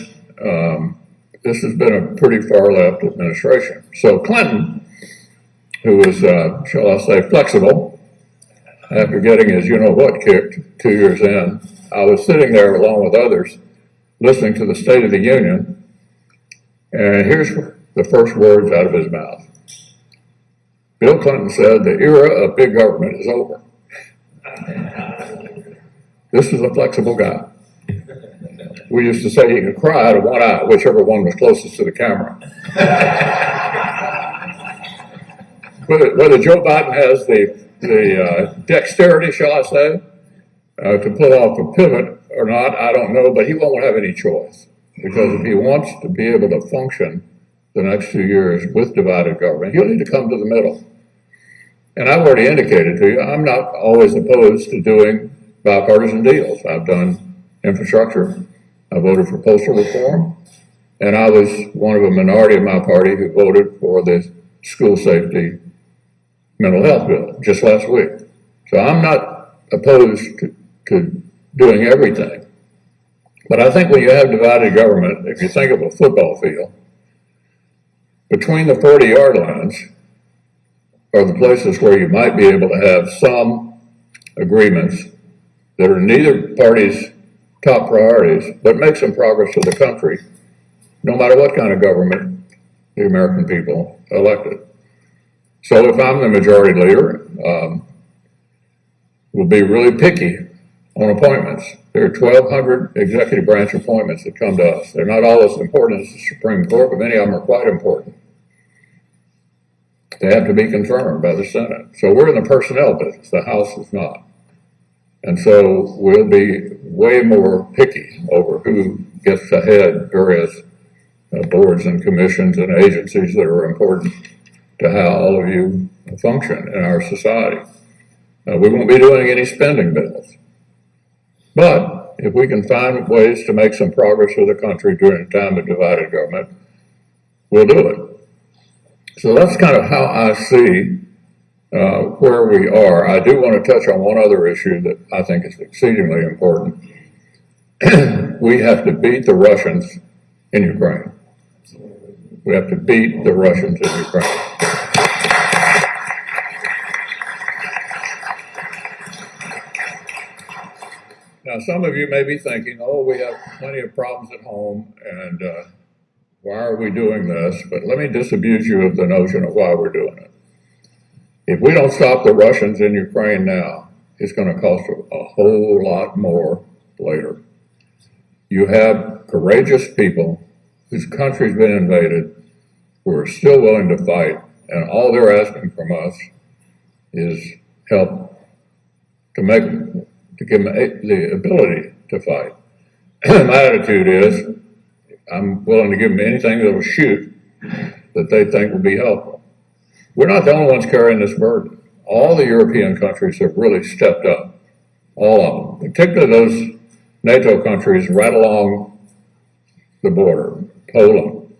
This has been a pretty far left administration. So Clinton, who was, shall I say, flexible, after getting his you-know-what kicked 2 years in, I was sitting there along with others listening to the State of the Union, and here's the first words out of his mouth. Bill Clinton said, the era of big government is over. This is a flexible guy. We used to say he could cry out of one eye, whichever one was closest to the camera. Whether Joe Biden has the dexterity, shall I say, to pull off a pivot or not, I don't know, but he won't have any choice. Because if he wants to be able to function the next 2 years with divided government, he'll need to come to the middle. And I've already indicated to you, I'm not always opposed to doing bipartisan deals. I've done infrastructure, I voted for postal reform, and I was one of a minority of my party who voted for the school safety mental health bill just last week. So I'm not opposed to doing everything. But I think when you have divided government, if you think of a football field, between the 40-yard lines are the places where you might be able to have some agreements that are neither party's top priorities, but make some progress for the country, no matter what kind of government the American people elected. So if I'm the majority leader, we'll be really picky on appointments. There are 1,200 executive branch appointments that come to us. They're not all as important as the Supreme Court, but many of them are quite important. They have to be confirmed by the Senate. So we're in the personnel business. The House is not. And so we'll be way more picky over who gets to head various boards and commissions and agencies that are important to how all of you function in our society. We won't be doing any spending bills. But if we can find ways to make some progress for the country during a time of divided government, we'll do it. So that's kind of how I see where we are. I do want to touch on one other issue that I think is exceedingly important, we have to beat the Russians in Ukraine. We have to beat the Russians in Ukraine. Now, some of you may be thinking, oh, we have plenty of problems at home, and why are we doing this? But let me disabuse you of the notion of why we're doing it. If we don't stop the Russians in Ukraine now, it's going to cost a whole lot more later. You have courageous people whose country's been invaded who are still willing to fight, and all they're asking from us is help to give them the ability to fight. My attitude is, I'm willing to give them anything that will shoot that they think will be helpful. We're not the only ones carrying this burden. All the European countries have really stepped up, all of them, particularly those NATO countries right along the border, Poland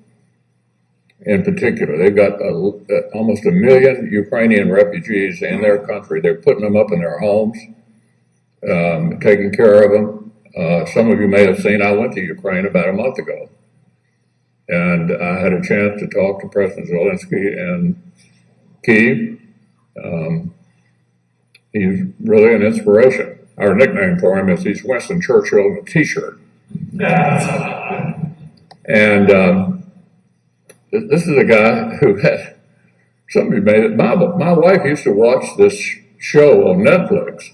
in particular. They've got almost 1 million Ukrainian refugees in their country. They're putting them up in their homes, taking care of them. Some of you may have seen, I went to Ukraine about a month ago, and I had a chance to talk to President Zelensky in Kyiv. He's really an inspiration. Our nickname for him is he's Winston Churchill in a t-shirt. And this is a guy who had, some of you made it, my wife used to watch this show on Netflix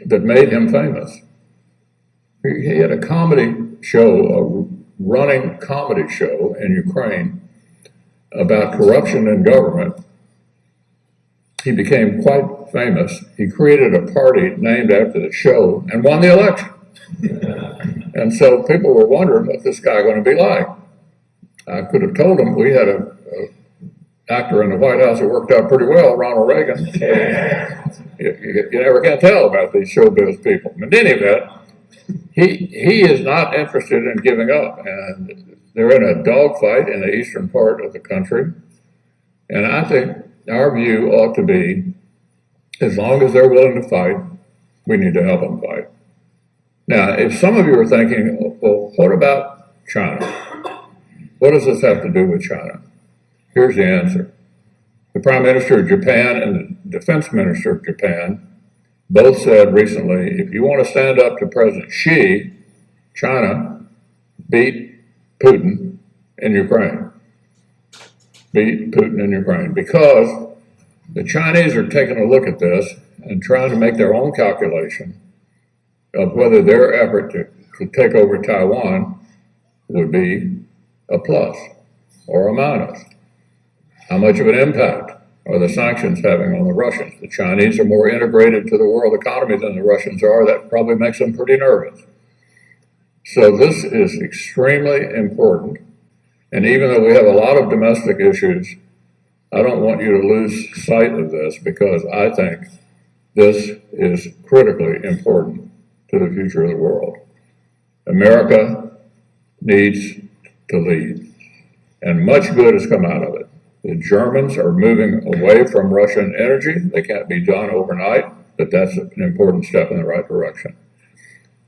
that made him famous. He had a comedy show, a running comedy show in Ukraine about corruption in government. He became quite famous. He created a party named after the show and won the election. And so people were wondering what this guy going to be like. I could have told them we had a actor in the White House that worked out pretty well, Ronald Reagan. You never can tell about these showbiz people. In any event, he is not interested in giving up, and they're in a dogfight in the eastern part of the country. And I think our view ought to be, as long as they're willing to fight, we need to help them fight. Now, if some of you are thinking, well, what about China? What does this have to do with China? Here's the answer. The Prime Minister of Japan and the Defense Minister of Japan both said recently, if you want to stand up to President Xi, China beat Putin in Ukraine. Beat Putin in Ukraine. Because the Chinese are taking a look at this and trying to make their own calculation of whether their effort to take over Taiwan would be a plus or a minus. How much of an impact are the sanctions having on the Russians? The Chinese are more integrated to the world economy than the Russians are. That probably makes them pretty nervous. So this is extremely important. And even though we have a lot of domestic issues, I don't want you to lose sight of this, because I think this is critically important to the future of the world. America needs to lead, and much good has come out of it. The Germans are moving away from Russian energy. They can't be done overnight, but that's an important step in the right direction.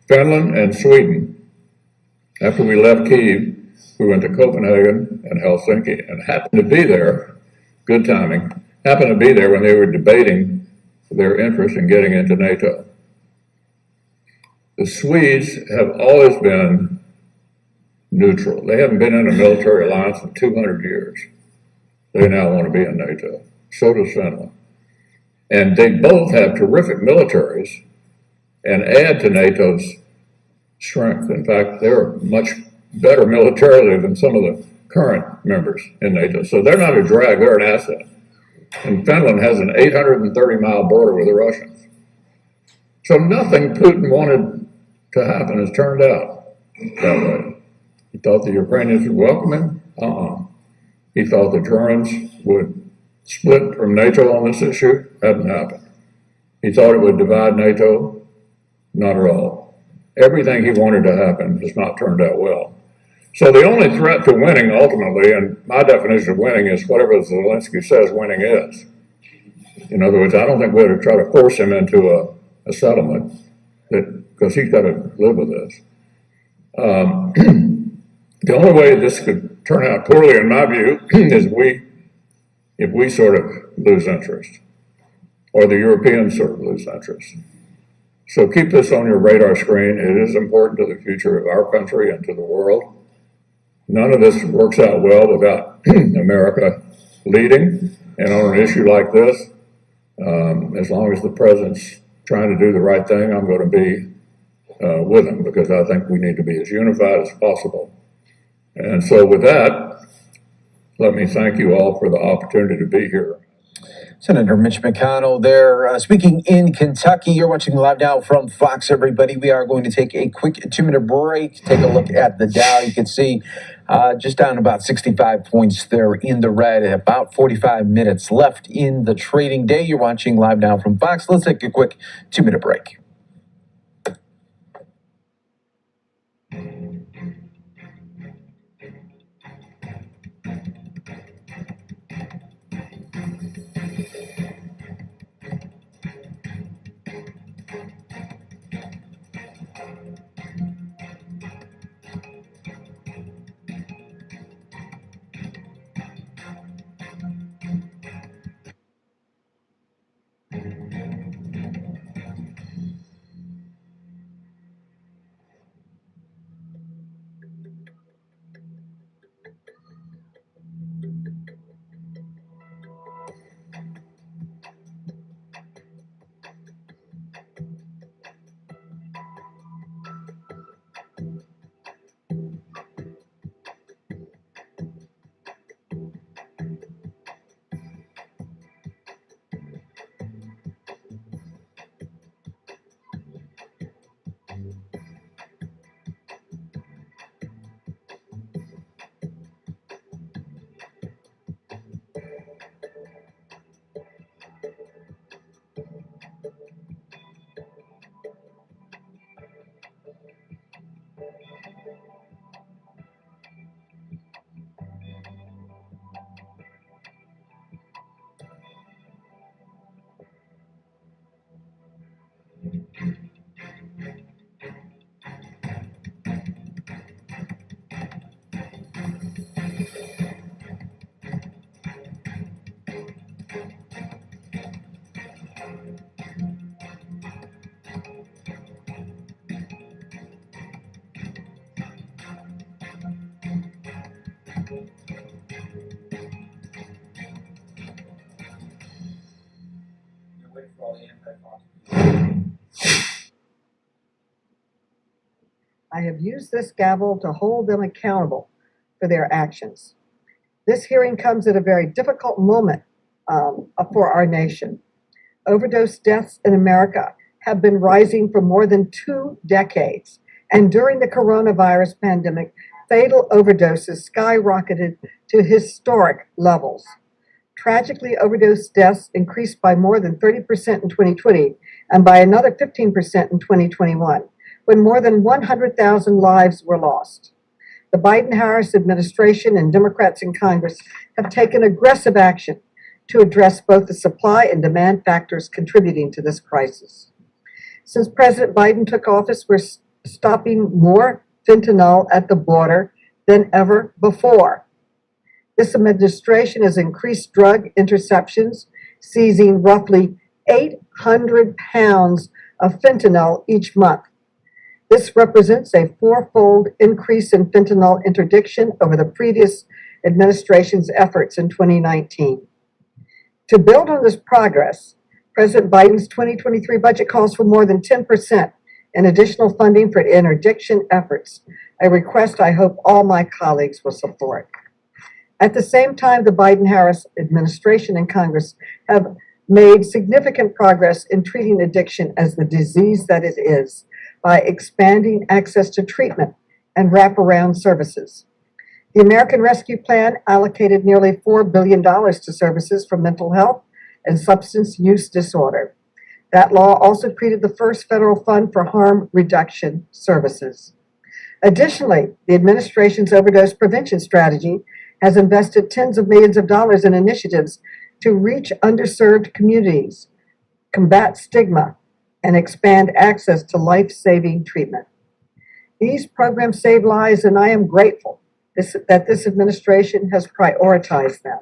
Finland and Sweden, after we left Kyiv, we went to Copenhagen and Helsinki and happened to be there, good timing, happened to be there when they were debating their interest in getting into NATO. The Swedes have always been neutral. They haven't been in a military alliance in 200 years. They now want to be in NATO. So does Finland. And they both have terrific militaries and add to NATO's strength. In fact, they're much better militarily than some of the current members in NATO. So they're not a drag, they're an asset. And Finland has an 830-mile border with the Russians. So nothing Putin wanted to happen has turned out that way. He thought the Ukrainians would welcome him? He thought the Germans would split from NATO on this issue? Hadn't happened. He thought it would divide NATO? Not at all. Everything he wanted to happen has not turned out well. So the only threat to winning ultimately, and my definition of winning is whatever Zelensky says winning is. In other words, I don't think we ought to try to force him into a settlement, because he's got to live with this. The only way this could turn out poorly, in my view, is if we sort of lose interest, or the Europeans sort of lose interest. So keep this on your radar screen. It is important to the future of our country and to the world. None of this works out well without America leading, and on an issue like this, as long as the president's trying to do the right thing, I'm going to be with him, because I think we need to be as unified as possible. And so with that, let me thank you all for the opportunity to be here. Senator Mitch McConnell there speaking in Kentucky. You're watching live now from Fox, everybody. We are going to take a quick 2-minute break. Take a look at the Dow. You can see just down about 65 points there in the red. About 45 minutes left in the trading day. You're watching live now from Fox. Let's take a quick 2-minute break. I have used this gavel to hold them accountable for their actions. This hearing comes at a very difficult moment for our nation. Overdose deaths in America have been rising for more than 2 decades, and during the coronavirus pandemic, fatal overdoses skyrocketed to historic levels. Tragically, overdose deaths increased by more than 30% in 2020 and by another 15% in 2021, when more than 100,000 lives were lost. The Biden-Harris administration and Democrats in Congress have taken aggressive action to address both the supply and demand factors contributing to this crisis. Since President Biden took office, we're stopping more fentanyl at the border than ever before. This administration has increased drug interceptions, seizing roughly 800 pounds of fentanyl each month. This represents a 4-fold increase in fentanyl interdiction over the previous administration's efforts in 2019. To build on this progress, President Biden's 2023 budget calls for more than 10% in additional funding for interdiction efforts, a request I hope all my colleagues will support. At the same time, the Biden-Harris administration and Congress have made significant progress in treating addiction as the disease that it is by expanding access to treatment and wraparound services. The American Rescue Plan allocated nearly $4 billion to services for mental health and substance use disorder. That law also created the first federal fund for harm reduction services. Additionally, the administration's overdose prevention strategy has invested tens of millions of dollars in initiatives to reach underserved communities, combat stigma, and expand access to life-saving treatment. These programs save lives, and I am grateful that this administration has prioritized them.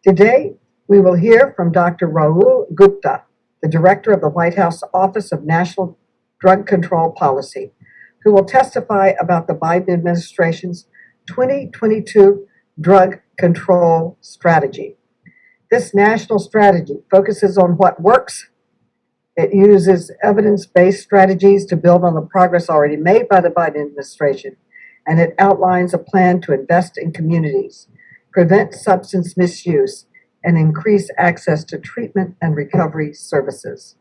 Today, we will hear from Dr. Rahul Gupta, the Director of the White House Office of National Drug Control Policy, who will testify about the Biden administration's 2022 drug control strategy. This national strategy focuses on what works. It uses evidence-based strategies to build on the progress already made by the Biden administration, and it outlines a plan to invest in communities, prevent substance misuse, and increase access to treatment and recovery services.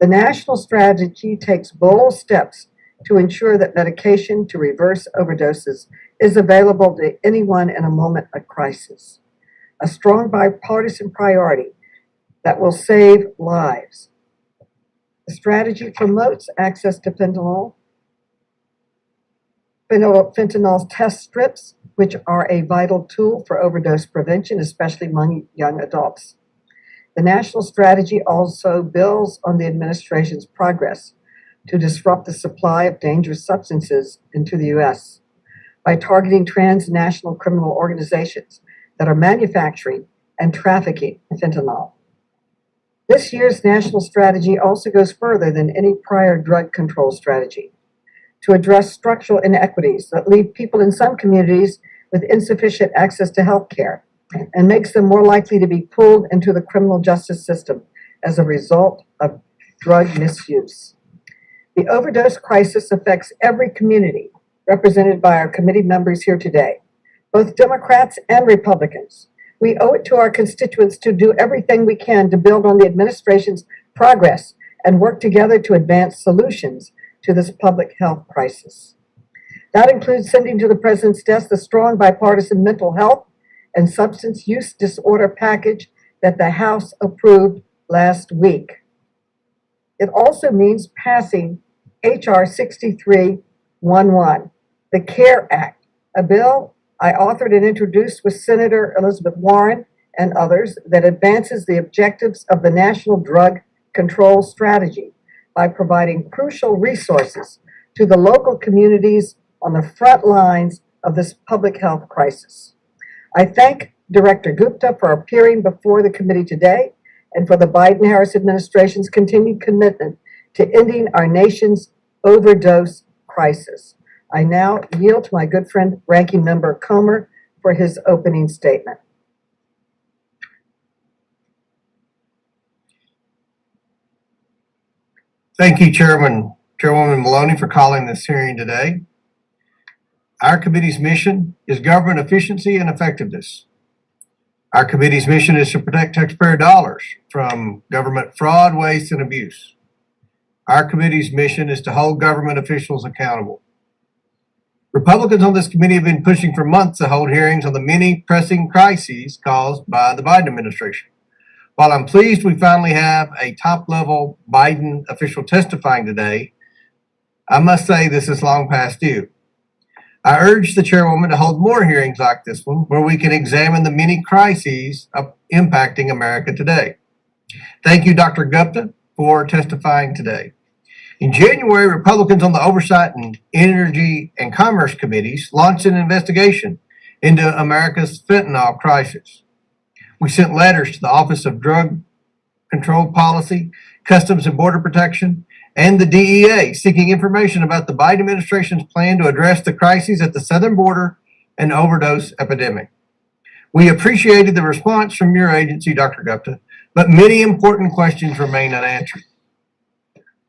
The national strategy takes bold steps to ensure that medication to reverse overdoses is available to anyone in a moment of crisis. A strong bipartisan priority that will save lives. The strategy promotes access to fentanyl test strips, which are a vital tool for overdose prevention, especially among young adults. The national strategy also builds on the administration's progress to disrupt the supply of dangerous substances into the U.S. by targeting transnational criminal organizations that are manufacturing and trafficking fentanyl. This year's national strategy also goes further than any prior drug control strategy to address structural inequities that leave people in some communities with insufficient access to health care and makes them more likely to be pulled into the criminal justice system as a result of drug misuse. The overdose crisis affects every community represented by our committee members here today, both Democrats and Republicans. We owe it to our constituents to do everything we can to build on the administration's progress and work together to advance solutions to this public health crisis. That includes sending to the President's desk the strong bipartisan mental health and substance use disorder package that the House approved last week. It also means passing H.R. 6311, the CARE Act, a bill I authored and introduced with Senator Elizabeth Warren and others that advances the objectives of the National Drug Control Strategy by providing crucial resources to the local communities on the front lines of this public health crisis. I thank Director Gupta for appearing before the committee today and for the Biden-Harris administration's continued commitment to ending our nation's overdose crisis. I now yield to my good friend, Ranking Member Comer, for his opening statement. Thank you, Chairwoman Maloney, for calling this hearing today. Our committee's mission is government efficiency and effectiveness. Our committee's mission is to protect taxpayer dollars from government fraud, waste, and abuse. Our committee's mission is to hold government officials accountable. Republicans on this committee have been pushing for months to hold hearings on the many pressing crises caused by the Biden administration. While I'm pleased we finally have a top-level Biden official testifying today, I must say this is long past due. I urge the chairwoman to hold more hearings like this one where we can examine the many crises impacting America today. Thank you, Dr. Gupta, for testifying today. In January, Republicans on the Oversight and Energy and Commerce Committees launched an investigation into America's fentanyl crisis. We sent letters to the Office of Drug Control Policy, Customs and Border Protection, and the DEA seeking information about the Biden administration's plan to address the crises at the southern border and overdose epidemic. We appreciated the response from your agency, Dr. Gupta, but many important questions remain unanswered.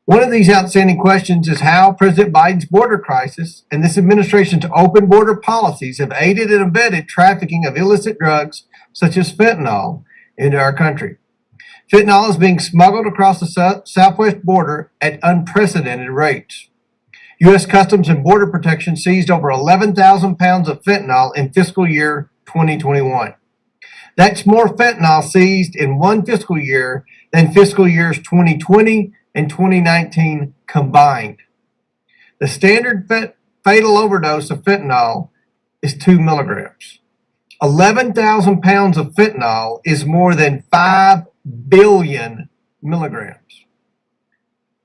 One of these outstanding questions is how President Biden's border crisis and this administration's open border policies have aided and abetted trafficking of illicit drugs such as fentanyl into our country. Fentanyl is being smuggled across the southwest border at unprecedented rates. U.S. Customs and Border Protection seized over 11,000 pounds of fentanyl in fiscal year 2021. That's more fentanyl seized in one fiscal year than fiscal years 2020 and 2019 combined. The standard fatal overdose of fentanyl is 2 milligrams. 11,000 pounds of fentanyl is more than 5 billion milligrams.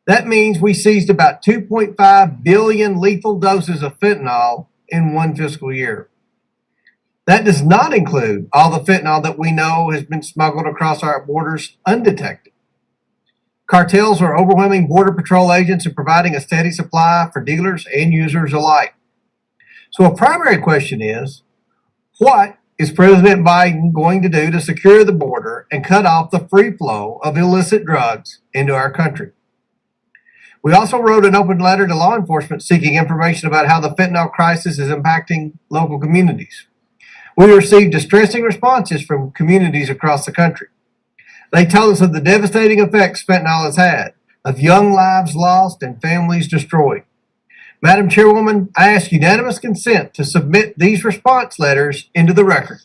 That means we seized about 2.5 billion lethal doses of fentanyl in one fiscal year. That does not include all the fentanyl that we know has been smuggled across our borders undetected. Cartels are overwhelming Border Patrol agents and providing a steady supply for dealers and users alike. So a primary question is, what is President Biden going to do to secure the border and cut off the free flow of illicit drugs into our country? We also wrote an open letter to law enforcement seeking information about how the fentanyl crisis is impacting local communities. We received distressing responses from communities across the country. They told us of the devastating effects fentanyl has had, of young lives lost and families destroyed. Madam Chairwoman, I ask unanimous consent to submit these response letters into the record.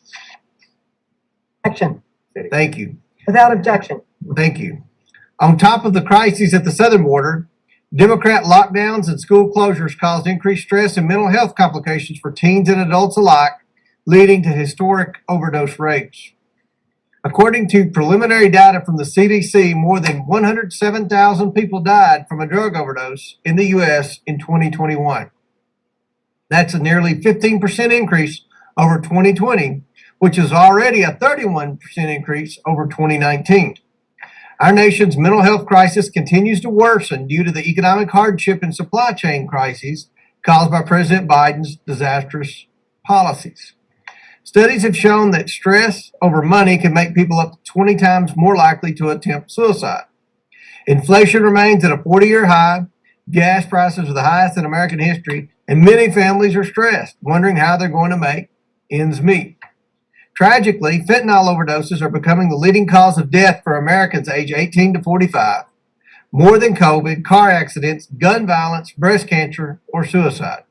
Action. Thank you. Without objection. Thank you. On top of the crises at the southern border, Democrat lockdowns and school closures caused increased stress and mental health complications for teens and adults alike, leading to historic overdose rates. According to preliminary data from the CDC, more than 107,000 people died from a drug overdose in the U.S. in 2021. That's a nearly 15% increase over 2020, which is already a 31% increase over 2019. Our nation's mental health crisis continues to worsen due to the economic hardship and supply chain crises caused by President Biden's disastrous policies. Studies have shown that stress over money can make people up to 20 times more likely to attempt suicide. Inflation remains at a 40-year high, gas prices are the highest in American history, and many families are stressed, wondering how they're going to make ends meet. Tragically, fentanyl overdoses are becoming the leading cause of death for Americans age 18 to 45, more than COVID, car accidents, gun violence, breast cancer, or suicide.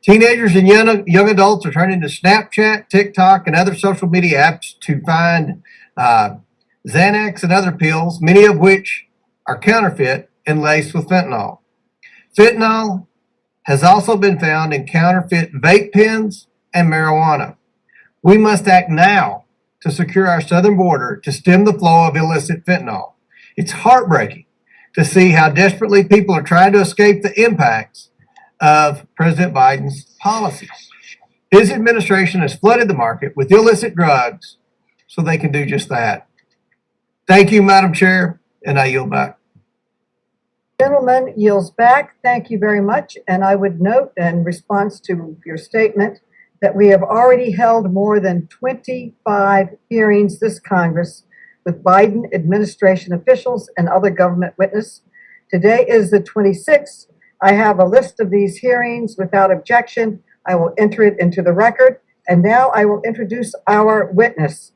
Teenagers and young adults are turning to Snapchat, TikTok, and other social media apps to find Xanax and other pills, many of which are counterfeit and laced with fentanyl. Fentanyl has also been found in counterfeit vape pens and marijuana. We must act now to secure our southern border to stem the flow of illicit fentanyl. It's heartbreaking to see how desperately people are trying to escape the impacts of President Biden's policies. His administration has flooded the market with illicit drugs so they can do just that. Thank you, Madam Chair, and I yield back. Gentleman yields back. Thank you very much. And I would note in response to your statement that we have already held more than 25 hearings this Congress with Biden administration officials and other government witnesses. Today is the 26th. I have a list of these hearings. Without objection, I will enter it into the record. And now I will introduce our witness.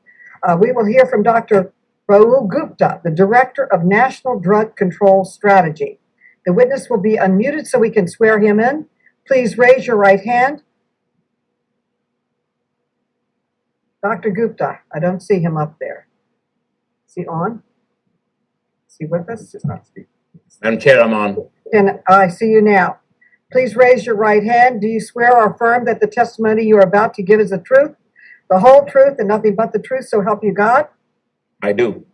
We will hear from Dr. Rahul Gupta, the Director of National Drug Control Strategy. The witness will be unmuted so we can swear him in. Please raise your right hand. Dr. Gupta, I don't see him up there. Is he on? Is he with us? He's not speaking. Madam Chair, I'm on. And I see you now. Please raise your right hand. Do you swear or affirm that the testimony you are about to give is the truth, the whole truth, and nothing but the truth, so help you God? I do.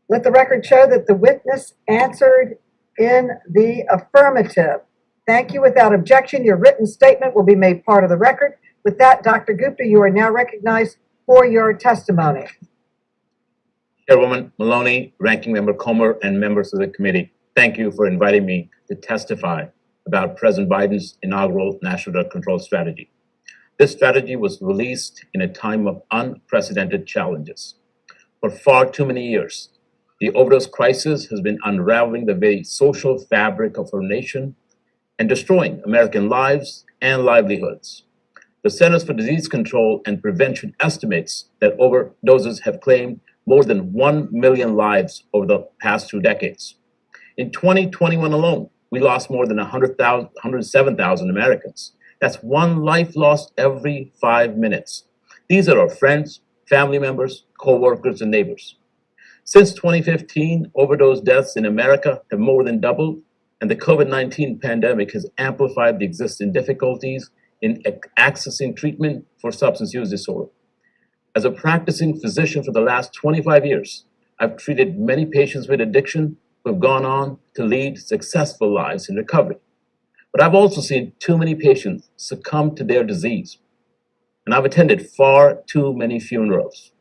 Let the record show that the witness answered in the affirmative. Thank you. Without objection, your written statement will be made part of the record. With that, Dr. Gupta, you are now recognized for your testimony. Chairwoman Maloney, Ranking Member Comer, and members of the committee, thank you for inviting me to testify about President Biden's inaugural National Drug Control Strategy. This strategy was released in a time of unprecedented challenges. For far too many years, the overdose crisis has been unraveling the very social fabric of our nation and destroying American lives and livelihoods. The Centers for Disease Control and Prevention estimates that overdoses have claimed more than 1 million lives over the past 2 decades. In 2021 alone, we lost more than 107,000 Americans. That's one life lost every 5 minutes. These are our friends, family members, co-workers, and neighbors. Since 2015, overdose deaths in America have more than doubled, and the COVID-19 pandemic has amplified the existing difficulties in accessing treatment for substance use disorder. As a practicing physician for the last 25 years, I've treated many patients with addiction who have gone on to lead successful lives in recovery. But I've also seen too many patients succumb to their disease. And I've attended far too many funerals.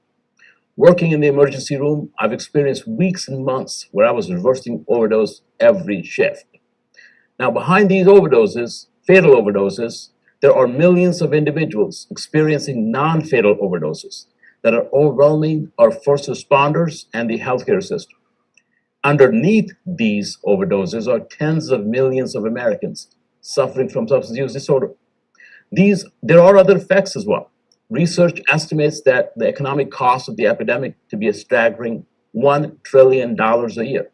Working in the emergency room, I've experienced weeks and months where I was reversing overdose every shift. Now, behind these overdoses, fatal overdoses, there are millions of individuals experiencing non-fatal overdoses that are overwhelming our first responders and the healthcare system. Underneath these overdoses are tens of millions of Americans suffering from substance use disorder. There are other effects as well. Research estimates that the economic cost of the epidemic to be a staggering $1 trillion a year,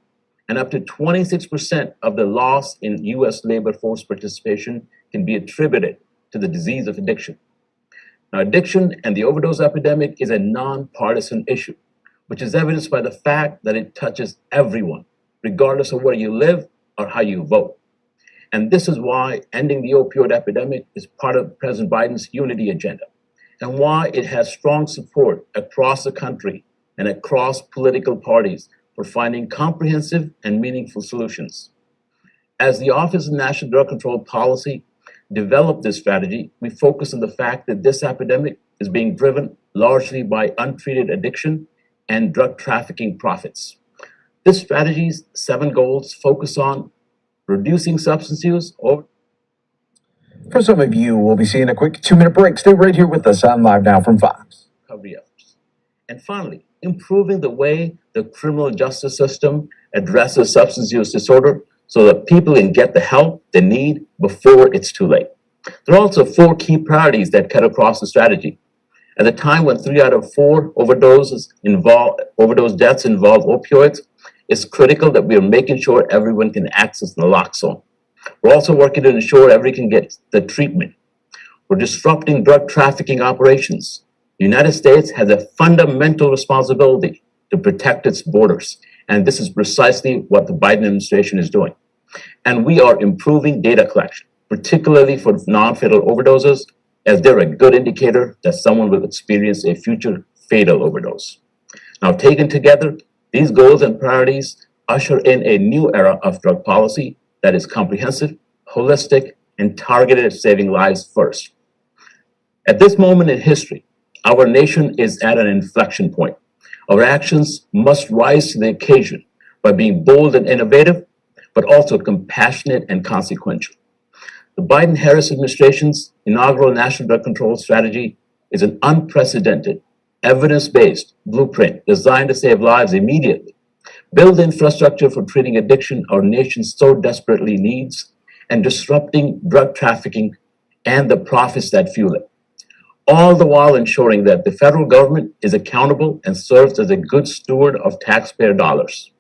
and up to 26% of the loss in US labor force participation can be attributed to the disease of addiction. Now, addiction and the overdose epidemic is a nonpartisan issue, which is evidenced by the fact that it touches everyone, regardless of where you live or how you vote. And this is why ending the opioid epidemic is part of President Biden's unity agenda, and why it has strong support across the country and across political parties for finding comprehensive and meaningful solutions. As the Office of National Drug Control Policy developed this strategy, we focus on the fact that this epidemic is being driven largely by untreated addiction and drug trafficking profits. This strategy's 7 goals focus on reducing substance use over. For some of you, we'll be seeing a quick 2-minute break. Stay right here with us on Live Now from Fox. Recovery efforts. And finally, improving the way the criminal justice system addresses substance use disorder so that people can get the help they need before it's too late. There are also 4 key priorities that cut across the strategy. At a time when 3 out of 4 overdose deaths involve opioids, it's critical that we are making sure everyone can access naloxone. We're also working to ensure everyone can get the treatment. We're disrupting drug trafficking operations. The United States has a fundamental responsibility to protect its borders, and this is precisely what the Biden administration is doing. And we are improving data collection, particularly for non-fatal overdoses, as they're a good indicator that someone will experience a future fatal overdose. Now, taken together, these goals and priorities usher in a new era of drug policy that is comprehensive, holistic, and targeted at saving lives first. At this moment in history, our nation is at an inflection point. Our actions must rise to the occasion by being bold and innovative, but also compassionate and consequential. The Biden-Harris administration's inaugural national drug control strategy is an unprecedented, evidence-based blueprint designed to save lives immediately, build the infrastructure for treating addiction our nation so desperately needs, and disrupting drug trafficking and the profits that fuel it. All the while ensuring that the federal government is accountable and serves as a good steward of taxpayer dollars.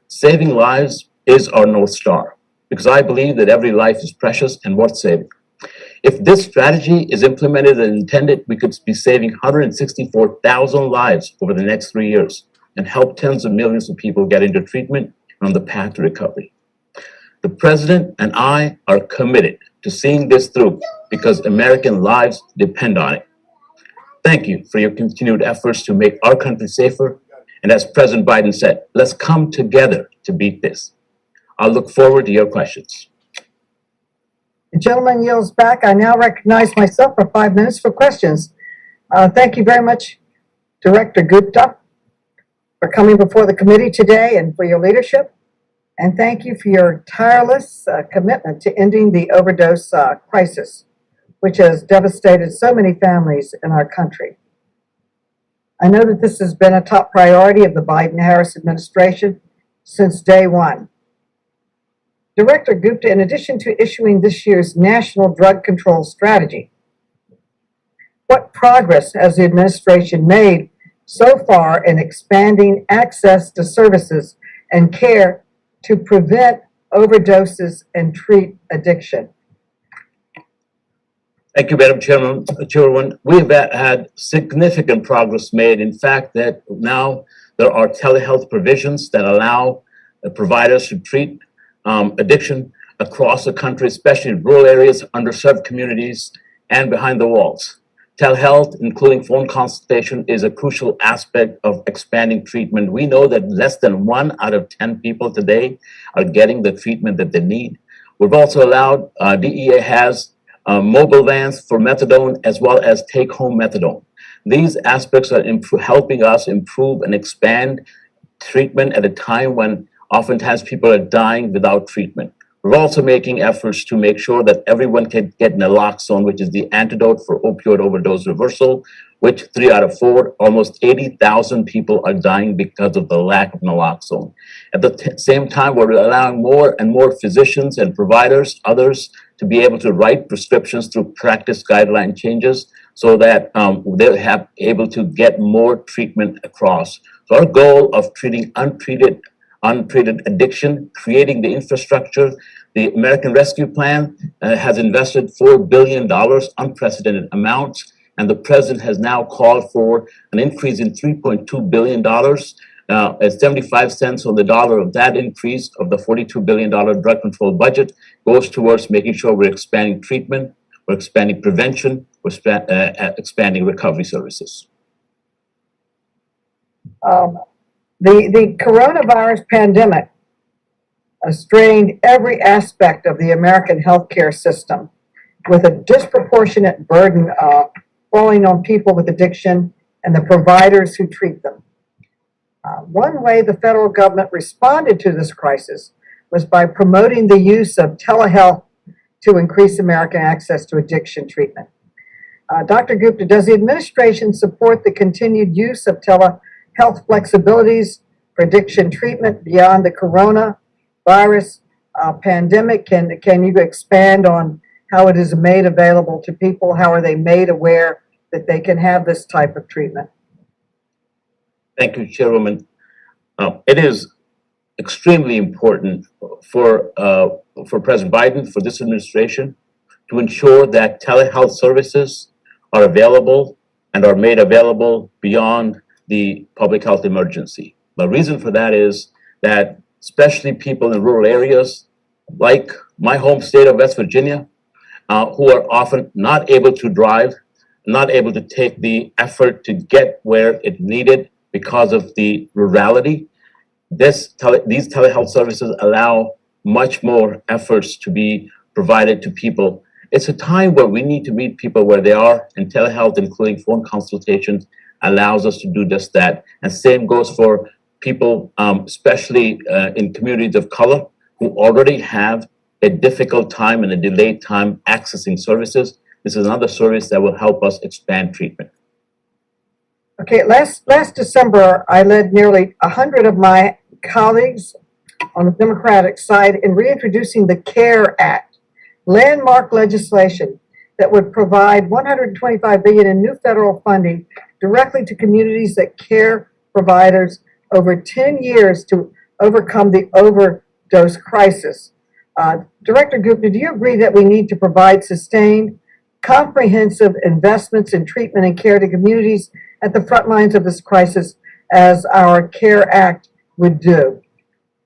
Saving lives is our North Star, because I believe that every life is precious and worth saving. If this strategy is implemented as intended, we could be saving 164,000 lives over the next 3 years and help tens of millions of people get into treatment and on the path to recovery. The President and I are committed to seeing this through because American lives depend on it. Thank you for your continued efforts to make our country safer. And as President Biden said, let's come together to beat this. I'll look forward to your questions. The gentleman yields back. I now recognize myself for 5 minutes for questions. Thank you very much, Director Gupta, for coming before the committee today and for your leadership. And thank you for your tireless commitment to ending the overdose crisis, which has devastated so many families in our country. I know that this has been a top priority of the Biden-Harris administration since day one. Director Gupta, in addition to issuing this year's National Drug Control Strategy, what progress has the administration made so far in expanding access to services and care to prevent overdoses and treat addiction? Thank you, Madam Chairwoman. We have had significant progress made. In fact, that now there are telehealth provisions that allow providers to treat addiction across the country, especially in rural areas, underserved communities, and behind the walls. Telehealth, including phone consultation, is a crucial aspect of expanding treatment. We know that less than 1 out of 10 people today are getting the treatment that they need. We've also allowed, DEA has mobile vans for methadone as well as take-home methadone. These aspects are helping us improve and expand treatment at a time when oftentimes people are dying without treatment. We're also making efforts to make sure that everyone can get naloxone, which is the antidote for opioid overdose reversal, which 3 out of 4, almost 80,000 people are dying because of the lack of naloxone. At the same time, we're allowing more and more physicians and providers, others, to be able to write prescriptions through practice guideline changes so that they're able to get more treatment across. So our goal of treating untreated addiction, creating the infrastructure. The American Rescue Plan has invested $4 billion, unprecedented amounts, and the president has now called for an increase in $3.2 billion. At 75 cents on the dollar of that increase of the $42 billion drug control budget goes towards making sure we're expanding treatment, we're expanding prevention, we're expanding recovery services. The coronavirus pandemic strained every aspect of the American healthcare system with a disproportionate burden falling on people with addiction and the providers who treat them. One way the federal government responded to this crisis was by promoting the use of telehealth to increase American access to addiction treatment. Dr. Gupta, does the administration support the continued use of telehealth flexibilities for addiction treatment beyond the coronavirus pandemic? Can you expand on how it is made available to people? How are they made aware that they can have this type of treatment? Thank you, Chairwoman. It is extremely important for President Biden, for this administration, to ensure that telehealth services are available and are made available beyond the public health emergency. The reason for that is that especially people in rural areas, like my home state of West Virginia, who are often not able to drive, not able to take the effort to get where it needed because of the rurality, these telehealth services allow much more efforts to be provided to people. It's a time where we need to meet people where they are, and telehealth, including phone consultations, allows us to do just that. And same goes for people, especially in communities of color, who already have a difficult time and a delayed time accessing services. This is another service that will help us expand treatment. Okay, last December, I led nearly 100 of my colleagues on the Democratic side in reintroducing the CARE Act, landmark legislation that would provide $125 billion in new federal funding directly to communities that care providers over 10 years to overcome the overdose crisis. Director Gupta, do you agree that we need to provide sustained, comprehensive investments in treatment and care to communities at the front lines of this crisis, as our CARE Act would do?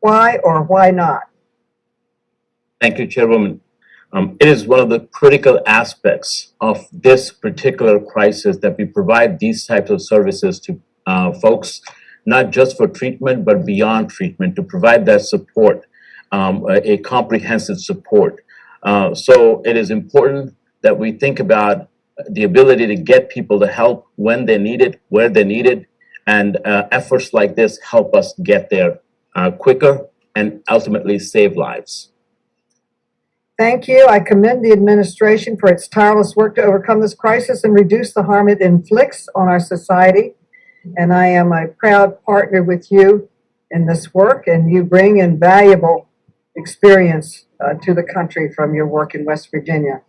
Why or why not? Thank you, Chairwoman. It is one of the critical aspects of this particular crisis that we provide these types of services to folks, not just for treatment, but beyond treatment, to provide that support, a comprehensive support. So it is important that we think about the ability to get people the help when they need it, where they need it, and efforts like this help us get there quicker and ultimately save lives. Thank you. I commend the administration for its tireless work to overcome this crisis and reduce the harm it inflicts on our society. And I am a proud partner with you in this work, and you bring invaluable experience to the country from your work in West Virginia.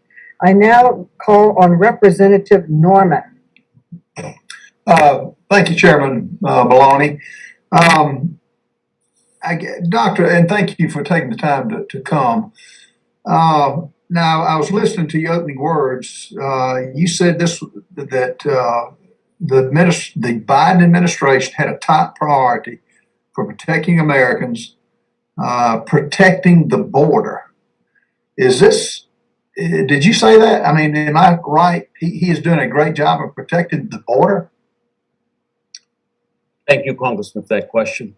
I now call on Representative Norman. Thank you, Chairman Maloney. Doctor, and thank you for taking the time to come. Now, I was listening to your opening words. You said that the Biden administration had a top priority for protecting Americans, protecting the border. Is this Did you say that? I mean, am I right? He is doing a great job of protecting the border. Thank you, Congressman, for that question.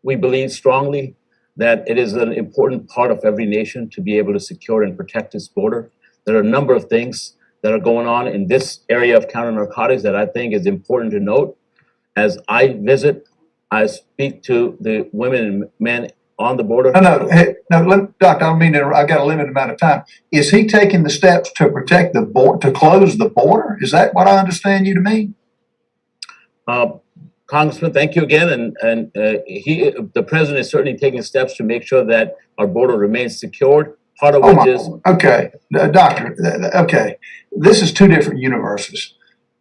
We believe strongly that it is an important part of every nation to be able to secure and protect its border. There are a number of things that are going on in this area of counter narcotics that I think is important to note. As I visit, I speak to the women and men on the border. Doctor, I don't mean to, I've got a limited amount of time. Is he taking the steps to protect the border, to close the border? Is that what I understand you to mean? Congressman, thank you again. And the president is certainly taking steps to make sure that our border remains secured. Part of which is okay, doctor. Okay, this is two different universes.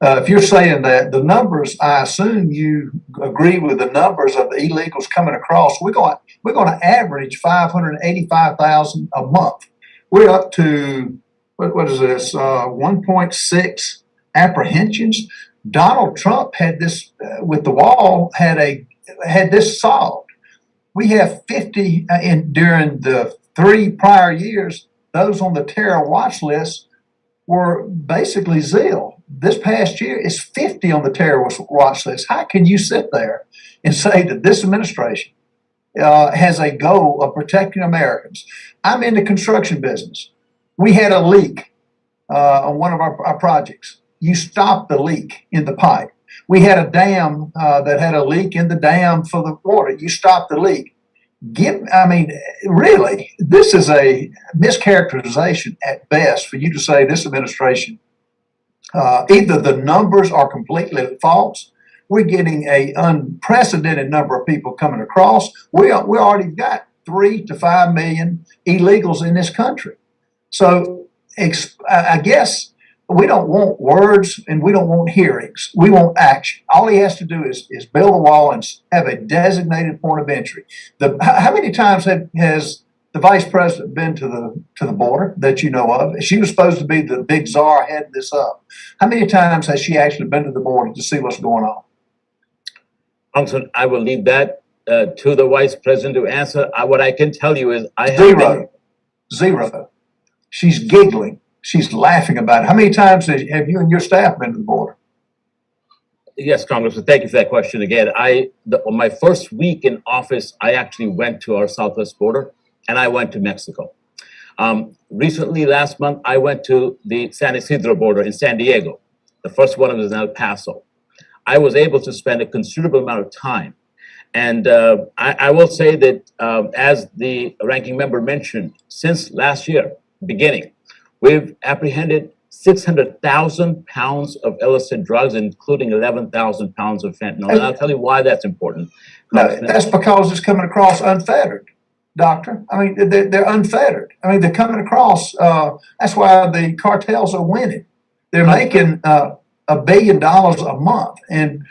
If you're saying that the numbers, I assume you agree with the numbers of the illegals coming across. We're going to average 585,000 a month. We're up to what is this? 1.6 apprehensions. Donald Trump had this with the wall, had this solved. We have 50 during the 3 prior years. Those on the terror watch list were basically zero. This past year is 50 on the terror watch list. How can you sit there and say that this administration has a goal of protecting Americans? I'm in the construction business. We had a leak on one of our projects. You stopped the leak in the pipe. We had a dam that had a leak in the dam for the water. You stopped the leak. Really, this is a mischaracterization at best for you to say this administration, either the numbers are completely false. We're getting an unprecedented number of people coming across. We already got 3 to 5 million illegals in this country. So I guess we don't want words and we don't want hearings. We want action. All he has to do is build a wall and have a designated point of entry. How many times has the vice president been to the border that you know of? She was supposed to be the big czar heading this up. How many times has she actually been to the border to see what's going on? Congressman, I will leave that to the vice president to answer. What I can tell you is I have Zero. She's giggling. She's laughing about it. How many times have you and your staff been to the border? Yes, Congressman, thank you for that question again. On my first week in office, I actually went to our southwest border and I went to Mexico. Recently, last month, I went to the San Isidro border in San Diego. The first one was in El Paso. I was able to spend a considerable amount of time. And I will say that as the ranking member mentioned, since last year, beginning, we've apprehended 600,000 pounds of illicit drugs, including 11,000 pounds of fentanyl. And I'll tell you why that's important. No, that's because it's coming across unfettered, Doctor. I mean, they're unfettered. I mean, they're coming across. That's why the cartels are winning. They're making $1 billion a month, and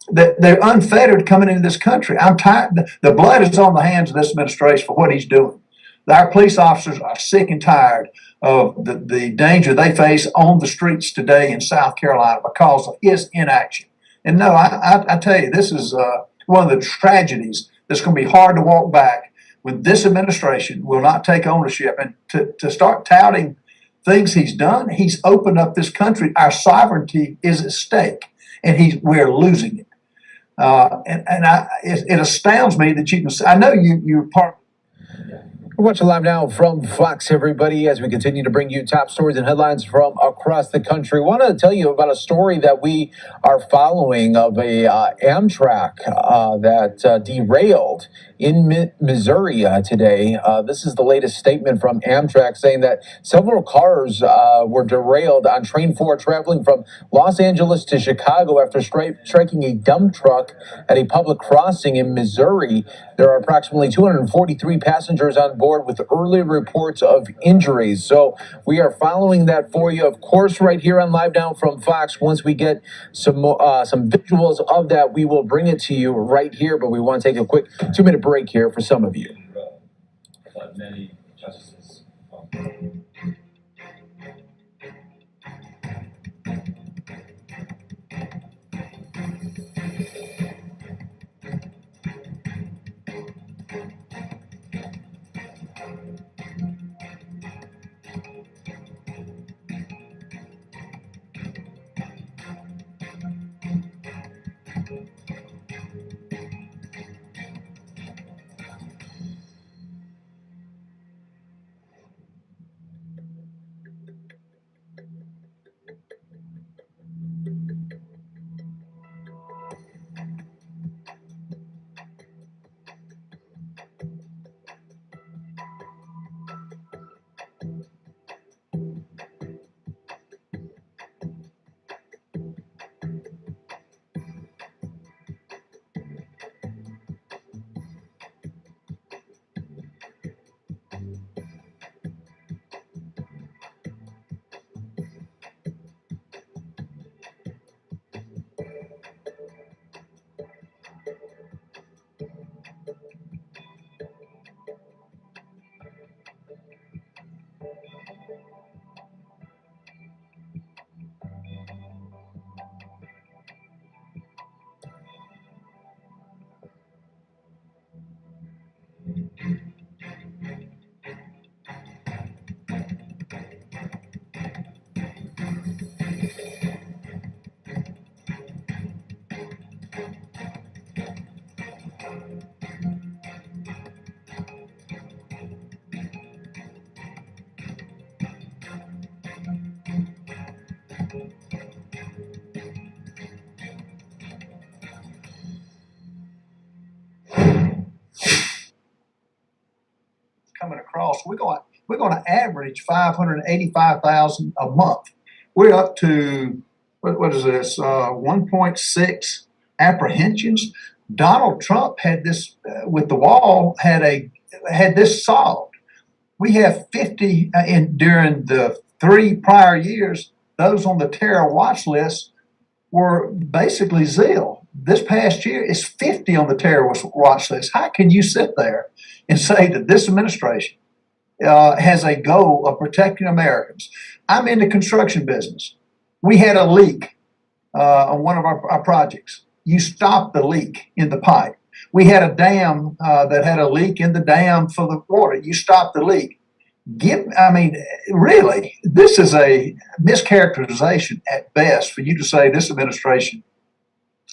they're unfettered coming into this country. I'm tired. The blood is on the hands of this administration for what he's doing. Our police officers are sick and tired of the danger they face on the streets today in South Carolina because of his inaction. And no, I tell you, this is one of the tragedies that's going to be hard to walk back when this administration will not take ownership and to start touting things he's done. He's opened up this country. Our sovereignty is at stake, and we're losing it. It astounds me that you can say, I know you're part. We're watching live now from Fox, everybody, as we continue to bring you top stories and headlines from across the country. I want to tell you about a story that we are following of a Amtrak that derailed in Missouri today. This is the latest statement from Amtrak saying that several cars were derailed on Train 4 traveling from Los Angeles to Chicago after striking a dump truck at a public crossing in Missouri. There are approximately 243 passengers on board with early reports of injuries. So we are following that for you, of course, right here on Live Now from Fox. Once we get some visuals of that, we will bring it to you right here. But we want to take a quick 2-minute break here for some of you. Many justices. coming across. We're going to average 585,000 a month. We're up to what is this? 1.6 apprehensions. Donald Trump had this with the wall. Had this solved. We have 50 during the 3 prior years. Those on the terror watch list were basically zero. This past year is 50 on the terror watch list. How can you sit there and say that this administration has a goal of protecting Americans? I'm in the construction business. We had a leak on one of our projects. You stopped the leak in the pipe. We had a dam that had a leak in the dam for the water. You stopped the leak. Really, this is a mischaracterization at best for you to say this administration,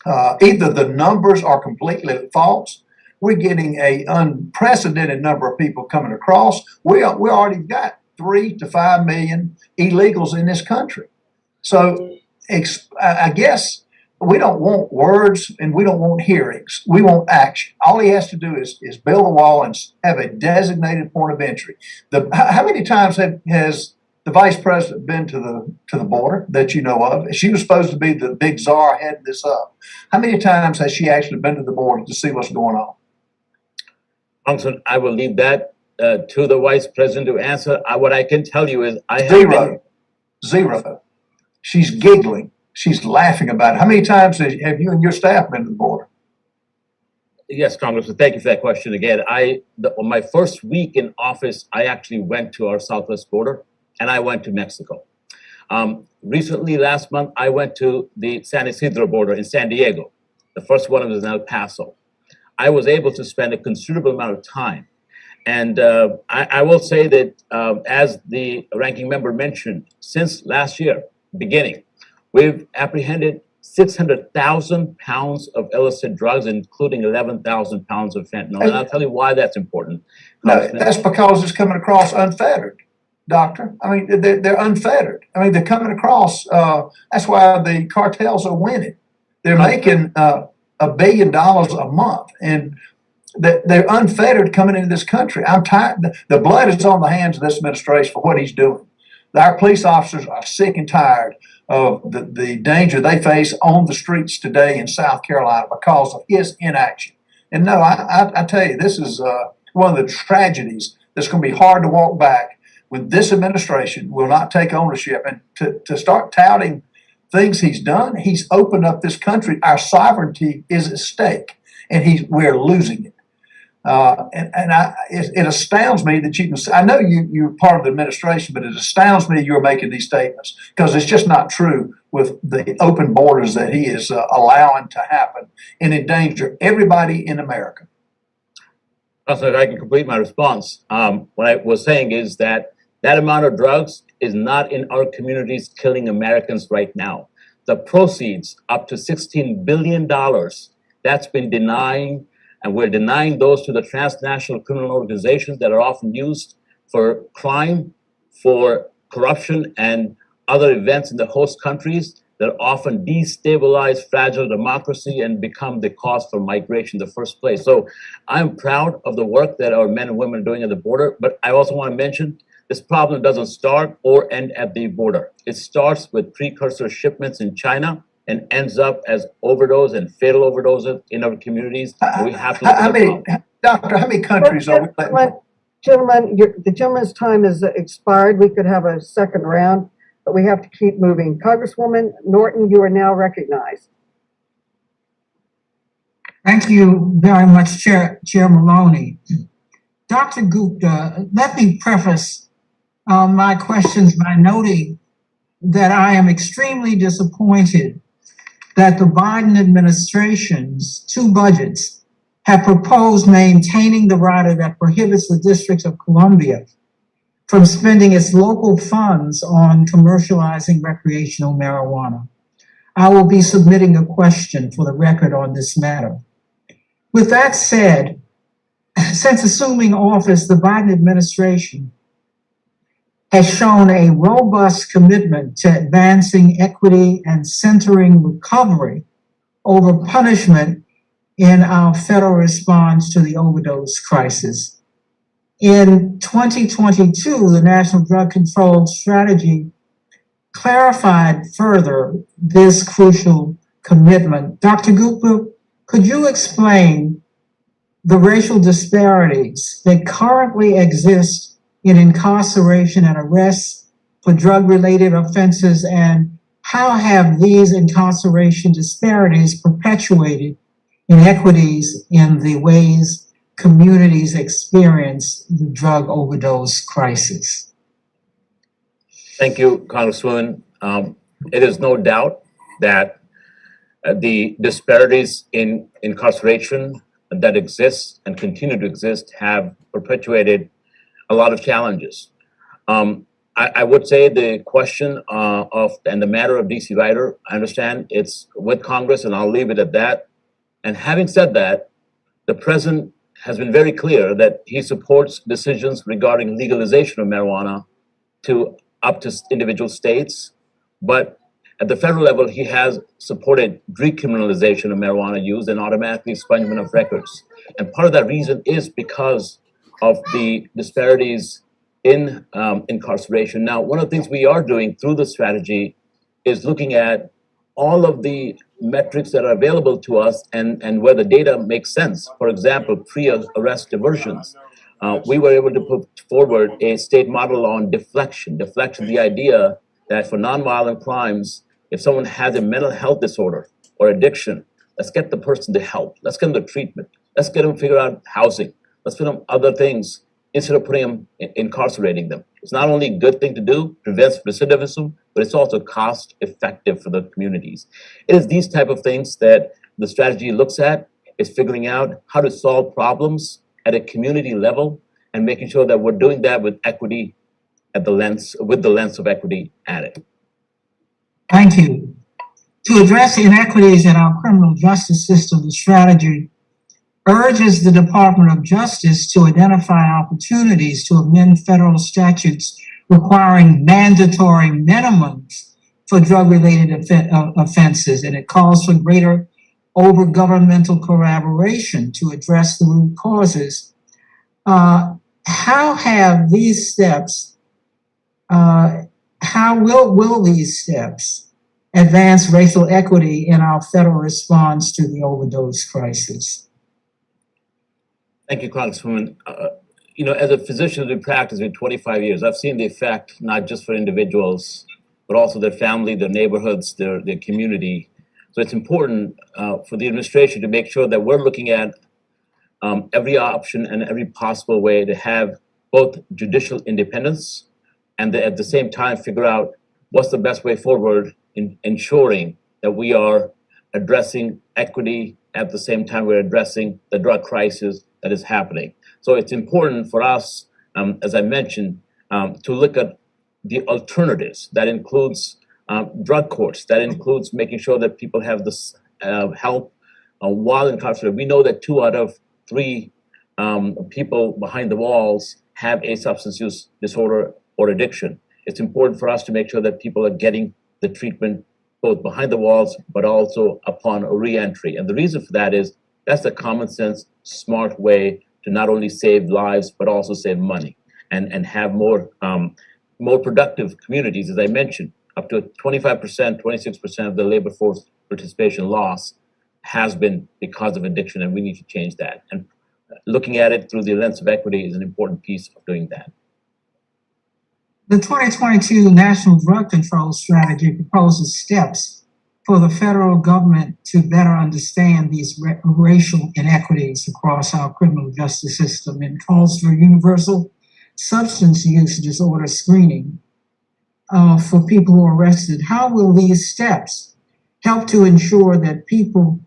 either the numbers are completely false. We're getting an unprecedented number of people coming across. We already got 3 to 5 million illegals in this country. So I guess we don't want words and we don't want hearings. We want action. All he has to do is build a wall and have a designated point of entry. How many times has the vice president been to the border that you know of? She was supposed to be the big czar heading this up. How many times has she actually been to the border to see what's going on? Congressman, I will leave that to the vice president to answer. What I can tell you is I have Zero. She's giggling. She's laughing about it. How many times have you and your staff been to the border? Yes, Congressman, thank you for that question again. On my first week in office, I actually went to our southwest border and I went to Mexico. Recently, last month, I went to the San Isidro border in San Diego. The first one was in El Paso. I was able to spend a considerable amount of time. And I will say that as the ranking member mentioned, since last year, beginning, we've apprehended 600,000 pounds of illicit drugs, including 11,000 pounds of fentanyl. And I'll tell you why that's important. No, that's because it's coming across unfettered, Doctor. They're unfettered. They're coming across. That's why the cartels are winning. They're making $1 billion a month, and they're unfettered coming into this country. I'm tired. The blood is on the hands of this administration for what he's doing. Our police officers are sick and tired of the danger they face on the streets today in South Carolina because of his inaction. And no, I tell you, this is one of the tragedies that's going to be hard to walk back when this administration will not take ownership. And to start touting things he's done, he's opened up this country. Our sovereignty is at stake, and we're losing it. It astounds me that you can say, I know you're part of the administration, but it astounds me you're making these statements because it's just not true with the open borders that he is allowing to happen and endanger everybody in America. Also, if I can complete my response, what I was saying is that amount of drugs is not in our communities killing Americans right now. The proceeds, up to $16 billion, that's been denying. And we're denying those to the transnational criminal organizations that are often used for crime, for corruption, and other events in the host countries that often destabilize fragile democracy and become the cause for migration in the first place. So I'm proud of the work that our men and women are doing at the border, but I also want to mention this problem doesn't start or end at the border. It starts with precursor shipments in China and ends up as overdose and fatal overdoses in our communities. We have to Doctor, how many countries are we letting? Gentlemen, the gentleman's time is expired. We could have a second round, but we have to keep moving. Congresswoman Norton, you are now recognized. Thank you very much, Chair Maloney. Dr. Gupta, let me preface my questions by noting that I am extremely disappointed that the Biden administration's 2 budgets have proposed maintaining the rider that prohibits the District of Columbia from spending its local funds on commercializing recreational marijuana. I will be submitting a question for the record on this matter. With that said, since assuming office, the Biden administration has shown a robust commitment to advancing equity and centering recovery over punishment in our federal response to the overdose crisis. In 2022, the National Drug Control Strategy clarified further this crucial commitment. Dr. Gupta, could you explain the racial disparities that currently exist in incarceration and arrests for drug-related offenses, and how have these incarceration disparities perpetuated inequities in the ways communities experience the drug overdose crisis? Thank you, Congresswoman. It is no doubt that the disparities in incarceration that exist and continue to exist have perpetuated a lot of challenges. I would say the question and the matter of DC Rider, I understand it's with Congress, and I'll leave it at that. And having said that, the president has been very clear that he supports decisions regarding legalization of marijuana up to individual states, but at the federal level, he has supported decriminalization of marijuana use and automatic expungement of records. And part of that reason is because of the disparities in incarceration. Now, one of the things we are doing through the strategy is looking at all of the metrics that are available to us and where the data makes sense. For example, pre-arrest diversions. We were able to put forward a state model on deflection. Deflection, the idea that for nonviolent crimes, if someone has a mental health disorder or addiction, let's get the person the help. Let's get them the treatment. Let's get them figure out housing. Let's get them other things instead of putting them, incarcerating them. It's not only a good thing to do, prevents recidivism, but it's also cost effective for the communities. It is these type of things that the strategy looks at, is figuring out how to solve problems at a community level and making sure that we're doing that with equity with the lens of equity added. Thank you. To address inequities in our criminal justice system, the strategy urges the Department of Justice to identify opportunities to amend federal statutes requiring mandatory minimums for drug-related offenses, and it calls for greater over-governmental collaboration to address the root causes. How have these steps, how will these steps advance racial equity in our federal response to the overdose crisis? Thank you, Congresswoman. As a physician who's been practicing 25 years, I've seen the effect not just for individuals, but also their family, their neighborhoods, their community. So it's important for the administration to make sure that we're looking at every option and every possible way to have both judicial independence and at the same time figure out what's the best way forward in ensuring that we are addressing equity at the same time we're addressing the drug crisis that is happening. So it's important for us, as I mentioned, to look at the alternatives. That includes drug courts. That includes making sure that people have this help while incarcerated. We know that 2 out of 3 people behind the walls have a substance use disorder or addiction. It's important for us to make sure that people are getting the treatment both behind the walls, but also upon a re-entry. And the reason for that is that's a common sense, smart way to not only save lives, but also save money and have more productive communities. As I mentioned, up to 25%, 26% of the labor force participation loss has been because of addiction, and we need to change that. And looking at it through the lens of equity is an important piece of doing that. The 2022 National Drug Control Strategy proposes steps for the federal government to better understand these racial inequities across our criminal justice system and calls for universal substance use disorder screening for people who are arrested. How will these steps help to ensure that people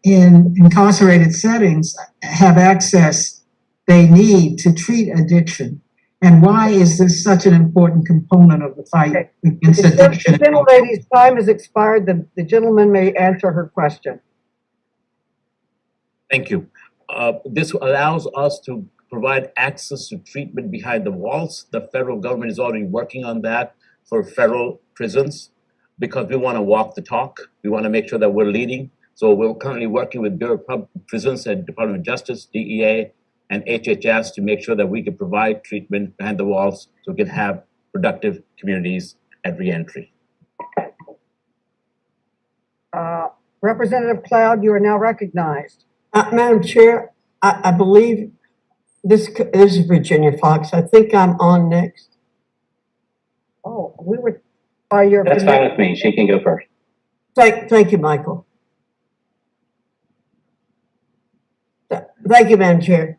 in incarcerated settings have access they need to treat addiction? And why is this such an important component of the fight against addiction? The gentlelady's time has expired. The gentleman may answer her question. Thank you. This allows us to provide access to treatment behind the walls. The federal government is already working on that for federal prisons because we want to walk the talk. We want to make sure that we're leading. So we're currently working with Bureau of Prisons and Department of Justice, DEA, and HHS to make sure that we can provide treatment behind the walls so we can have productive communities at reentry. Representative Cloud, you are now recognized. Madam Chair, I believe this is Virginia Fox. I think I'm on next. Oh, we were, by your. That's fine with me. She can go first. Thank you, Michael. Thank you, Madam Chair.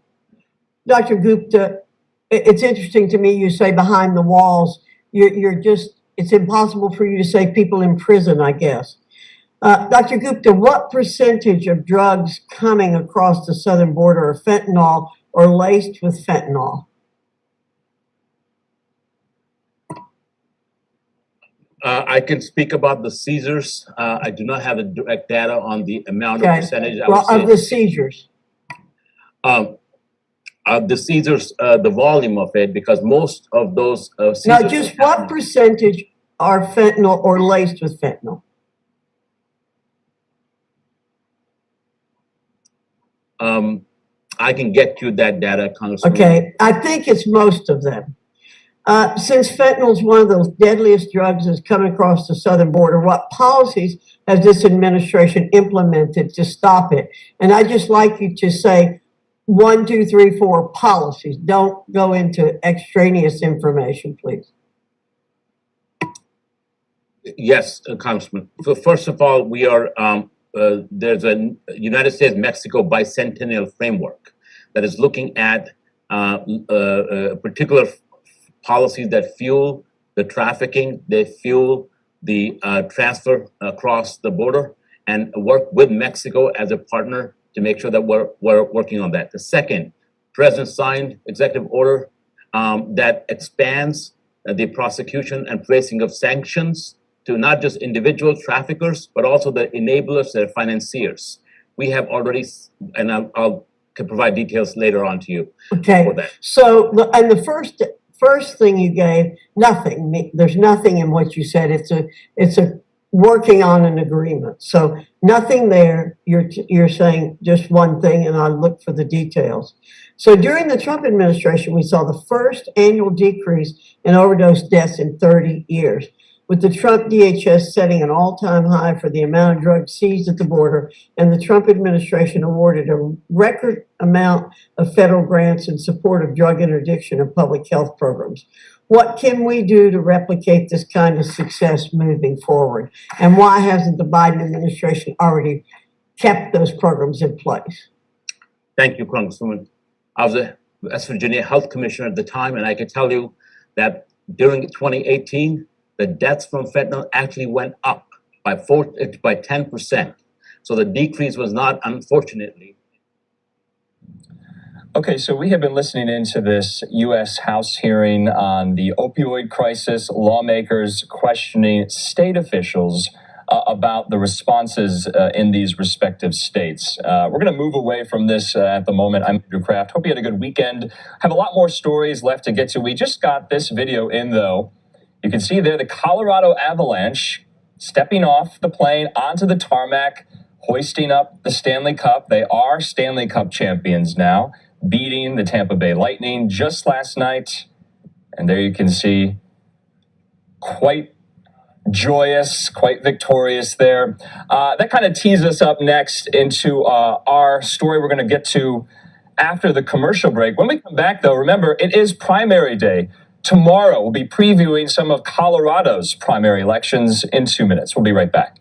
Dr. Gupta, it's interesting to me you say behind the walls. You're just, it's impossible for you to say people in prison, I guess. Dr. Gupta, what percentage of drugs coming across the southern border are fentanyl or laced with fentanyl? I can speak about the seizures. I do not have the direct data on the amount Okay. of percentage. Well, of the seizures. The seizures, the volume of it, because most of those seizures. Now, just what percentage are fentanyl or laced with fentanyl? I can get you that data, Congressman. Okay, I think it's most of them. Since fentanyl is one of the deadliest drugs that's coming across the southern border, what policies has this administration implemented to stop it? And I'd just like you to say 1, 2, 3, 4 policies. Don't go into extraneous information, please. Yes, Congressman. So first of all, we are there's a United States-Mexico bicentennial framework that is looking at particular policies that fuel the trafficking, they fuel the transfer across the border, and work with Mexico as a partner to make sure that we're working on that. The second, President signed executive order that expands the prosecution and placing of sanctions to not just individual traffickers, but also the enablers, the financiers. We have already, and I'll can provide details later on to you. Okay. For that. So, and the first thing you gave, nothing. There's nothing in what you said. It's a working on an agreement. So nothing there. You're saying just one thing, and I'll look for the details. So during the Trump administration, we saw the first annual decrease in overdose deaths in 30 years. With the Trump DHS setting an all-time high for the amount of drugs seized at the border, and the Trump administration awarded a record amount of federal grants in support of drug interdiction and public health programs. What can we do to replicate this kind of success moving forward? And why hasn't the Biden administration already kept those programs in place? Thank you, Congresswoman. I was a West Virginia Health Commissioner at the time, and I can tell you that during 2018, the deaths from fentanyl actually went up by 10%. So the decrease was not, unfortunately. Okay, so we have been listening into this U.S. House hearing on the opioid crisis, lawmakers questioning state officials about the responses in these respective states. We're going to move away from this at the moment. I'm Andrew Kraft. Hope you had a good weekend. Have a lot more stories left to get to. We just got this video in, though. You can see there the Colorado Avalanche stepping off the plane onto the tarmac, hoisting up the Stanley Cup. They are Stanley Cup champions now, beating the Tampa Bay Lightning just last night. And there you can see quite joyous, quite victorious there. That kind of tees us up next into our story we're going to get to after the commercial break. When we come back, though, remember, it is primary day. Tomorrow, we'll be previewing some of Colorado's primary elections in 2 minutes. We'll be right back.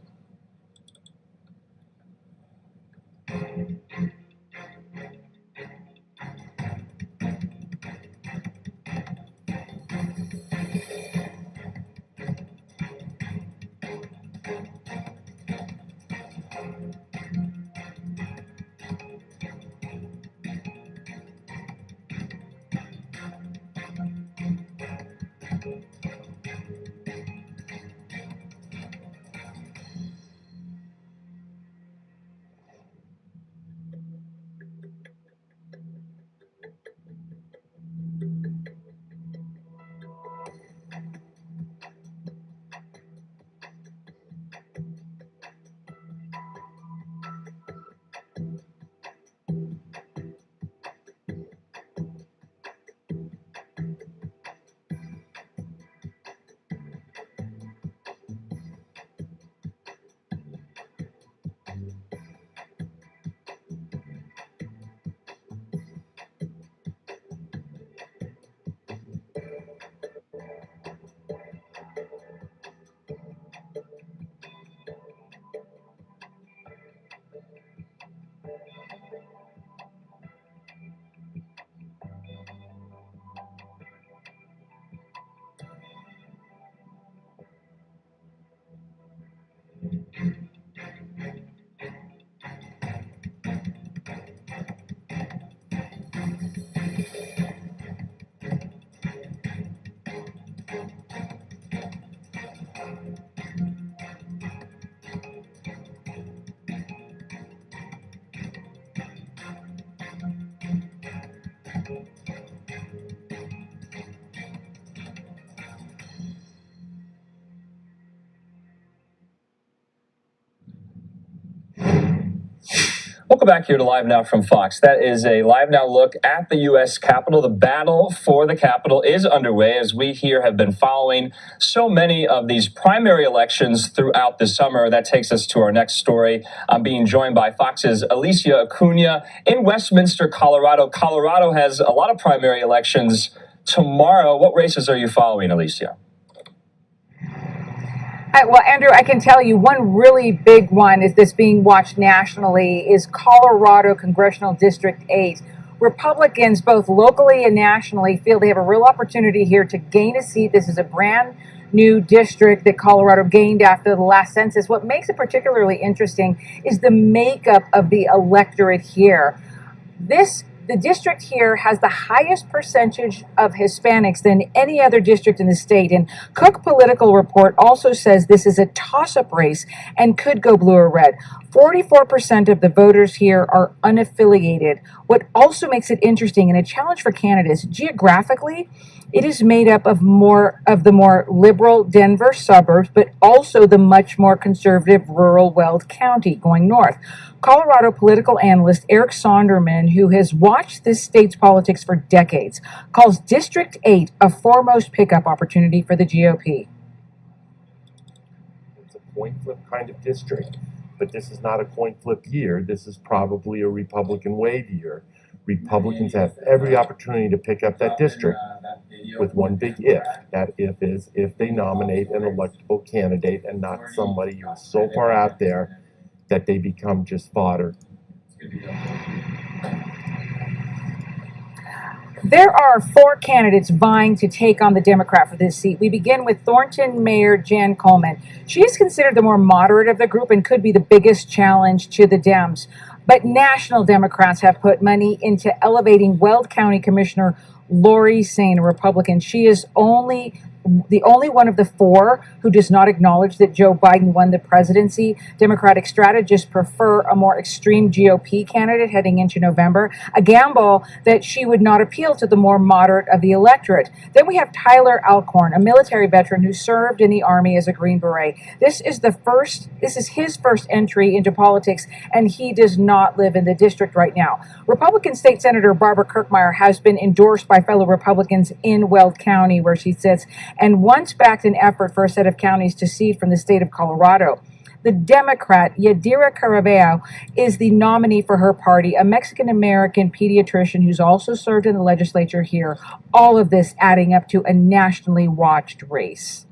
Welcome back here to Live Now from Fox. That is a Live Now look at the U.S. Capitol. The battle for the Capitol is underway, as we here have been following so many of these primary elections throughout the summer. That takes us to our next story. I'm being joined by Fox's Alicia Acuna in Westminster, Colorado. Colorado has a lot of primary elections tomorrow. What races are you following, Alicia? Well, Andrew, I can tell you one really big one is this being watched nationally is Colorado Congressional District 8. Republicans, both locally and nationally, feel they have a real opportunity here to gain a seat. This is a brand new district that Colorado gained after the last census. What makes it particularly interesting is the makeup of the electorate here. The district here has the highest percentage of Hispanics than any other district in the state. And Cook Political Report also says this is a toss-up race and could go blue or red. 44% of the voters here are unaffiliated. What also makes it interesting and a challenge for candidates, geographically, it is made up of the more liberal Denver suburbs, but also the much more conservative rural Weld County going north. Colorado political analyst Eric Sonderman, who has watched this state's politics for decades, calls District 8 a foremost pickup opportunity for the GOP. It's a coin flip kind of district, but this is not a coin flip year. This is probably a Republican wave year. Republicans have every opportunity to pick up that district with one big if. That if is if they nominate an electable candidate and not somebody who's so far out there that they become just fodder. There are 4 candidates vying to take on the Democrat for this seat. We begin with Thornton Mayor Jan Coleman. She is considered the more moderate of the group and could be the biggest challenge to the Dems. But national Democrats have put money into elevating Weld County Commissioner Lori Sain, a Republican. She is the only one of the 4 who does not acknowledge that Joe Biden won the presidency. Democratic strategists prefer a more extreme GOP candidate heading into November, a gamble that she would not appeal to the more moderate of the electorate. Then we have Tyler Alcorn, a military veteran who served in the Army as a Green Beret. This is his first entry into politics, and he does not live in the district right now. Republican State Senator Barbara Kirkmeyer has been endorsed by fellow Republicans in Weld County, where she sits, and once backed an effort for a set of counties to cede from the state of Colorado. The Democrat, Yadira Carabeo, is the nominee for her party, a Mexican-American pediatrician who's also served in the legislature here. All of this adding up to a nationally watched race.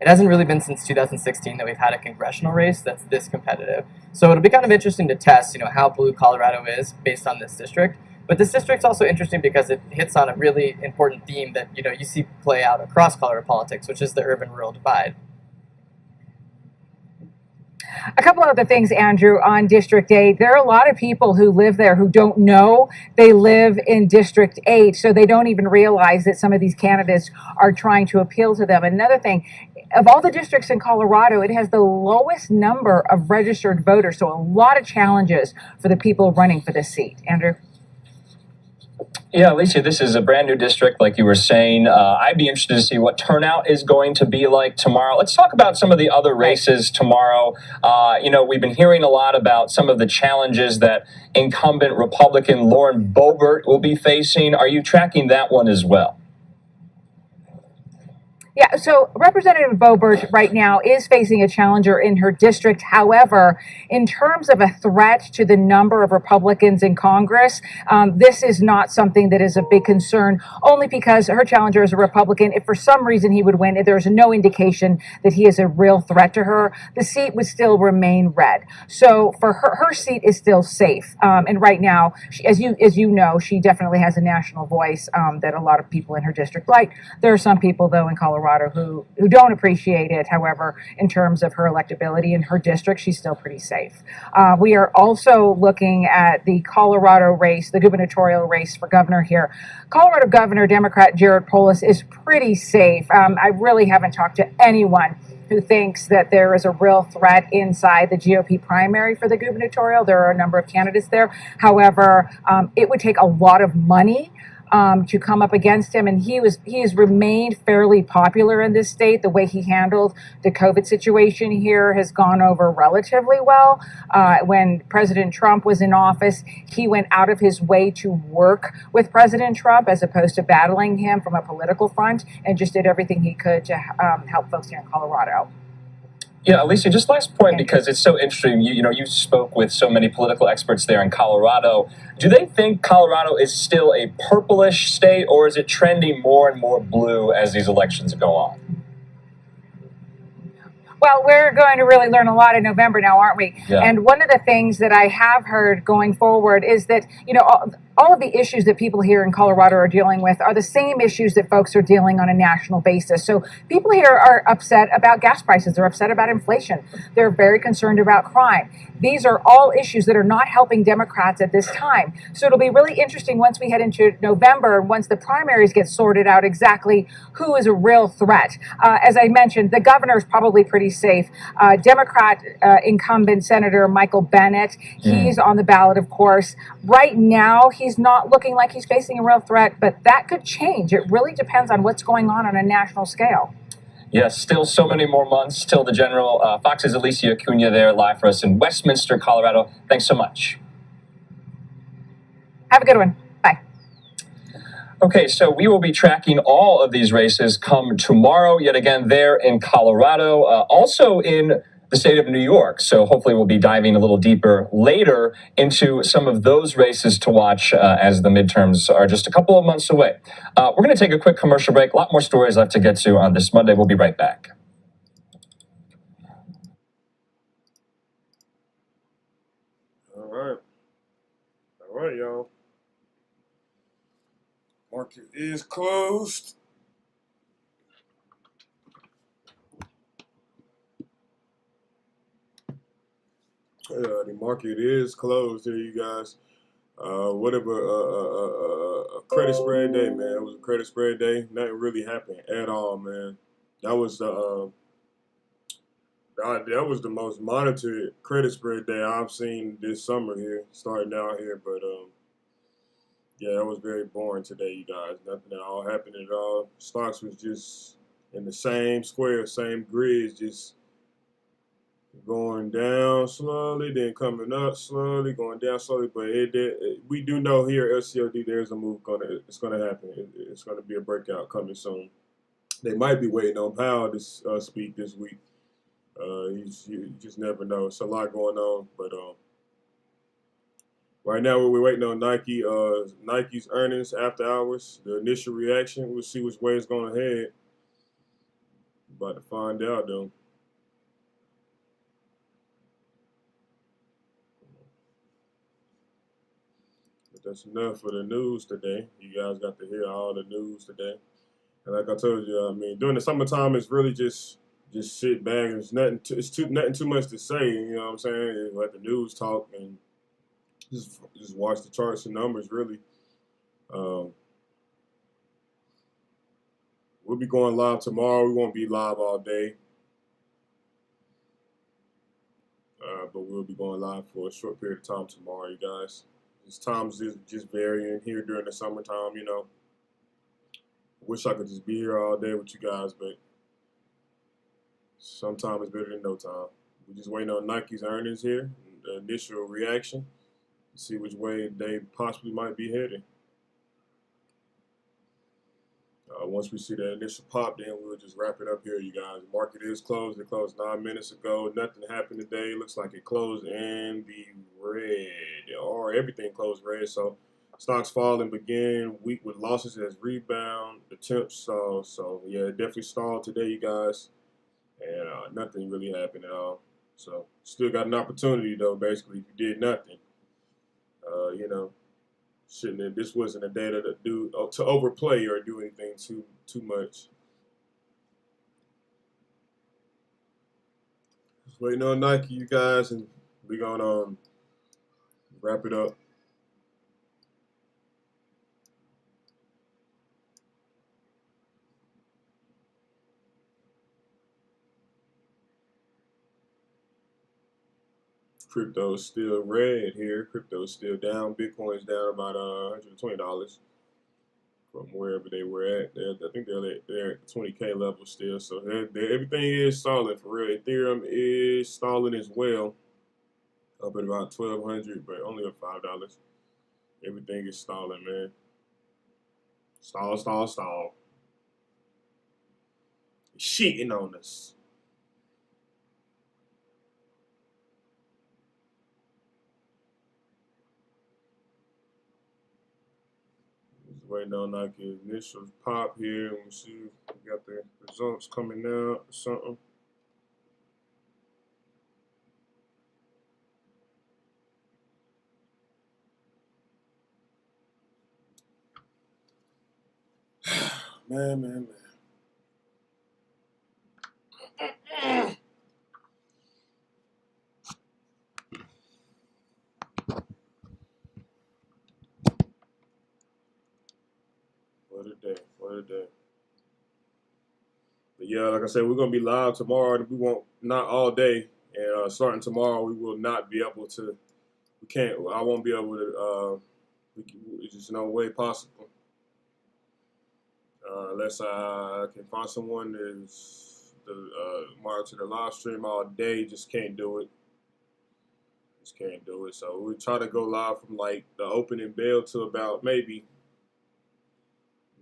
It hasn't really been since 2016 that we've had a congressional race that's this competitive. So it'll be kind of interesting to test, how blue Colorado is based on this district. But this district's also interesting because it hits on a really important theme that, you see play out across Colorado politics, which is the urban-rural divide. A couple of other things, Andrew, on District 8. There are a lot of people who live there who don't know they live in District 8, so they don't even realize that some of these candidates are trying to appeal to them. Another thing, of all the districts in Colorado, it has the lowest number of registered voters, so a lot of challenges for the people running for this seat. Andrew? Yeah, Alicia, this is a brand new district, like you were saying. I'd be interested to see what turnout is going to be like tomorrow. Let's talk about some of the other races tomorrow. We've been hearing a lot about some of the challenges that incumbent Republican Lauren Boebert will be facing. Are you tracking that one as well? Yeah, so Representative Boebert right now is facing a challenger in her district. However, in terms of a threat to the number of Republicans in Congress, this is not something that is a big concern, only because her challenger is a Republican. If for some reason he would win, if there's no indication that he is a real threat to her, the seat would still remain red. So for her seat is still safe. And right now, as you know, she definitely has a national voice that a lot of people in her district like. There are some people, though, in Colorado who don't appreciate it. However, in terms of her electability in her district, she's still pretty safe. We are also looking at the Colorado race, the gubernatorial race for governor here. Colorado Governor Democrat Jared Polis is pretty safe. I really haven't talked to anyone who thinks that there is a real threat inside the GOP primary for the gubernatorial. There are a number of candidates there. However, it would take a lot of money to come up against him, and he has remained fairly popular in this state. The way he handled the COVID situation here has gone over relatively well. When President Trump was in office, he went out of his way to work with President Trump as opposed to battling him from a political front, and just did everything he could to help folks here in Colorado. Yeah, Alicia, just last point, because it's so interesting. You spoke with so many political experts there in Colorado. Do they think Colorado is still a purplish state, or is it trending more and more blue as these elections go on? Well, we're going to really learn a lot in November now, aren't we? Yeah. And one of the things that I have heard going forward is that, all of the issues that people here in Colorado are dealing with are the same issues that folks are dealing on a national basis. So people here are upset about gas prices. They're upset about inflation. They're very concerned about crime. These are all issues that are not helping Democrats at this time. So it'll be really interesting once we head into November, once the primaries get sorted out, exactly who is a real threat. As I mentioned, the governor is probably pretty safe. Democrat incumbent Senator Michael Bennet, he's on the ballot, of course. Right now, he's not looking like he's facing a real threat, but that could change. It really depends on what's going on a national scale. Yes, still so many more months till the general. Fox's Alicia Acuna there, live for us in Westminster, Colorado. Thanks so much. Have a good one. Bye. Okay, so we will be tracking all of these races come tomorrow, yet again there in Colorado, also in the state of New York. So hopefully we'll be diving a little deeper later into some of those races to watch as the midterms are just a couple of months away. We're going to take a quick commercial break. A lot more stories left to get to on this Monday. We'll be right back. All right, y'all. Market is closed. The market is closed here, you guys. Whatever, a credit spread day, man. It was a credit spread day. Nothing really happened at all, man. That was the most monitored credit spread day I've seen this summer here, starting out here. But yeah, it was very boring today, you guys. Nothing at all happened at all. Stocks was just in the same square, same grids, just going down slowly, then coming up slowly, going down slowly. But we do know here at LCOD there's a move it's gonna happen. It's gonna be a breakout coming soon. They might be waiting on Powell to speak this week. You just never know. It's a lot going on, but right now we're waiting on Nike's earnings after hours. The initial reaction. We'll see which way it's going to head. About to find out though. That's enough for the news today. You guys got to hear all the news today. And like I told you, I mean, during the summertime, it's really just sit back. It's nothing too much to say. You know what I'm saying? Let the news talk and just watch the charts and numbers. Really, we'll be going live tomorrow. We won't be live all day, but we'll be going live for a short period of time tomorrow, you guys. Times is just varying here during the summertime, you know. Wish I could just be here all day with you guys, but sometimes it's better than no time. We're just waiting on Nike's earnings here, the initial reaction, see which way they possibly might be heading. Once we see that initial pop, then we'll just wrap it up here, you guys. The market is closed. It closed 9 minutes ago. Nothing happened today. Looks like it closed in the red, or everything closed red. So stocks falling begin week with losses as rebound. The temps stalled. So yeah, it definitely stalled today, you guys. And nothing really happened at all. So still got an opportunity though. Basically, if you did nothing, you know. This wasn't a day to overplay or do anything too much. Just waiting on Nike, you guys, and we're gonna wrap it up. Crypto is still red here. Crypto is still down. Bitcoin is down about $120. from wherever they were at. I think they're at the 20K level still. So everything is solid for real. Ethereum is stalling as well, up at about 1,200, but only up $5. Everything is stalling, man. Stall. Cheating on us. Just waiting on like the initial pop here, and we see if we got the results coming out or something. Man. What a day. But yeah, like I said, we're gonna be live tomorrow, and we won't, not all day. And starting tomorrow, we will not be able to. I won't be able to. It's just no way possible. Unless I can find someone that's monitor the live stream all day, just can't do it. So we try to go live from like the opening bell to about maybe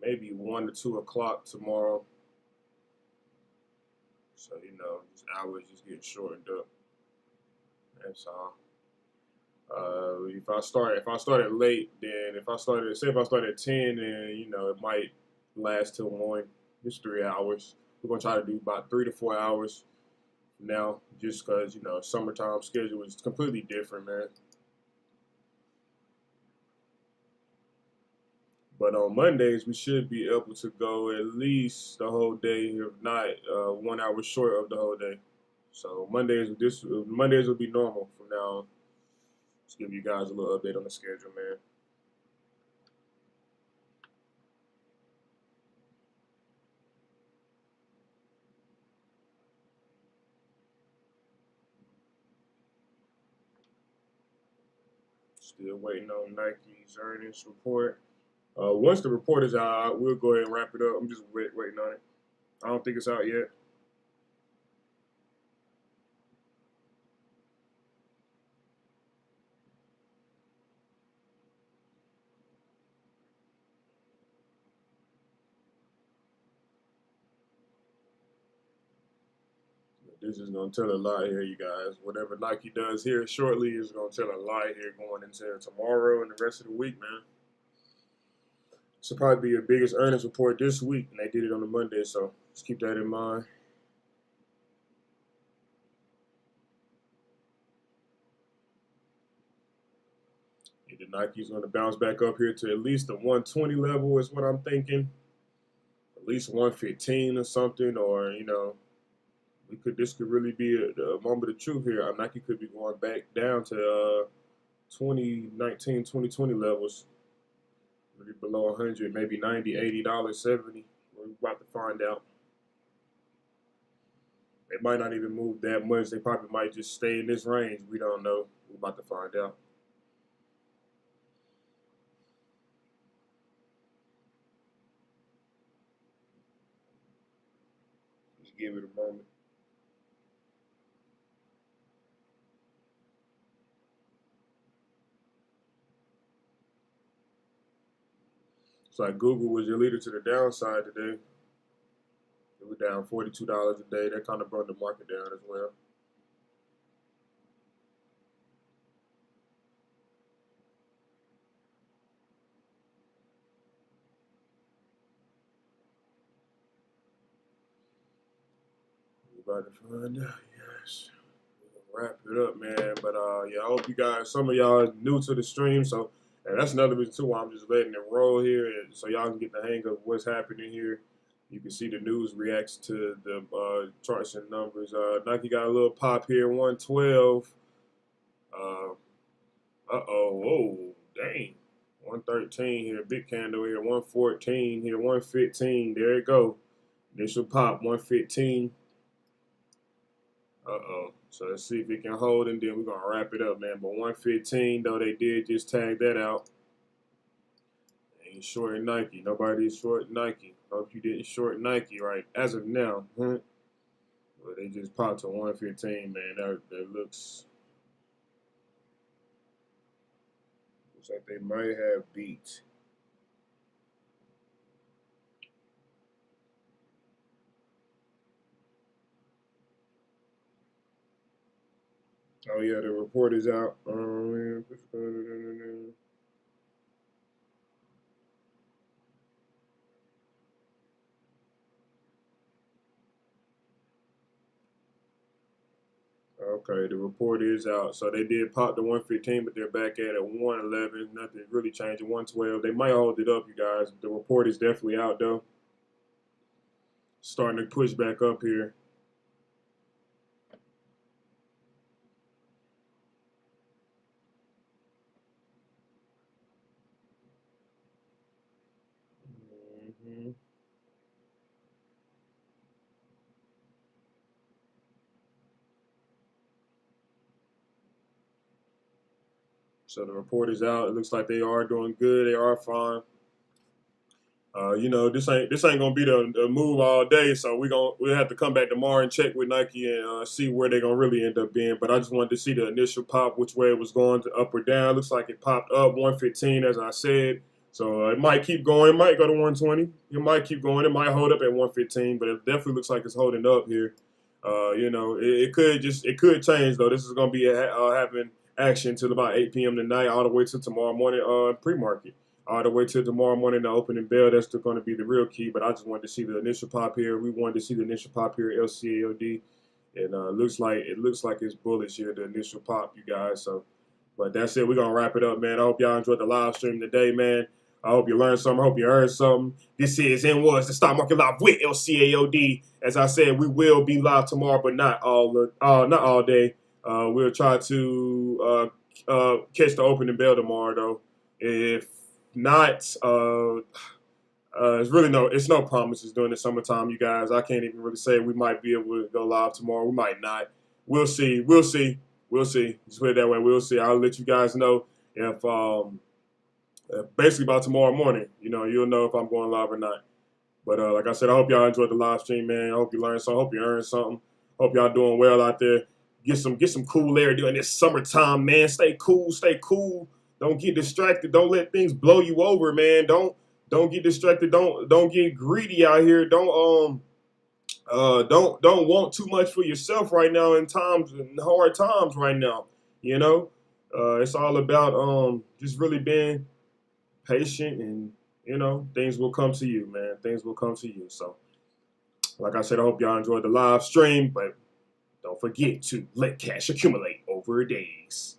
1 to 2 o'clock tomorrow. So these hours just get shortened up. That's all. If I started late, then if I started at 10, then it might last till 1. Just 3 hours. We're gonna try to do about 3 to 4 hours now, just because summertime schedule is completely different, man. But on Mondays we should be able to go at least the whole day, if not 1 hour short of the whole day. So Mondays will be normal from now on. Just give you guys a little update on the schedule, man. Still waiting on Nike's earnings report. Once the report is out, we'll go ahead and wrap it up. I'm just waiting on it. I don't think it's out yet. This is going to tell a lot here, you guys. Whatever Nike does here shortly is going to tell a lot here going into tomorrow and the rest of the week, man. This will probably be your biggest earnings report this week, and they did it on the Monday, so just keep that in mind. The Nike's going to bounce back up here to at least the 120 level is what I'm thinking. At least 115 or something, or this could really be a moment of truth here. Nike could be going back down to 2019, 2020 levels. Maybe below 100, maybe $90, $80, $70. We're about to find out. They might not even move that much. They probably might just stay in this range. We don't know. We're about to find out. Just give it a moment. It's like Google was your leader to the downside today. It was down $42 a day. That kind of brought the market down as well. We're about to find out, yes. We're gonna wrap it up, man. But yeah, I hope you guys, some of y'all are new to the stream, so and that's another reason too why I'm just letting it roll here, and so y'all can get the hang of what's happening here. You can see the news reacts to the charts and numbers. Nike got a little pop here, 112. Whoa, dang. 113 here, big candle here, 114 here, 115. There it go. Initial pop, 115. So let's see if it can hold, and then we're going to wrap it up, man. But 115, though, they did just tag that out. Ain't shorting Nike. Nobody's shorting Nike. Hope you didn't short Nike right as of now. Huh? But they just popped to 115, man. That looks like they might have beat. Oh yeah, the report is out. Okay, the report is out. So they did pop the 115, but they're back at 111. Nothing really changing. 112. They might hold it up, you guys. The report is definitely out though. Starting to push back up here. So the report is out. It looks like they are doing good. They are fine. You know, this ain't gonna be the move all day. So we'll have to come back tomorrow and check with Nike and see where they're gonna really end up being. But I just wanted to see the initial pop, which way it was going, to up or down. Looks like it popped up 115, as I said. So it might keep going. It might go to 120. It might keep going. It might hold up at 115, but it definitely looks like it's holding up here. You know, it could change though. This is gonna be having action till about 8 p.m. tonight, all the way to tomorrow morning pre-market. All the way to tomorrow morning, the opening bell. That's going to be the real key. But I just wanted to see the initial pop here. We wanted to see the initial pop here, LCAOD, and it looks like it's bullish here, the initial pop, you guys. So, but that's it. We're gonna wrap it up, man. I hope y'all enjoyed the live stream today, man. I hope you learned something. I hope you earned something. This is and was the Stock Market Live with LCAOD. As I said, we will be live tomorrow, but not all day. We'll try to catch the opening bell tomorrow, though. If not, it's no promises during the summertime, you guys. I can't even really say we might be able to go live tomorrow. We might not. We'll see. Just put it that way. We'll see. I'll let you guys know if basically by tomorrow morning. You know, you'll know if I'm going live or not. But like I said, I hope y'all enjoyed the live stream, man. I hope you learned something. I hope you earned something. Hope y'all doing well out there. Get some cool air during this summertime, man. Stay cool. Don't get distracted. Don't let things blow you over, man. Don't get distracted. Don't get greedy out here. Don't want too much for yourself right now in hard times right now. You know, it's all about just really being patient, and you know, things will come to you, man. Things will come to you. So, like I said, I hope y'all enjoyed the live stream, but don't forget to let cash accumulate over days.